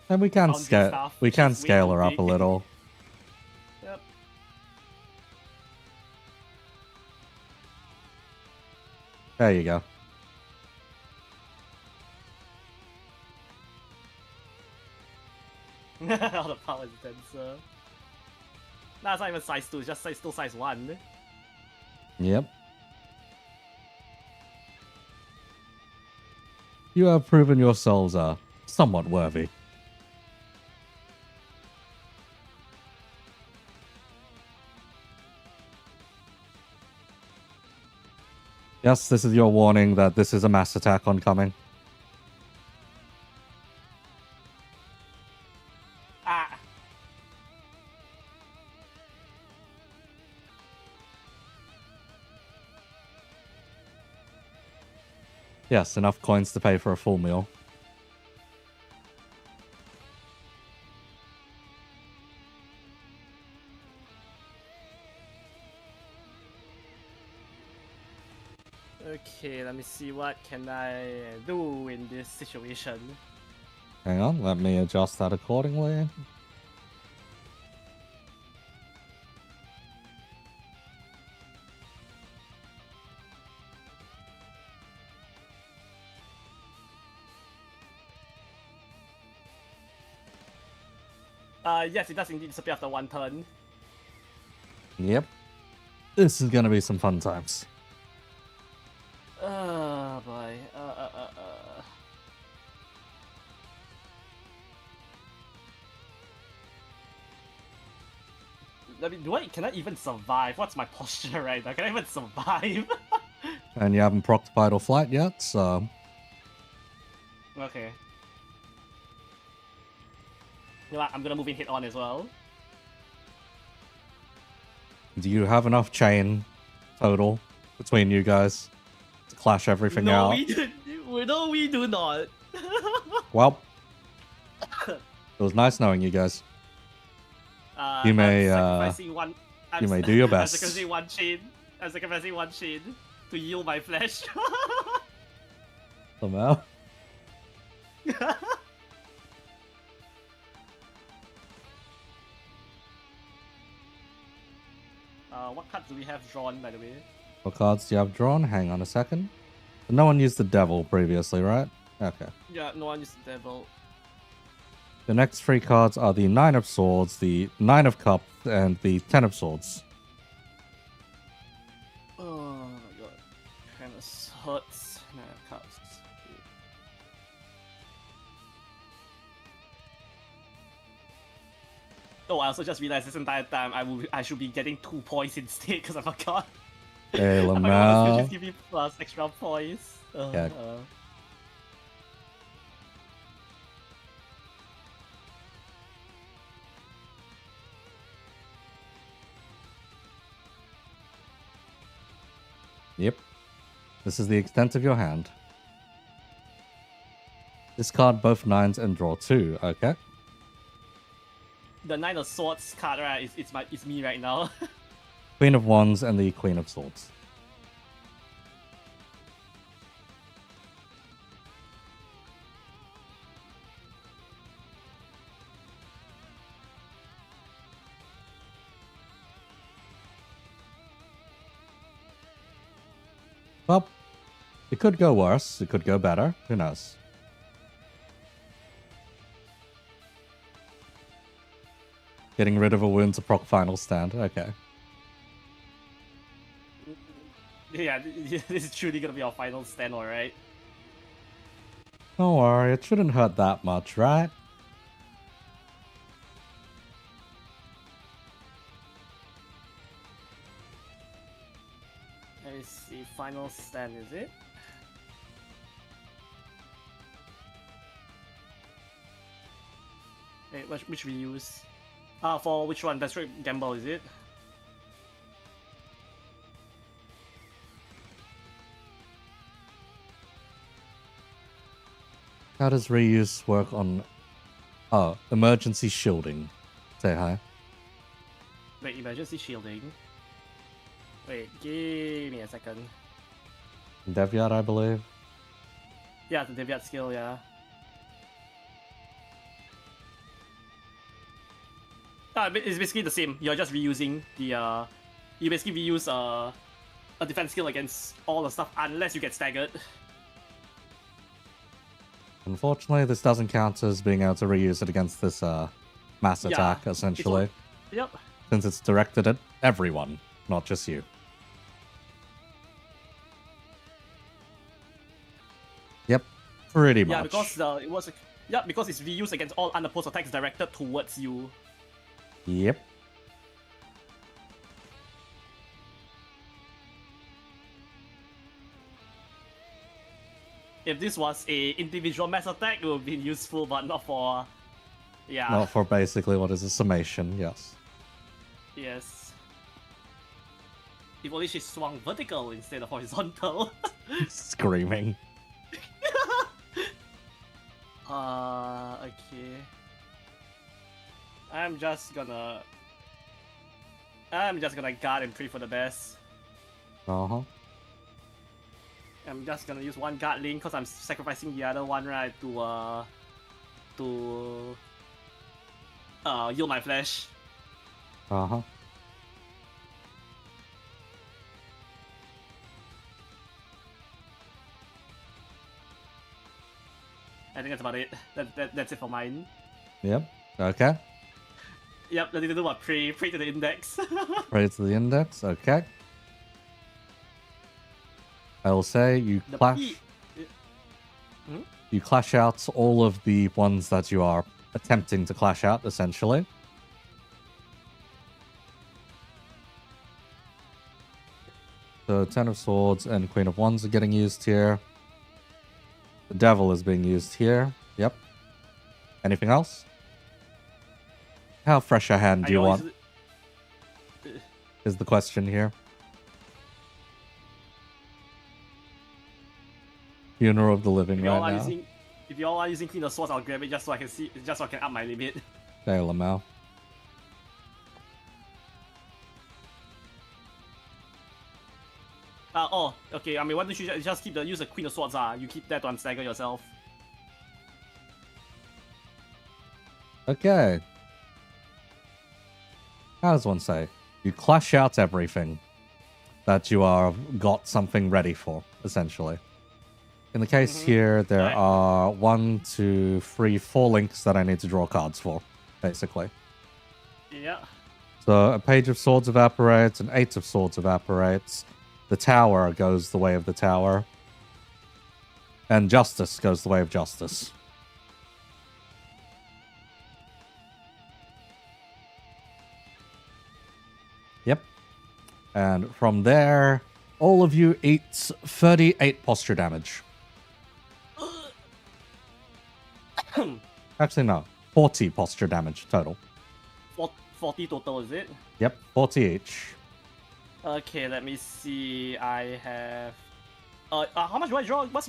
[SPEAKER 1] And we can
[SPEAKER 2] Foundry
[SPEAKER 1] scale.
[SPEAKER 2] stuff,
[SPEAKER 1] We
[SPEAKER 2] which
[SPEAKER 1] can
[SPEAKER 2] is way
[SPEAKER 1] scale
[SPEAKER 2] too
[SPEAKER 1] her up a
[SPEAKER 2] big.
[SPEAKER 1] little.
[SPEAKER 2] Yep.
[SPEAKER 1] There you go.
[SPEAKER 2] All the power is denser. Nah, it's not even size 2, it's just still size 1.
[SPEAKER 1] Yep. You have proven yourselves somewhat worthy. Yes, this is your warning that this is a mass attack oncoming.
[SPEAKER 2] Ah!
[SPEAKER 1] Yes, enough coins to pay for a full meal.
[SPEAKER 2] Okay, let me see what can I do in this situation.
[SPEAKER 1] Hang on, let me adjust that accordingly.
[SPEAKER 2] Yes, it does indeed disappear after 1 turn.
[SPEAKER 1] Yep. This is gonna be some fun times.
[SPEAKER 2] Oh boy. I mean, can I even survive? What's my posture right now? Can I even survive?
[SPEAKER 1] And you haven't procced Vital Flight yet, so...
[SPEAKER 2] Okay. You know what? I'm gonna move in head on as well.
[SPEAKER 1] Do you have enough chain total between you guys to clash everything
[SPEAKER 2] No,
[SPEAKER 1] out?
[SPEAKER 2] we do not.
[SPEAKER 1] Well, it was nice knowing you guys. You may, you may do your best.
[SPEAKER 2] I'm sacrificing one chain to yield my flesh.
[SPEAKER 1] Somehow.
[SPEAKER 2] What cards do we have drawn, by the way?
[SPEAKER 1] What cards do you have drawn? Hang on a second. No one used the devil previously, right? Okay.
[SPEAKER 2] Yeah, no one used the devil.
[SPEAKER 1] The next 3 cards are the 9 of Swords, the 9 of Cups, and the 10 of Swords.
[SPEAKER 2] Oh my god. Kind of hurts. No, cups. Oh, I also just realized this entire time I should be getting 2 points instead because I forgot.
[SPEAKER 1] Hey,
[SPEAKER 2] I forgot
[SPEAKER 1] Lamau.
[SPEAKER 2] just give me plus extra points.
[SPEAKER 1] Yeah. Yep. This is the extent of your hand. Discard both 9s and draw 2. Okay.
[SPEAKER 2] The 9 of Swords card, right? It's me right now.
[SPEAKER 1] Queen of Wands and the Queen of Swords. Well, it could go worse. It could go better. Who knows? Getting rid of a wound to proc final stand. Okay.
[SPEAKER 2] Yeah, this is truly gonna be our final stand, alright?
[SPEAKER 1] Don't worry. It shouldn't hurt that much, right?
[SPEAKER 2] Let me see. Final stand, is it? Wait, which we use? For which one? That's right, Gamble, is it?
[SPEAKER 1] How does reuse work on... Oh, emergency shielding. Say hi.
[SPEAKER 2] Wait, emergency shielding. Wait, give me a second.
[SPEAKER 1] Devyat, I believe.
[SPEAKER 2] Yeah, the Deviat skill, yeah. It's basically the same. You're just reusing the you basically reuse a defense skill against all the stuff unless you get staggered.
[SPEAKER 1] Unfortunately, this doesn't count as being able to reuse it against this mass
[SPEAKER 2] Yeah,
[SPEAKER 1] attack, essentially.
[SPEAKER 2] Yep.
[SPEAKER 1] Since it's directed at everyone, not just you. Yep, pretty much.
[SPEAKER 2] Yeah, because because it's reused against all unopposed attacks directed towards you.
[SPEAKER 1] Yep.
[SPEAKER 2] If this was a individual mass attack, it would be useful, but not for... Yeah.
[SPEAKER 1] Not for basically what is a summation, yes.
[SPEAKER 2] Yes. If only she swung vertical instead of horizontal.
[SPEAKER 1] Screaming.
[SPEAKER 2] Okay. I'm just gonna guard and pray for the best.
[SPEAKER 1] Uh-huh.
[SPEAKER 2] I'm just gonna use one guard link because I'm sacrificing the other one, right, to yield my flesh.
[SPEAKER 1] Uh-huh.
[SPEAKER 2] I think that's about it. That's it for mine.
[SPEAKER 1] Yep. Okay.
[SPEAKER 2] Yep, let's do what? Pray to the index.
[SPEAKER 1] Pray to the index. Okay. I will say you
[SPEAKER 2] The
[SPEAKER 1] clash.
[SPEAKER 2] P-
[SPEAKER 1] You clash out all of the ones that you are attempting to clash out, essentially. So Ten of Swords and Queen of Wands are getting used here. The Devil is being used here. Yep. Anything else? How fresh a hand do you want? Is the question here. Funeral of the Living
[SPEAKER 2] If you all
[SPEAKER 1] right
[SPEAKER 2] are
[SPEAKER 1] now.
[SPEAKER 2] if you all are using Queen of Swords, I'll grab it just so I can see, just so I can up my limit.
[SPEAKER 1] Okay, Lamau.
[SPEAKER 2] Okay. I mean, why don't you just use the Queen of Swords? You keep that to unstagger yourself.
[SPEAKER 1] Okay. How does one say? You clash out everything that you are got something ready for, essentially. In the case here, there
[SPEAKER 2] Right.
[SPEAKER 1] are 1, 2, 3, 4 links that I need to draw cards for, basically.
[SPEAKER 2] Yeah.
[SPEAKER 1] So a Page of Swords evaporates, an 8 of Swords evaporates. The Tower goes the way of the Tower. And Justice goes the way of Justice. Yep. And from there, all of you eat 38 posture damage. Actually, no. 40 posture damage total.
[SPEAKER 2] 40 total, is it?
[SPEAKER 1] Yep, 40 each.
[SPEAKER 2] Okay, let me see. I have. How much do I draw? What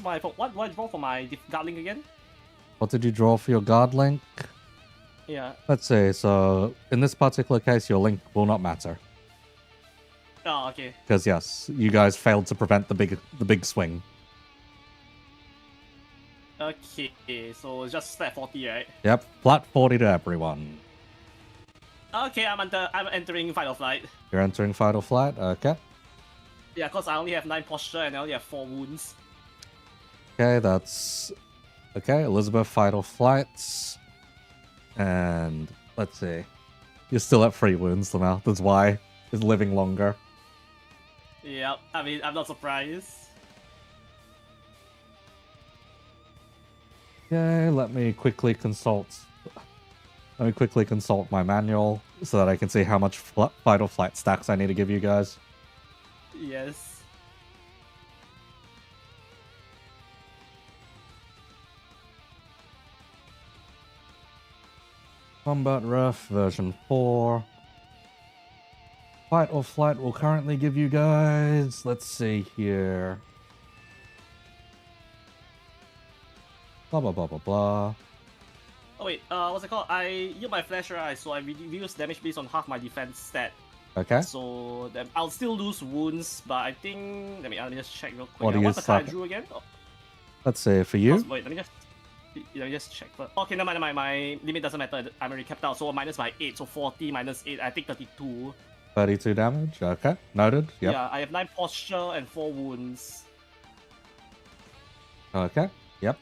[SPEAKER 2] do I draw for my Gatling again?
[SPEAKER 1] What did you draw for your guard link?
[SPEAKER 2] Yeah.
[SPEAKER 1] Let's see. So in this particular case, your link will not matter
[SPEAKER 2] Oh, okay.
[SPEAKER 1] because yes, you guys failed to prevent the big swing.
[SPEAKER 2] Okay, so it's just flat 40, right?
[SPEAKER 1] Yep, flat 40 to everyone.
[SPEAKER 2] Okay, I'm entering fight or flight.
[SPEAKER 1] You're entering fight or flight. Okay.
[SPEAKER 2] Yeah, cause I only have 9 posture and I only have 4 wounds.
[SPEAKER 1] Okay, that's okay. Elizabeth, fight or flight. And let's see. You're still at 3 wounds somehow. That's why is living longer.
[SPEAKER 2] Yep, I mean, I'm not surprised.
[SPEAKER 1] Okay, let me quickly consult my manual so that I can see how much fight or flight stacks I need to give you guys.
[SPEAKER 2] Yes.
[SPEAKER 1] Combat Ref version 4. Fight or flight will currently give you guys, let's see here. Blah blah blah blah blah.
[SPEAKER 2] Oh wait, what's it called? I yield my flash right, so I reduce damage based on half my defense stat.
[SPEAKER 1] Okay.
[SPEAKER 2] So then I'll still lose wounds, but I think let me just check real quick.
[SPEAKER 1] What do you
[SPEAKER 2] What's the card I
[SPEAKER 1] suck?
[SPEAKER 2] drew again? Oh,
[SPEAKER 1] Let's see for you.
[SPEAKER 2] wait, let me just check first. Okay, no, my limit doesn't matter. I'm already capped out, so minus by 8, so 40 minus 8. I think 32.
[SPEAKER 1] 32 damage. Okay, noted. Yep.
[SPEAKER 2] Yeah, I have 9 posture and 4 wounds.
[SPEAKER 1] Okay. Yep.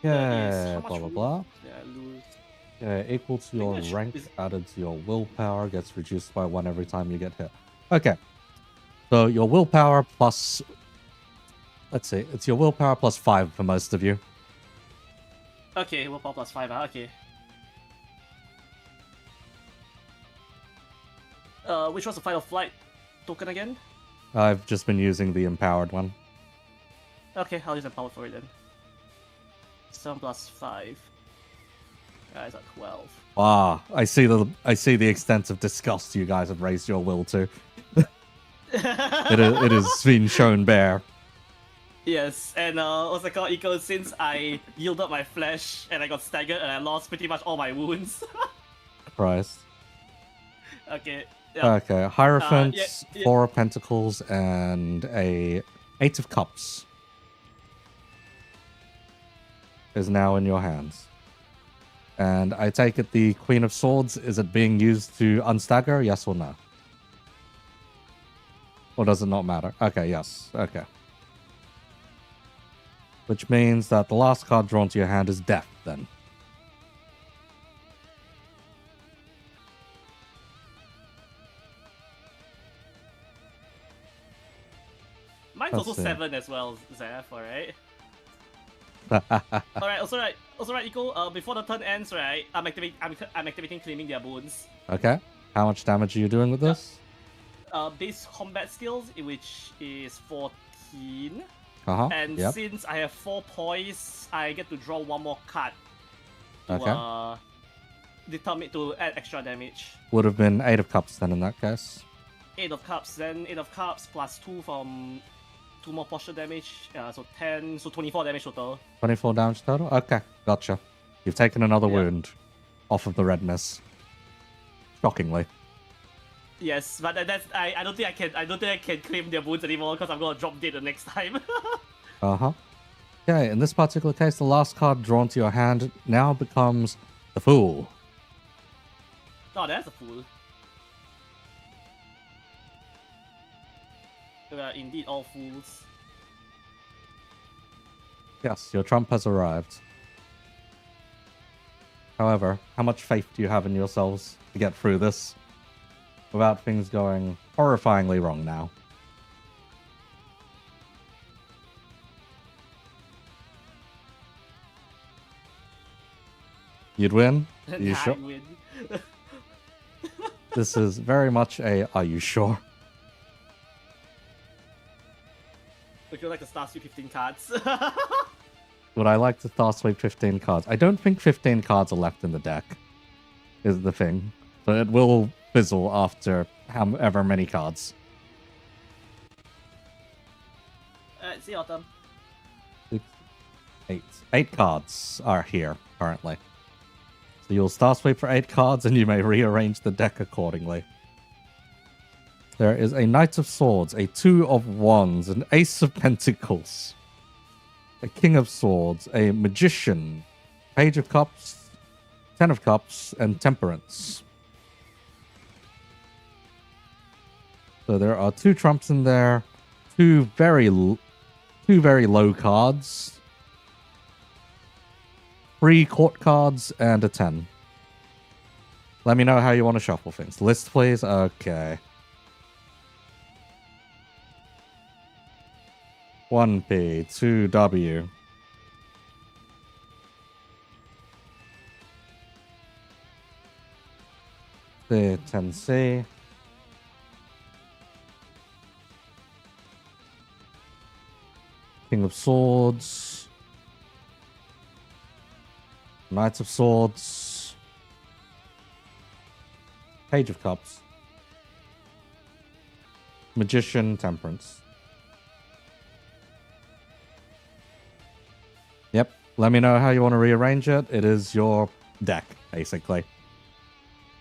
[SPEAKER 2] That is
[SPEAKER 1] Yeah.
[SPEAKER 2] how much
[SPEAKER 1] Blah blah
[SPEAKER 2] wounds?
[SPEAKER 1] blah.
[SPEAKER 2] Yeah, I lose.
[SPEAKER 1] Yeah, equal to your
[SPEAKER 2] that
[SPEAKER 1] rank
[SPEAKER 2] is-
[SPEAKER 1] added to your willpower gets reduced by 1 every time you get hit. Okay. So your willpower plus. Let's see. It's your willpower plus 5 for most of you.
[SPEAKER 2] Okay, willpower plus 5, okay. Which was the fight or flight token again?
[SPEAKER 1] I've just been using the empowered one.
[SPEAKER 2] Okay, I'll use empowered for it then. 7 plus 5. It's at 12.
[SPEAKER 1] Ah, I see the extent of disgust you guys have raised your will to. It has been shown bare.
[SPEAKER 2] Yes, and what's it called, Eco, since I yielded my flesh and I got staggered and I lost pretty much all my wounds.
[SPEAKER 1] Christ.
[SPEAKER 2] Okay, yeah.
[SPEAKER 1] Okay, Hierophant,
[SPEAKER 2] yeah.
[SPEAKER 1] 4 of Pentacles, and a 8 of Cups is now in your hands. And I take it the Queen of Swords, is it being used to unstagger, yes or no? Or does it not matter? Okay, yes, okay. Which means that the last card drawn to your hand is Death, then.
[SPEAKER 2] Mine's
[SPEAKER 1] Let's
[SPEAKER 2] also
[SPEAKER 1] see.
[SPEAKER 2] 7 as well, Zeph, alright? Alright, also right, Eco, before the turn ends, right, I'm activating claiming their bones.
[SPEAKER 1] Okay, how much damage are you doing with this?
[SPEAKER 2] Base combat skills, which is 14.
[SPEAKER 1] Uh-huh,
[SPEAKER 2] And
[SPEAKER 1] yep.
[SPEAKER 2] since I have 4 poise, I get to draw 1 more card to
[SPEAKER 1] Okay.
[SPEAKER 2] determine to add extra damage.
[SPEAKER 1] Would have been 8 of Cups then in that case.
[SPEAKER 2] 8 of cups, then 8 of cups plus 2 from 2 more posture damage, so 10, so 24 damage total.
[SPEAKER 1] 24 damage total? Okay, gotcha. You've taken another
[SPEAKER 2] Yeah.
[SPEAKER 1] wound off of the redness. Shockingly.
[SPEAKER 2] Yes, but that's I don't think I can claim their wounds anymore because I'm gonna drop dead the next time.
[SPEAKER 1] Uh-huh. Okay, in this particular case, the last card drawn to your hand now becomes the Fool.
[SPEAKER 2] Oh, that's a fool. We are indeed all fools.
[SPEAKER 1] Yes, your trump has arrived. However, how much faith do you have in yourselves to get through this without things going horrifyingly wrong now? You'd win? Are you
[SPEAKER 2] I
[SPEAKER 1] sure?
[SPEAKER 2] win.
[SPEAKER 1] This is very much a, are you sure?
[SPEAKER 2] Would you like to start with 15 cards?
[SPEAKER 1] Would I like to start sweep 15 cards? I don't think 15 cards are left in the deck, is the thing. So it will fizzle after however many cards.
[SPEAKER 2] Alright, see you, Autumn.
[SPEAKER 1] 6, 8. 8 cards are here currently. So you'll star sweep for 8 cards and you may rearrange the deck accordingly. There is a Knight of Swords, a 2 of Wands, an Ace of Pentacles, a King of Swords, a Magician, Page of Cups, 10 of Cups, and Temperance. So there are 2 trumps in there, 2 very low cards, 3 court cards, and a 10. Let me know how you want to shuffle things. List, please. Okay. 1P, 2W. The 10C. King of Swords. Knights of Swords. Page of Cups. Magician, Temperance. Yep. Let me know how you want to rearrange it. It is your deck, basically.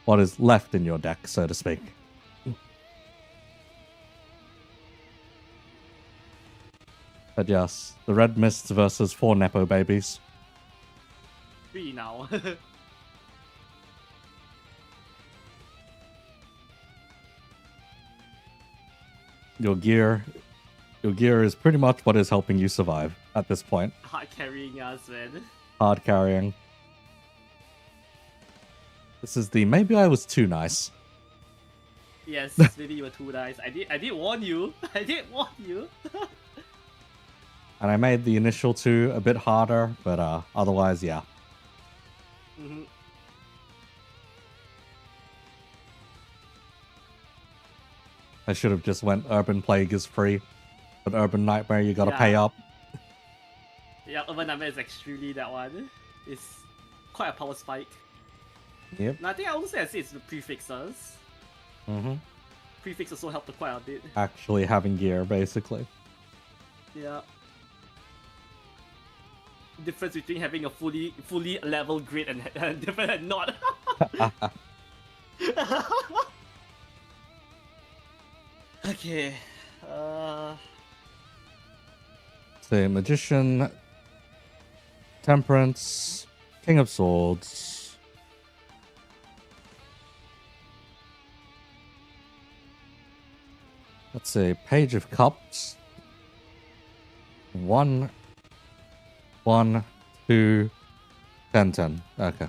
[SPEAKER 1] What is left in your deck, so to speak. But yes, the Red Mists versus 4 Nepo babies.
[SPEAKER 2] 3 now.
[SPEAKER 1] Your gear is pretty much what is helping you survive at this point.
[SPEAKER 2] Hard carrying us, man.
[SPEAKER 1] Hard carrying. This is the maybe I was too nice.
[SPEAKER 2] Yes, maybe you were too nice. I did warn you. I did warn you.
[SPEAKER 1] And I made the initial 2 a bit harder, but otherwise, yeah.
[SPEAKER 2] Mhm.
[SPEAKER 1] I should have just went Urban Plague is free, but Urban Nightmare you gotta pay
[SPEAKER 2] Yeah.
[SPEAKER 1] up.
[SPEAKER 2] Yeah, Urban Nightmare is extremely that one. It's quite a power spike.
[SPEAKER 1] Yep.
[SPEAKER 2] And I think I also say it's the prefixes.
[SPEAKER 1] Mm-hmm.
[SPEAKER 2] Prefix also helped quite a bit.
[SPEAKER 1] Actually having gear, basically.
[SPEAKER 2] Yeah. Difference between having a fully level grid and different and not. Okay.
[SPEAKER 1] Say Magician, Temperance, King of Swords. Let's say Page of Cups. 1, 1, 2, 10, 10. Okay.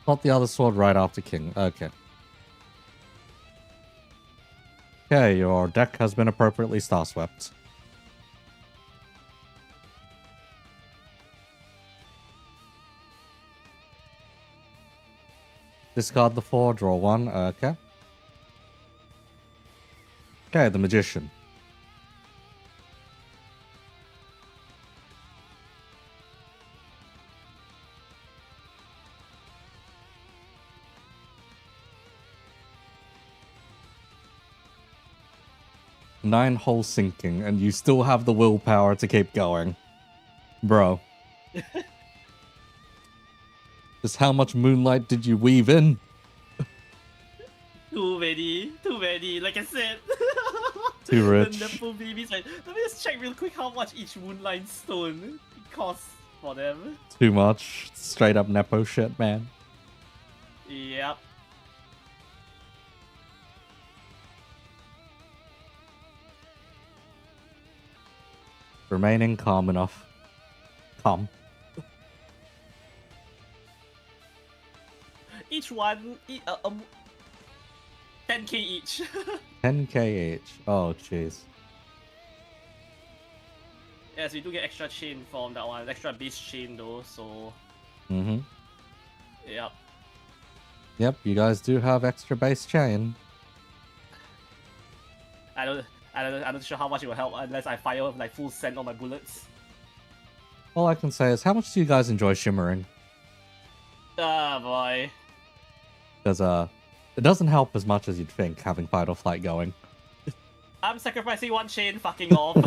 [SPEAKER 1] Not the other sword right after King. Okay. Okay, your deck has been appropriately star swept. Discard the 4, draw 1. Okay. Okay, the Magician. Nine hole sinking, and you still have the willpower to keep going. Bro. Just how much moonlight did you weave in?
[SPEAKER 2] Too many, like I said.
[SPEAKER 1] Too rich.
[SPEAKER 2] The Nepo babies, like, let me just check real quick how much each moonlight stone costs for them.
[SPEAKER 1] Too much. Straight up Nepo shit, man.
[SPEAKER 2] Yep.
[SPEAKER 1] Remaining calm enough. Calm.
[SPEAKER 2] Each one, 10k each.
[SPEAKER 1] 10k each. Oh, jeez.
[SPEAKER 2] Yes, we do get extra chain from that one, extra base chain though, so
[SPEAKER 1] Mm-hmm.
[SPEAKER 2] yep.
[SPEAKER 1] Yep, you guys do have extra base chain.
[SPEAKER 2] I'm not sure how much it will help unless I fire like full send on my bullets.
[SPEAKER 1] All I can say is, how much do you guys enjoy shimmering?
[SPEAKER 2] Ah boy.
[SPEAKER 1] Because, it doesn't help as much as you'd think having fight or flight going.
[SPEAKER 2] I'm sacrificing one chain, fucking off. Let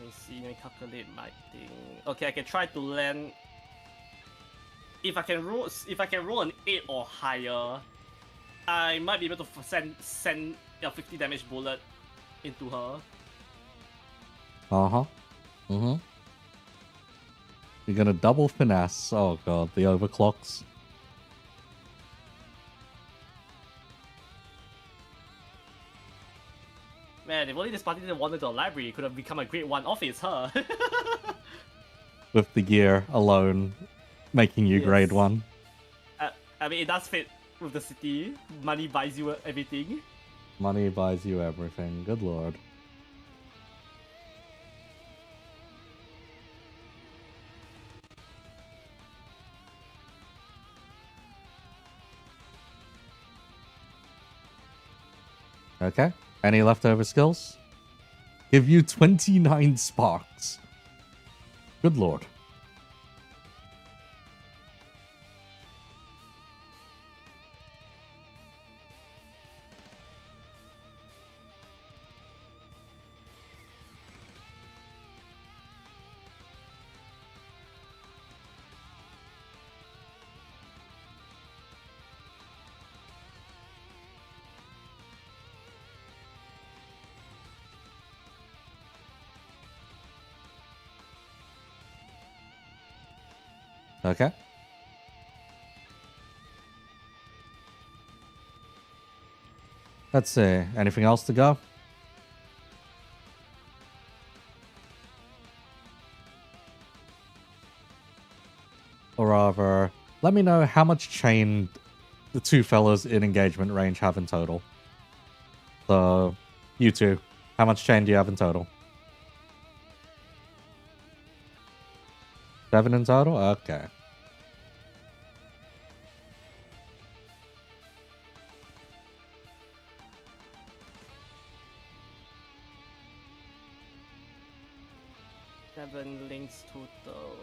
[SPEAKER 2] me see, let me calculate my thing. Okay, I can try to land. If I can roll an 8 or higher, I might be able to send a 50 damage bullet into her.
[SPEAKER 1] Uh-huh. Mm-hmm. You're gonna double finesse. Oh god, the overclocks.
[SPEAKER 2] Man, if only this party didn't wander to a library, it could have become a great one-off. It's her.
[SPEAKER 1] With the gear alone making you grade
[SPEAKER 2] Yes.
[SPEAKER 1] 1.
[SPEAKER 2] I mean, it does fit with the city. Money buys you everything.
[SPEAKER 1] Money buys you everything. Good lord. Okay. Any leftover skills? Give you 29 sparks. Good lord. Okay. Let's see. Anything else to go? Or rather, let me know how much chain the two fellas in engagement range have in total. So, you two, how much chain do you have in total? 7 in total? Okay.
[SPEAKER 2] Seven links total.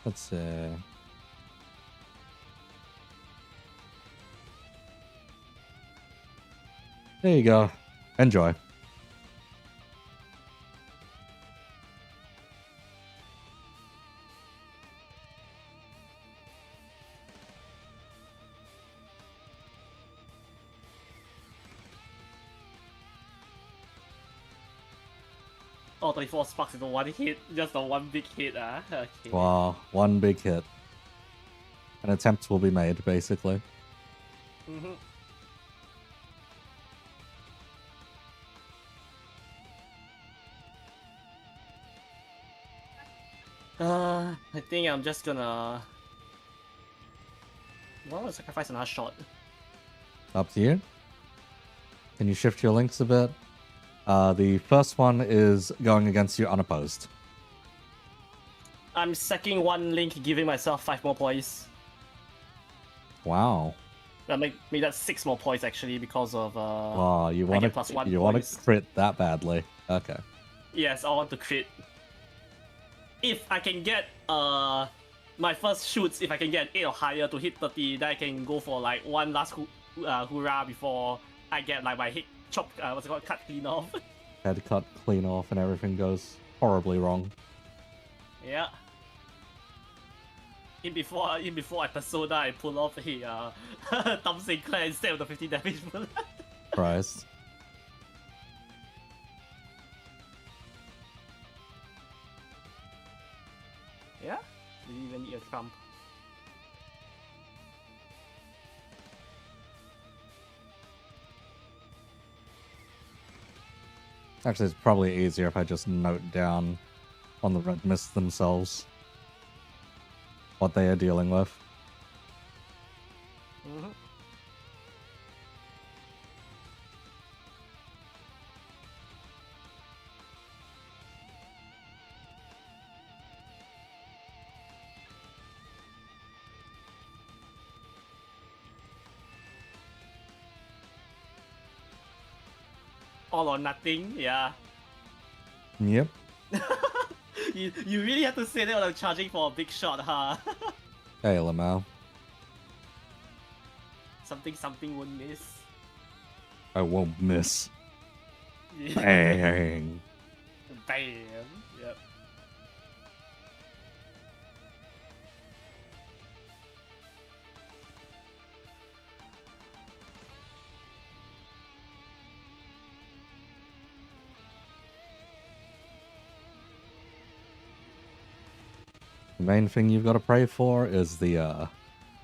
[SPEAKER 1] Let's see. There you go. Enjoy.
[SPEAKER 2] Oh, 24 sparks into one hit. Just a one big hit, ah. Okay.
[SPEAKER 1] Wow, one big hit. An attempt will be made, basically.
[SPEAKER 2] Mm-hmm. I think I'm just gonna... Why would I sacrifice another shot?
[SPEAKER 1] Up to you. Can you shift your links a bit? The first one is going against you unopposed.
[SPEAKER 2] I'm sacking one link, giving myself 5 more points.
[SPEAKER 1] Wow.
[SPEAKER 2] That make that 6 more points actually because of
[SPEAKER 1] Wow, you
[SPEAKER 2] I
[SPEAKER 1] want
[SPEAKER 2] get plus 1
[SPEAKER 1] you want
[SPEAKER 2] points.
[SPEAKER 1] to crit that badly. Okay.
[SPEAKER 2] Yes, I want to crit. If I can get my first shoots, if I can get an 8 or higher to hit 30, then I can go for like one last hurrah before I get like my hit chop what's it called, cut clean off.
[SPEAKER 1] Head cut clean off and everything goes horribly wrong.
[SPEAKER 2] Yeah. In before I persona, I pull off a Tom Sinclair instead of the 50 damage bullet.
[SPEAKER 1] Christ.
[SPEAKER 2] Yeah? Did you even need a trump?
[SPEAKER 1] Actually, it's probably easier if I just note down on the red mist themselves what they are dealing with.
[SPEAKER 2] Mm-hmm. all or nothing. Yeah.
[SPEAKER 1] Yep.
[SPEAKER 2] You really have to say that when I'm charging for a big shot, huh?
[SPEAKER 1] Hey, Lamau.
[SPEAKER 2] Something won't miss.
[SPEAKER 1] I won't miss.
[SPEAKER 2] Yeah.
[SPEAKER 1] Bang.
[SPEAKER 2] Bam. Yep.
[SPEAKER 1] The main thing you've got to pray for is the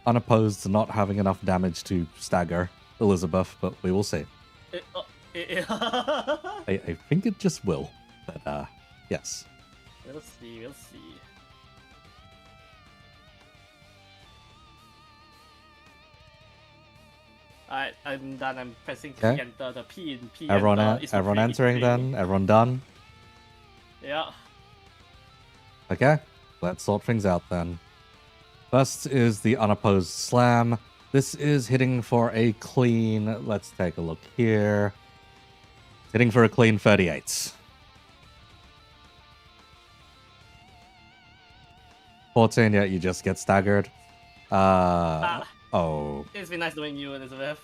[SPEAKER 1] unopposed not having enough damage to stagger Elizabeth, but we will see. I think it just will, but yes.
[SPEAKER 2] We'll see. Alright, I'm done. I'm pressing P
[SPEAKER 1] Okay.
[SPEAKER 2] enter. The P in P
[SPEAKER 1] Everyone,
[SPEAKER 2] enter is
[SPEAKER 1] everyone
[SPEAKER 2] the
[SPEAKER 1] entering then? Everyone done?
[SPEAKER 2] Yeah.
[SPEAKER 1] Okay, let's sort things out then. First is the unopposed slam. This is hitting for a clean, let's take a look here. Hitting for a clean 38. 14, yeah, you just get staggered. Oh.
[SPEAKER 2] It's been nice knowing you, Elizabeth.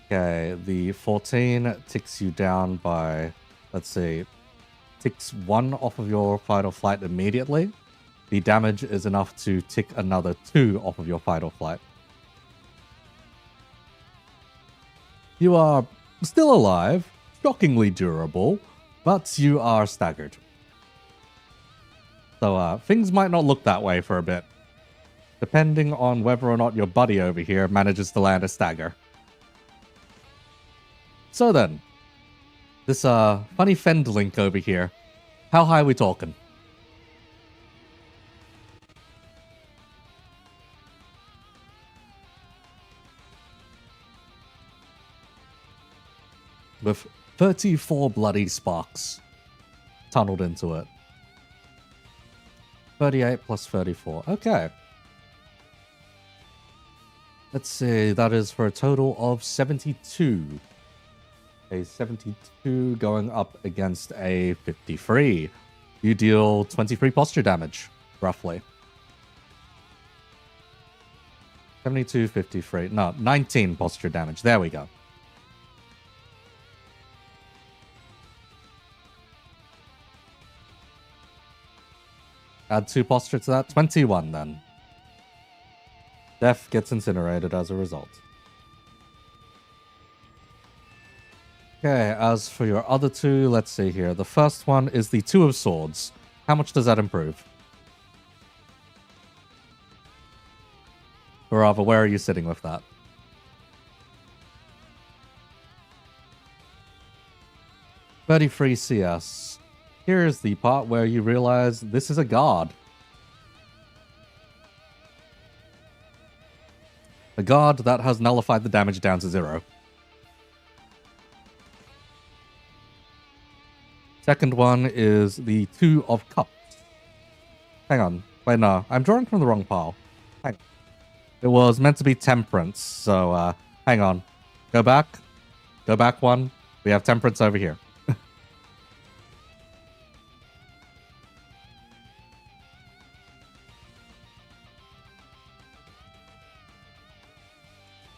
[SPEAKER 1] Okay, the 14 ticks you down by, let's see, ticks 1 off of your fight or flight immediately. The damage is enough to tick another 2 off of your fight or flight. You are still alive, shockingly durable, but you are staggered. So things might not look that way for a bit, depending on whether or not your buddy over here manages to land a stagger. So then, this funny fend link over here, how high are we talking? With 34 bloody sparks tunneled into it. 38 plus 34. Okay. Let's see. That is for a total of 72. A 72 going up against a 53. You deal 23 posture damage, roughly. 72, 53. No, 19 posture damage. There we go. Add 2 posture to that. 21 then. Death gets incinerated as a result. Okay, as for your other 2, let's see here. The first one is the 2 of Swords. How much does that improve? Or rather, where are you sitting with that? $33 CS. Here's the part where you realize this is a guard. A guard that has nullified the damage down to 0. Second one is the 2 of Cups. Hang on. Wait, no. I'm drawing from the wrong pile. Hang on. It was meant to be Temperance, so hang on. Go back. Go back 1. We have Temperance over here.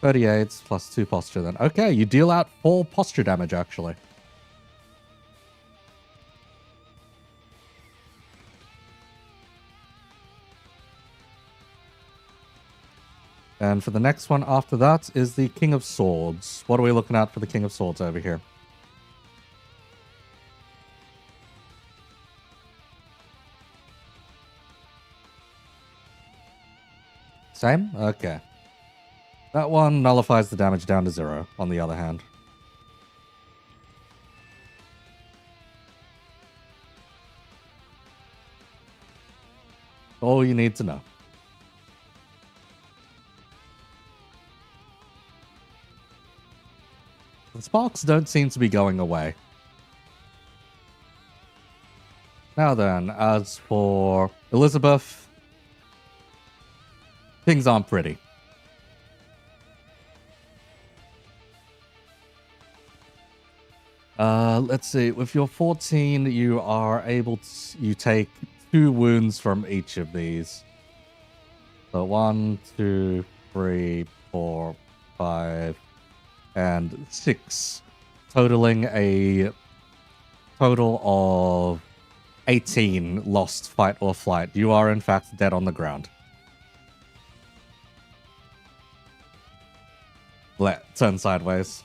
[SPEAKER 1] 38 plus 2 posture then. Okay, you deal out 4 posture damage, actually. And for the next one after that is the King of Swords. What are we looking at for the King of Swords over here? Same? Okay. That one nullifies the damage down to 0, on the other hand. All you need to know. The sparks don't seem to be going away. Now then, as for Elizabeth, things aren't pretty. Let's see. With your 14, you are able to. You take 2 wounds from each of these. So 1, 2, 3, 4, 5, and 6, totaling a total of 18 lost fight or flight. You are in fact dead on the ground. Turn sideways.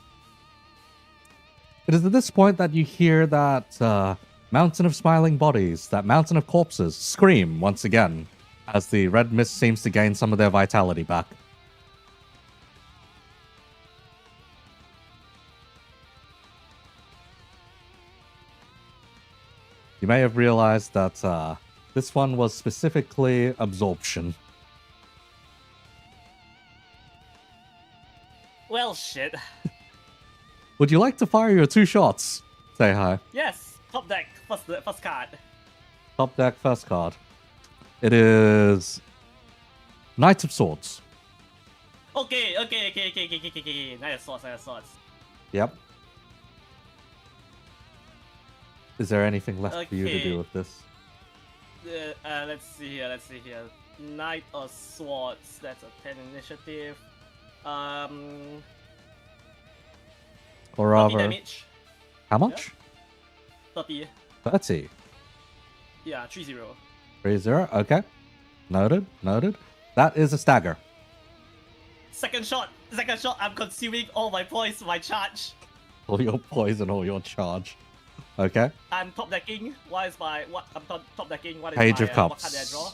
[SPEAKER 1] It is at this point that you hear that mountain of smiling bodies, that mountain of corpses, scream once again as the red mist seems to gain some of their vitality back. You may have realized that this one was specifically absorption.
[SPEAKER 2] Well, shit.
[SPEAKER 1] Would you like to fire your 2 shots? Say hi.
[SPEAKER 2] Yes, top deck, first card.
[SPEAKER 1] Top deck, first card. It is Knight of Swords.
[SPEAKER 2] Okay. Nice swords.
[SPEAKER 1] Yep. Is there anything left for you to
[SPEAKER 2] Okay.
[SPEAKER 1] do with this?
[SPEAKER 2] Let's see here. Knight of Swords, that's a 10 initiative.
[SPEAKER 1] Or
[SPEAKER 2] 30
[SPEAKER 1] rather,
[SPEAKER 2] damage.
[SPEAKER 1] how much?
[SPEAKER 2] 30.
[SPEAKER 1] 30.
[SPEAKER 2] Yeah, 30.
[SPEAKER 1] 30. Okay. Noted. That is a stagger.
[SPEAKER 2] Second shot, I'm consuming all my points, my charge.
[SPEAKER 1] All your poison, all your charge. Okay.
[SPEAKER 2] I'm top decking. I'm top decking. What is
[SPEAKER 1] Page
[SPEAKER 2] my,
[SPEAKER 1] of
[SPEAKER 2] what card
[SPEAKER 1] Cups.
[SPEAKER 2] did I draw?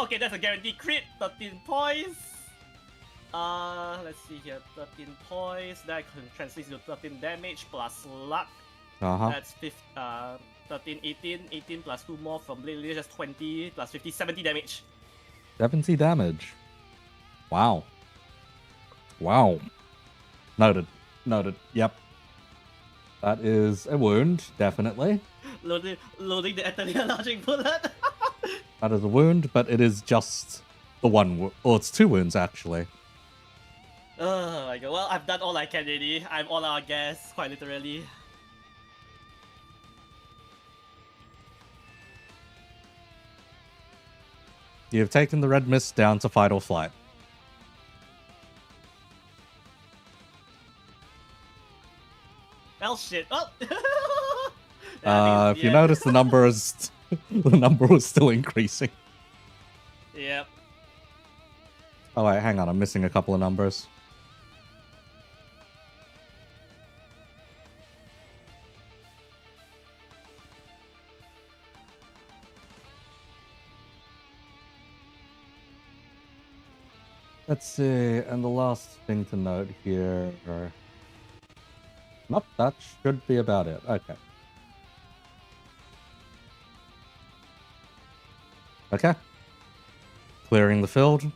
[SPEAKER 2] Okay, that's a guaranteed crit. 13 points. Let's see here. 13 points. That translates to 13 damage plus luck. That's 13, 18 plus 2 more from Blade Leader, just 20 plus 50, 70 damage.
[SPEAKER 1] 70 damage. Wow. Noted. Yep. That is a wound, definitely.
[SPEAKER 2] Loading the Etheriologic Bullet.
[SPEAKER 1] That is a wound, but it is just the one. Or it's 2 wounds, actually.
[SPEAKER 2] Oh my god. Well, I've done all I can, really. I'm all out of gas, quite literally.
[SPEAKER 1] You have taken the red mist down to fight or flight.
[SPEAKER 2] Well, shit. Oh!
[SPEAKER 1] If you notice, the number is the number was still increasing.
[SPEAKER 2] Yep.
[SPEAKER 1] Oh wait, hang on, I'm missing a couple of numbers. Let's see, and the last thing to note here. Nope, that should be about it. Okay. Okay. Clearing the field.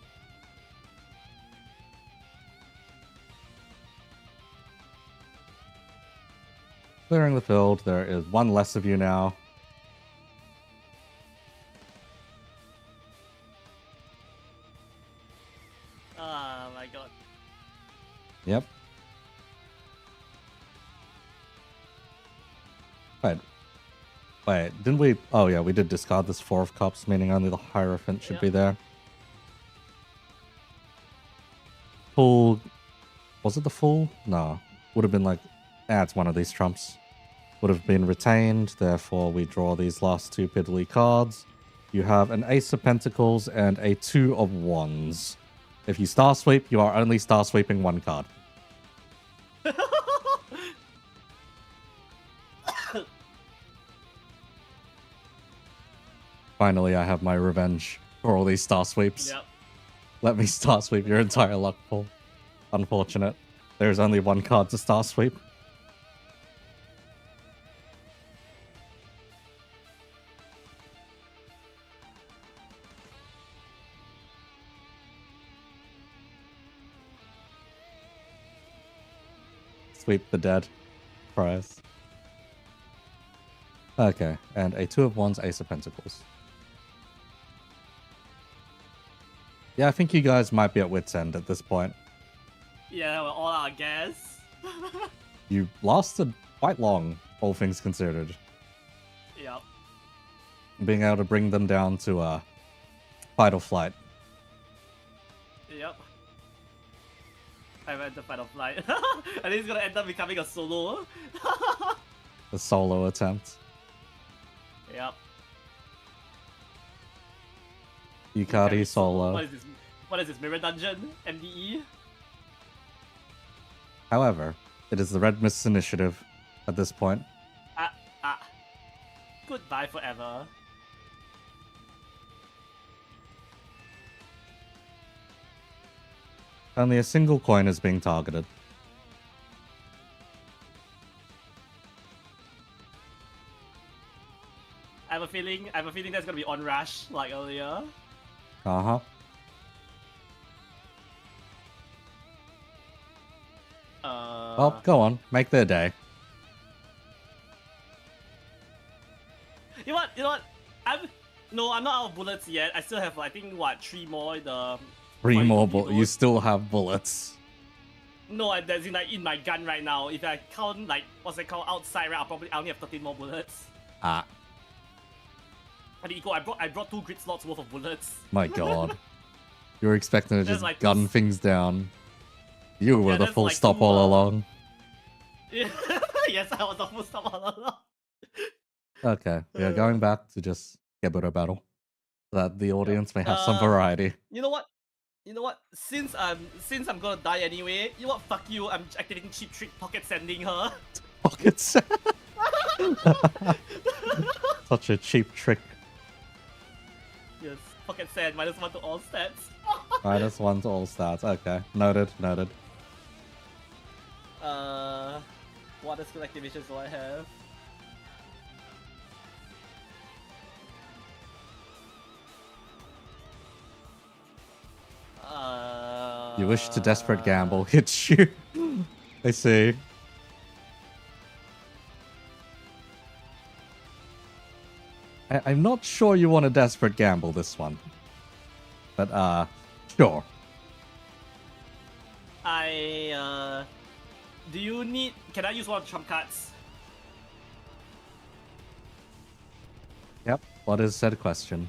[SPEAKER 1] Clearing the field. There is 1 less of you now.
[SPEAKER 2] Oh my god.
[SPEAKER 1] Yep. Wait, didn't we? Oh yeah, we did discard this 4 of Cups, meaning only the Hierophant should be there. Full. Was it the full? No. Would have been like, it's one of these trumps. Would have been retained, therefore we draw these last 2 piddly cards. You have an Ace of Pentacles and a 2 of Wands. If you star sweep, you are only star sweeping 1 card. Finally, I have my revenge for all these star sweeps.
[SPEAKER 2] Yep.
[SPEAKER 1] Let me star sweep your entire luck pool. Unfortunate. There's only 1 card to star sweep. Sweep the dead. Prize. Okay, and a 2 of Wands, Ace of Pentacles. Yeah, I think you guys might be at wit's end at this point.
[SPEAKER 2] Yeah, we're all out of gas.
[SPEAKER 1] You lasted quite long, all things considered.
[SPEAKER 2] Yep.
[SPEAKER 1] Being able to bring them down to fight or flight.
[SPEAKER 2] Yep. I went to fight or flight. I think it's gonna end up becoming a solo.
[SPEAKER 1] The solo attempt.
[SPEAKER 2] Yep.
[SPEAKER 1] Yukari solo.
[SPEAKER 2] What is this? What is this? Mirror Dungeon? MDE?
[SPEAKER 1] However, it is the Red Mist initiative at this point.
[SPEAKER 2] Goodbye forever.
[SPEAKER 1] Only a single coin is being targeted.
[SPEAKER 2] I have a feeling that's gonna be on rush like earlier.
[SPEAKER 1] Uh-huh. Well, go on. Make their day.
[SPEAKER 2] You know what? I'm not out of bullets yet. I still have, I think, what, 3 more in the...
[SPEAKER 1] 3 more
[SPEAKER 2] bullets.
[SPEAKER 1] bullets. You still have bullets.
[SPEAKER 2] No, that's in my gun right now. If I count, like, what's it called, outside, right, I only have 13 more bullets.
[SPEAKER 1] Ah.
[SPEAKER 2] I think I brought 2 grid slots worth of bullets.
[SPEAKER 1] My god. You were expecting to
[SPEAKER 2] There's
[SPEAKER 1] just
[SPEAKER 2] like
[SPEAKER 1] gun
[SPEAKER 2] this-
[SPEAKER 1] things down. You were
[SPEAKER 2] Yeah,
[SPEAKER 1] the
[SPEAKER 2] there's
[SPEAKER 1] full
[SPEAKER 2] like
[SPEAKER 1] stop
[SPEAKER 2] 2,
[SPEAKER 1] all along.
[SPEAKER 2] Yes, I was the full stop all along.
[SPEAKER 1] Okay, we are going back to just Gebura battle. So that the audience may have some
[SPEAKER 2] Uh,
[SPEAKER 1] variety.
[SPEAKER 2] You know what? Since I'm gonna die anyway, you know what? Fuck you. I'm activating cheap trick pocket sending her.
[SPEAKER 1] Pockets. Such a cheap trick.
[SPEAKER 2] Yes, pocket send -1 to all stats.
[SPEAKER 1] -1 to all stats. Okay, noted.
[SPEAKER 2] What other skill activations do I have?
[SPEAKER 1] You wish to desperate gamble. Hits you. I see. I'm not sure you want a desperate gamble this one. But, sure.
[SPEAKER 2] Do you need... Can I use one of the trump cards?
[SPEAKER 1] Yep. What is said question?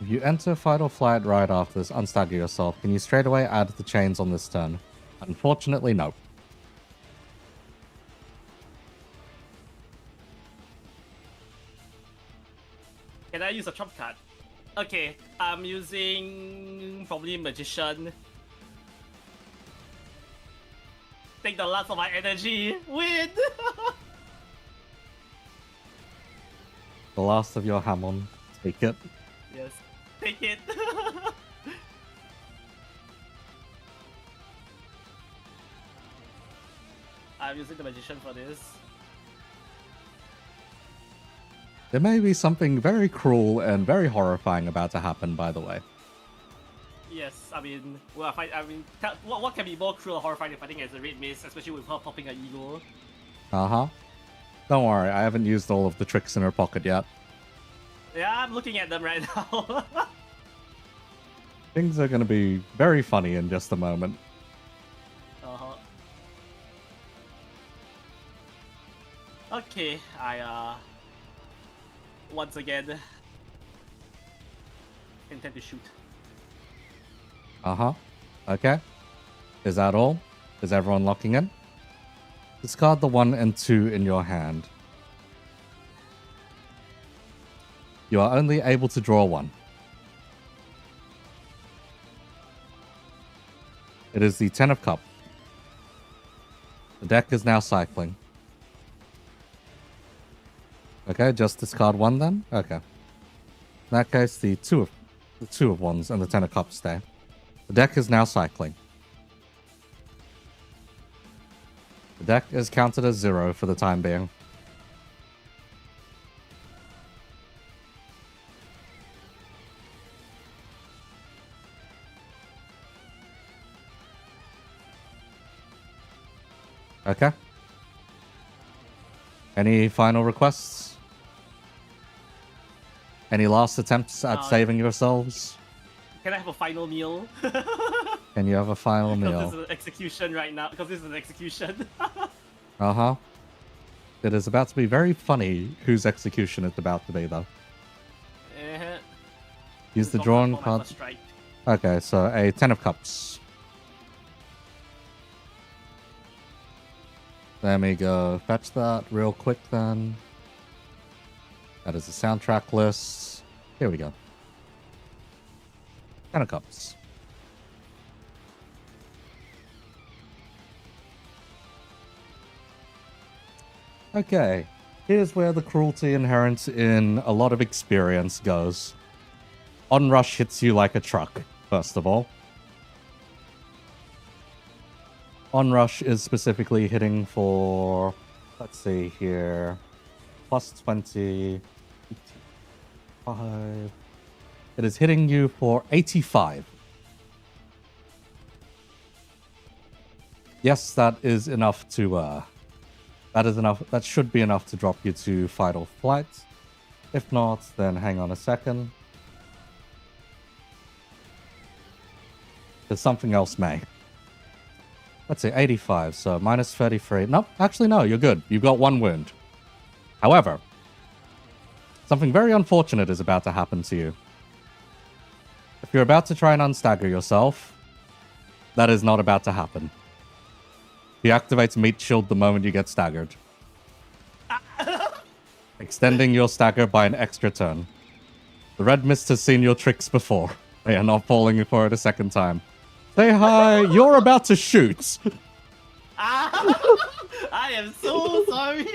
[SPEAKER 1] If you enter fight or flight right after this, unstagger yourself. Can you straight away add the chains on this turn? Unfortunately, no.
[SPEAKER 2] Can I use a trump card? Okay, I'm using probably Magician. Take the last of my energy. Win!
[SPEAKER 1] The last of your Hamon. Take it.
[SPEAKER 2] Yes, take it. I'm using the Magician for this.
[SPEAKER 1] There may be something very cruel and very horrifying about to happen, by the way.
[SPEAKER 2] Yes, I mean, well, what can be more cruel or horrifying than fighting as a red mist, especially with her popping an ego?
[SPEAKER 1] Uh-huh. Don't worry, I haven't used all of the tricks in her pocket yet.
[SPEAKER 2] Yeah, I'm looking at them right now.
[SPEAKER 1] Things are going to be very funny in just a moment.
[SPEAKER 2] Uh-huh. Okay, I once again intend to shoot.
[SPEAKER 1] Uh-huh. Okay. Is that all? Is everyone locking in? Discard the 1 and 2 in your hand. You are only able to draw 1. It is the 10 of Cup. The deck is now cycling. Okay, just discard 1 then? Okay. In that case, the 2 of Wands and the 10 of Cups stay. The deck is now cycling. The deck is counted as 0 for the time being. Okay. Any final requests? Any last attempts at saving yourselves?
[SPEAKER 2] Can I have a final meal?
[SPEAKER 1] Can you have a final
[SPEAKER 2] Because
[SPEAKER 1] meal?
[SPEAKER 2] this is an execution right now. Because this is an execution.
[SPEAKER 1] Uh-huh. It is about to be very funny whose execution it's about to be, though. Use the drawn card. Okay, so a 10 of cups. Let me go fetch that real quick then. That is the soundtrack list. Here we go. 10 of cups. Okay, here's where the cruelty inherent in a lot of experience goes. Onrush hits you like a truck, first of all. Onrush is specifically hitting for, let's see here, plus 20, 85. It is hitting you for 85. Yes, that is enough to, that is enough. That should be enough to drop you to fight or flight. If not, then hang on a second. There's something else may. Let's see, 85, so minus 33. Nope, actually no, you're good. You've got 1 wound. However, something very unfortunate is about to happen to you. If you're about to try and unstagger yourself, that is not about to happen. He activates Meat Shield the moment you get staggered. Extending your stagger by an extra turn. The Red Mist has seen your tricks before. They are not falling for it a second time. Say hi, you're about to shoot.
[SPEAKER 2] I am so sorry.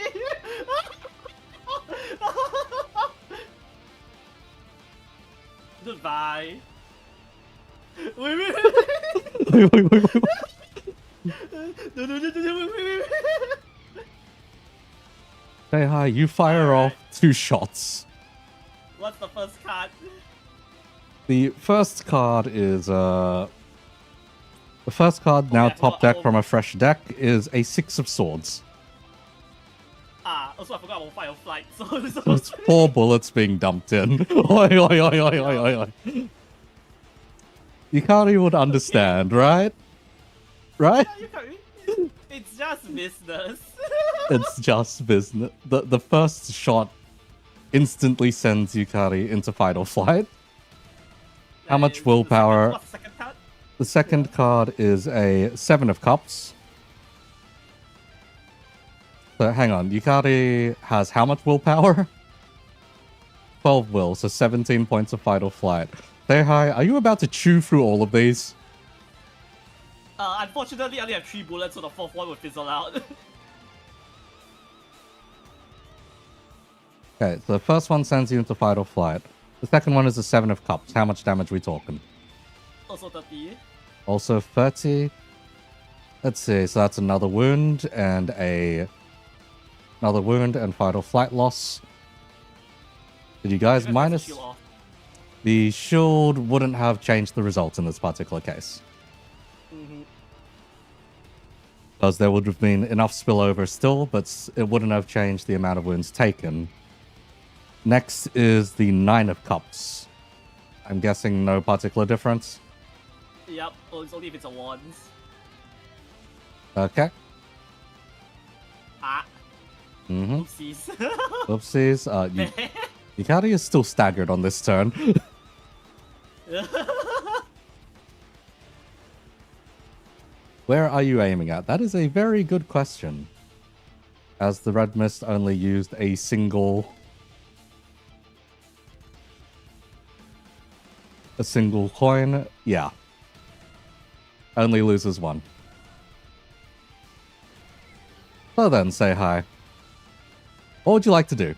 [SPEAKER 2] Goodbye. Wait.
[SPEAKER 1] Wait.
[SPEAKER 2] No.
[SPEAKER 1] Say hi, you fire off 2 shots.
[SPEAKER 2] What's the first card?
[SPEAKER 1] The first card is, the first card, now top deck from a fresh deck, is a 6 of swords.
[SPEAKER 2] Also I forgot about Fire Flight, so
[SPEAKER 1] It's 4 bullets being dumped in. Oi. Yukari would understand, right? Right?
[SPEAKER 2] Yeah, it's just business.
[SPEAKER 1] It's just business. The first shot instantly sends Yukari into fight or flight. How much willpower?
[SPEAKER 2] What's the second card?
[SPEAKER 1] The second card is a 7 of cups. So hang on, Yukari has how much willpower? 12 will, so 17 points of fight or flight. Say hi, are you about to chew through all of these?
[SPEAKER 2] Unfortunately, I only have 3 bullets, so the 4th one will fizzle out.
[SPEAKER 1] Okay, so the first one sends you into fight or flight. The second one is a 7 of cups. How much damage are we talking?
[SPEAKER 2] Also 30.
[SPEAKER 1] Also 30. Let's see, so that's another wound and another wound and fight or flight loss. Did you guys minus? The shield wouldn't have changed the results in this particular case. Because there would have been enough spillover still, but it wouldn't have changed the amount of wounds taken. Next is the 9 of cups. I'm guessing no particular difference.
[SPEAKER 2] Yep, it's only if it's a wands.
[SPEAKER 1] Okay.
[SPEAKER 2] Oopsies.
[SPEAKER 1] Oopsies. Yukari is still staggered on this turn. Where are you aiming at? That is a very good question. As the Red Mist only used a single coin. Yeah. Only loses 1. So then, say hi. What would you like to do?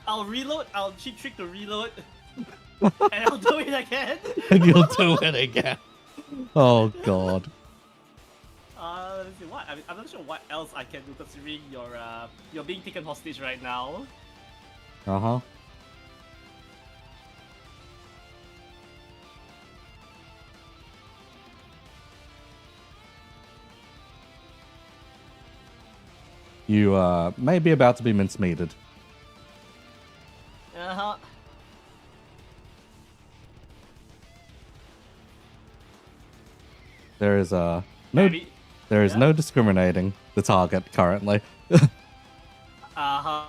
[SPEAKER 2] I'll reload. I'll cheap trick to reload. And I'll do it again.
[SPEAKER 1] And you'll do it again. Oh, God.
[SPEAKER 2] Let's see what. I'm not sure what else I can do considering you're being taken hostage right now.
[SPEAKER 1] You may be about to be mincemeated.
[SPEAKER 2] Uh-huh.
[SPEAKER 1] There is no
[SPEAKER 2] Maybe.
[SPEAKER 1] there is
[SPEAKER 2] Yeah.
[SPEAKER 1] no discriminating the target currently.
[SPEAKER 2] Uh-huh.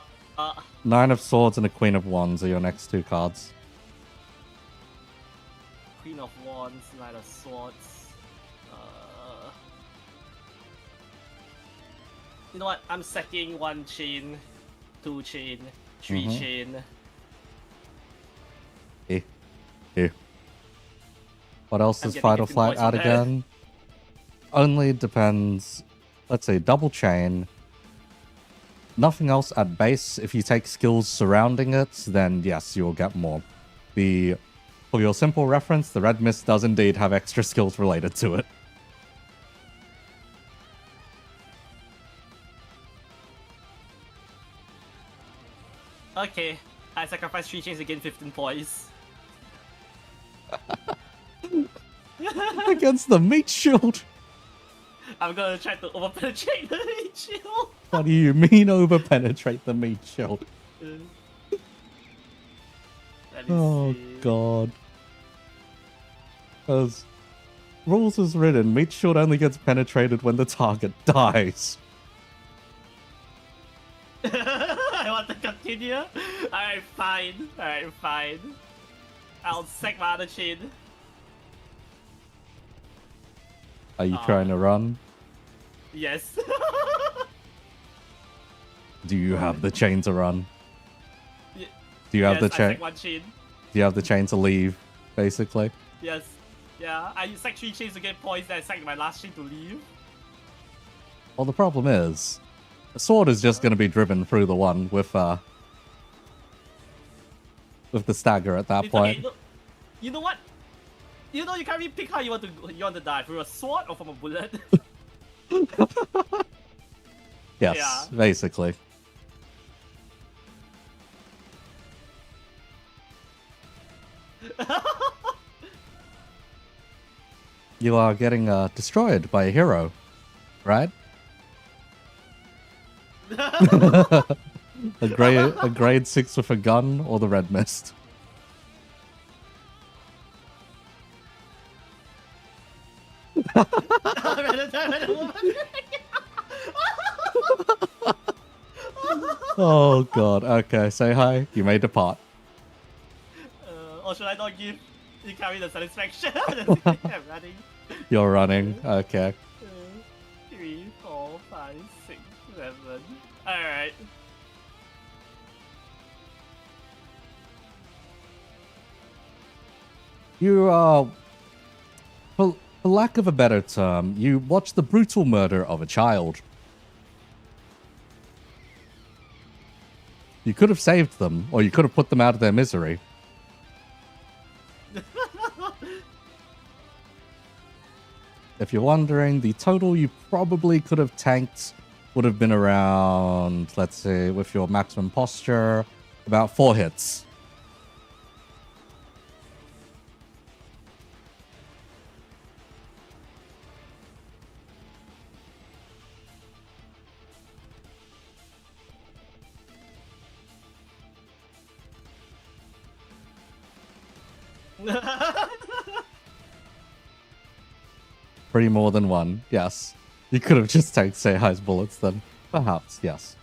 [SPEAKER 1] 9 of Swords and a Queen of Wands are your next 2 cards.
[SPEAKER 2] Queen of Wands, Knight of Swords. You know what? I'm sacking 1 chain, 2 chain, 3
[SPEAKER 1] Mhm.
[SPEAKER 2] chain.
[SPEAKER 1] What else
[SPEAKER 2] I'm
[SPEAKER 1] is
[SPEAKER 2] getting
[SPEAKER 1] Fight or
[SPEAKER 2] 15
[SPEAKER 1] Flight
[SPEAKER 2] points
[SPEAKER 1] out
[SPEAKER 2] on that.
[SPEAKER 1] again? Only depends. Let's say double chain. Nothing else at base. If you take skills surrounding it, then yes, you'll get more. For your simple reference, the Red Mist does indeed have extra skills related to it.
[SPEAKER 2] Okay, I sacrifice 3 chains to gain 15 points.
[SPEAKER 1] Against the meat shield.
[SPEAKER 2] I'm gonna try to overpenetrate the shield.
[SPEAKER 1] What do you mean overpenetrate the meat shield?
[SPEAKER 2] Let me
[SPEAKER 1] Oh
[SPEAKER 2] see.
[SPEAKER 1] god. As rules is written, meat shield only gets penetrated when the target dies.
[SPEAKER 2] I want to continue. Alright, fine. Alright, fine. I'll sack my other chain.
[SPEAKER 1] Are you trying to run?
[SPEAKER 2] Yes.
[SPEAKER 1] Do you have the chain to run?
[SPEAKER 2] Ye-
[SPEAKER 1] Do you have
[SPEAKER 2] yes,
[SPEAKER 1] the
[SPEAKER 2] I
[SPEAKER 1] chain?
[SPEAKER 2] sack 1 chain.
[SPEAKER 1] Do you have the chain to leave? Basically.
[SPEAKER 2] Yes. Yeah, I sack 3 chains to get points, then I sack my last chain to leave.
[SPEAKER 1] Well, the problem is, the sword is just going to be driven through the one with the stagger at that
[SPEAKER 2] It's
[SPEAKER 1] point.
[SPEAKER 2] okay, you know what? You know you can't really pick how you want to die, through a sword or from a bullet.
[SPEAKER 1] Yes,
[SPEAKER 2] Yeah.
[SPEAKER 1] basically. You are getting destroyed by a hero, right? a grade 6 with a gun or the Red Mist. Oh god, okay, say hi. You may depart.
[SPEAKER 2] Or should I not give you carry the satisfaction? I'm running.
[SPEAKER 1] You're running, okay.
[SPEAKER 2] 3, 4, 5, 6, 7. Alright.
[SPEAKER 1] You for lack of a better term, you watch the brutal murder of a child. You could have saved them, or you could have put them out of their misery. If you're wondering, the total you probably could have tanked would have been around, let's say, with your maximum posture, about 4 hits. Pretty more than one, yes. You could have just taken Seihai's bullets then. Perhaps, yes.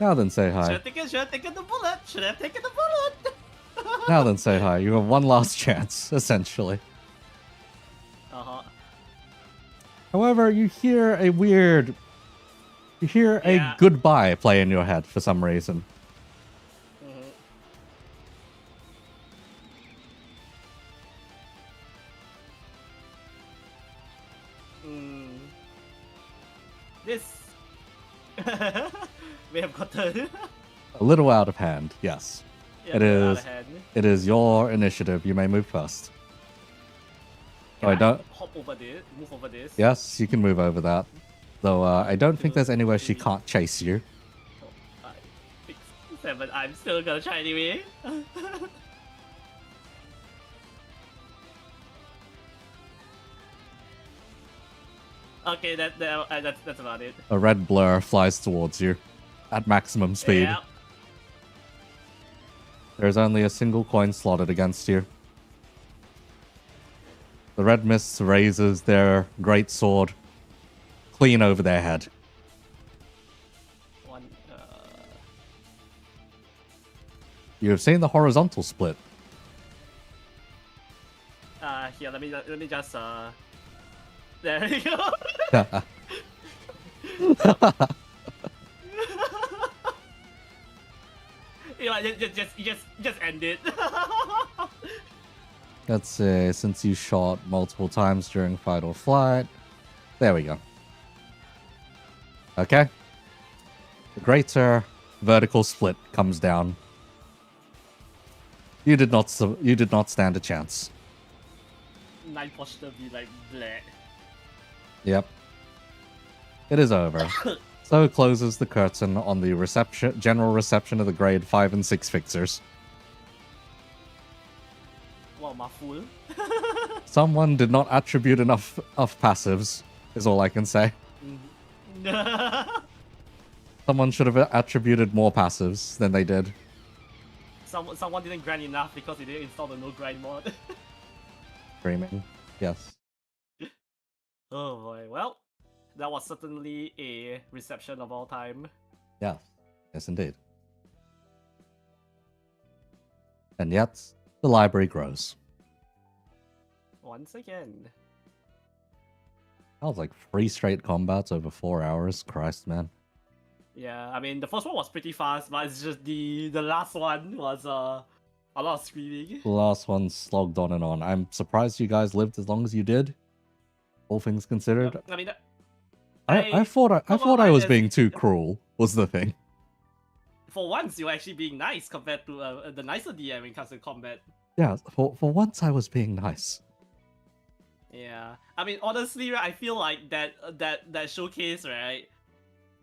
[SPEAKER 1] Now then, Seihai.
[SPEAKER 2] Should have taken the bullet. Should have taken the bullet.
[SPEAKER 1] Now then, Seihai. You have one last chance, essentially. However, you hear a weird... You hear a goodbye play in your head for some reason.
[SPEAKER 2] This we have gotten
[SPEAKER 1] A little out of hand, yes.
[SPEAKER 2] yeah,
[SPEAKER 1] It
[SPEAKER 2] out
[SPEAKER 1] is.
[SPEAKER 2] of hand.
[SPEAKER 1] It is your initiative. You may move first.
[SPEAKER 2] Can
[SPEAKER 1] Oh, I don't.
[SPEAKER 2] hop over this, move over this.
[SPEAKER 1] Yes, you can move over that. Though I don't think there's anywhere she can't chase you.
[SPEAKER 2] 4, 5, 6, 7. I'm still gonna try anyway. Okay, that's about it.
[SPEAKER 1] A red blur flies towards you at maximum speed.
[SPEAKER 2] Yeah.
[SPEAKER 1] There's only a single coin slotted against you. The red mist raises their great sword clean over their head.
[SPEAKER 2] One.
[SPEAKER 1] You have seen the horizontal split.
[SPEAKER 2] Here, let me just there you go. Just end it.
[SPEAKER 1] Let's say, since you shot multiple times during fight or flight. There we go. Okay. The greater vertical split comes down. You did not stand a chance.
[SPEAKER 2] 9 posture be like bleh.
[SPEAKER 1] Yep. It is over. So closes the curtain on the general reception of the grade 5 and 6 fixers.
[SPEAKER 2] Wow, my fool.
[SPEAKER 1] Someone did not attribute enough of passives, is all I can say. Someone should have attributed more passives than they did.
[SPEAKER 2] Someone didn't grind enough because they didn't install the no grind mod.
[SPEAKER 1] Screaming. Yes.
[SPEAKER 2] Oh boy, well, that was certainly a reception of all time.
[SPEAKER 1] Yes. Yes, indeed. And yet, the library grows.
[SPEAKER 2] Once again.
[SPEAKER 1] That was like 3 straight combats over 4 hours. Christ, man.
[SPEAKER 2] Yeah, I mean, the first one was pretty fast, but it's just the last one was a lot of screaming.
[SPEAKER 1] The last one slogged on and on. I'm surprised you guys lived as long as you did. All things considered.
[SPEAKER 2] I mean,
[SPEAKER 1] I thought I was being too cruel, was the thing.
[SPEAKER 2] For once, you're actually being nice compared to the nicer DM when it comes to combat.
[SPEAKER 1] Yeah, for once I was being nice.
[SPEAKER 2] Yeah, I mean, honestly, right, I feel like that showcase, right,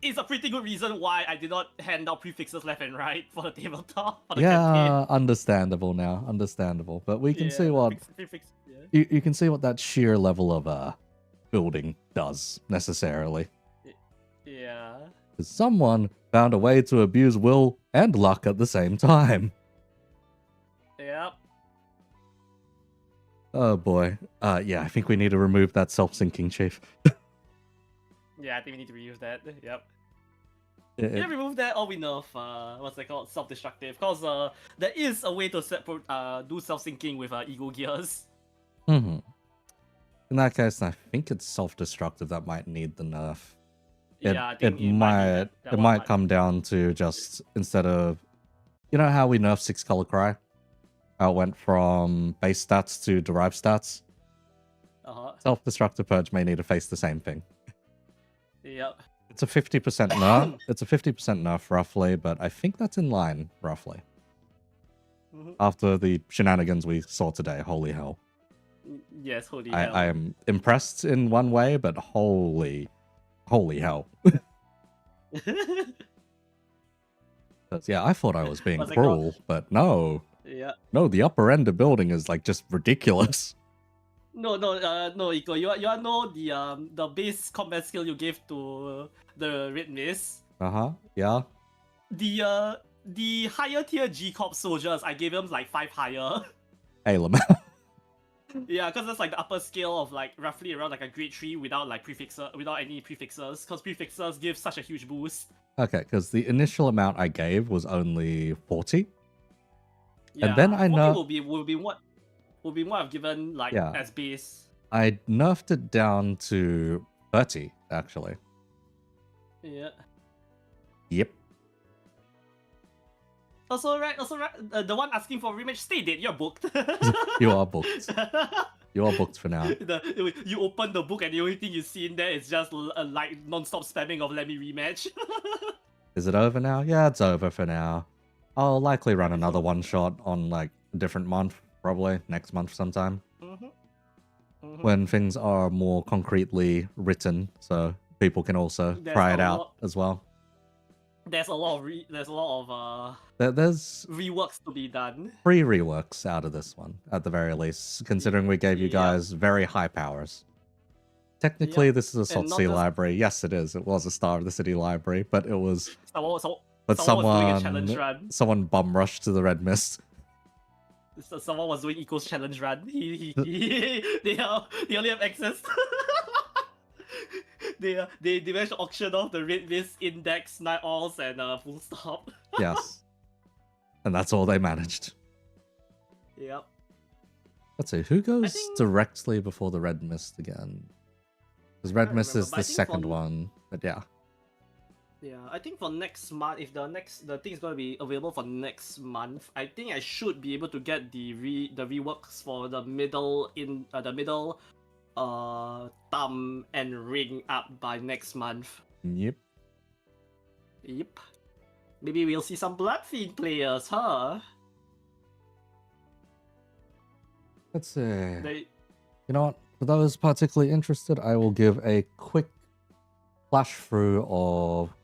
[SPEAKER 2] is a pretty good reason why I did not hand out prefixes left and right for the tabletop. For the campaign.
[SPEAKER 1] Understandable now, understandable. But we can see what
[SPEAKER 2] yeah.
[SPEAKER 1] you can see what that sheer level of building does necessarily.
[SPEAKER 2] Yeah.
[SPEAKER 1] 'Cause someone found a way to abuse will and luck at the same time.
[SPEAKER 2] Yep.
[SPEAKER 1] Oh boy. Yeah, I think we need to remove that self-sinking chief.
[SPEAKER 2] Yeah, I think we need to reuse that. Yep.
[SPEAKER 1] It-
[SPEAKER 2] Yeah, remove that or we nerf what's it called, self-destructive. Cause there is a way to do self-syncing with ego gears.
[SPEAKER 1] Mhm. In that case, I think it's self-destructive that might need the nerf.
[SPEAKER 2] Yeah, I think
[SPEAKER 1] it might come down to just, instead of, you know how we nerfed 6 Color Cry? How it went from base stats to derived stats? Self-destructive purge may need to face the same thing.
[SPEAKER 2] Yep.
[SPEAKER 1] It's a 50% nerf. It's a 50% nerf roughly, but I think that's in line roughly. After the shenanigans we saw today, holy hell.
[SPEAKER 2] Yes, holy hell.
[SPEAKER 1] I am impressed in one way, but holy hell. Yeah, I thought I was being cruel, but no.
[SPEAKER 2] Yeah.
[SPEAKER 1] No, the upper end of building is like just ridiculous.
[SPEAKER 2] No, Iko, you know the base combat skill you gave to the Red Mist.
[SPEAKER 1] Yeah.
[SPEAKER 2] The higher tier G Corp soldiers, I gave them like 5 higher.
[SPEAKER 1] Hey, Lamau.
[SPEAKER 2] Yeah, because that's like the upper scale of like roughly around like a grade 3 without like without any prefixes, because prefixes give such a huge boost.
[SPEAKER 1] Okay, because the initial amount I gave was only 40.
[SPEAKER 2] Yeah,
[SPEAKER 1] and then I know
[SPEAKER 2] will be what I've given like as base.
[SPEAKER 1] I nerfed it down to 30 actually.
[SPEAKER 2] Yeah.
[SPEAKER 1] Yep.
[SPEAKER 2] Also right, the one asking for rematch, stay dead, you're booked.
[SPEAKER 1] You are booked. You are booked for now.
[SPEAKER 2] You open the book and the only thing you see in there is just like non-stop spamming of let me rematch.
[SPEAKER 1] Is it over now? Yeah, it's over for now. I'll likely run another one shot on like a different month, probably next month sometime. When things are more concretely written, so people can also try it out as well.
[SPEAKER 2] There's a lot of
[SPEAKER 1] There's
[SPEAKER 2] reworks to be done.
[SPEAKER 1] 3 reworks out of this one, at the very least, considering we gave you guys very high powers. Technically,
[SPEAKER 2] Yep.
[SPEAKER 1] this is a Salt
[SPEAKER 2] And not
[SPEAKER 1] City
[SPEAKER 2] just
[SPEAKER 1] library. Yes, it is. It was a Star of the City library, but it was. But
[SPEAKER 2] someone was doing a challenge run.
[SPEAKER 1] someone bum rushed to the Red Mist.
[SPEAKER 2] So someone was doing Eco's challenge run. They only have access. They managed to auction off the red list index, night owls, and full stop.
[SPEAKER 1] Yes, and that's all they managed.
[SPEAKER 2] Yep.
[SPEAKER 1] Let's see, who goes
[SPEAKER 2] think-
[SPEAKER 1] directly before the Red Mist again? Because Red
[SPEAKER 2] can't
[SPEAKER 1] Mist
[SPEAKER 2] remember,
[SPEAKER 1] is
[SPEAKER 2] but
[SPEAKER 1] the
[SPEAKER 2] I think
[SPEAKER 1] second
[SPEAKER 2] for-
[SPEAKER 1] one, but yeah.
[SPEAKER 2] Yeah, I think for next month, if the thing is gonna be available for next month, I think I should be able to get the reworks for the middle thumb and ring up by next month.
[SPEAKER 1] Yep.
[SPEAKER 2] Yep. Maybe we'll see some Bloodfiend players, huh?
[SPEAKER 1] Let's see.
[SPEAKER 2] They
[SPEAKER 1] You know what? For those particularly interested, I will give a quick flash through of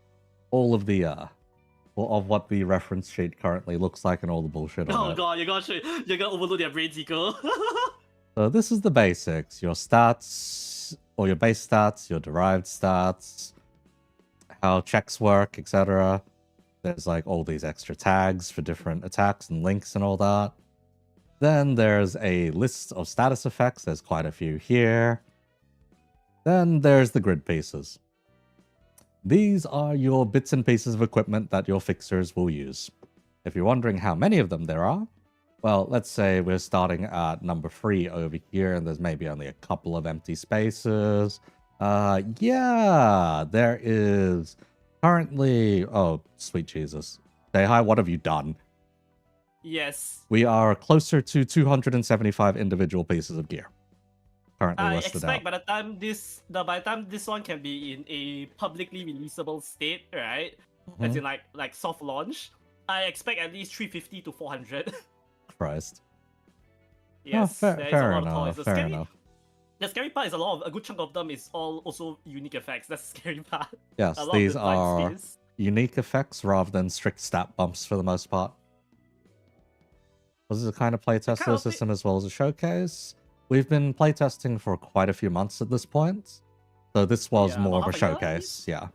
[SPEAKER 1] all of the of what the reference sheet currently looks like and all the bullshit on
[SPEAKER 2] Oh
[SPEAKER 1] it.
[SPEAKER 2] god, you're gonna overload their brains, Eco.
[SPEAKER 1] So this is the basics: your stats, or your base stats, your derived stats, how checks work, etc. There's like all these extra tags for different attacks and links and all that. Then there's a list of status effects. There's quite a few here. Then there's the grid pieces. These are your bits and pieces of equipment that your fixers will use. If you're wondering how many of them there are, well, let's say we're starting at number 3 over here, and there's maybe only a couple of empty spaces. Yeah, there is currently... Oh, sweet Jesus. Say hi, what have you done?
[SPEAKER 2] Yes.
[SPEAKER 1] We are closer to 275 individual pieces of gear currently
[SPEAKER 2] I
[SPEAKER 1] listed
[SPEAKER 2] expect
[SPEAKER 1] out.
[SPEAKER 2] by the time this one can be in a publicly releasable state, right? As in like soft launch, I expect at least 350 to 400.
[SPEAKER 1] Christ.
[SPEAKER 2] Yes,
[SPEAKER 1] fair
[SPEAKER 2] there is a lot of
[SPEAKER 1] enough,
[SPEAKER 2] toys.
[SPEAKER 1] fair enough.
[SPEAKER 2] The scary part is a good chunk of them is all also unique effects. That's the scary part.
[SPEAKER 1] Yes,
[SPEAKER 2] A lot
[SPEAKER 1] these
[SPEAKER 2] of the design
[SPEAKER 1] are
[SPEAKER 2] skills.
[SPEAKER 1] unique effects rather than strict stat bumps for the most part. This is a kind of playtest
[SPEAKER 2] kind
[SPEAKER 1] of the
[SPEAKER 2] of
[SPEAKER 1] system as well as a showcase. We've been playtesting for quite a few months at this point. So this was
[SPEAKER 2] Yeah,
[SPEAKER 1] more of
[SPEAKER 2] about
[SPEAKER 1] a
[SPEAKER 2] half a year at
[SPEAKER 1] showcase,
[SPEAKER 2] least?
[SPEAKER 1] yeah.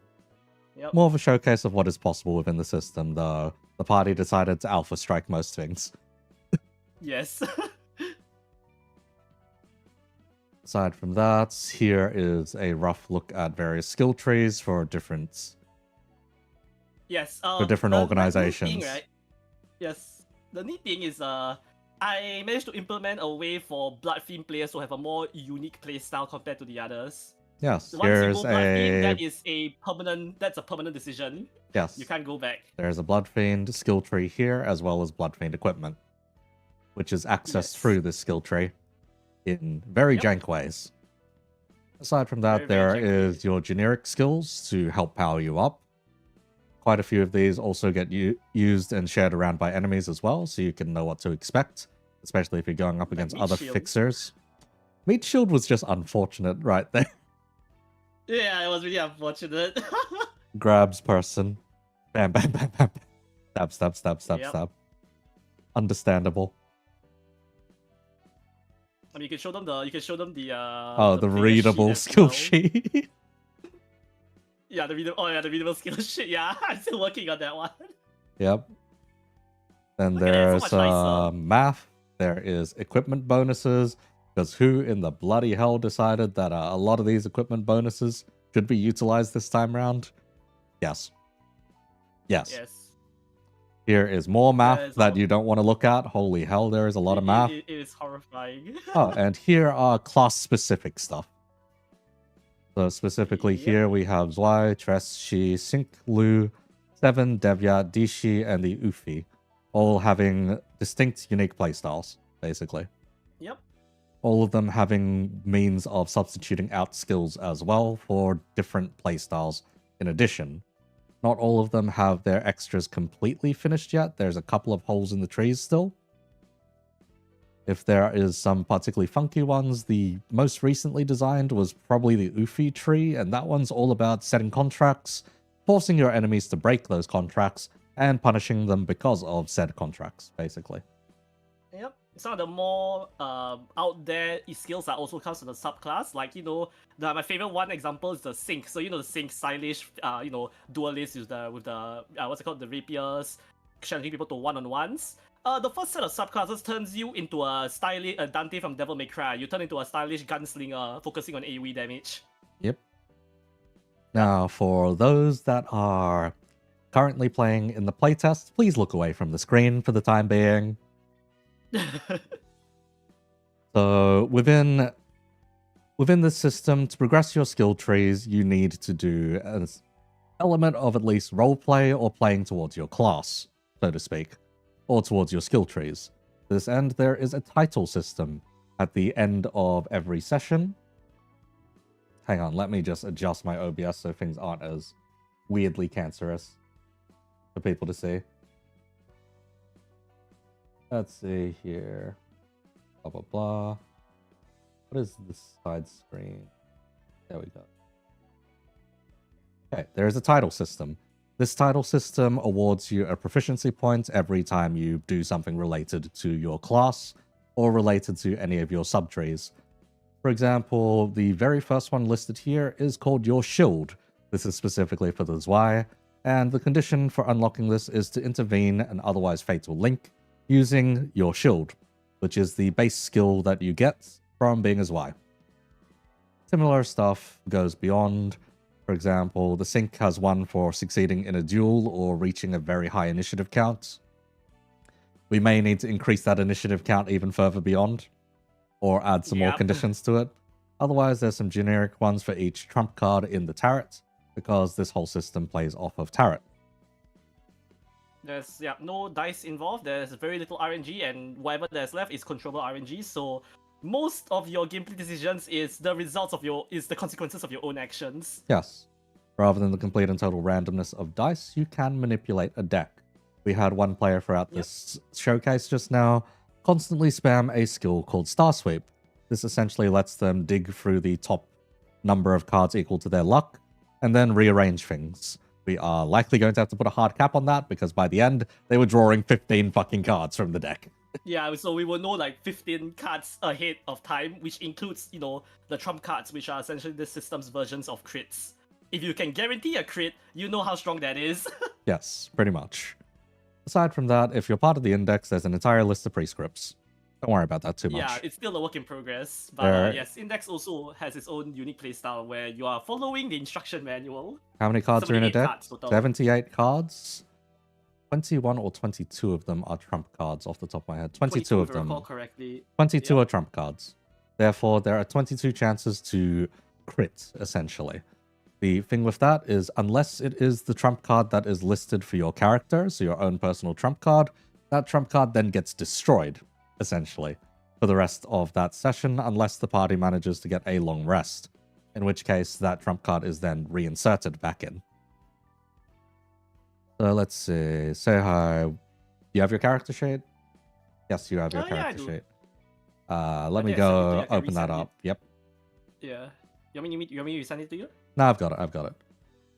[SPEAKER 2] Yep.
[SPEAKER 1] More of a showcase of what is possible within the system, though the party decided to alpha strike most things.
[SPEAKER 2] Yes.
[SPEAKER 1] Aside from that, here is a rough look at various skill trees for different
[SPEAKER 2] Yes.
[SPEAKER 1] different
[SPEAKER 2] the neat
[SPEAKER 1] organizations.
[SPEAKER 2] thing, right? Yes. The neat thing is I managed to implement a way for Bloodfiend players to have a more unique playstyle compared to the others.
[SPEAKER 1] Yes,
[SPEAKER 2] One
[SPEAKER 1] here's
[SPEAKER 2] single Bloodfiend,
[SPEAKER 1] a
[SPEAKER 2] that's a permanent decision.
[SPEAKER 1] yes.
[SPEAKER 2] You can't go back.
[SPEAKER 1] There's a Bloodfiend skill tree here, as well as Bloodfiend equipment, which is accessed
[SPEAKER 2] Yes.
[SPEAKER 1] through this skill tree in very
[SPEAKER 2] Yep.
[SPEAKER 1] jank ways. Aside from that,
[SPEAKER 2] Very, very
[SPEAKER 1] there
[SPEAKER 2] janky.
[SPEAKER 1] is your generic skills to help power you up. Quite a few of these also get used and shared around by enemies as well, so you can know what to expect, especially if you're going up
[SPEAKER 2] Like
[SPEAKER 1] against
[SPEAKER 2] Meat
[SPEAKER 1] other
[SPEAKER 2] Shield.
[SPEAKER 1] fixers. Meat Shield was just unfortunate right there.
[SPEAKER 2] Yeah, it was really unfortunate.
[SPEAKER 1] Grabs person. Bam, bam, bam, bam. Stab, stab, stab, stab,
[SPEAKER 2] Yep.
[SPEAKER 1] stab. Understandable.
[SPEAKER 2] I mean, you can show them the
[SPEAKER 1] The
[SPEAKER 2] player
[SPEAKER 1] readable
[SPEAKER 2] as
[SPEAKER 1] skill
[SPEAKER 2] well.
[SPEAKER 1] sheet.
[SPEAKER 2] Yeah, the readable skill sheet. Yeah, I'm still working on that one.
[SPEAKER 1] Yep. Then
[SPEAKER 2] Look at that,
[SPEAKER 1] there's
[SPEAKER 2] so much nicer.
[SPEAKER 1] math. There is equipment bonuses. Because who in the bloody hell decided that a lot of these equipment bonuses should be utilized this time round? Yes. Yes.
[SPEAKER 2] Yes.
[SPEAKER 1] Here is more math
[SPEAKER 2] There's
[SPEAKER 1] that
[SPEAKER 2] all-
[SPEAKER 1] you don't want to look at. Holy hell, there is a lot of math.
[SPEAKER 2] It is horrifying.
[SPEAKER 1] Oh, and here are class-specific stuff. So specifically
[SPEAKER 2] Yep.
[SPEAKER 1] here we have Zwei, Tres, Shi, Sink, Lu, Seven, Devya, Dishi, and the Ufi, all having distinct, unique playstyles, basically.
[SPEAKER 2] Yep.
[SPEAKER 1] All of them having means of substituting out skills as well for different playstyles in addition. Not all of them have their extras completely finished yet. There's a couple of holes in the trees still. If there is some particularly funky ones, the most recently designed was probably the Ufi tree, and that one's all about setting contracts, forcing your enemies to break those contracts, and punishing them because of said contracts, basically.
[SPEAKER 2] Yep. some of the more out there skills that also comes from the subclass. Like my favorite one example is the Sync. So the Sync stylish duelist with the what's it called, the rapiers, challenging people to one-on-ones. The first set of subclasses turns you into a stylish Dante from Devil May Cry. You turn into a stylish gunslinger focusing on AoE damage.
[SPEAKER 1] Yep. Now, for those that are currently playing in the playtest, please look away from the screen for the time being. So within this system, to progress your skill trees, you need to do an element of at least roleplay or playing towards your class, so to speak, or towards your skill trees. To this end, there is a title system at the end of every session. Hang on, let me just adjust my OBS so things aren't as weirdly cancerous for people to see. Let's see here. Blah, blah, blah. What is this side screen? There we go. Okay, there is a title system. This title system awards you a proficiency point every time you do something related to your class or related to any of your subtrees. For example, the very first one listed here is called your shield. This is specifically for the Zwei, and the condition for unlocking this is to intervene an otherwise fatal link using your shield, which is the base skill that you get from being a Zwei. Similar stuff goes beyond. For example, the Sync has one for succeeding in a duel or reaching a very high initiative count. We may need to increase that initiative count even further beyond, or add some more conditions to it. Otherwise, there's some generic ones for each trump card in the Tarot, because this whole system plays off of Tarot.
[SPEAKER 2] There's no dice involved. There's very little RNG, and whatever there's left is controllable RNG. So most of your gameplay decisions is the results of the consequences of your own actions.
[SPEAKER 1] Yes. Rather than the complete and total randomness of dice, you can manipulate a deck. We had one player throughout this showcase just now constantly spam a skill called Star Sweep. This essentially lets them dig through the top number of cards equal to their luck, and then rearrange things. We are likely going to have to put a hard cap on that, because by the end, they were drawing 15 fucking cards from the deck.
[SPEAKER 2] Yeah, so we will know like 15 cards ahead of time, which includes, the trump cards, which are essentially the system's versions of crits. If you can guarantee a crit, you know how strong that is.
[SPEAKER 1] Yes, pretty much. Aside from that, if you're part of the index, there's an entire list of prescripts. Don't worry about that too much.
[SPEAKER 2] Yeah, it's still a work in progress. But yes, Index also has its own unique playstyle where you are following the instruction manual.
[SPEAKER 1] How many cards are in a deck? 78 cards. 21 or 22 of them are trump cards off the top of my head. 22 of them.
[SPEAKER 2] Correctly.
[SPEAKER 1] 22 are trump cards. Therefore, there are 22 chances to crit, essentially. The thing with that is, unless it is the trump card that is listed for your character, so your own personal trump card, that trump card then gets destroyed, essentially, for the rest of that session, unless the party manages to get a long rest, in which case that trump card is then reinserted back in. So let's see. Say hi. You have your character sheet? Yes, you have your character sheet. Let me go open that up. Yep.
[SPEAKER 2] Yeah. You want me to send it to you?
[SPEAKER 1] No, I've got it.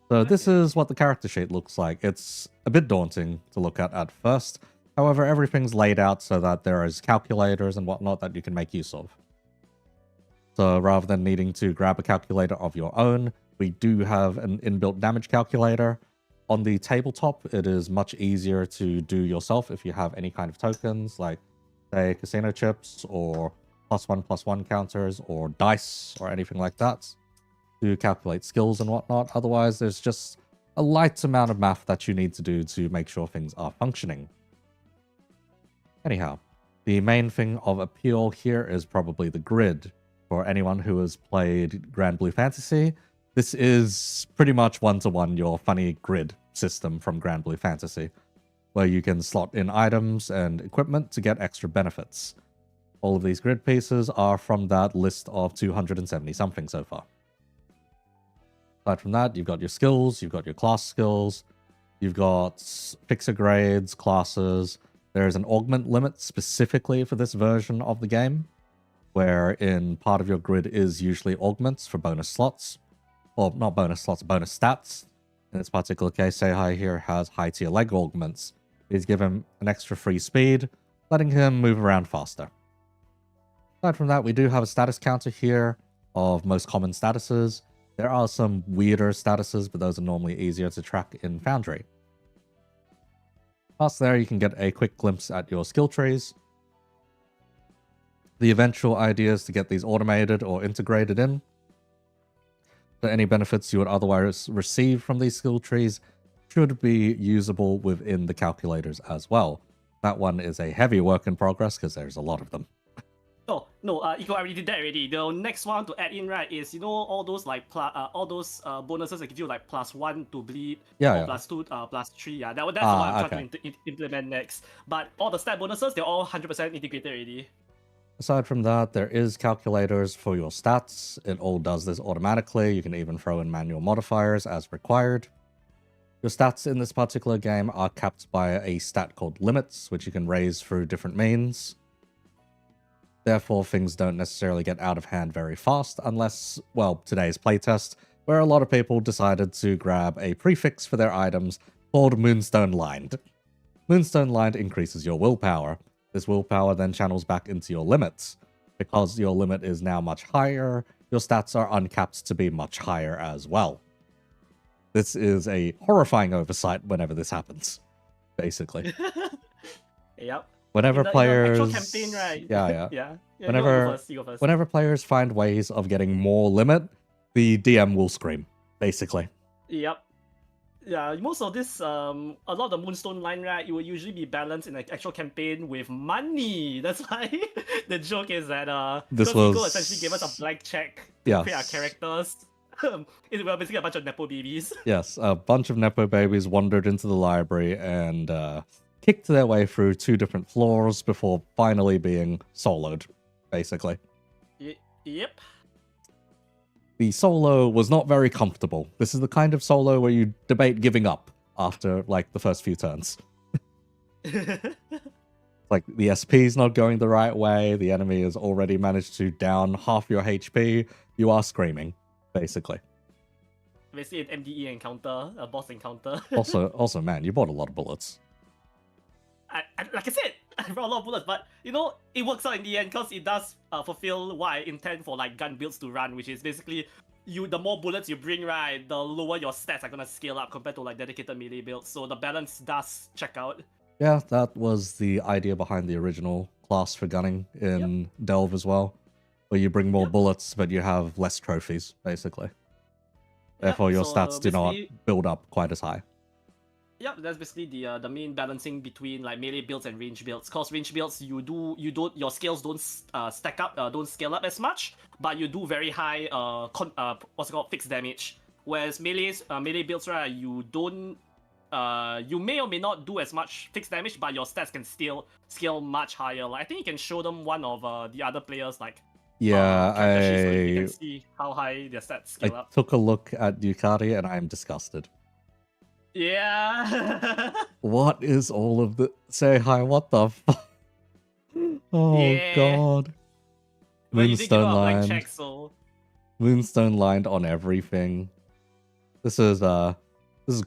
[SPEAKER 1] So this is what the character sheet looks like. It's a bit daunting to look at first. However, everything's laid out so that there is calculators and whatnot that you can make use of. So rather than needing to grab a calculator of your own, we do have an inbuilt damage calculator. On the tabletop, it is much easier to do yourself if you have any kind of tokens, like, say, casino chips, or +1/+1 counters, or dice, or anything like that, to calculate skills and whatnot. Otherwise, there's just a light amount of math that you need to do to make sure things are functioning. Anyhow, the main thing of appeal here is probably the grid. For anyone who has played Grand Blue Fantasy, this is pretty much one-to-one your funny grid system from Grand Blue Fantasy, where you can slot in items and equipment to get extra benefits. All of these grid pieces are from that list of 270-something so far. Aside from that, you've got your skills, you've got your class skills, you've got fixer grades, classes. There is an augment limit specifically for this version of the game, wherein part of your grid is usually augments for bonus slots. Or not bonus slots, bonus stats. In this particular case, Seihai here has high tier leg augments. He's given an extra free speed, letting him move around faster. Aside from that, we do have a status counter here of most common statuses. There are some weirder statuses, but those are normally easier to track in Foundry. Past there, you can get a quick glimpse at your skill trees. The eventual idea is to get these automated or integrated in. So any benefits you would otherwise receive from these skill trees should be usable within the calculators as well. That one is a heavy work in progress because there's a lot of them.
[SPEAKER 2] Oh no, Eco already did that already. The next one to add in, right, is all those like all those bonuses that give you like +1 to bleed,
[SPEAKER 1] Yeah,
[SPEAKER 2] or
[SPEAKER 1] yeah.
[SPEAKER 2] +2, +3. Yeah, that's the one I'm trying to implement next. But all the stat bonuses, they're all 100% integrated already.
[SPEAKER 1] Aside from that, there is calculators for your stats. It all does this automatically. You can even throw in manual modifiers as required. Your stats in this particular game are capped by a stat called limits, which you can raise through different means. Therefore, things don't necessarily get out of hand very fast unless, well, today's playtest, where a lot of people decided to grab a prefix for their items called Moonstone Lined. Moonstone Lined increases your willpower. This willpower then channels back into your limits. Because your limit is now much higher, your stats are uncapped to be much higher as well. This is a horrifying oversight whenever this happens, basically.
[SPEAKER 2] Yep.
[SPEAKER 1] Whenever
[SPEAKER 2] in
[SPEAKER 1] players...
[SPEAKER 2] the actual campaign, right?
[SPEAKER 1] Yeah.
[SPEAKER 2] Yeah.
[SPEAKER 1] Whenever,
[SPEAKER 2] you go first.
[SPEAKER 1] whenever players find ways of getting more limit, the DM will scream, basically.
[SPEAKER 2] Yep. Yeah, most of this, a lot of the Moonstone line, right, it will usually be balanced in an actual campaign with money. That's why the joke is that,
[SPEAKER 1] This
[SPEAKER 2] because
[SPEAKER 1] was...
[SPEAKER 2] Eco essentially gave us a blank check to create our
[SPEAKER 1] Yes.
[SPEAKER 2] characters. It's basically a bunch of Nepo babies.
[SPEAKER 1] Yes, a bunch of Nepo babies wandered into the library and kicked their way through 2 different floors before finally being soloed, basically.
[SPEAKER 2] Yep.
[SPEAKER 1] The solo was not very comfortable. This is the kind of solo where you debate giving up after, like, the first few turns. Like, the SP's not going the right way, the enemy has already managed to down half your HP, you are screaming, basically.
[SPEAKER 2] Basically an MDE encounter, a boss encounter.
[SPEAKER 1] Also, man, you bought a lot of bullets.
[SPEAKER 2] Like I said, I brought a lot of bullets, but it works out in the end because it does fulfill what I intend for like gun builds to run, which is basically the more bullets you bring, right, the lower your stats are gonna scale up compared to like dedicated melee builds. So the balance does check out.
[SPEAKER 1] Yeah, that was the idea behind the original class for gunning in Delve as well, where you bring more bullets, but you have less trophies, basically. Therefore, your stats do not build up quite as high.
[SPEAKER 2] Yep, that's basically the main balancing between like melee builds and range builds. Cause range builds your scales don't stack up, don't scale up as much, but you do very high fixed damage. Whereas melee builds, right, you don't you may or may not do as much fixed damage, but your stats can still scale much higher. Like I think you can show them one of the other players like you can see how high their stats scale up.
[SPEAKER 1] I took a look at Ducati and I am disgusted.
[SPEAKER 2] Yeah.
[SPEAKER 1] What is all of the... Say hi, what the fuck? Oh, God. Moonstone lined.
[SPEAKER 2] Check, so...
[SPEAKER 1] Moonstone lined on everything. This is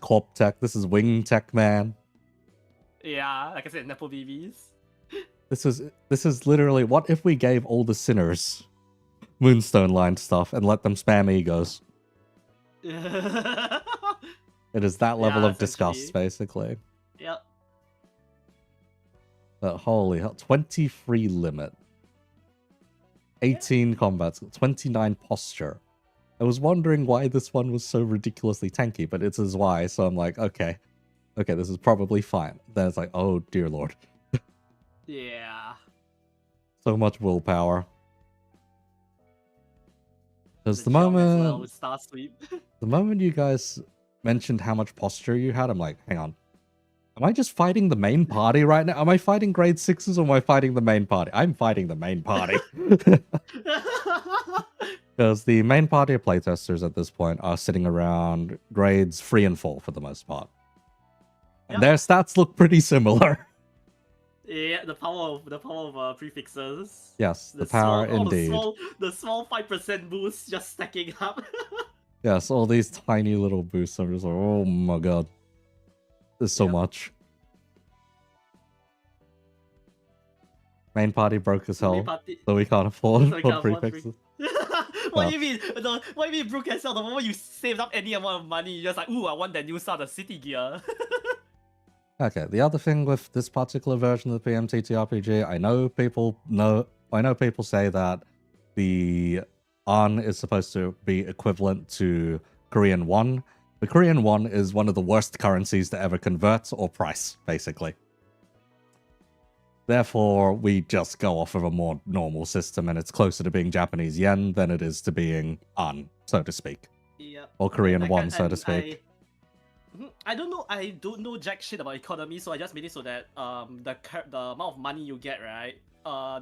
[SPEAKER 1] Corp Tech. This is Wing Tech, man.
[SPEAKER 2] Yeah, like I said, Nepo BBs.
[SPEAKER 1] This is literally... What if we gave all the sinners Moonstone lined stuff and let them spam egos? It is that level of disgust, basically.
[SPEAKER 2] Yep.
[SPEAKER 1] But holy hell, 23 limit. 18 combats, 29 posture. I was wondering why this one was so ridiculously tanky, but it's as Y, so I'm like, okay, this is probably fine. Then it's like, oh dear lord.
[SPEAKER 2] Yeah.
[SPEAKER 1] So much willpower. Because the moment you guys mentioned how much posture you had, I'm like, hang on. Am I just fighting the main party right now? Am I fighting grade 6s or am I fighting the main party? I'm fighting the main party. Because the main party of playtesters at this point are sitting around grades 3 and 4 for the most part. And their stats look pretty similar.
[SPEAKER 2] Yeah, the power of prefixes.
[SPEAKER 1] Yes, the power indeed.
[SPEAKER 2] The small 5% boost just stacking up.
[SPEAKER 1] Yes, all these tiny little boosts. I'm just like, oh my god. There's so much. Main party broke as
[SPEAKER 2] Main
[SPEAKER 1] hell,
[SPEAKER 2] party.
[SPEAKER 1] so we can't afford
[SPEAKER 2] So we can't afford
[SPEAKER 1] prefixes.
[SPEAKER 2] What do you mean? What do you mean broke as hell? The moment you saved up any amount of money, you're just like, ooh, I want that new Star the City gear.
[SPEAKER 1] Okay, the other thing with this particular version of the PMTTRPG, I know people say that the An is supposed to be equivalent to Korean won, but Korean won is one of the worst currencies to ever convert or price, basically. Therefore, we just go off of a more normal system, and it's closer to being Japanese yen than it is to being An, so to speak.
[SPEAKER 2] Yep.
[SPEAKER 1] Or Korean
[SPEAKER 2] And
[SPEAKER 1] won, so to speak.
[SPEAKER 2] I don't know jack shit about economy, so I just made it so that the amount of money you get, right,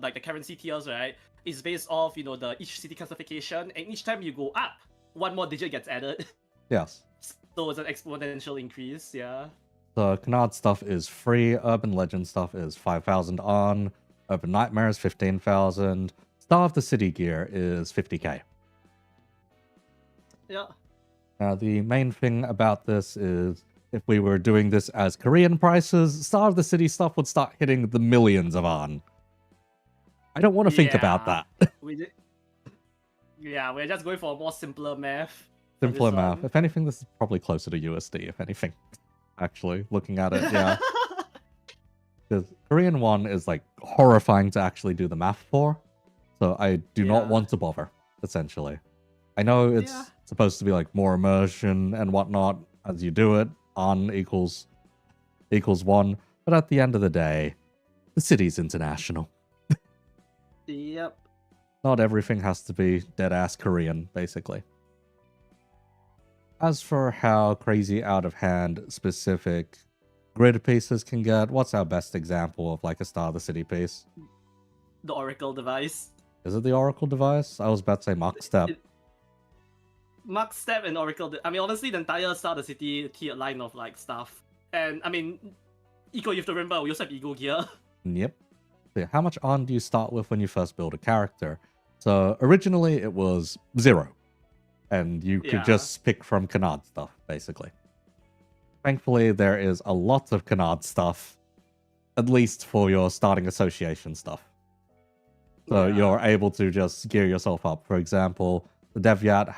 [SPEAKER 2] like the currency tiers, right, is based off the each city classification, and each time you go up, one more digit gets added.
[SPEAKER 1] Yes.
[SPEAKER 2] So it's an exponential increase, yeah.
[SPEAKER 1] The Canard stuff is free, Urban Legend stuff is 5,000 on, Urban Nightmare is 15,000, Star of the City gear is 50k.
[SPEAKER 2] Yeah.
[SPEAKER 1] Now, the main thing about this is if we were doing this as Korean prices, Star of the City stuff would start hitting the millions of on. I don't want to think about that.
[SPEAKER 2] Yeah, we're just going for a more simpler math. for
[SPEAKER 1] Simpler
[SPEAKER 2] this
[SPEAKER 1] math.
[SPEAKER 2] one.
[SPEAKER 1] If anything, this is probably closer to USD, if anything. Actually, looking at it, yeah. Because Korean won is like horrifying to actually do the math for. So I do not
[SPEAKER 2] Yeah.
[SPEAKER 1] want to bother, essentially. I know it's
[SPEAKER 2] Yeah.
[SPEAKER 1] supposed to be like more immersion and whatnot as you do it. On equals 1. But at the end of the day, the city's international.
[SPEAKER 2] Yep.
[SPEAKER 1] Not everything has to be dead-ass Korean, basically. As for how crazy out of hand specific grid pieces can get, what's our best example of like a Star of the City piece?
[SPEAKER 2] The Oracle device.
[SPEAKER 1] Is it the Oracle device? I was about to say Mark Step.
[SPEAKER 2] Mark Step and Oracle. I mean, honestly, the entire Star of the City tier line of like stuff. And I mean, Eco, you have to remember, we also have Ego gear.
[SPEAKER 1] Yep. So how much on do you start with when you first build a character? So originally it was 0. And you could
[SPEAKER 2] Yeah.
[SPEAKER 1] just pick from Canard stuff, basically. Thankfully, there is a lot of Canard stuff, at least for your starting association stuff. So
[SPEAKER 2] Yeah.
[SPEAKER 1] you're able to just gear yourself up. For example, the Devyat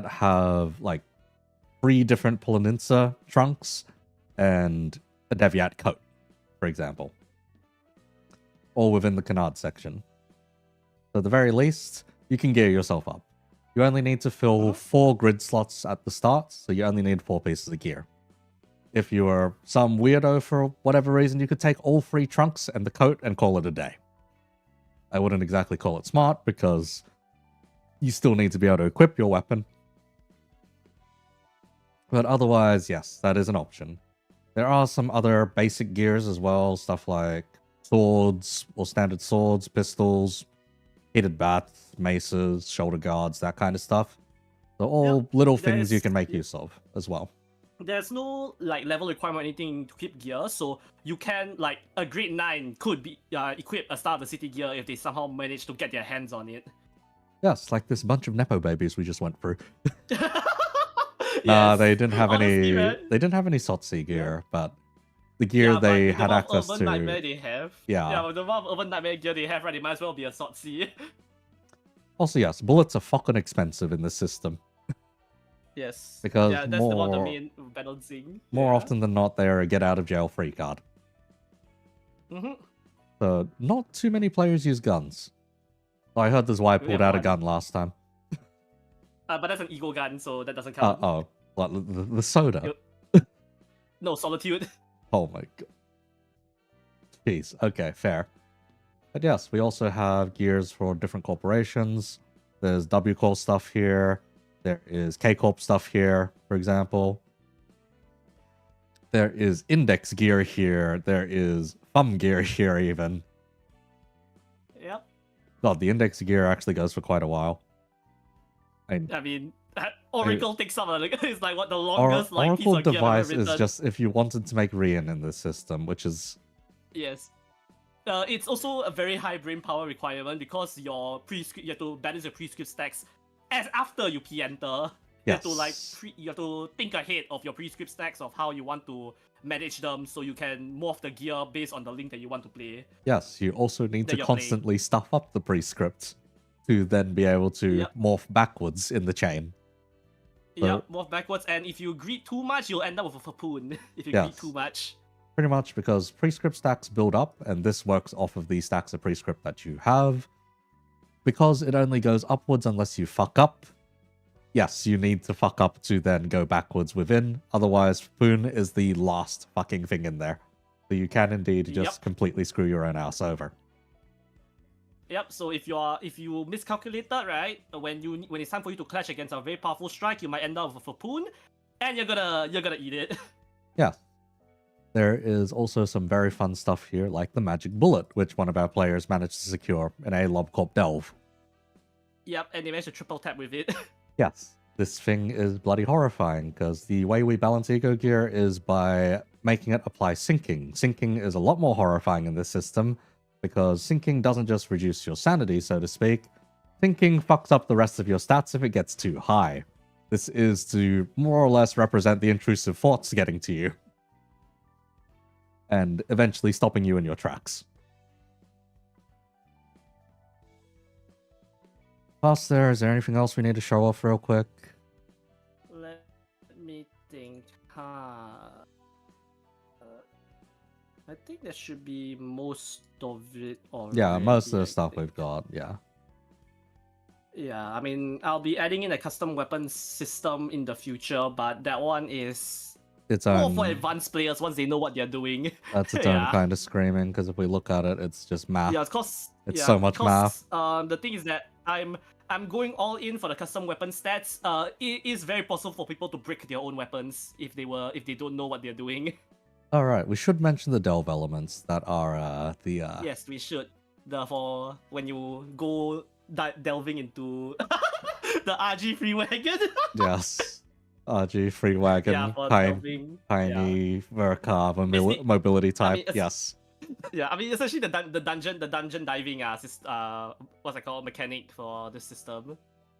[SPEAKER 1] have like 3 different Poloninsa trunks and a Devyat coat, for example. All within the Canard section. So at the very least, you can gear yourself up. You only need to fill 4 grid slots at the start, so you only need 4 pieces of gear. If you are some weirdo for whatever reason, you could take all 3 trunks and the coat and call it a day. I wouldn't exactly call it smart because you still need to be able to equip your weapon. But otherwise, yes, that is an option. There are some other basic gears as well, stuff like swords or standard swords, pistols, heated bats, maces, shoulder guards, that kind of stuff. So all little things you can make use of as well.
[SPEAKER 2] There's no like level requirement or anything to equip gear, so you can like a grade 9 could be equip a Star of the City gear if they somehow manage to get their hands on it.
[SPEAKER 1] Yes, like this bunch of Nepo babies we just went through.
[SPEAKER 2] Yes.
[SPEAKER 1] They didn't have
[SPEAKER 2] Honestly,
[SPEAKER 1] any.
[SPEAKER 2] man.
[SPEAKER 1] They didn't have any Sotsi gear, but the gear they
[SPEAKER 2] but
[SPEAKER 1] had
[SPEAKER 2] the
[SPEAKER 1] access
[SPEAKER 2] Urban
[SPEAKER 1] to.
[SPEAKER 2] Nightmare they have.
[SPEAKER 1] Yeah.
[SPEAKER 2] With the amount of Urban Nightmare gear they have, right, it might as well be a Sotsi.
[SPEAKER 1] Also, yes, bullets are fucking expensive in this system.
[SPEAKER 2] Yes.
[SPEAKER 1] Because
[SPEAKER 2] yeah, that's one of the main balancing.
[SPEAKER 1] More often than not, they're a get out of jail free card.
[SPEAKER 2] Mm-hmm.
[SPEAKER 1] So not too many players use guns. I heard this Y
[SPEAKER 2] We
[SPEAKER 1] pulled
[SPEAKER 2] have
[SPEAKER 1] out a
[SPEAKER 2] one.
[SPEAKER 1] gun last time.
[SPEAKER 2] But that's an ego gun, so that doesn't count.
[SPEAKER 1] What, the soda?
[SPEAKER 2] Yep. No, Solitude.
[SPEAKER 1] Oh my god. Jeez. Okay, fair. But yes, we also have gears for different corporations. There's W Corp stuff here. There is K Corp stuff here, for example. There is Index gear here. There is Thumb gear here, even.
[SPEAKER 2] Yep.
[SPEAKER 1] God, the Index gear actually goes for quite a while.
[SPEAKER 2] I mean, Oracle takes up it's like what the longest like piece
[SPEAKER 1] Oracle
[SPEAKER 2] of gear I've
[SPEAKER 1] device
[SPEAKER 2] ever
[SPEAKER 1] is
[SPEAKER 2] written.
[SPEAKER 1] just if you wanted to make Rian in this system, which is
[SPEAKER 2] Yes. It's also a very high brain power requirement because you have to balance your pre-script stacks as after you p-enter, You have to like
[SPEAKER 1] Yes.
[SPEAKER 2] you have to think ahead of your pre-script stacks of how you want to manage them, so you can morph the gear based on the link that you want to play.
[SPEAKER 1] Yes, you also need
[SPEAKER 2] That
[SPEAKER 1] to
[SPEAKER 2] you're playing.
[SPEAKER 1] constantly stuff up the pre-script to then be able to
[SPEAKER 2] Yep.
[SPEAKER 1] morph backwards in the chain. So-
[SPEAKER 2] Yep, morph backwards, and if you greed too much, you'll end up with a harpoon. If you
[SPEAKER 1] Yes.
[SPEAKER 2] greed too much.
[SPEAKER 1] Pretty much because pre-script stacks build up, and this works off of the stacks of pre-script that you have. Because it only goes upwards unless you fuck up. Yes, you need to fuck up to then go backwards within. Otherwise, Foon is the last fucking thing in there. So you can indeed just
[SPEAKER 2] Yep.
[SPEAKER 1] completely screw your own ass over.
[SPEAKER 2] Yep. So if you miscalculated, right, when it's time for you to clash against a very powerful strike, you might end up with a harpoon, and you're gonna eat it.
[SPEAKER 1] Yes. There is also some very fun stuff here, like the magic bullet, which one of our players managed to secure in a Lobcorp delve.
[SPEAKER 2] Yep, and they managed to triple tap with it.
[SPEAKER 1] Yes, this thing is bloody horrifying, because the way we balance ego gear is by making it apply sinking. Sinking is a lot more horrifying in this system, because sinking doesn't just reduce your sanity, so to speak. Sinking fucks up the rest of your stats if it gets too high. This is to more or less represent the intrusive thoughts getting to you, and eventually stopping you in your tracks. Past there, is there anything else we need to show off real quick?
[SPEAKER 2] Let me think. I think that should be most of it already.
[SPEAKER 1] Yeah, most of the
[SPEAKER 2] I
[SPEAKER 1] stuff
[SPEAKER 2] think.
[SPEAKER 1] we've got, yeah.
[SPEAKER 2] Yeah, I mean, I'll be adding in a custom weapons system in the future, but that one is
[SPEAKER 1] Its
[SPEAKER 2] more
[SPEAKER 1] own,
[SPEAKER 2] for advanced players once they know what they're doing.
[SPEAKER 1] that's its own
[SPEAKER 2] Yeah.
[SPEAKER 1] kind of screaming, because if we look at it, it's just math.
[SPEAKER 2] Yeah, cause
[SPEAKER 1] It's
[SPEAKER 2] yeah,
[SPEAKER 1] so much
[SPEAKER 2] because, the thing is that I'm going all in for the custom weapon stats. It is very possible for people to break their own weapons if they don't know what they're doing.
[SPEAKER 1] Alright, we should mention the delve elements that are
[SPEAKER 2] Yes, we should. For when you go delving into the RG free wagon.
[SPEAKER 1] yes. RG free wagon,
[SPEAKER 2] Yeah, for
[SPEAKER 1] tiny,
[SPEAKER 2] delving.
[SPEAKER 1] tiny Vercar
[SPEAKER 2] Basically,
[SPEAKER 1] mobility type.
[SPEAKER 2] it's-
[SPEAKER 1] Yes.
[SPEAKER 2] Yeah, I mean essentially the dungeon diving what's it called, mechanic for this system.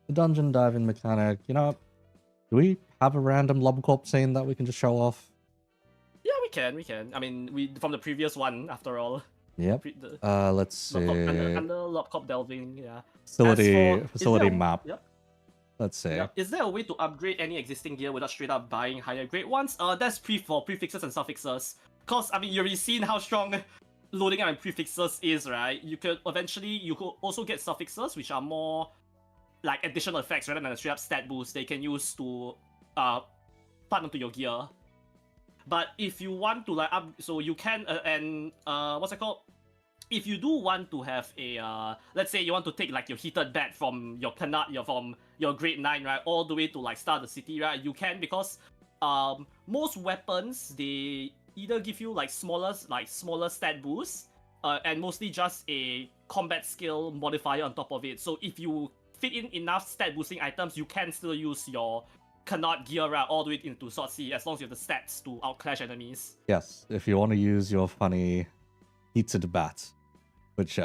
[SPEAKER 1] The dungeon diving mechanic, you know, do we have a random Lobcorp scene that we can just show off?
[SPEAKER 2] Yeah, we can. I mean, we from the previous one after all.
[SPEAKER 1] Yep. Let's see.
[SPEAKER 2] Under Lobcorp delving, yeah.
[SPEAKER 1] Facility
[SPEAKER 2] is there
[SPEAKER 1] map.
[SPEAKER 2] Yep.
[SPEAKER 1] Let's see.
[SPEAKER 2] Yep. Is there a way to upgrade any existing gear without straight up buying higher grade ones? That's for prefixes and suffixes. Cause I mean, you've already seen how strong loading up and prefixes is, right? You could also get suffixes, which are more like additional effects rather than a straight up stat boost they can use to put onto your gear. But if you want to like so you can what's it called? If you do want to have a let's say you want to take like your heated bat from your from your grade 9, right, all the way to like Star the City, right, you can, because most weapons they either give you like smaller stat boosts and mostly just a combat skill modifier on top of it. So if you fit in enough stat boosting items, you can still use your Canard gear right all the way into Sword C as long as you have the stats to outclash enemies.
[SPEAKER 1] Yes, if you want to use your funny heated bat, which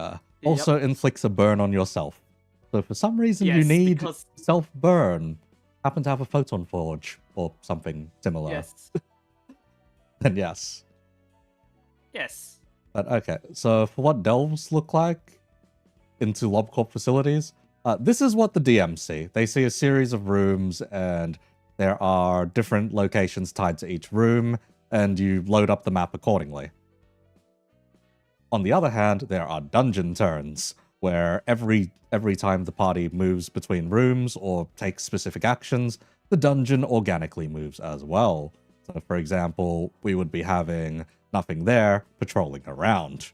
[SPEAKER 1] also inflicts a burn on yourself. So for some reason you
[SPEAKER 2] Yes,
[SPEAKER 1] need
[SPEAKER 2] because-
[SPEAKER 1] self-burn, happen to have a photon forge or something similar,
[SPEAKER 2] Yes.
[SPEAKER 1] then yes.
[SPEAKER 2] Yes.
[SPEAKER 1] But okay, so for what delves look like into Lobcorp facilities, this is what the DMs see. They see a series of rooms, and there are different locations tied to each room, and you load up the map accordingly. On the other hand, there are dungeon turns, where every time the party moves between rooms or takes specific actions, the dungeon organically moves as well. So for example, we would be having nothing there patrolling around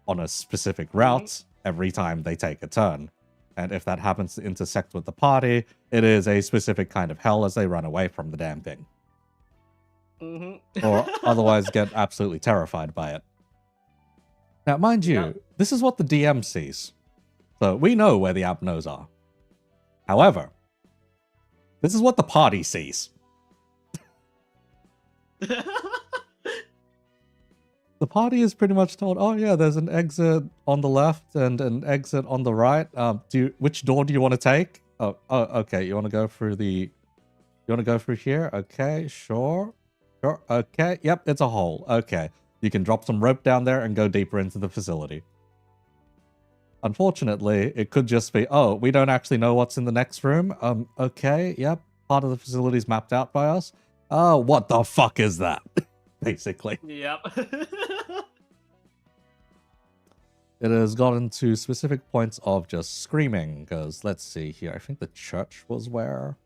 [SPEAKER 1] on a specific route every time they take a turn. And if that happens to intersect with the party, it is a specific kind of hell as they run away from the damn thing. Or otherwise get absolutely terrified by it. Now, mind you, this is what the DM sees. So we know where the Abnos are. However, this is what the party sees. The party is pretty much told, oh yeah, there's an exit on the left and an exit on the right. Which door do you want to take? Oh, okay, you want to go through the You want to go through here? Okay, sure. Sure. Okay. Yep, it's a hole. Okay. You can drop some rope down there and go deeper into the facility. Unfortunately, it could just be, oh, we don't actually know what's in the next room. Okay, yep. Part of the facility's mapped out by us. Oh, what the fuck is that? Basically.
[SPEAKER 2] Yep.
[SPEAKER 1] It has gotten to specific points of just screaming, because let's see here. I think the church was where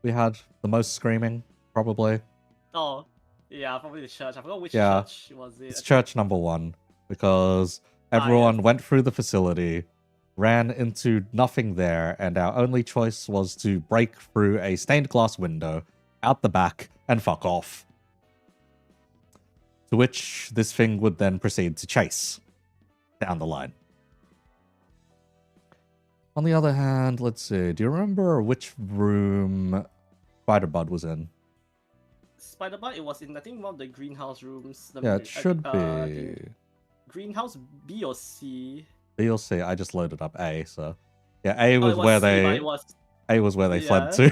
[SPEAKER 1] we had the most screaming, probably.
[SPEAKER 2] Oh, yeah, probably the church. I forgot which
[SPEAKER 1] Yeah,
[SPEAKER 2] church was it.
[SPEAKER 1] It's church number 1, because everyone
[SPEAKER 2] yes.
[SPEAKER 1] went through the facility, ran into nothing there, and our only choice was to break through a stained glass window out the back and fuck off. To which this thing would then proceed to chase down the line. On the other hand, let's see. Do you remember which room Spider-Bud was in?
[SPEAKER 2] Spider-Bite, it was in, I think, one of the greenhouse rooms.
[SPEAKER 1] Yeah, it should
[SPEAKER 2] I
[SPEAKER 1] be.
[SPEAKER 2] think greenhouse B or C.
[SPEAKER 1] B or C. I just loaded up A, so yeah, A was
[SPEAKER 2] it was
[SPEAKER 1] where
[SPEAKER 2] C,
[SPEAKER 1] they.
[SPEAKER 2] but it was,
[SPEAKER 1] A was where they fled
[SPEAKER 2] yeah.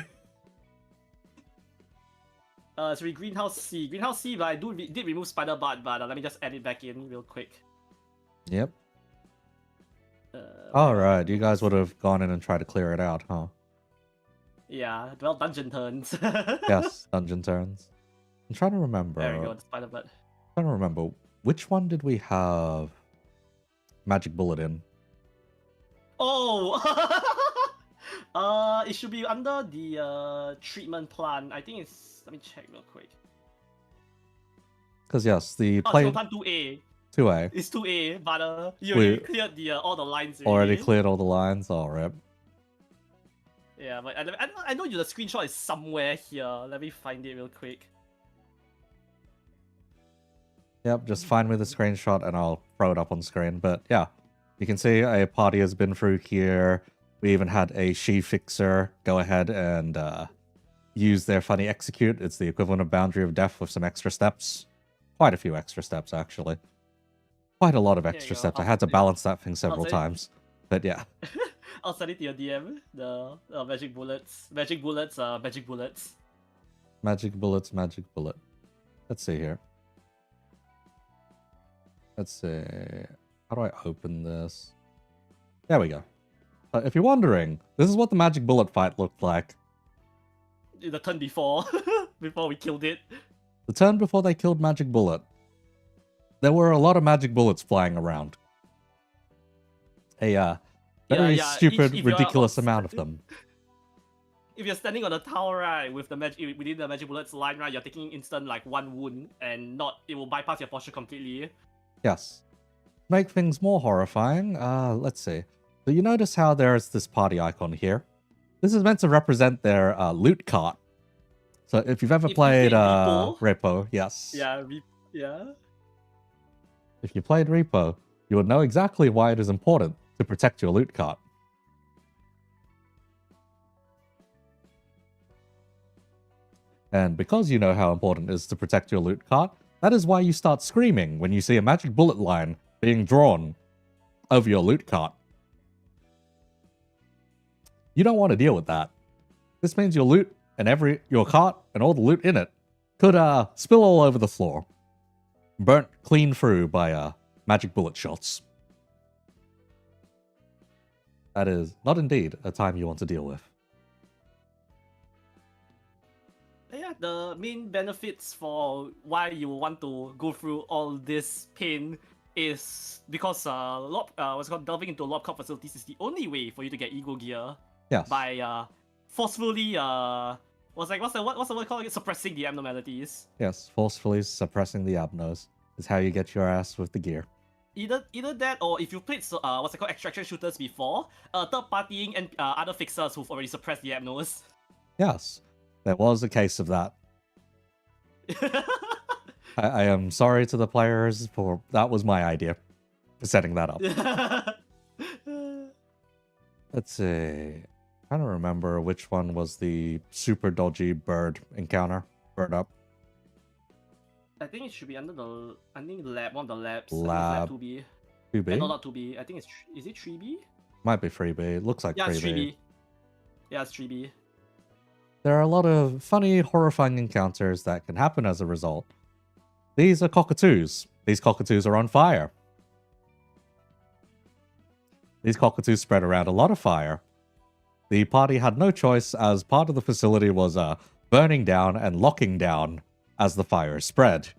[SPEAKER 1] to.
[SPEAKER 2] Sorry, greenhouse C. Greenhouse C, but I did remove Spider-Bite, but let me just add it back in real quick.
[SPEAKER 1] Yep. Alright, you guys would have gone in and tried to clear it out, huh?
[SPEAKER 2] Yeah, well, dungeon turns.
[SPEAKER 1] Yes, dungeon turns. I'm trying to remember.
[SPEAKER 2] There we go, the Spider-Bite.
[SPEAKER 1] I'm trying to remember. Which one did we have Magic Bullet in?
[SPEAKER 2] Oh! It should be under the treatment plan. I think it's... Let me check real quick.
[SPEAKER 1] Because yes, the
[SPEAKER 2] Oh,
[SPEAKER 1] play...
[SPEAKER 2] treatment plan 2A.
[SPEAKER 1] 2A.
[SPEAKER 2] It's 2A, but you already cleared the all the lines already.
[SPEAKER 1] Already cleared all the lines? Alright.
[SPEAKER 2] Yeah, but I know the screenshot is somewhere here. Let me find it real quick.
[SPEAKER 1] Yep, just find me the screenshot and I'll throw it up on screen. But yeah, you can see a party has been through here. We even had a she-fixer go ahead and use their funny execute. It's the equivalent of Boundary of Death with some extra steps. Quite a few extra steps, actually. Quite a lot of extra steps. I had to balance that thing several times. But yeah.
[SPEAKER 2] I'll send it to your DM. The magic bullets. Magic bullets, magic bullets.
[SPEAKER 1] Magic bullets, magic bullet. Let's see here. Let's see. How do I open this? There we go. If you're wondering, this is what the magic bullet fight looked like.
[SPEAKER 2] The turn before. Before we killed it.
[SPEAKER 1] The turn before they killed Magic Bullet. There were a lot of magic bullets flying around. A very stupid, ridiculous amount of them.
[SPEAKER 2] If you're standing on the tower, right, with the within the magic bullets line, right, you're taking instant like 1 wound, and it will bypass your posture completely.
[SPEAKER 1] Yes. Make things more horrifying. Let's see. So you notice how there's this party icon here? This is meant to represent their loot cart. So if you've ever played Repo, yes.
[SPEAKER 2] Yeah, yeah.
[SPEAKER 1] If you played Repo, you would know exactly why it is important to protect your loot cart. And because you know how important it is to protect your loot cart, that is why you start screaming when you see a magic bullet line being drawn over your loot cart. You don't want to deal with that. This means your loot and your cart and all the loot in it could spill all over the floor. Burnt clean through by magic bullet shots. That is not indeed a time you want to deal with.
[SPEAKER 2] Yeah, the main benefits for why you want to go through all this pain is because delving into Lobcop facilities is the only way for you to get ego gear.
[SPEAKER 1] Yes.
[SPEAKER 2] By forcefully what's the word called? Suppressing the abnormalities.
[SPEAKER 1] Yes, forcefully suppressing the abnos is how you get your ass with the gear.
[SPEAKER 2] Either that, or if you played extraction shooters before, third partying and other fixers who've already suppressed the abnos.
[SPEAKER 1] Yes, there was a case of that. I am sorry to the players for that was my idea for setting that up. Let's see. I don't remember which one was the super dodgy bird encounter. Bird up.
[SPEAKER 2] I think it should be under the lab, one of the labs.
[SPEAKER 1] Lab
[SPEAKER 2] 2B.
[SPEAKER 1] 2B?
[SPEAKER 2] No, not 2B. I think is it 3B?
[SPEAKER 1] Might be 3B. It looks like 3B.
[SPEAKER 2] It's 3B. Yeah, it's 3B.
[SPEAKER 1] there are a lot of funny, horrifying encounters that can happen as a result. These are cockatoos. These cockatoos are on fire. These cockatoos spread around a lot of fire. The party had no choice as part of the facility was burning down and locking down as the fire spread.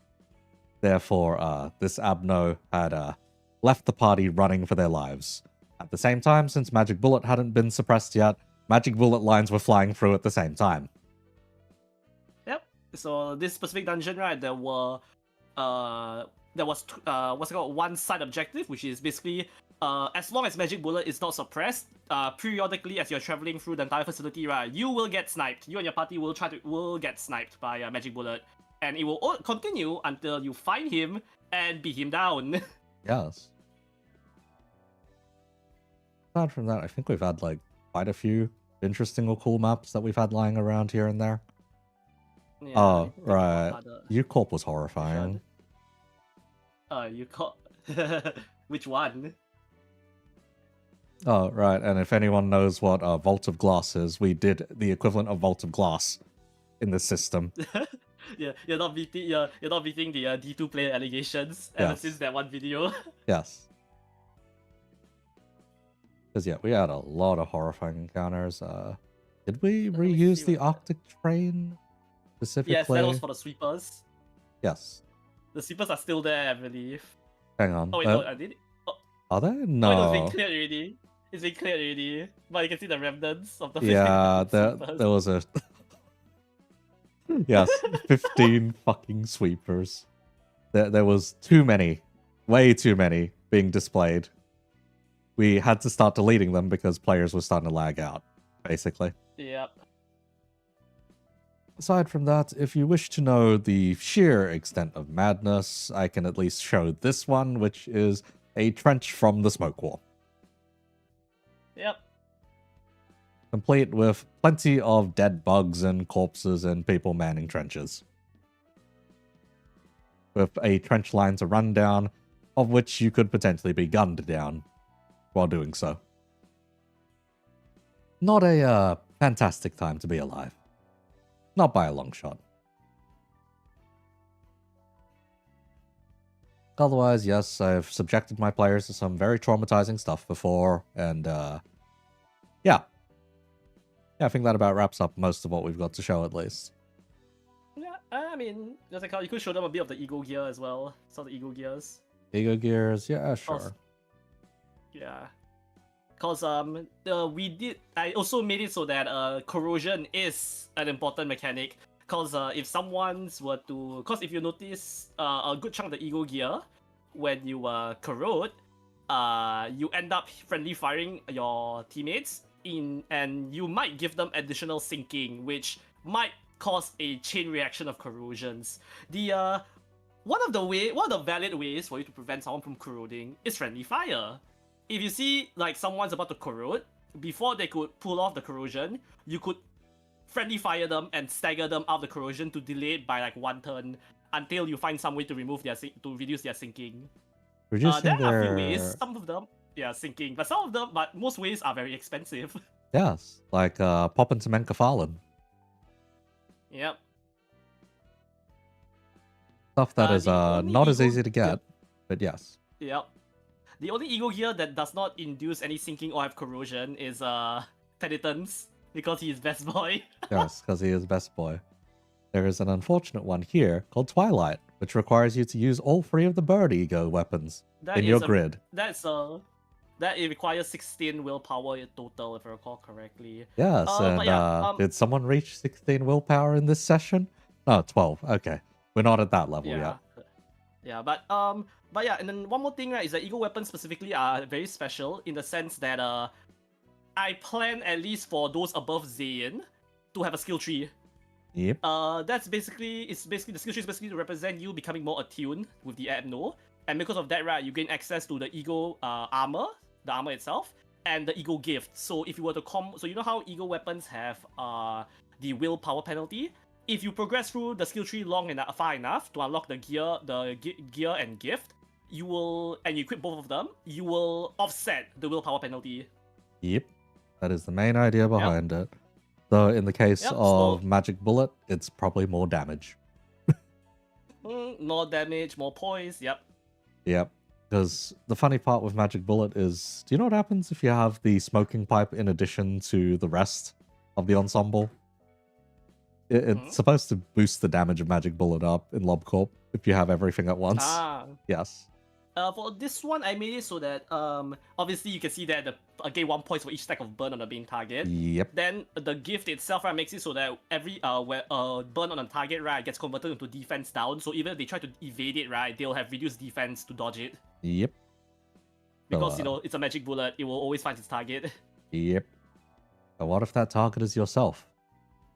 [SPEAKER 1] Therefore, this Abno had left the party running for their lives. At the same time, since Magic Bullet hadn't been suppressed yet, Magic Bullet lines were flying through at the same time.
[SPEAKER 2] Yep. So this specific dungeon, right, there was what's it called, one side objective, which is basically as long as Magic Bullet is not suppressed, periodically as you're traveling through the entire facility, right, you will get sniped. You and your party will get sniped by Magic Bullet, and it will continue until you find him and beat him down.
[SPEAKER 1] Yes. Aside from that, I think we've had like quite a few interesting or cool maps that we've had lying around here and there.
[SPEAKER 2] Yeah,
[SPEAKER 1] Oh, right. U-Corp was horrifying.
[SPEAKER 2] U-Corp. Which one?
[SPEAKER 1] Oh, right. And if anyone knows what Vault of Glass is, we did the equivalent of Vault of Glass in the system.
[SPEAKER 2] Yeah, you're not beating the D2 player allegations ever since that one video.
[SPEAKER 1] Yes. Because yeah, we had a lot of horrifying encounters. Did we reuse the Arctic train specifically?
[SPEAKER 2] Yes, that was for the sweepers.
[SPEAKER 1] Yes.
[SPEAKER 2] The sweepers are still there, I believe.
[SPEAKER 1] Hang on.
[SPEAKER 2] Oh wait, no, I did it. Oh.
[SPEAKER 1] Are they? No.
[SPEAKER 2] Oh, it's been cleared already. It's been cleared already. But you can see the remnants of the 15
[SPEAKER 1] Yeah,
[SPEAKER 2] sweepers.
[SPEAKER 1] there was a... Yes, 15 fucking sweepers. There was too many. Way too many being displayed. We had to start deleting them because players were starting to lag out, basically.
[SPEAKER 2] Yep.
[SPEAKER 1] Aside from that, if you wish to know the sheer extent of madness, I can at least show this one, which is a trench from the Smoke War.
[SPEAKER 2] Yep.
[SPEAKER 1] Complete with plenty of dead bugs and corpses and people manning trenches. With a trench line to run down, of which you could potentially be gunned down while doing so. Not a fantastic time to be alive. Not by a long shot. Otherwise, yes, I've subjected my players to some very traumatizing stuff before, and yeah. Yeah, I think that about wraps up most of what we've got to show, at least.
[SPEAKER 2] Yeah, I mean, just like how you could show them a bit of the ego gear as well. Some of the ego gears.
[SPEAKER 1] Ego gears, yeah, sure.
[SPEAKER 2] Yeah. Cause I also made it so that corrosion is an important mechanic. Cause if someone's were to, cause if you notice a good chunk of the ego gear, when you corrode, you end up friendly firing your teammates and you might give them additional sinking, which might cause a chain reaction of corrosions. One of the valid ways for you to prevent someone from corroding is friendly fire. If you see like someone's about to corrode, before they could pull off the corrosion, you could friendly fire them and stagger them out of the corrosion to delay it by like one turn until you find some way to reduce their sinking. There are a few ways. Some of them, sinking, but most ways are very expensive.
[SPEAKER 1] Yes, like popping some Enkephalin.
[SPEAKER 2] Yep.
[SPEAKER 1] Stuff that is not as easy to get, but yes.
[SPEAKER 2] Yep. The only ego gear that does not induce any sinking or have corrosion is Penitence, because he is best boy.
[SPEAKER 1] Yes, because he is best boy. There is an unfortunate one here called Twilight, which requires you to use all 3 of the bird ego weapons in your grid.
[SPEAKER 2] That it requires 16 willpower in total, if I recall correctly.
[SPEAKER 1] Yes, did someone reach 16 willpower in this session? Oh, 12. Okay, we're not at that level yet.
[SPEAKER 2] Yeah, but yeah, and then one more thing, right, is that ego weapons specifically are very special in the sense that I plan at least for those above Zayn to have a skill tree.
[SPEAKER 1] Yep.
[SPEAKER 2] The skill tree is basically to represent you becoming more attuned with the Abno, and because of that, right, you gain access to the ego armor, the armor itself, and the ego gift. So if you were to so you know how ego weapons have the willpower penalty. If you progress through the skill tree far enough to unlock the gear and gift, you will, and you equip both of them, you will offset the willpower penalty.
[SPEAKER 1] Yep, that is the main idea behind it. Though in the case
[SPEAKER 2] Yep,
[SPEAKER 1] of
[SPEAKER 2] so-
[SPEAKER 1] Magic Bullet, it's probably more damage.
[SPEAKER 2] More damage, more poise. Yep.
[SPEAKER 1] Yep. Because the funny part with Magic Bullet is, do you know what happens if you have the smoking pipe in addition to the rest of the ensemble? It's supposed to boost the damage of Magic Bullet up in LobCorp if you have everything at once. Yes.
[SPEAKER 2] For this one, I made it so that obviously you can see that gain 1 point for each stack of burn on the main target.
[SPEAKER 1] Yep.
[SPEAKER 2] Then the gift itself, right, makes it so that every burn on a target, right, gets converted into defense down. So even if they try to evade it, right, they'll have reduced defense to dodge it.
[SPEAKER 1] Yep.
[SPEAKER 2] Because you know it's a magic bullet, it will always find its target.
[SPEAKER 1] Yep. But what if that target is yourself?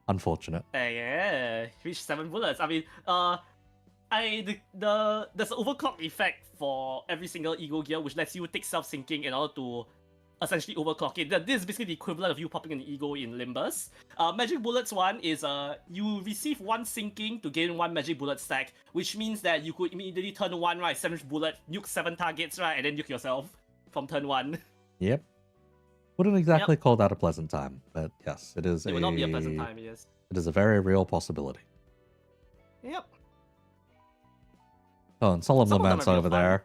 [SPEAKER 1] Unfortunate.
[SPEAKER 2] Yeah, reach 7 bullets. I mean, there's an overclock effect for every single ego gear, which lets you take self-syncing in order to essentially overclock it. This is basically the equivalent of you popping an ego in Limbus. Magic Bullets one is you receive 1 syncing to gain 1 magic bullet stack, which means that you could immediately turn 1, right, 7th bullet, nuke 7 targets, right, and then nuke yourself from turn 1.
[SPEAKER 1] Yep. Wouldn't exactly call that a pleasant time, but yes, it is.
[SPEAKER 2] It will not be a pleasant time, yes.
[SPEAKER 1] It is a very real possibility.
[SPEAKER 2] Yep.
[SPEAKER 1] Oh, and Solemn
[SPEAKER 2] Some of them
[SPEAKER 1] Lament's
[SPEAKER 2] are real
[SPEAKER 1] over
[SPEAKER 2] fun.
[SPEAKER 1] there.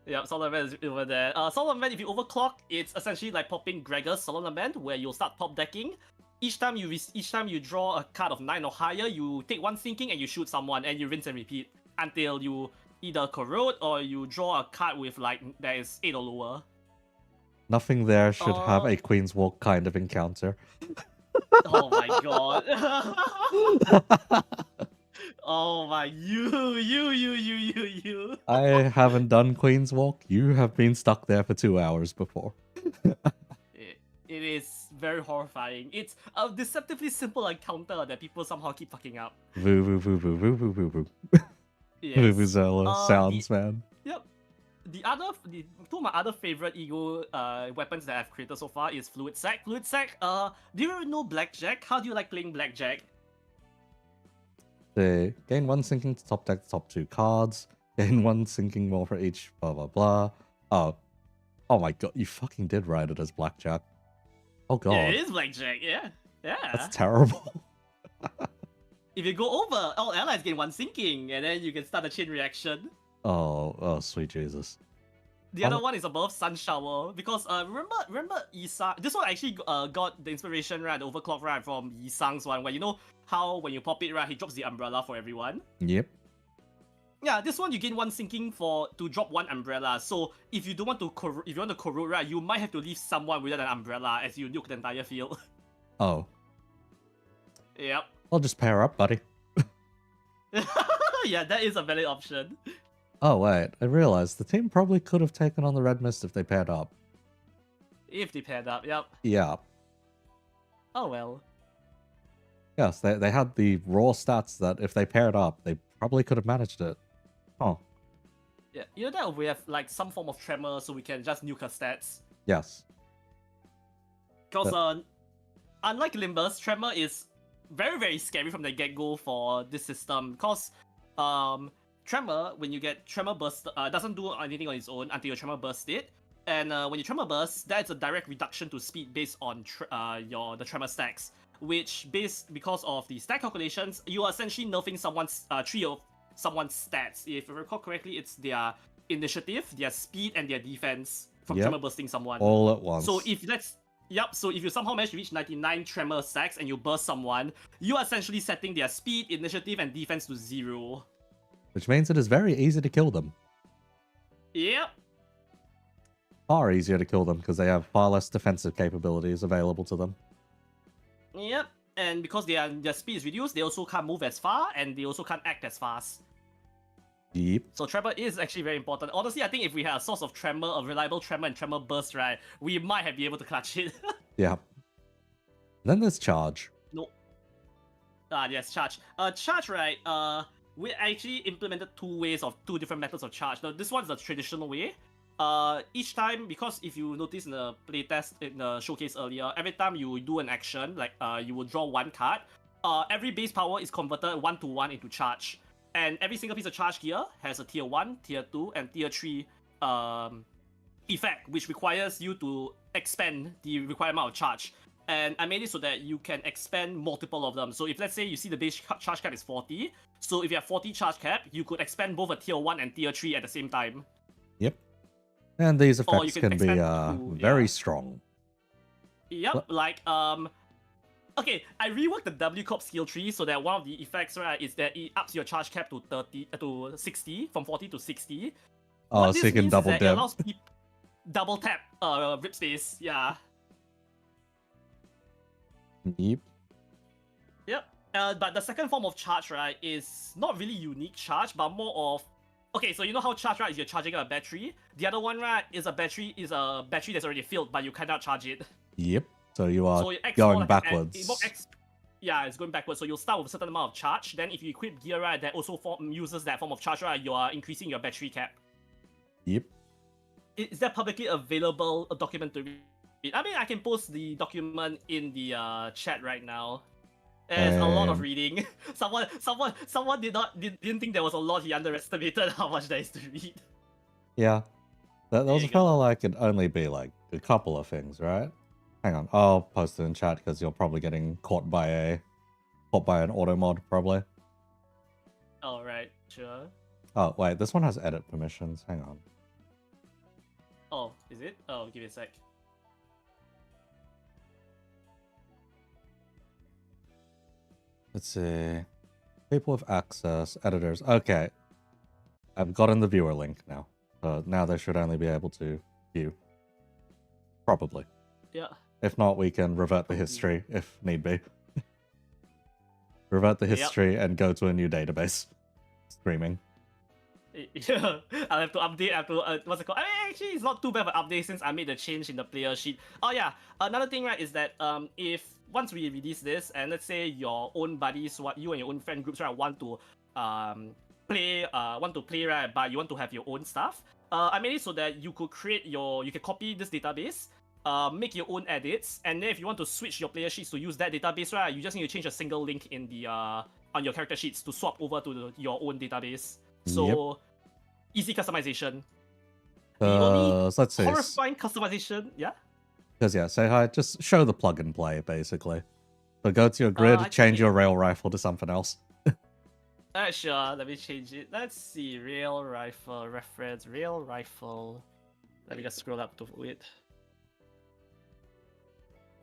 [SPEAKER 2] Yeah, Solemn Lament is over there. Solemn Lament, if you overclock, it's essentially like popping Gregor's Solemn Lament, where you'll start top decking. Each time you draw a card of 9 or higher, you take 1 sinking and you shoot someone, and you rinse and repeat until you either corrode or you draw a card with like that is 8 or lower.
[SPEAKER 1] Nothing there should have a Queen's Walk kind of encounter.
[SPEAKER 2] Oh my god. Oh my, you.
[SPEAKER 1] I haven't done Queen's Walk. You have been stuck there for 2 hours before.
[SPEAKER 2] It is very horrifying. It's a deceptively simple encounter that people somehow keep fucking up.
[SPEAKER 1] Voo voo voo voo voo voo voo voo.
[SPEAKER 2] Yes.
[SPEAKER 1] Vuvuzela sounds, man.
[SPEAKER 2] Yep. Two of my other favorite ego weapons that I've created so far is Fluid Sack. Fluid Sack, do you know Blackjack? How do you like playing Blackjack?
[SPEAKER 1] They gain 1 sinking to top deck the top 2 cards. Gain 1 sinking more for each blah blah blah. Oh my god, you fucking did write it as Blackjack. Oh god.
[SPEAKER 2] Yeah, it is Blackjack, yeah.
[SPEAKER 1] That's terrible.
[SPEAKER 2] If you go over, all allies gain 1 sinking, and then you can start a chain reaction.
[SPEAKER 1] Oh, sweet Jesus.
[SPEAKER 2] The other one is above Sun Shower, because remember Yisang? This one actually got the inspiration, right, the overclock, right, from Yisang's one, where you know how when you pop it, right, he drops the umbrella for everyone.
[SPEAKER 1] Yep.
[SPEAKER 2] Yeah, this one you gain 1 sinking to drop 1 umbrella. So if you don't want to corrode, right, you might have to leave someone without an umbrella as you nuke the entire field.
[SPEAKER 1] Oh.
[SPEAKER 2] Yep.
[SPEAKER 1] I'll just pair up, buddy.
[SPEAKER 2] Yeah, that is a valid option.
[SPEAKER 1] Oh wait, I realized the team probably could have taken on the Red Mist if they paired up.
[SPEAKER 2] If they paired up, yep.
[SPEAKER 1] Yeah.
[SPEAKER 2] Oh well.
[SPEAKER 1] Yes, they had the raw stats that if they paired up, they probably could have managed it. Oh.
[SPEAKER 2] Yeah, you know that we have like some form of tremor so we can just nuke her stats.
[SPEAKER 1] Yes.
[SPEAKER 2] Because unlike Limbus, tremor is very, very scary from the get-go for this system. Because tremor, when you get tremor burst, doesn't do anything on its own until your tremor burst it. And when you tremor burst, that's a direct reduction to speed based on the tremor stacks. Which, because of the stack calculations, you are essentially nerfing someone's three of someone's stats. If you recall correctly, it's their initiative, their speed, and their defense from tremor bursting someone.
[SPEAKER 1] All at once.
[SPEAKER 2] So if you somehow manage to reach 99 tremor stacks and you burst someone, you are essentially setting their speed, initiative, and defense to 0.
[SPEAKER 1] Which means it is very easy to kill them.
[SPEAKER 2] Yep.
[SPEAKER 1] Far easier to kill them because they have far less defensive capabilities available to them.
[SPEAKER 2] Yep. And because their speed is reduced, they also can't move as far and they also can't act as fast.
[SPEAKER 1] Yep.
[SPEAKER 2] So tremor is actually very important. Honestly, I think if we had a source of tremor, a reliable tremor and tremor burst, right, we might have been able to clutch it.
[SPEAKER 1] Yeah. Then there's charge.
[SPEAKER 2] No. Yes, charge. Charge, right, we actually implemented two different methods of charge. Now, this one's the traditional way. Each time, because if you notice in the playtest, in the showcase earlier, every time you do an action, like you will draw 1 card, every base power is converted 1-to-1 into charge. And every single piece of charge gear has a tier 1, tier 2, and tier 3 effect, which requires you to expend the required amount of charge. and I made it so that you can expand multiple of them. So if let's say you see the base charge cap is 40, so if you have 40 charge cap, you could expand both a tier 1 and tier 3 at the same time.
[SPEAKER 1] Yep. And these
[SPEAKER 2] Or you
[SPEAKER 1] effects
[SPEAKER 2] can
[SPEAKER 1] can be
[SPEAKER 2] expand to,
[SPEAKER 1] very strong.
[SPEAKER 2] Yep,
[SPEAKER 1] What?
[SPEAKER 2] like okay, I reworked the W Corp skill tree so that one of the effects, right, is that it ups your charge cap to 60, from 40 to 60.
[SPEAKER 1] Oh,
[SPEAKER 2] What
[SPEAKER 1] so
[SPEAKER 2] this
[SPEAKER 1] you can
[SPEAKER 2] means
[SPEAKER 1] double
[SPEAKER 2] is that
[SPEAKER 1] dip.
[SPEAKER 2] it allows people double tap rip space, yeah.
[SPEAKER 1] Yep.
[SPEAKER 2] Yep. But the second form of charge, right, is not really unique charge, but more of, okay, so you know how charge, right, is you're charging a battery. The other one, right, is a battery that's already filled, but you cannot charge it.
[SPEAKER 1] Yep. So you are
[SPEAKER 2] So it acts
[SPEAKER 1] going
[SPEAKER 2] more like
[SPEAKER 1] backwards.
[SPEAKER 2] yeah, it's going backwards. So you'll start with a certain amount of charge. Then if you equip gear, right, that also uses that form of charge, right, you are increasing your battery cap.
[SPEAKER 1] Yep.
[SPEAKER 2] Is that publicly available a document to read? I mean, I can post the document in the chat right now. There's a lot of reading. someone didn't think there was a lot. He underestimated how much there is to read.
[SPEAKER 1] Yeah. There was a
[SPEAKER 2] you
[SPEAKER 1] fella
[SPEAKER 2] go.
[SPEAKER 1] like it'd only be like a couple of things, right? Hang on, I'll post it in chat because you're probably getting caught by an auto mod, probably.
[SPEAKER 2] Alright, sure.
[SPEAKER 1] Oh wait, this one has edit permissions. Hang on.
[SPEAKER 2] Oh, is it? Oh, give me a sec.
[SPEAKER 1] Let's see. People with access, editors. Okay. I've gotten the viewer link now. Now they should only be able to view. Probably.
[SPEAKER 2] Yeah.
[SPEAKER 1] If not, we can revert the history if need be. Revert the history and go to a new database. Streaming.
[SPEAKER 2] Yeah, I'll have to update. What's it called? I mean, actually, it's not too bad of an update since I made the change in the player sheet. Oh yeah, another thing, right, is that if once we release this and let's say your own buddies, you and your own friend groups, right, want to play, right, but you want to have your own stuff. I made it so that you could you can copy this database, make your own edits, and then if you want to switch your player sheets to use that database, right, you just need to change a single link in the on your character sheets to swap over to your own database. So easy customization. The only
[SPEAKER 1] Let's see.
[SPEAKER 2] horrifying customization, yeah.
[SPEAKER 1] Because yeah, say hi. Just show the plug and play basically. So go to your grid, change your rail rifle to something else.
[SPEAKER 2] Sure. Let me change it. Let's see. Rail rifle reference. Rail rifle. Let me just scroll up to it.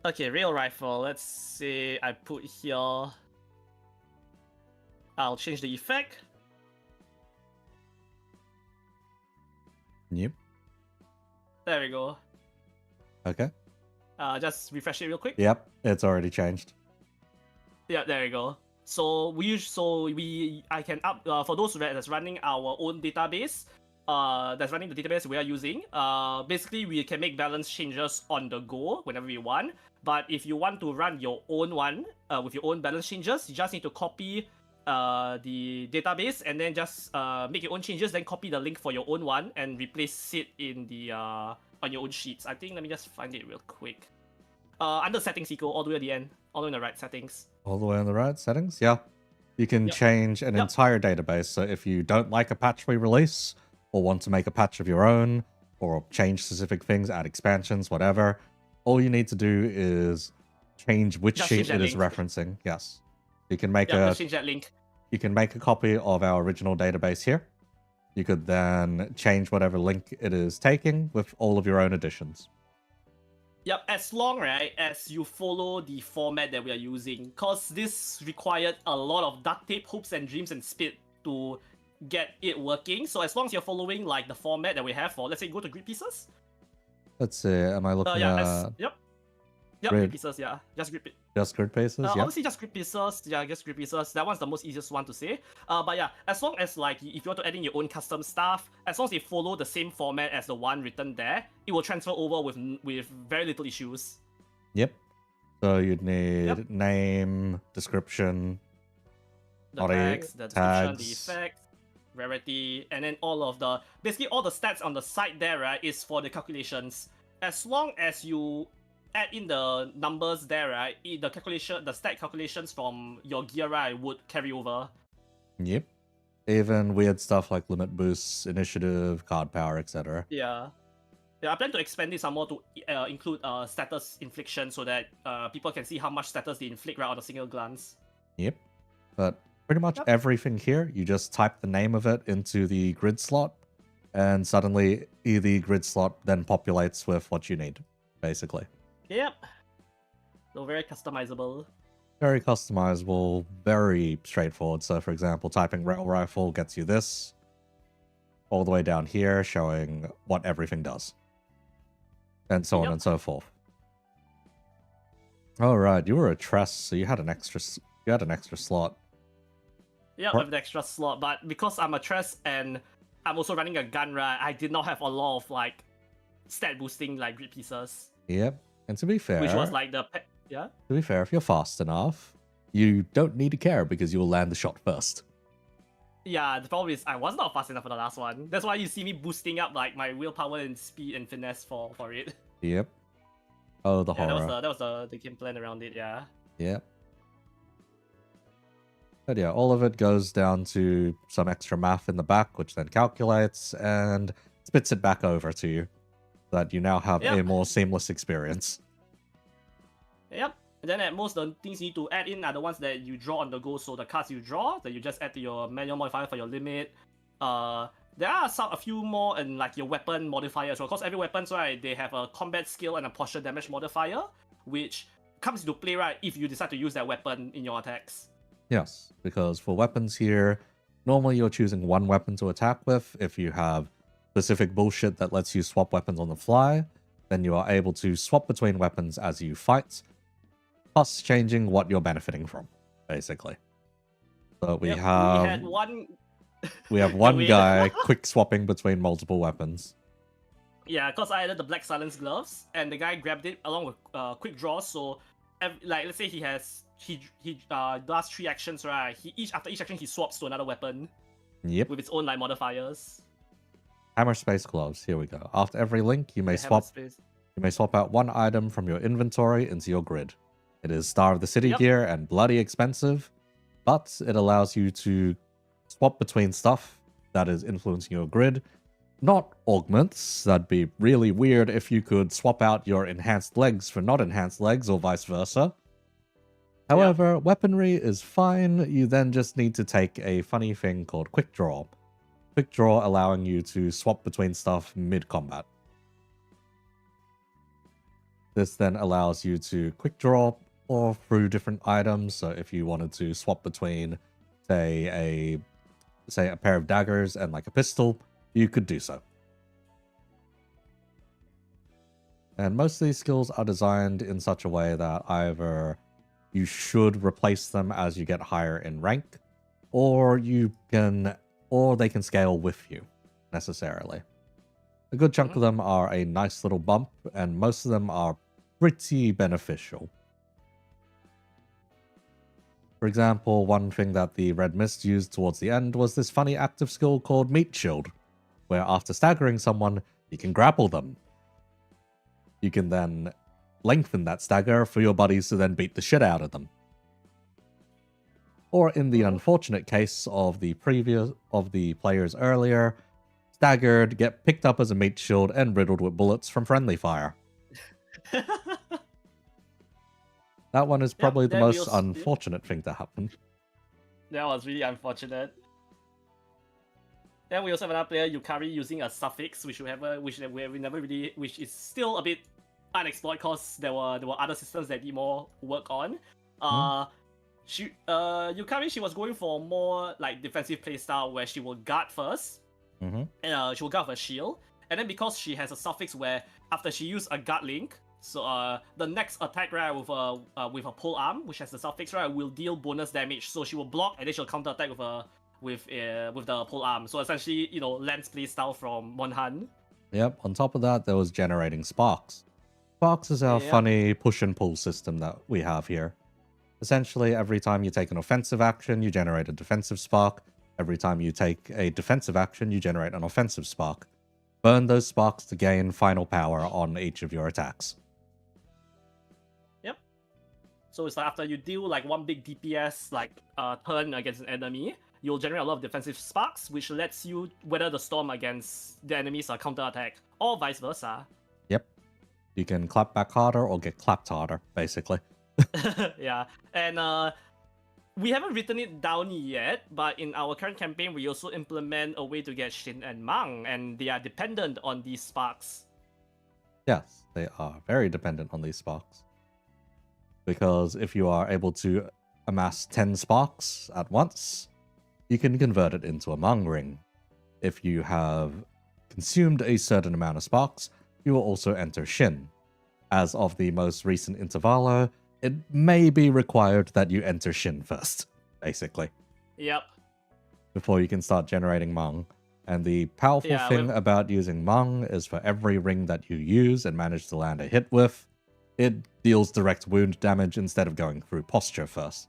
[SPEAKER 2] Okay, rail rifle. Let's see. I put here. I'll change the effect.
[SPEAKER 1] Yep.
[SPEAKER 2] There we go.
[SPEAKER 1] Okay.
[SPEAKER 2] Just refresh it real quick.
[SPEAKER 1] Yep, it's already changed.
[SPEAKER 2] Yeah, there we go. So I can for those that's running our own database, that's running the database we are using. Basically we can make balance changes on the go whenever we want. But if you want to run your own one with your own balance changes, you just need to copy the database and then just make your own changes, then copy the link for your own one and replace it in the on your own sheets. I think let me just find it real quick. Under settings equal all the way at the end, all the way in the right settings.
[SPEAKER 1] All the way on the right settings, yeah. You can change an entire database. So if you don't like a patch we release, or want to make a patch of your own, or change specific things, add expansions, whatever, all you need to do is change which sheet it is referencing. Yes. You can make
[SPEAKER 2] change that link.
[SPEAKER 1] You can make a copy of our original database here. You could then change whatever link it is taking with all of your own additions.
[SPEAKER 2] Yep, as long, right, as you follow the format that we are using. Because this required a lot of duct tape, hopes and dreams, and spit to get it working. So as long as you're following like the format that we have for, let's say, go to grid pieces.
[SPEAKER 1] Let's see, am I looking at...
[SPEAKER 2] Yep, grid pieces, yeah. Just grid pieces.
[SPEAKER 1] Just grid pieces, yeah.
[SPEAKER 2] Obviously, just grid pieces. Yeah, just grid pieces. That one's the most easiest one to say. But yeah, as long as like if you want to add in your own custom stuff, as long as you follow the same format as the one written there, it will transfer over with very little issues.
[SPEAKER 1] Yep. So you'd need name, description,
[SPEAKER 2] the tags, the description, the effect, rarity, and then all of the basically all the stats on the side there, right, is for the calculations. As long as you add in the numbers there, right, the stat calculations from your gear, right, would carry over.
[SPEAKER 1] Yep. Even weird stuff like limit boosts, initiative, card power, etc.
[SPEAKER 2] Yeah. Yeah, I plan to expand this some more to include status infliction so that people can see how much status they inflict right on a single glance.
[SPEAKER 1] Yep. But pretty much
[SPEAKER 2] Yep.
[SPEAKER 1] everything here, you just type the name of it into the grid slot, and suddenly the grid slot then populates with what you need, basically.
[SPEAKER 2] Yep. So very customizable.
[SPEAKER 1] Very customizable, very straightforward. So, for example, typing rail rifle gets you this, all the way down here, showing what everything does, and so on
[SPEAKER 2] Yep.
[SPEAKER 1] and so forth. All right, you were a Tress, so you had an extra slot.
[SPEAKER 2] Yeah,
[SPEAKER 1] What?
[SPEAKER 2] with the extra slot, but because I'm a Tress and I'm also running a gun, right, I did not have a lot of like stat boosting like grid pieces,
[SPEAKER 1] Yep. And to be fair,
[SPEAKER 2] which was like the yeah.
[SPEAKER 1] to be fair, if you're fast enough, you don't need to care because you'll land the shot first.
[SPEAKER 2] Yeah, the problem is I was not fast enough for the last one. That's why you see me boosting up like my willpower and speed and finesse for it.
[SPEAKER 1] Yep. Oh, the
[SPEAKER 2] Yeah,
[SPEAKER 1] horror.
[SPEAKER 2] that was the game plan around it. Yeah.
[SPEAKER 1] Yep. But yeah, all of it goes down to some extra math in the back, which then calculates and spits it back over to you, so that you now have a
[SPEAKER 2] Yep.
[SPEAKER 1] more seamless experience.
[SPEAKER 2] Yep. And then at most the things you need to add in are the ones that you draw on the go. So the cards you draw that you just add to your manual modifier for your limit. There are a few more in like your weapon modifier as well. Because every weapons, right, they have a combat skill and a posture damage modifier, which comes into play, right, if you decide to use that weapon in your attacks.
[SPEAKER 1] Yes, because for weapons here, normally you're choosing one weapon to attack with. If you have specific bullshit that lets you swap weapons on the fly, then you are able to swap between weapons as you fight, plus changing what you're benefiting from, basically. So we
[SPEAKER 2] Yep,
[SPEAKER 1] have
[SPEAKER 2] we had one.
[SPEAKER 1] we have one
[SPEAKER 2] we-
[SPEAKER 1] guy quick swapping between multiple weapons.
[SPEAKER 2] Yeah, because I added the Black Silence gloves, and the guy grabbed it along with quick draw. So, like, let's say he does 3 actions, right? After each action he swaps to another weapon
[SPEAKER 1] Yep.
[SPEAKER 2] with its own like modifiers.
[SPEAKER 1] Hammer space gloves. Here we go. After every link, you may
[SPEAKER 2] They have a
[SPEAKER 1] swap
[SPEAKER 2] space.
[SPEAKER 1] out one item from your inventory into your grid. It is Star of the City
[SPEAKER 2] Yep.
[SPEAKER 1] gear and bloody expensive, but it allows you to swap between stuff that is influencing your grid. Not augments. That'd be really weird if you could swap out your enhanced legs for not enhanced legs or vice versa. However, weaponry is fine. You then just need to take a funny thing called Quick Draw. Quick Draw allowing you to swap between stuff mid-combat. This then allows you to quick draw or through different items. So if you wanted to swap between, say a pair of daggers and like a pistol, you could do so. And most of these skills are designed in such a way that either you should replace them as you get higher in rank, or they can scale with you necessarily. A good chunk of them are a nice little bump, and most of them are pretty beneficial. For example, one thing that the Red Mist used towards the end was this funny active skill called Meat Shield, where after staggering someone, you can grapple them. You can then lengthen that stagger for your buddies to then beat the shit out of them. Or in the unfortunate case of the players earlier, staggered, get picked up as a meat shield, and riddled with bullets from friendly fire. That one is probably the
[SPEAKER 2] then
[SPEAKER 1] most
[SPEAKER 2] we also-
[SPEAKER 1] unfortunate thing to happen.
[SPEAKER 2] That was really unfortunate. Then we also have another player, Yukari, using a suffix, which is still a bit unexplored because there were other systems that need more work on. Yukari, she was going for more like defensive playstyle where she will guard first, and she will guard with a shield, and then because she has a suffix where after she used a guard link, so the next attack, right, with a pole arm, which has the suffix, right, will deal bonus damage. So she will block and then she'll counter attack with the pole arm. So essentially, Lance playstyle from Monhan.
[SPEAKER 1] Yep, on top of that, there was generating sparks. Sparks is our funny push and pull system that we have here. Essentially, every time you take an offensive action, you generate a defensive spark. Every time you take a defensive action, you generate an offensive spark. Burn those sparks to gain final power on each of your attacks.
[SPEAKER 2] Yep. So it's like after you deal like one big DPS turn against an enemy, you'll generate a lot of defensive sparks, which lets you weather the storm against the enemy's counter attack. or vice versa.
[SPEAKER 1] Yep. You can clap back harder or get clapped harder, basically.
[SPEAKER 2] Yeah, and we haven't written it down yet, but in our current campaign, we also implement a way to get Shin and Mang, and they are dependent on these sparks.
[SPEAKER 1] Yes, they are very dependent on these sparks. Because if you are able to amass 10 sparks at once, you can convert it into a Mang ring. If you have consumed a certain amount of sparks, you will also enter Shin. As of the most recent intervalo, it may be required that you enter Shin first, basically,
[SPEAKER 2] Yep.
[SPEAKER 1] before you can start generating Mang. And the powerful
[SPEAKER 2] Yeah,
[SPEAKER 1] thing
[SPEAKER 2] when-
[SPEAKER 1] about using Mang is for every ring that you use and manage to land a hit with, it deals direct wound damage instead of going through posture first.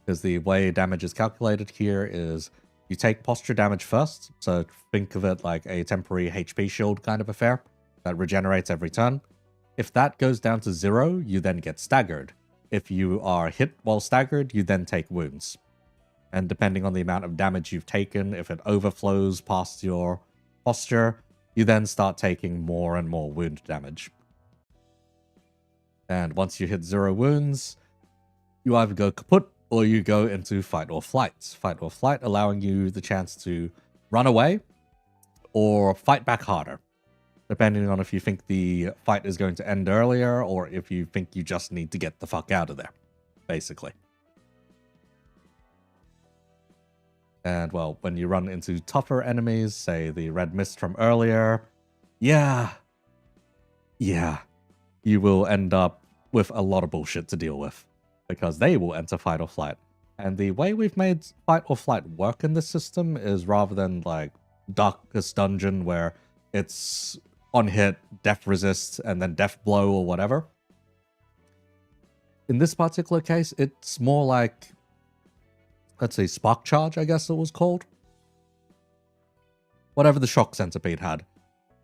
[SPEAKER 1] Because the way damage is calculated here is you take posture damage first, so think of it like a temporary HP shield kind of affair that regenerates every turn. If that goes down to 0, you then get staggered. If you are hit while staggered, you then take wounds. And depending on the amount of damage you've taken, if it overflows past your posture, you then start taking more and more wound damage. And once you hit 0 wounds, you either go kaput or you go into fight or flight. Fight or flight allowing you the chance to run away or fight back harder, depending on if you think the fight is going to end earlier or if you think you just need to get the fuck out of there, basically. And, well, when you run into tougher enemies, say the red mist from earlier, yeah, you will end up with a lot of bullshit to deal with, because they will enter fight or flight. And the way we've made fight or flight work in this system is rather than like Darkest Dungeon where it's on hit, death resist, and then death blow or whatever. In this particular case, it's more like, let's say, Spark Charge, I guess it was called. Whatever the Shock Centipede had.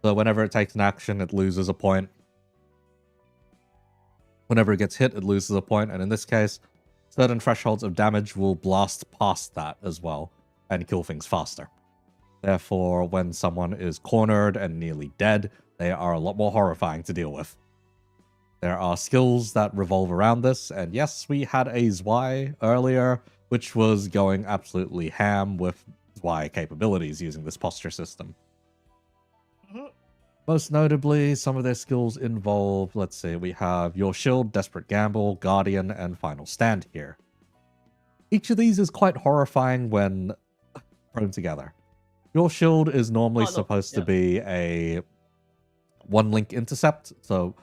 [SPEAKER 1] So whenever it takes an action, it loses a point. Whenever it gets hit, it loses a point, and in this case, certain thresholds of damage will blast past that as well, and kill things faster. Therefore, when someone is cornered and nearly dead, they are a lot more horrifying to deal with. There are skills that revolve around this, and yes, we had a Zwei earlier, which was going absolutely ham with Zwei capabilities using this posture system.
[SPEAKER 2] Mhm.
[SPEAKER 1] Most notably, some of their skills involve, let's see, we have Your Shield, Desperate Gamble, Guardian, and Final Stand here. Each of these is quite horrifying when thrown together. Your Shield is normally supposed to be a one-link intercept, so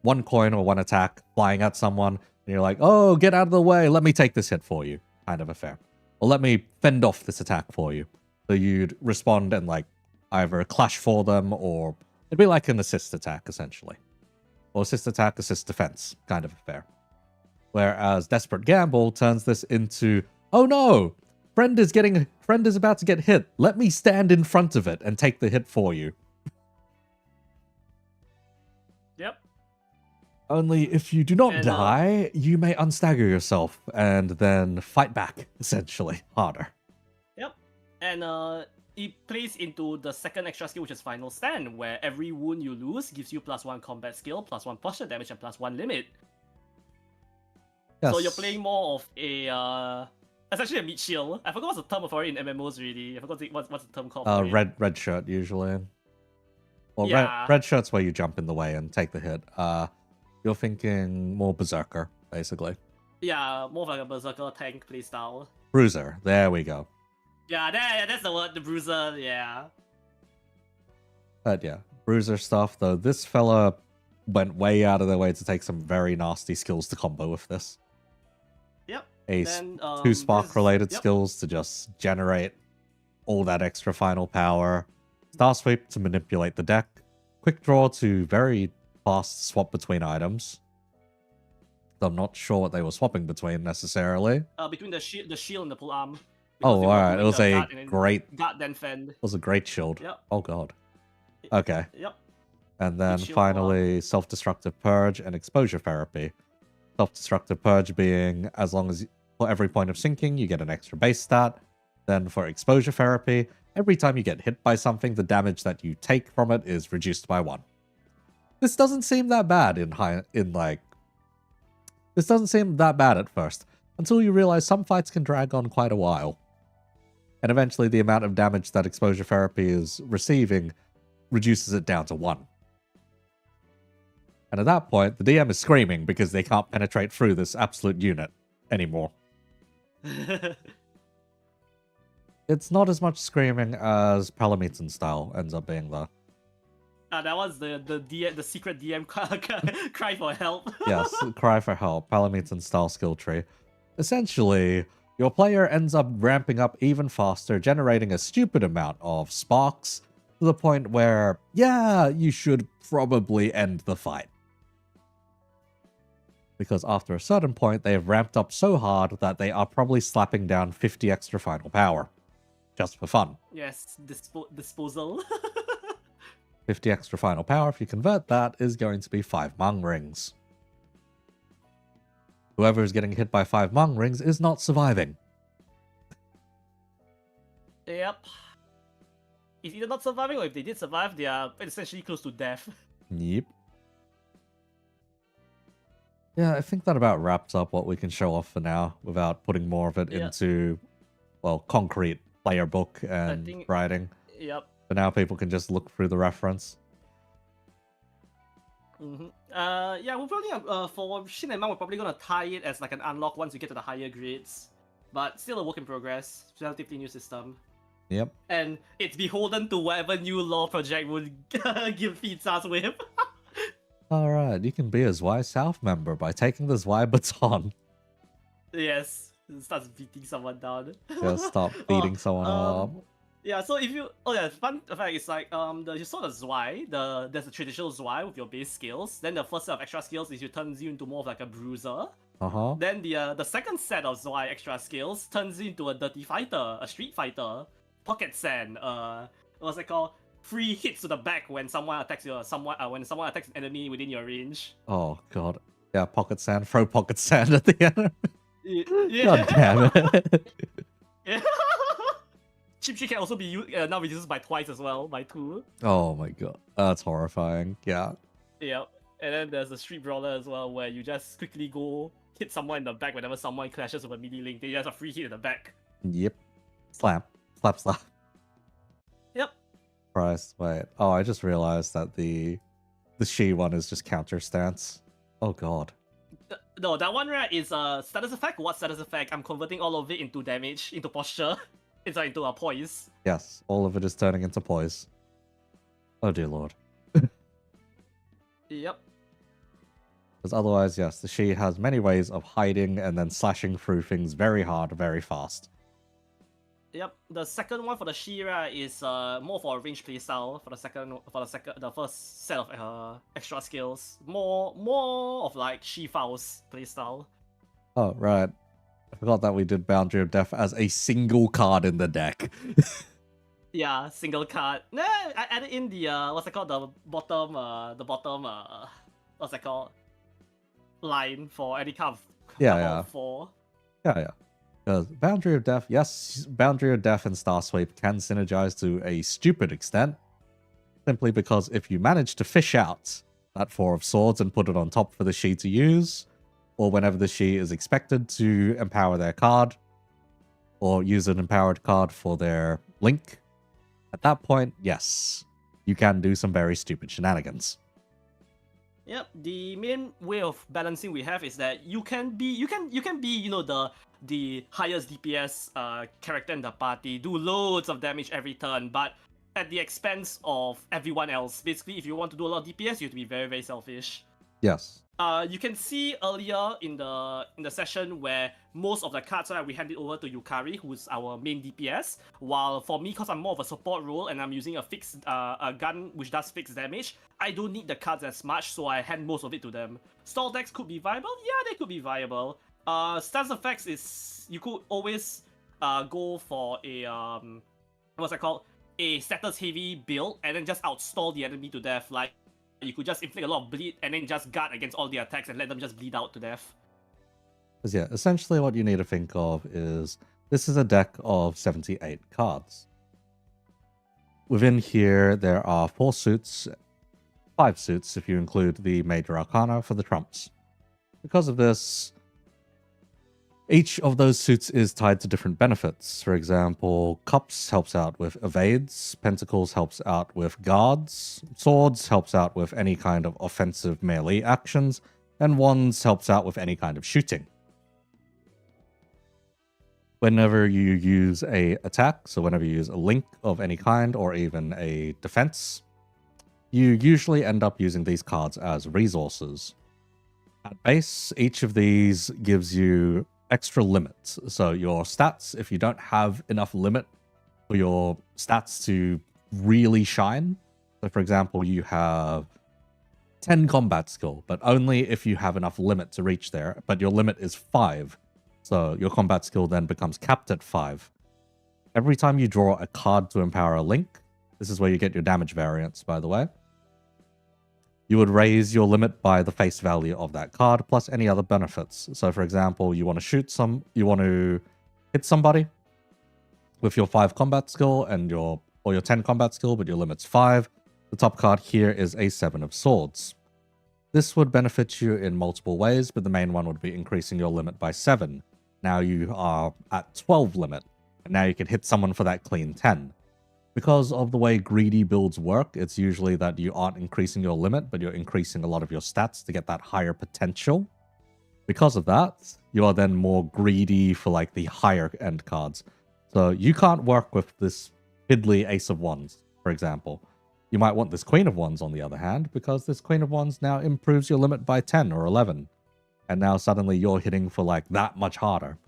[SPEAKER 1] one coin or one attack flying at someone, and you're like, oh, get out of the way, let me take this hit for you, kind of affair. Or let me fend off this attack for you. So you'd respond and like either clash for them, or it'd be like an assist attack, essentially. Or assist attack, assist defense, kind of affair. Whereas Desperate Gamble turns this into, oh no, friend is about to get hit. Let me stand in front of it and take the hit for you.
[SPEAKER 2] Yep.
[SPEAKER 1] Only if you do not
[SPEAKER 2] And,
[SPEAKER 1] die, you may unstagger yourself and then fight back, essentially, harder.
[SPEAKER 2] Yep. And it plays into the second extra skill, which is Final Stand, where every wound you lose gives you +1 combat skill, +1 posture damage, and +1 limit.
[SPEAKER 1] Yes.
[SPEAKER 2] So you're playing more of a essentially a meat shield. I forgot what's the term for it in MMOs really. I forgot what's the term called for it.
[SPEAKER 1] Red shirt usually. Well,
[SPEAKER 2] Yeah.
[SPEAKER 1] red shirt's where you jump in the way and take the hit. You're thinking more berserker, basically.
[SPEAKER 2] Yeah, more of like a berserker tank playstyle.
[SPEAKER 1] Bruiser, there we go.
[SPEAKER 2] Yeah, that's the word, the bruiser. Yeah.
[SPEAKER 1] But yeah, bruiser stuff though. This fella went way out of their way to take some very nasty skills to combo with this.
[SPEAKER 2] Yep.
[SPEAKER 1] Two
[SPEAKER 2] Then,
[SPEAKER 1] spark related
[SPEAKER 2] yep.
[SPEAKER 1] skills to just generate all that extra final power. Star sweep to manipulate the deck. Quick draw to very fast swap between items. I'm not sure what they were swapping between necessarily.
[SPEAKER 2] Between the shield and the pull arm.
[SPEAKER 1] Oh,
[SPEAKER 2] Because they were
[SPEAKER 1] alright. It
[SPEAKER 2] doing
[SPEAKER 1] was
[SPEAKER 2] the
[SPEAKER 1] a
[SPEAKER 2] guard and then
[SPEAKER 1] great.
[SPEAKER 2] guard then fend.
[SPEAKER 1] It was a great shield.
[SPEAKER 2] Yep.
[SPEAKER 1] Oh god. Okay.
[SPEAKER 2] Yep.
[SPEAKER 1] And then
[SPEAKER 2] shield
[SPEAKER 1] finally, self-destructive purge and exposure therapy. Self-destructive purge being as long as for every point of sinking, you get an extra base stat. Then for exposure therapy, Every time you get hit by something, the damage that you take from it is reduced by 1. This doesn't seem that bad this doesn't seem that bad at first, until you realize some fights can drag on quite a while. And eventually the amount of damage that exposure therapy is receiving reduces it down to 1. And at that point, the DM is screaming because they can't penetrate through this absolute unit anymore. It's not as much screaming as Palameton style ends up being, though.
[SPEAKER 2] That was the secret DM cry for help.
[SPEAKER 1] Yes, cry for help, Palameton style skill tree. Essentially, your player ends up ramping up even faster, generating a stupid amount of sparks, to the point where, yeah, you should probably end the fight. Because after a certain point, they have ramped up so hard that they are probably slapping down 50 extra final power. Just for fun.
[SPEAKER 2] Yes, disposal.
[SPEAKER 1] 50 extra final power, if you convert that, is going to be 5 Mung Rings. Whoever is getting hit by 5 Mung Rings is not surviving.
[SPEAKER 2] Yep. It's either not surviving, or if they did survive, they are essentially close to death.
[SPEAKER 1] Yep. Yeah, I think that about wraps up what we can show off for now, without putting more of it into, well, concrete player book and writing.
[SPEAKER 2] Yep.
[SPEAKER 1] But now people can just look through the reference.
[SPEAKER 2] Yeah, we're probably for Shin and Mang, we're probably gonna tie it as like an unlock once you get to the higher grades. But still a work in progress. Relatively new system.
[SPEAKER 1] Yep.
[SPEAKER 2] And it's beholden to whatever new law project would feeds us with.
[SPEAKER 1] Alright, you can be a Zwei South member by taking the Zwei baton.
[SPEAKER 2] Yes, it starts beating someone down.
[SPEAKER 1] Just stop beating someone up.
[SPEAKER 2] Yeah, so if you fun fact is like you saw the Zwei, there's a traditional Zwei with your base skills. Then the first set of extra skills is turns you into more of like a bruiser. Then the second set of Zwei extra skills turns you into a dirty fighter, a street fighter, pocket sand, what's it called? 3 hits to the back when someone attacks when someone attacks an enemy within your range.
[SPEAKER 1] Oh god. Yeah, pocket sand, throw pocket sand at the enemy.
[SPEAKER 2] Yeah.
[SPEAKER 1] God damn it.
[SPEAKER 2] Yeah. Chip Tree can also be now reduced by twice as well, by 2.
[SPEAKER 1] Oh my god. That's horrifying. Yeah.
[SPEAKER 2] Yep. And then there's the Street Brawler as well, where you just quickly go hit someone in the back whenever someone clashes with a melee link. They just have a free hit in the back.
[SPEAKER 1] Yep. Slap. Slap, slap.
[SPEAKER 2] Yep.
[SPEAKER 1] Christ, wait. Oh, I just realized that the She one is just counter stance. Oh god.
[SPEAKER 2] No, that one right is a status effect. What status effect? I'm converting all of it into damage, into posture. Into a poise.
[SPEAKER 1] Yes, all of it is turning into poise. Oh dear lord.
[SPEAKER 2] Yep.
[SPEAKER 1] Because otherwise, yes, the She has many ways of hiding and then slashing through things very hard, very fast.
[SPEAKER 2] Yep. The second one for the She right is more for a range playstyle. The first set of extra skills. More of like She Faust playstyle.
[SPEAKER 1] Oh right. I forgot that we did Boundary of Death as a single card in the deck.
[SPEAKER 2] Yeah, single card. Nah, I added in the what's it called? The bottom what's it called? Line for any kind of
[SPEAKER 1] yeah.
[SPEAKER 2] 4.
[SPEAKER 1] Yeah. Because Boundary of Death, yes, Boundary of Death and Star Sweep can synergize to a stupid extent. Simply because if you manage to fish out that 4 of Swords and put it on top for the She to use, or whenever the She is expected to empower their card, or use an empowered card for their link, at that point, yes, you can do some very stupid shenanigans.
[SPEAKER 2] Yep, the main way of balancing we have is that you can be the highest DPS character in the party, do loads of damage every turn, but at the expense of everyone else. Basically, if you want to do a lot of DPS, you have to be very, very selfish.
[SPEAKER 1] Yes.
[SPEAKER 2] You can see earlier in the session where most of the cards we handed over to Yukari, who's our main DPS. While for me, because I'm more of a support role and I'm using a gun which does fixed damage, I don't need the cards as much, so I hand most of it to them. Stall decks could be viable, yeah, they could be viable. Stance effects is you could always go for a what's that called? A status heavy build and then just outstall the enemy to death. Like you could just inflict a lot of bleed and then just guard against all the attacks and let them just bleed out to death.
[SPEAKER 1] Because yeah, essentially what you need to think of is this is a deck of 78 cards. within here, there are 4 suits, 5 suits if you include the Major Arcana for the trumps. Because of this, each of those suits is tied to different benefits. For example, Cups helps out with evades, Pentacles helps out with guards, Swords helps out with any kind of offensive melee actions, and Wands helps out with any kind of shooting. Whenever you use a attack, so whenever you use a link of any kind or even a defense, you usually end up using these cards as resources. At base, each of these gives you extra limits. So your stats, if you don't have enough limit for your stats to really shine, so for example, you have 10 combat skill, but only if you have enough limit to reach there, but your limit is 5. So your combat skill then becomes capped at 5. Every time you draw a card to empower a link, this is where you get your damage variance, by the way, you would raise your limit by the face value of that card plus any other benefits. So for example, you want to hit somebody with your 5 combat skill and your 10 combat skill, but your limit's 5. The top card here is a 7 of swords. This would benefit you in multiple ways, but the main one would be increasing your limit by 7. Now you are at 12 limit, and now you can hit someone for that clean 10. Because of the way greedy builds work, it's usually that you aren't increasing your limit, but you're increasing a lot of your stats to get that higher potential. Because of that, you are then more greedy for like the higher end cards. So you can't work with this fiddly Ace of Wands, for example. You might want this Queen of Wands on the other hand, because this Queen of Wands now improves your limit by 10 or 11. And now suddenly you're hitting for like that much harder.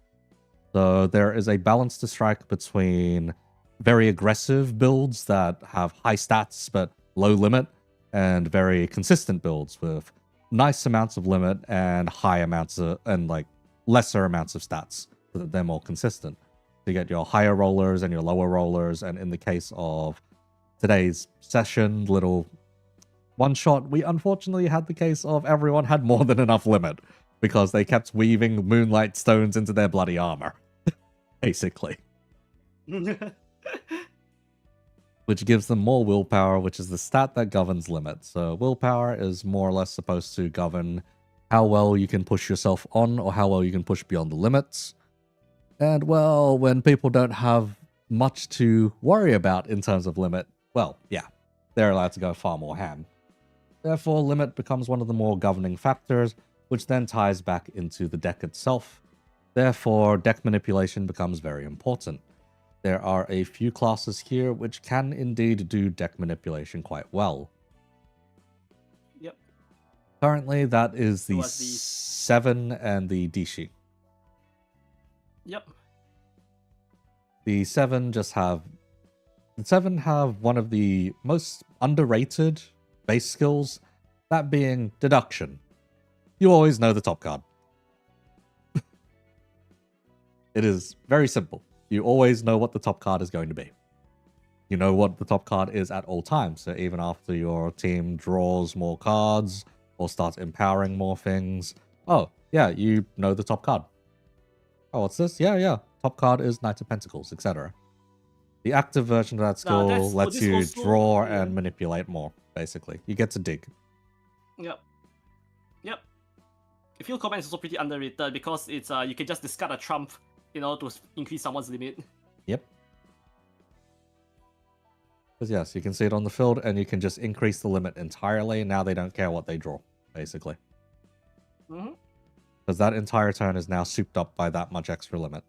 [SPEAKER 1] So there is a balance to strike between very aggressive builds that have high stats but low limit, and very consistent builds with nice amounts of limit and high amounts of, and like lesser amounts of stats, so that they're more consistent. You get your higher rollers and your lower rollers, and in the case of today's session, little one shot, we unfortunately had the case of everyone had more than enough limit because they kept weaving moonlight stones into their bloody armor, basically. Which gives them more willpower, which is the stat that governs limit. So willpower is more or less supposed to govern how well you can push yourself on or how well you can push beyond the limits. And well, when people don't have much to worry about in terms of limit, well, yeah, they're allowed to go far more ham. Therefore, limit becomes one of the more governing factors, which then ties back into the deck itself. Therefore, deck manipulation becomes very important. There are a few classes here which can indeed do deck manipulation quite well.
[SPEAKER 2] Yep.
[SPEAKER 1] Currently, that is the
[SPEAKER 2] Who was these?
[SPEAKER 1] 7 and the Dishi.
[SPEAKER 2] Yep.
[SPEAKER 1] The 7 have one of the most underrated base skills, that being deduction. You always know the top card. It is very simple. You always know what the top card is going to be. You know what the top card is at all times. So even after your team draws more cards or starts empowering more things, oh, yeah, you know the top card. Oh, what's this? Yeah. Top card is Knight of Pentacles, etc. The active version of that skill lets you
[SPEAKER 2] also,
[SPEAKER 1] draw
[SPEAKER 2] yeah,
[SPEAKER 1] and manipulate more, basically. You get to dig.
[SPEAKER 2] Yep. I feel command is also pretty underrated because it's you can just discard a trump, to increase someone's limit.
[SPEAKER 1] Yep. Because yes, you can see it on the field and you can just increase the limit entirely. Now they don't care what they draw, basically. Because that entire turn is now souped up by that much extra limit.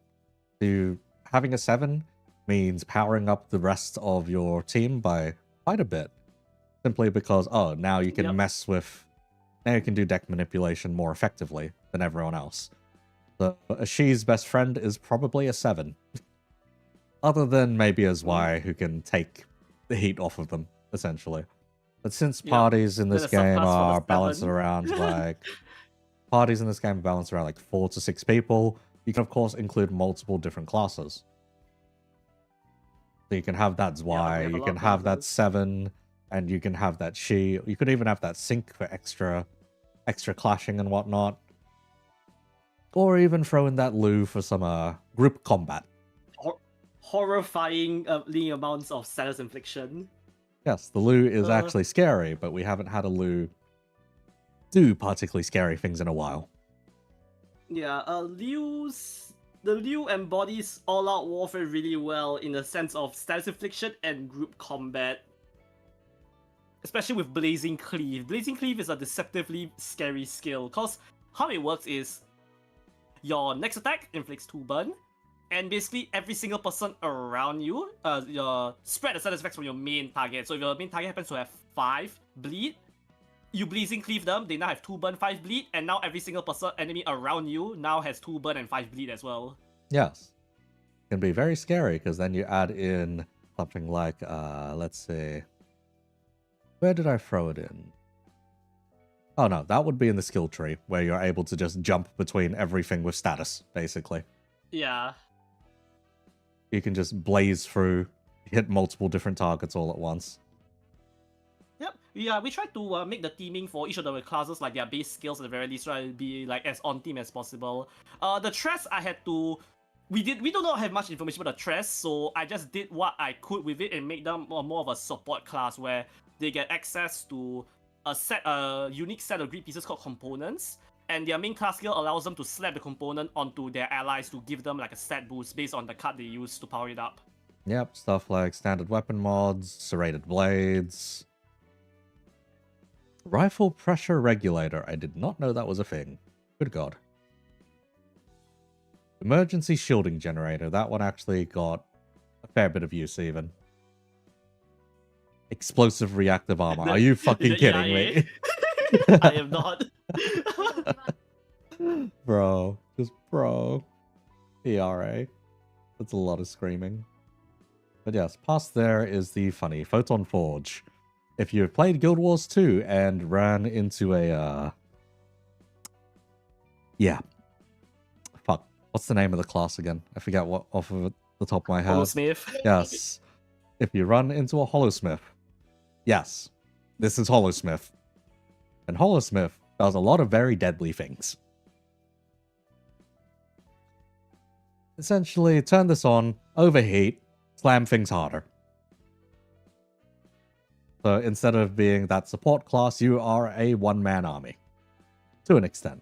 [SPEAKER 1] Having a 7 means powering up the rest of your team by quite a bit. Simply because, oh, now you can now you can do deck manipulation more effectively than everyone else. So Ashi's best friend is probably a 7. Other than maybe a Zwei, who can take the heat off of them, essentially. But since parties in this game are balanced around like 4 to 6 people, you can of course include multiple different classes. So you can have that Zwei, you can have that 7, and you can have that She. You could even have that Sync for extra clashing and whatnot. Or even throw in that Lu for some group combat.
[SPEAKER 2] horrifying amounts of status infliction.
[SPEAKER 1] Yes, the Lou is
[SPEAKER 2] Uh,
[SPEAKER 1] actually scary, but we haven't had a Lou do particularly scary things in a while.
[SPEAKER 2] Yeah, the Liu embodies all-out warfare really well in the sense of status infliction and group combat. Especially with Blazing Cleave. Blazing Cleave is a deceptively scary skill, cause how it works is your next attack inflicts 2 burn, and basically every single person around you, your spread the status effects from your main target. So if your main target happens to have 5 bleed, you Blazing Cleave them, they now have 2 burn, 5 bleed, and now every single enemy around you now has 2 burn and 5 bleed as well.
[SPEAKER 1] Yes. It can be very scary because then you add in something like, let's see. Where did I throw it in? Oh no, that would be in the skill tree, where you're able to just jump between everything with status, basically.
[SPEAKER 2] Yeah.
[SPEAKER 1] You can just blaze through, hit multiple different targets all at once.
[SPEAKER 2] Yep. Yeah, we tried to make the teaming for each of the classes like their base skills at the very least, try to be like as on team as possible. The Tress I had to. We do not have much information about the Tress, so I just did what I could with it and make them more of a support class where they get access to a unique set of grid pieces called components, and their main class skill allows them to slap the component onto their allies to give them like a stat boost based on the card they use to power it up.
[SPEAKER 1] Yep, stuff like standard weapon mods, serrated blades. Rifle pressure regulator. I did not know that was a thing. Good God. Emergency shielding generator. That one actually got a fair bit of use even. Explosive reactive armor. Are you fucking kidding me?
[SPEAKER 2] I am not.
[SPEAKER 1] Bro. Just bro. ERA. That's a lot of screaming. But yes, past there is the funny Photon Forge. If you have played Guild Wars 2 and ran into a, yeah. Fuck. What's the name of the class again? I forget what off of the top of my head.
[SPEAKER 2] Holosmith.
[SPEAKER 1] Yes. If you run into a Holosmith. Yes. This is Holosmith. And Holosmith does a lot of very deadly things. Essentially, turn this on, overheat, slam things harder. So instead of being that support class, you are a one-man army. To an extent.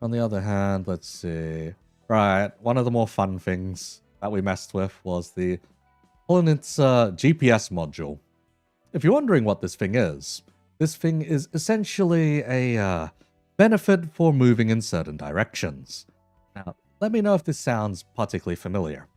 [SPEAKER 1] On the other hand, let's see. Right, one of the more fun things that we messed with was the opponent's GPS module. If you're wondering what this thing is essentially a benefit for moving in certain directions. Now, let me know if this sounds particularly familiar.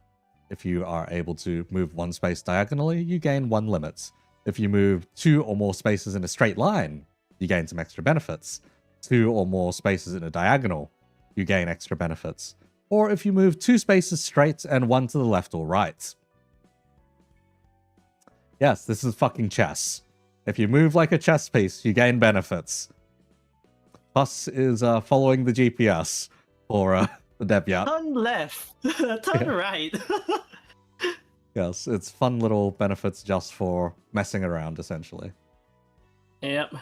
[SPEAKER 1] If you are able to move 1 space diagonally, you gain 1 limit. If you move 2 or more spaces in a straight line, you gain some extra benefits. 2 or more spaces in a diagonal, you gain extra benefits. Or if you move 2 spaces straight and 1 to the left or right. Yes, this is fucking chess. If you move like a chess piece, you gain benefits. Plus is following the GPS for the Devyat.
[SPEAKER 2] Turn left. Turn right.
[SPEAKER 1] Yes, it's fun little benefits just for messing around, essentially.
[SPEAKER 2] Yep.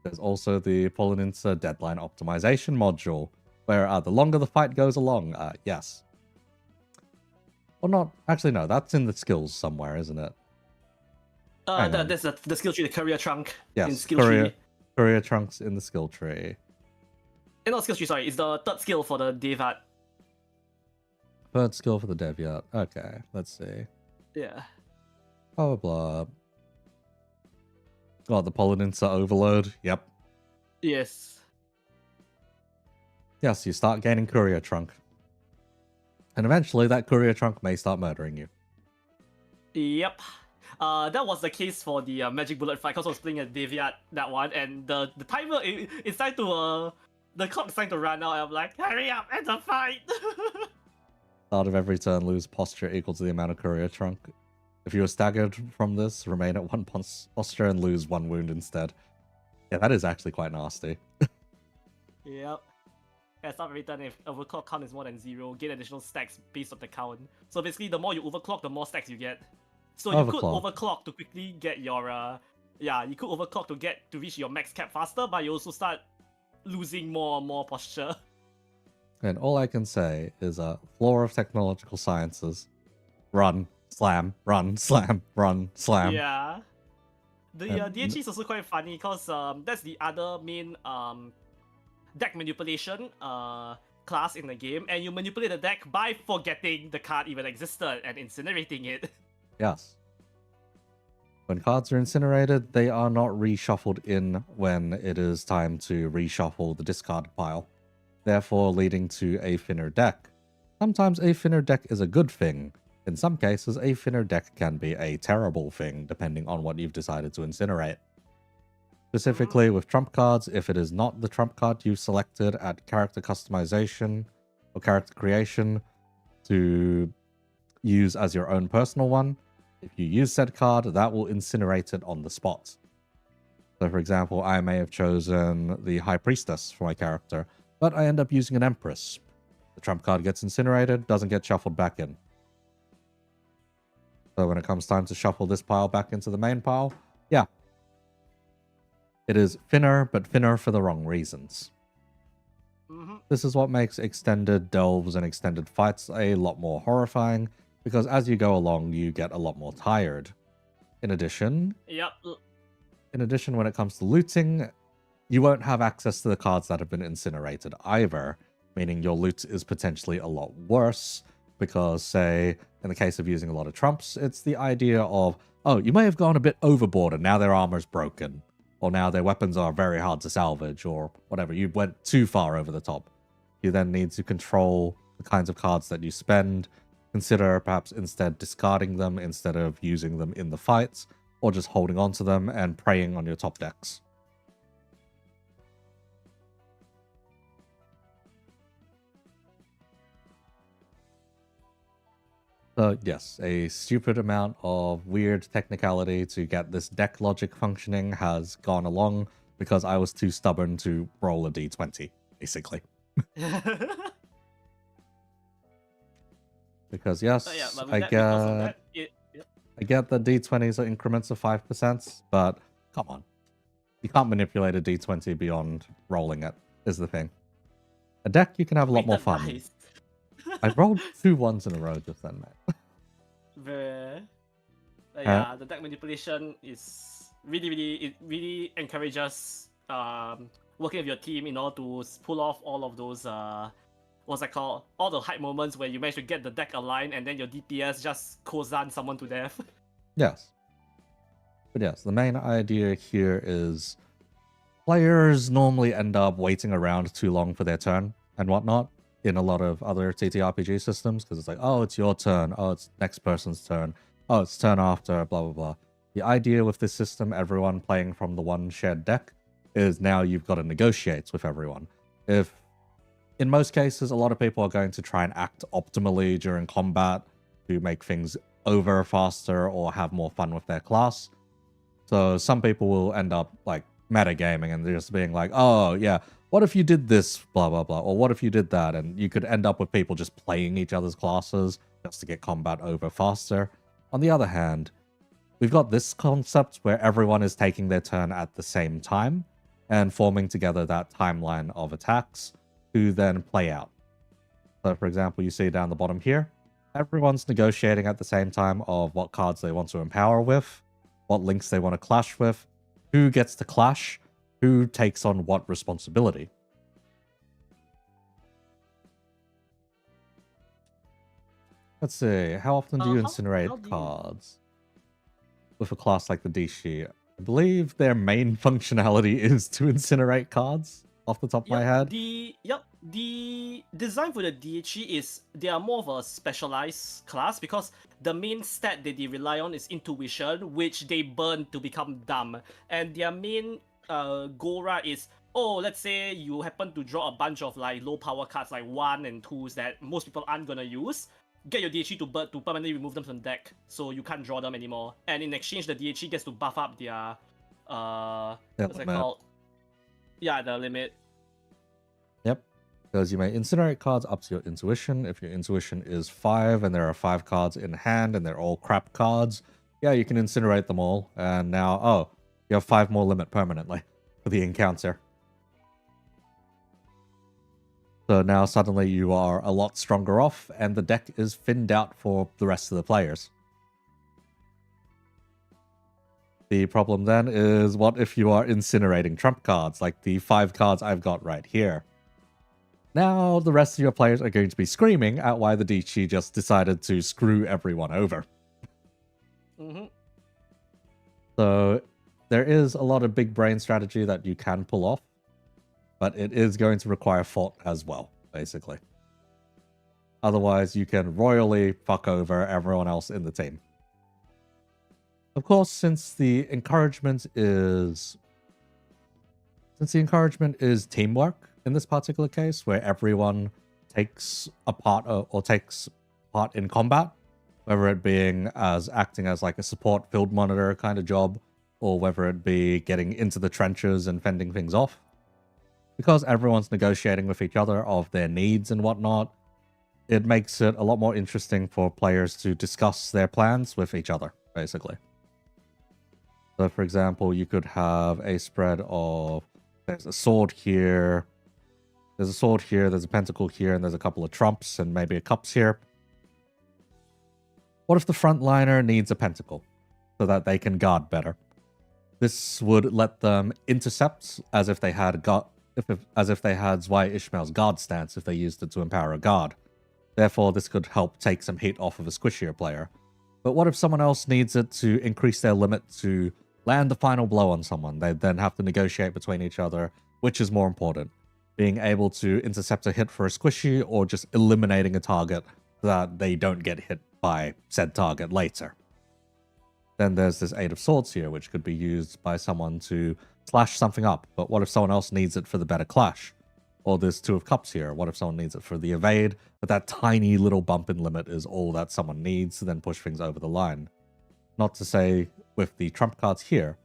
[SPEAKER 1] There's also the Polonint's deadline optimization module, where the longer the fight goes along, yes. Or not, actually no, that's in the skills somewhere, isn't it?
[SPEAKER 2] That's the skill tree, the career trunk.
[SPEAKER 1] Yes,
[SPEAKER 2] in skill tree.
[SPEAKER 1] career trunks in the skill tree.
[SPEAKER 2] Not skill tree, sorry, it's the third skill for the Devat.
[SPEAKER 1] Third skill for the Devyat. Okay, let's see.
[SPEAKER 2] Yeah.
[SPEAKER 1] Power Blob. Oh, the Polonint's overload. Yep.
[SPEAKER 2] Yes.
[SPEAKER 1] Yes, you start gaining courier trunk. And eventually that courier trunk may start murdering you.
[SPEAKER 2] Yep. That was the case for the Magic Bullet fight, because I was playing at Deviat, that one, and the timer, it's time to, the clock's time to run out, and I'm like, hurry up, end the fight!
[SPEAKER 1] Start of every turn, lose posture equal to the amount of courier trunk. If you are staggered from this, remain at 1 posture and lose 1 wound instead. Yeah, that is actually quite nasty.
[SPEAKER 2] Yep. At start of every turn, if overclock count is more than 0, gain additional stacks based on the count. So basically, the more you overclock, the more stacks you get. So you could overclock to quickly get your, you could overclock to reach your max cap faster, but you also start losing more and more posture.
[SPEAKER 1] And all I can say is a floor of technological sciences. Run, slam, run, slam, run, slam.
[SPEAKER 2] Yeah. The
[SPEAKER 1] And
[SPEAKER 2] DHE is also quite funny because that's the other main deck manipulation class in the game, and you manipulate the deck by forgetting the card even existed and incinerating it.
[SPEAKER 1] yes. When cards are incinerated, they are not reshuffled in when it is time to reshuffle the discarded pile, therefore leading to a thinner deck. Sometimes a thinner deck is a good thing. In some cases, a thinner deck can be a terrible thing, depending on what you've decided to incinerate. Specifically with trump cards, if it is not the trump card you've selected at character customization or character creation to use as your own personal one, if you use said card, that will incinerate it on the spot. So for example, I may have chosen the High Priestess for my character, but I end up using an Empress. The trump card gets incinerated, doesn't get shuffled back in. So when it comes time to shuffle this pile back into the main pile, yeah. It is thinner, but thinner for the wrong reasons. This is what makes extended delves and extended fights a lot more horrifying, because as you go along, you get a lot more tired. In addition,
[SPEAKER 2] Yep.
[SPEAKER 1] when it comes to looting, you won't have access to the cards that have been incinerated either, meaning your loot is potentially a lot worse, because, say, in the case of using a lot of trumps, it's the idea of, oh, you may have gone a bit overboard and now their armor's broken, or now their weapons are very hard to salvage, or whatever. You went too far over the top. You then need to control the kinds of cards that you spend, consider perhaps instead discarding them instead of using them in the fights, or just holding on to them and preying on your top decks. So yes, a stupid amount of weird technicality to get this deck logic functioning has gone along because I was too stubborn to roll a d20, basically. Because yes, I get that d20s are increments of 5%, but come on. You can't manipulate a d20 beyond rolling it, is the thing. A deck, you can have a lot more fun.
[SPEAKER 2] Nice.
[SPEAKER 1] I rolled 2 1s in a row just then,
[SPEAKER 2] man. Yeah, the deck manipulation is it really encourages working with your team in order to pull off all of those what's that called? All the hype moments where you manage to get the deck aligned and then your DPS just Kozan someone to death.
[SPEAKER 1] Yes. But yes, the main idea here is players normally end up waiting around too long for their turn and whatnot in a lot of other TTRPG systems, because it's like, oh, it's your turn, oh, it's next person's turn, oh, it's turn after, blah, blah, blah. The idea with this system, everyone playing from the one shared deck, is now you've got to negotiate with everyone. If, in most cases, a lot of people are going to try and act optimally during combat to make things over faster or have more fun with their class. So some people will end up like metagaming and just being like, oh yeah, what if you did this, blah, blah, blah, or what if you did that? And you could end up with people just playing each other's classes just to get combat over faster. On the other hand, we've got this concept where everyone is taking their turn at the same time and forming together that timeline of attacks to then play out. So for example, you see down the bottom here, everyone's negotiating at the same time of what cards they want to empower with, what links they want to clash with, who gets to clash, who takes on what responsibility. Let's see, how often do you incinerate cards with a class like the Dishi? I believe their main functionality is to incinerate cards, off the top of my head.
[SPEAKER 2] The design for the DHE is they are more of a specialized class because the main stat that they rely on is intuition, which they burn to become dumb. And their main goal, right, is, oh, let's say you happen to draw a bunch of like low power cards like 1 and 2s that most people aren't gonna use. Get your DHE to permanently remove them from the deck so you can't draw them anymore. And in exchange, the DHE gets to buff up their what's that called? Yeah, the limit.
[SPEAKER 1] Yep. Because you may incinerate cards up to your intuition. If your intuition is 5 and there are 5 cards in hand and they're all crap cards, yeah, you can incinerate them all. And now, oh, you have 5 more limit permanently for the encounter. So now suddenly you are a lot stronger off, and the deck is thinned out for the rest of the players. The problem then is, what if you are incinerating trump cards, like the 5 cards I've got right here? Now the rest of your players are going to be screaming at why the Dichi just decided to screw everyone over.
[SPEAKER 2] Mm-hmm.
[SPEAKER 1] So there is a lot of big brain strategy that you can pull off, but it is going to require thought as well, basically. Otherwise, you can royally fuck over everyone else in the team. Of course, since the encouragement is teamwork in this particular case, where everyone takes a part or takes part in combat, whether it being as acting as like a support field monitor kind of job, or whether it be getting into the trenches and fending things off, because everyone's negotiating with each other of their needs and whatnot, it makes it a lot more interesting for players to discuss their plans with each other, basically. So, for example, you could have a spread of, there's a sword here, there's a pentacle here, and there's a couple of trumps and maybe a cups here. What if the frontliner needs a pentacle so that they can guard better? This would let them intercept as if they had Zwei Ishmael's guard stance if they used it to empower a guard. Therefore, this could help take some heat off of a squishier player. But what if someone else needs it to increase their limit to land the final blow on someone? They then have to negotiate between each other, which is more important. Being able to intercept a hit for a squishy, or just eliminating a target so that they don't get hit by said target later. Then there's this 8 of Swords here, which could be used by someone to slash something up. But what if someone else needs it for the better clash? Or there's 2 of Cups here. What if someone needs it for the evade? But that tiny little bump in limit is all that someone needs to then push things over the line. Not to say with the trump cards here,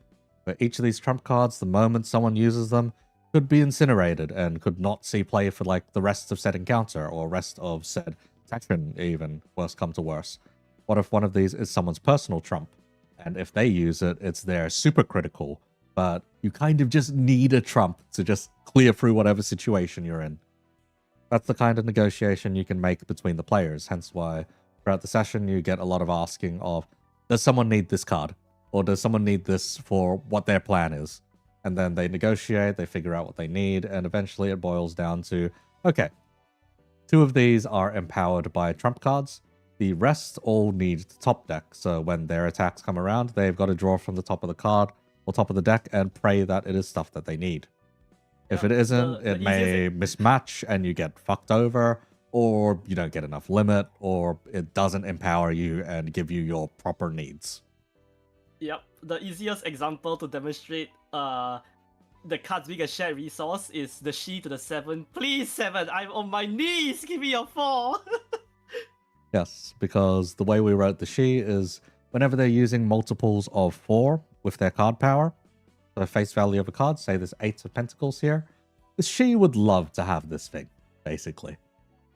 [SPEAKER 1] but each of these trump cards, the moment someone uses them, could be incinerated and could not see play for like the rest of said encounter or rest of said section, even worse come to worse. What if one of these is someone's personal trump? And if they use it, it's their super critical, but you kind of just need a trump to just clear through whatever situation you're in. That's the kind of negotiation you can make between the players, hence why throughout the session you get a lot of asking of, does someone need this card? Or does someone need this for what their plan is? And then they negotiate, they figure out what they need, and eventually it boils down to, okay, 2 of these are empowered by trump cards. The rest all need the top deck, so when their attacks come around, they've got to draw from the top of the card or top of the deck and pray that it is stuff that they need. If it isn't, it may mismatch and you get fucked over, or you don't get enough limit, or it doesn't empower you and give you your proper needs.
[SPEAKER 2] Yep, the easiest example to demonstrate the cards being a shared resource is the She to the 7. Please 7, I'm on my knees, give me a 4.
[SPEAKER 1] Yes, because the way we wrote the She is whenever they're using multiples of 4 with their card power, so face value of a card, say there's 8 of Pentacles here, the She would love to have this thing, basically.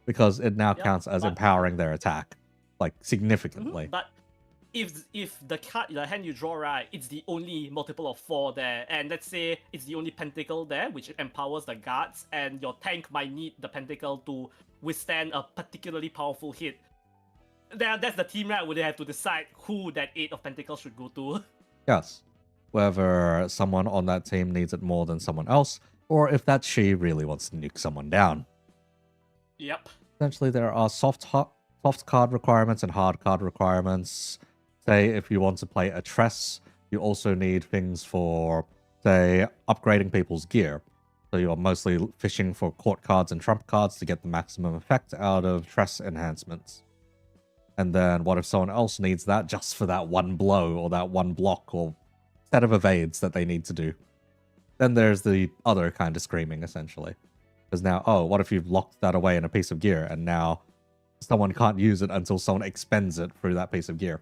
[SPEAKER 1] Because it now counts as empowering their attack, like, significantly.
[SPEAKER 2] But if the card, the hand you draw, right, it's the only multiple of 4 there, and let's say it's the only pentacle there, which empowers the guards, and your tank might need the pentacle to withstand a particularly powerful hit, that's the team, right, where they have to decide who that 8 of Pentacles should go to.
[SPEAKER 1] Yes. Whether someone on that team needs it more than someone else, or if that She really wants to nuke someone down.
[SPEAKER 2] Yep.
[SPEAKER 1] Essentially, there are soft card requirements and hard card requirements. Say, if you want to play a Tress, you also need things for, say, upgrading people's gear. So you're mostly fishing for court cards and trump cards to get the maximum effect out of Tress enhancements. And then what if someone else needs that just for that one blow or that one block or set of evades that they need to do? Then there's the other kind of screaming, essentially. Because now, oh, what if you've locked that away in a piece of gear and now someone can't use it until someone expends it through that piece of gear?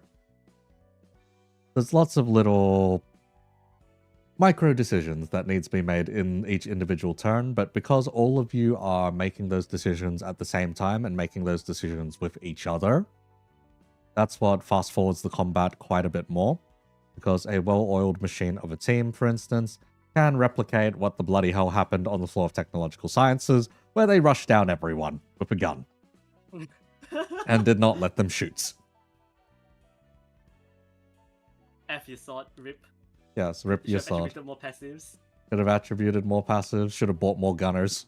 [SPEAKER 1] There's lots of little micro decisions that need to be made in each individual turn, but because all of you are making those decisions at the same time and making those decisions with each other, that's what fast forwards the combat quite a bit more. Because a well-oiled machine of a team, for instance, can replicate what the bloody hell happened on the floor of technological sciences, where they rushed down everyone with a gun and did not let them shoot.
[SPEAKER 2] F your sword, rip.
[SPEAKER 1] Yes, rip
[SPEAKER 2] You
[SPEAKER 1] your
[SPEAKER 2] should have
[SPEAKER 1] sword.
[SPEAKER 2] attributed more passives.
[SPEAKER 1] Should have attributed more passives, should have bought more gunners.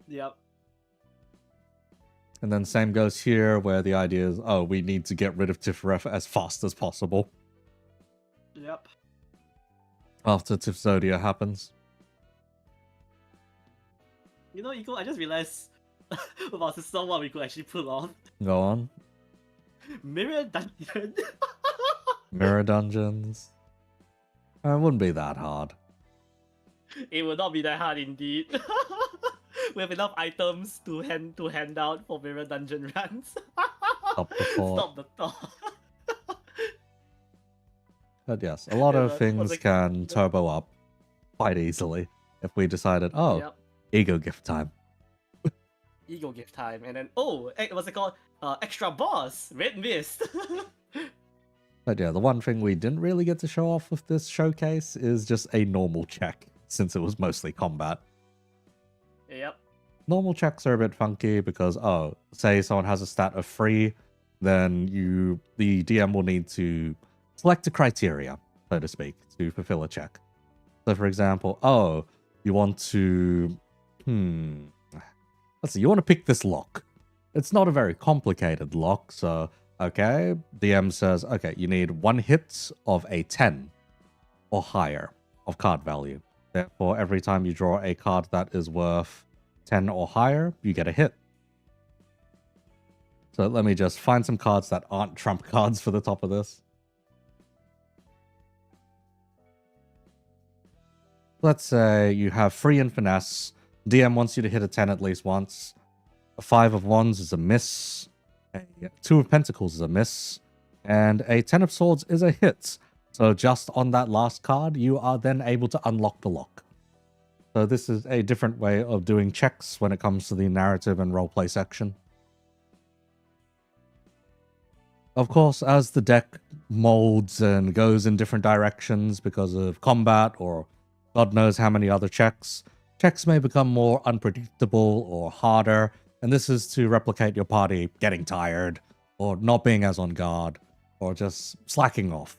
[SPEAKER 2] Yep.
[SPEAKER 1] And then same goes here, where the idea is, oh, we need to get rid of Tifref as fast as possible
[SPEAKER 2] Yep.
[SPEAKER 1] after Tifzodia happens.
[SPEAKER 2] You know, Eagle, I just realized about system what we could actually pull off.
[SPEAKER 1] Go on.
[SPEAKER 2] Mirror Dungeon.
[SPEAKER 1] Mirror dungeons. It wouldn't be that hard.
[SPEAKER 2] It will not be that hard indeed. We have enough items to hand out for mirror dungeon runs.
[SPEAKER 1] Stop the thought.
[SPEAKER 2] Stop the thought.
[SPEAKER 1] But yes, a lot
[SPEAKER 2] Yeah,
[SPEAKER 1] of
[SPEAKER 2] but
[SPEAKER 1] things
[SPEAKER 2] what's it-
[SPEAKER 1] can turbo up quite easily if we decided, oh,
[SPEAKER 2] Yep.
[SPEAKER 1] ego gift time.
[SPEAKER 2] Ego gift time, and then what's it called? Extra boss, red mist.
[SPEAKER 1] But yeah, the one thing we didn't really get to show off with this showcase is just a normal check, since it was mostly combat.
[SPEAKER 2] Yep.
[SPEAKER 1] Normal checks are a bit funky because, oh, say someone has a stat of 3, then the DM will need to select a criteria, so to speak, to fulfill a check. So for example, oh, you want to, let's see, you want to pick this lock. It's not a very complicated lock, so, okay, DM says, okay, you need 1 hit of a 10 or higher of card value. Therefore, every time you draw a card that is worth 10 or higher, you get a hit. So let me just find some cards that aren't trump cards for the top of this. Let's say you have 3 in finesse. DM wants you to hit a 10 at least once. A 5 of wands is a miss. A 2 of pentacles is a miss. And a 10 of swords is a hit. So just on that last card, you are then able to unlock the lock. So this is a different way of doing checks when it comes to the narrative and roleplay section. Of course, as the deck molds and goes in different directions because of combat or God knows how many other checks, checks may become more unpredictable or harder, and this is to replicate your party getting tired, or not being as on guard, or just slacking off,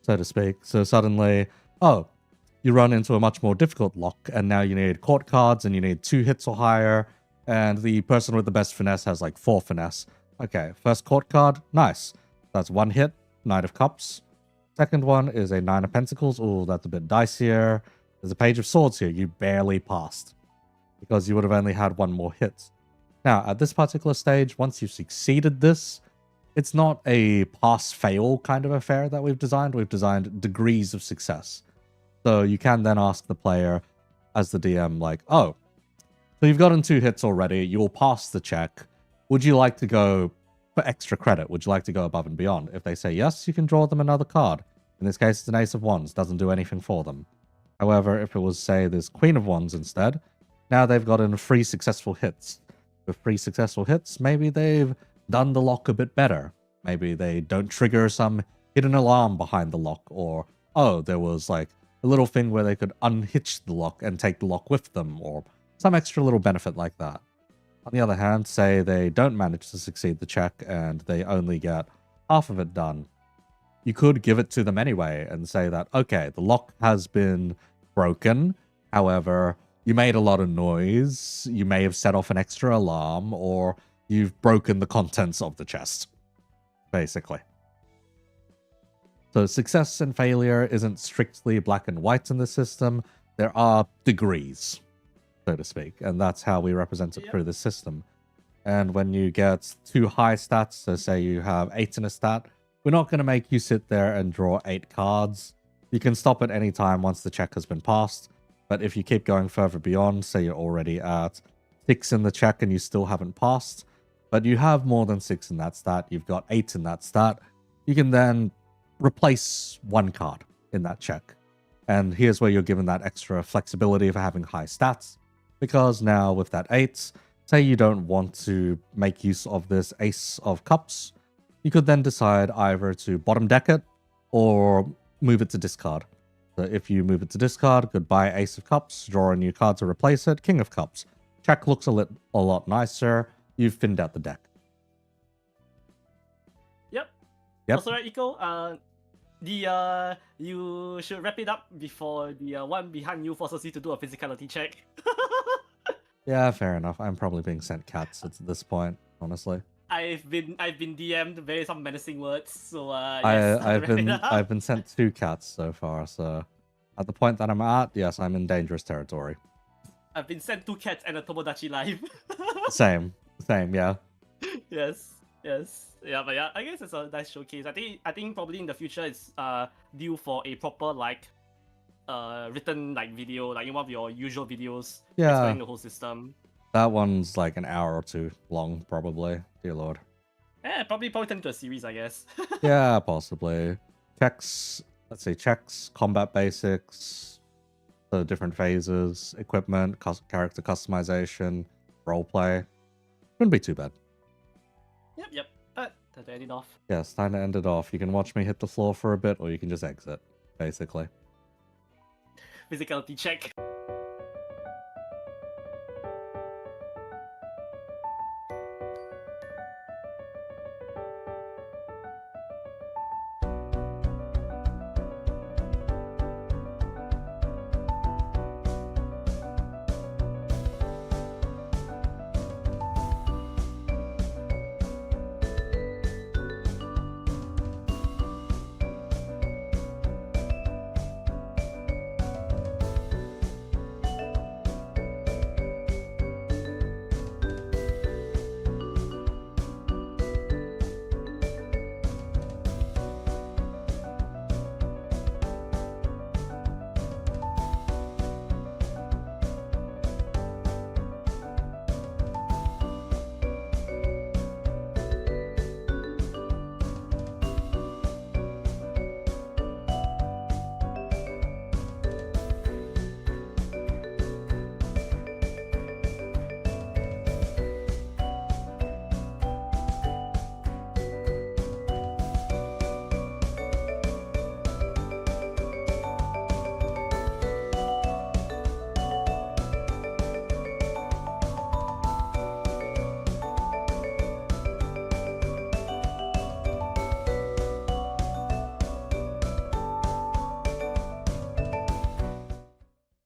[SPEAKER 1] so to speak. So suddenly, oh, you run into a much more difficult lock, and now you need court cards, and you need 2 hits or higher, and the person with the best finesse has like 4 finesse. Okay, first court card, nice. That's 1 hit, Knight of Cups. Second one is a 9 of Pentacles. Ooh, that's a bit dicier. There's a Page of Swords here. You barely passed because you would have only had 1 more hit. Now, at this particular stage, once you've succeeded this, it's not a pass-fail kind of affair that we've designed. We've designed degrees of success. So you can then ask the player as the DM, like, oh, so you've gotten 2 hits already. You'll pass the check. Would you like to go for extra credit? Would you like to go above and beyond? If they say yes, you can draw them another card. In this case, it's an Ace of Wands. Doesn't do anything for them. However, if it was, say, this Queen of Wands instead, now they've gotten 3 successful hits. With 3 successful hits, maybe they've done the lock a bit better. Maybe they don't trigger some hidden alarm behind the lock, or, oh, there was like a little thing where they could unhitch the lock and take the lock with them, or some extra little benefit like that. On the other hand, say they don't manage to succeed the check and they only get half of it done. You could give it to them anyway and say that, okay, the lock has been broken. However, you made a lot of noise. You may have set off an extra alarm, or you've broken the contents of the chest, basically. So success and failure isn't strictly black and white in the system. There are degrees, so to speak, and that's how we represent it through the system. And when you get 2 high stats, so say you have 8 in a stat, we're not going to make you sit there and draw 8 cards. You can stop at any time once the check has been passed, but if you keep going further beyond, say you're already at 6 in the check and you still haven't passed, but you have more than 6 in that stat, you've got 8 in that stat, you can then replace 1 card in that check. And here's where you're given that extra flexibility of having high stats. Because now with that 8, say you don't want to make use of this Ace of Cups, you could then decide either to bottom deck it or move it to discard. So if you move it to discard, goodbye Ace of Cups, draw a new card to replace it, King of Cups. Check looks a lot nicer. You've thinned out the deck.
[SPEAKER 2] Yep.
[SPEAKER 1] Yep.
[SPEAKER 2] Also, right, Eco, you should wrap it up before the one behind you forces you to do a physicality check.
[SPEAKER 1] Yeah, fair enough. I'm probably being sent cats at this point, honestly.
[SPEAKER 2] I've been DM'd very some menacing words, so yes,
[SPEAKER 1] I've been sent 2 cats so far, so at the point that I'm at, yes, I'm in dangerous territory.
[SPEAKER 2] I've been sent 2 cats and a Tomodachi live.
[SPEAKER 1] Same, yeah.
[SPEAKER 2] Yes. Yeah, but yeah, I guess it's a nice showcase. I think probably in the future it's due for a proper like written like video, like in one of your usual videos
[SPEAKER 1] Yeah.
[SPEAKER 2] explaining the whole system.
[SPEAKER 1] That one's like an hour or 2 long, probably. Dear lord.
[SPEAKER 2] Yeah, probably turn into a series, I guess.
[SPEAKER 1] Yeah, possibly. Checks, let's see, checks, combat basics, the different phases, equipment, character customization, roleplay. Wouldn't be too bad.
[SPEAKER 2] Yep. But time to end it off.
[SPEAKER 1] Yes, time to end it off. You can watch me hit the floor for a bit, or you can just exit, basically.
[SPEAKER 2] Physicality check.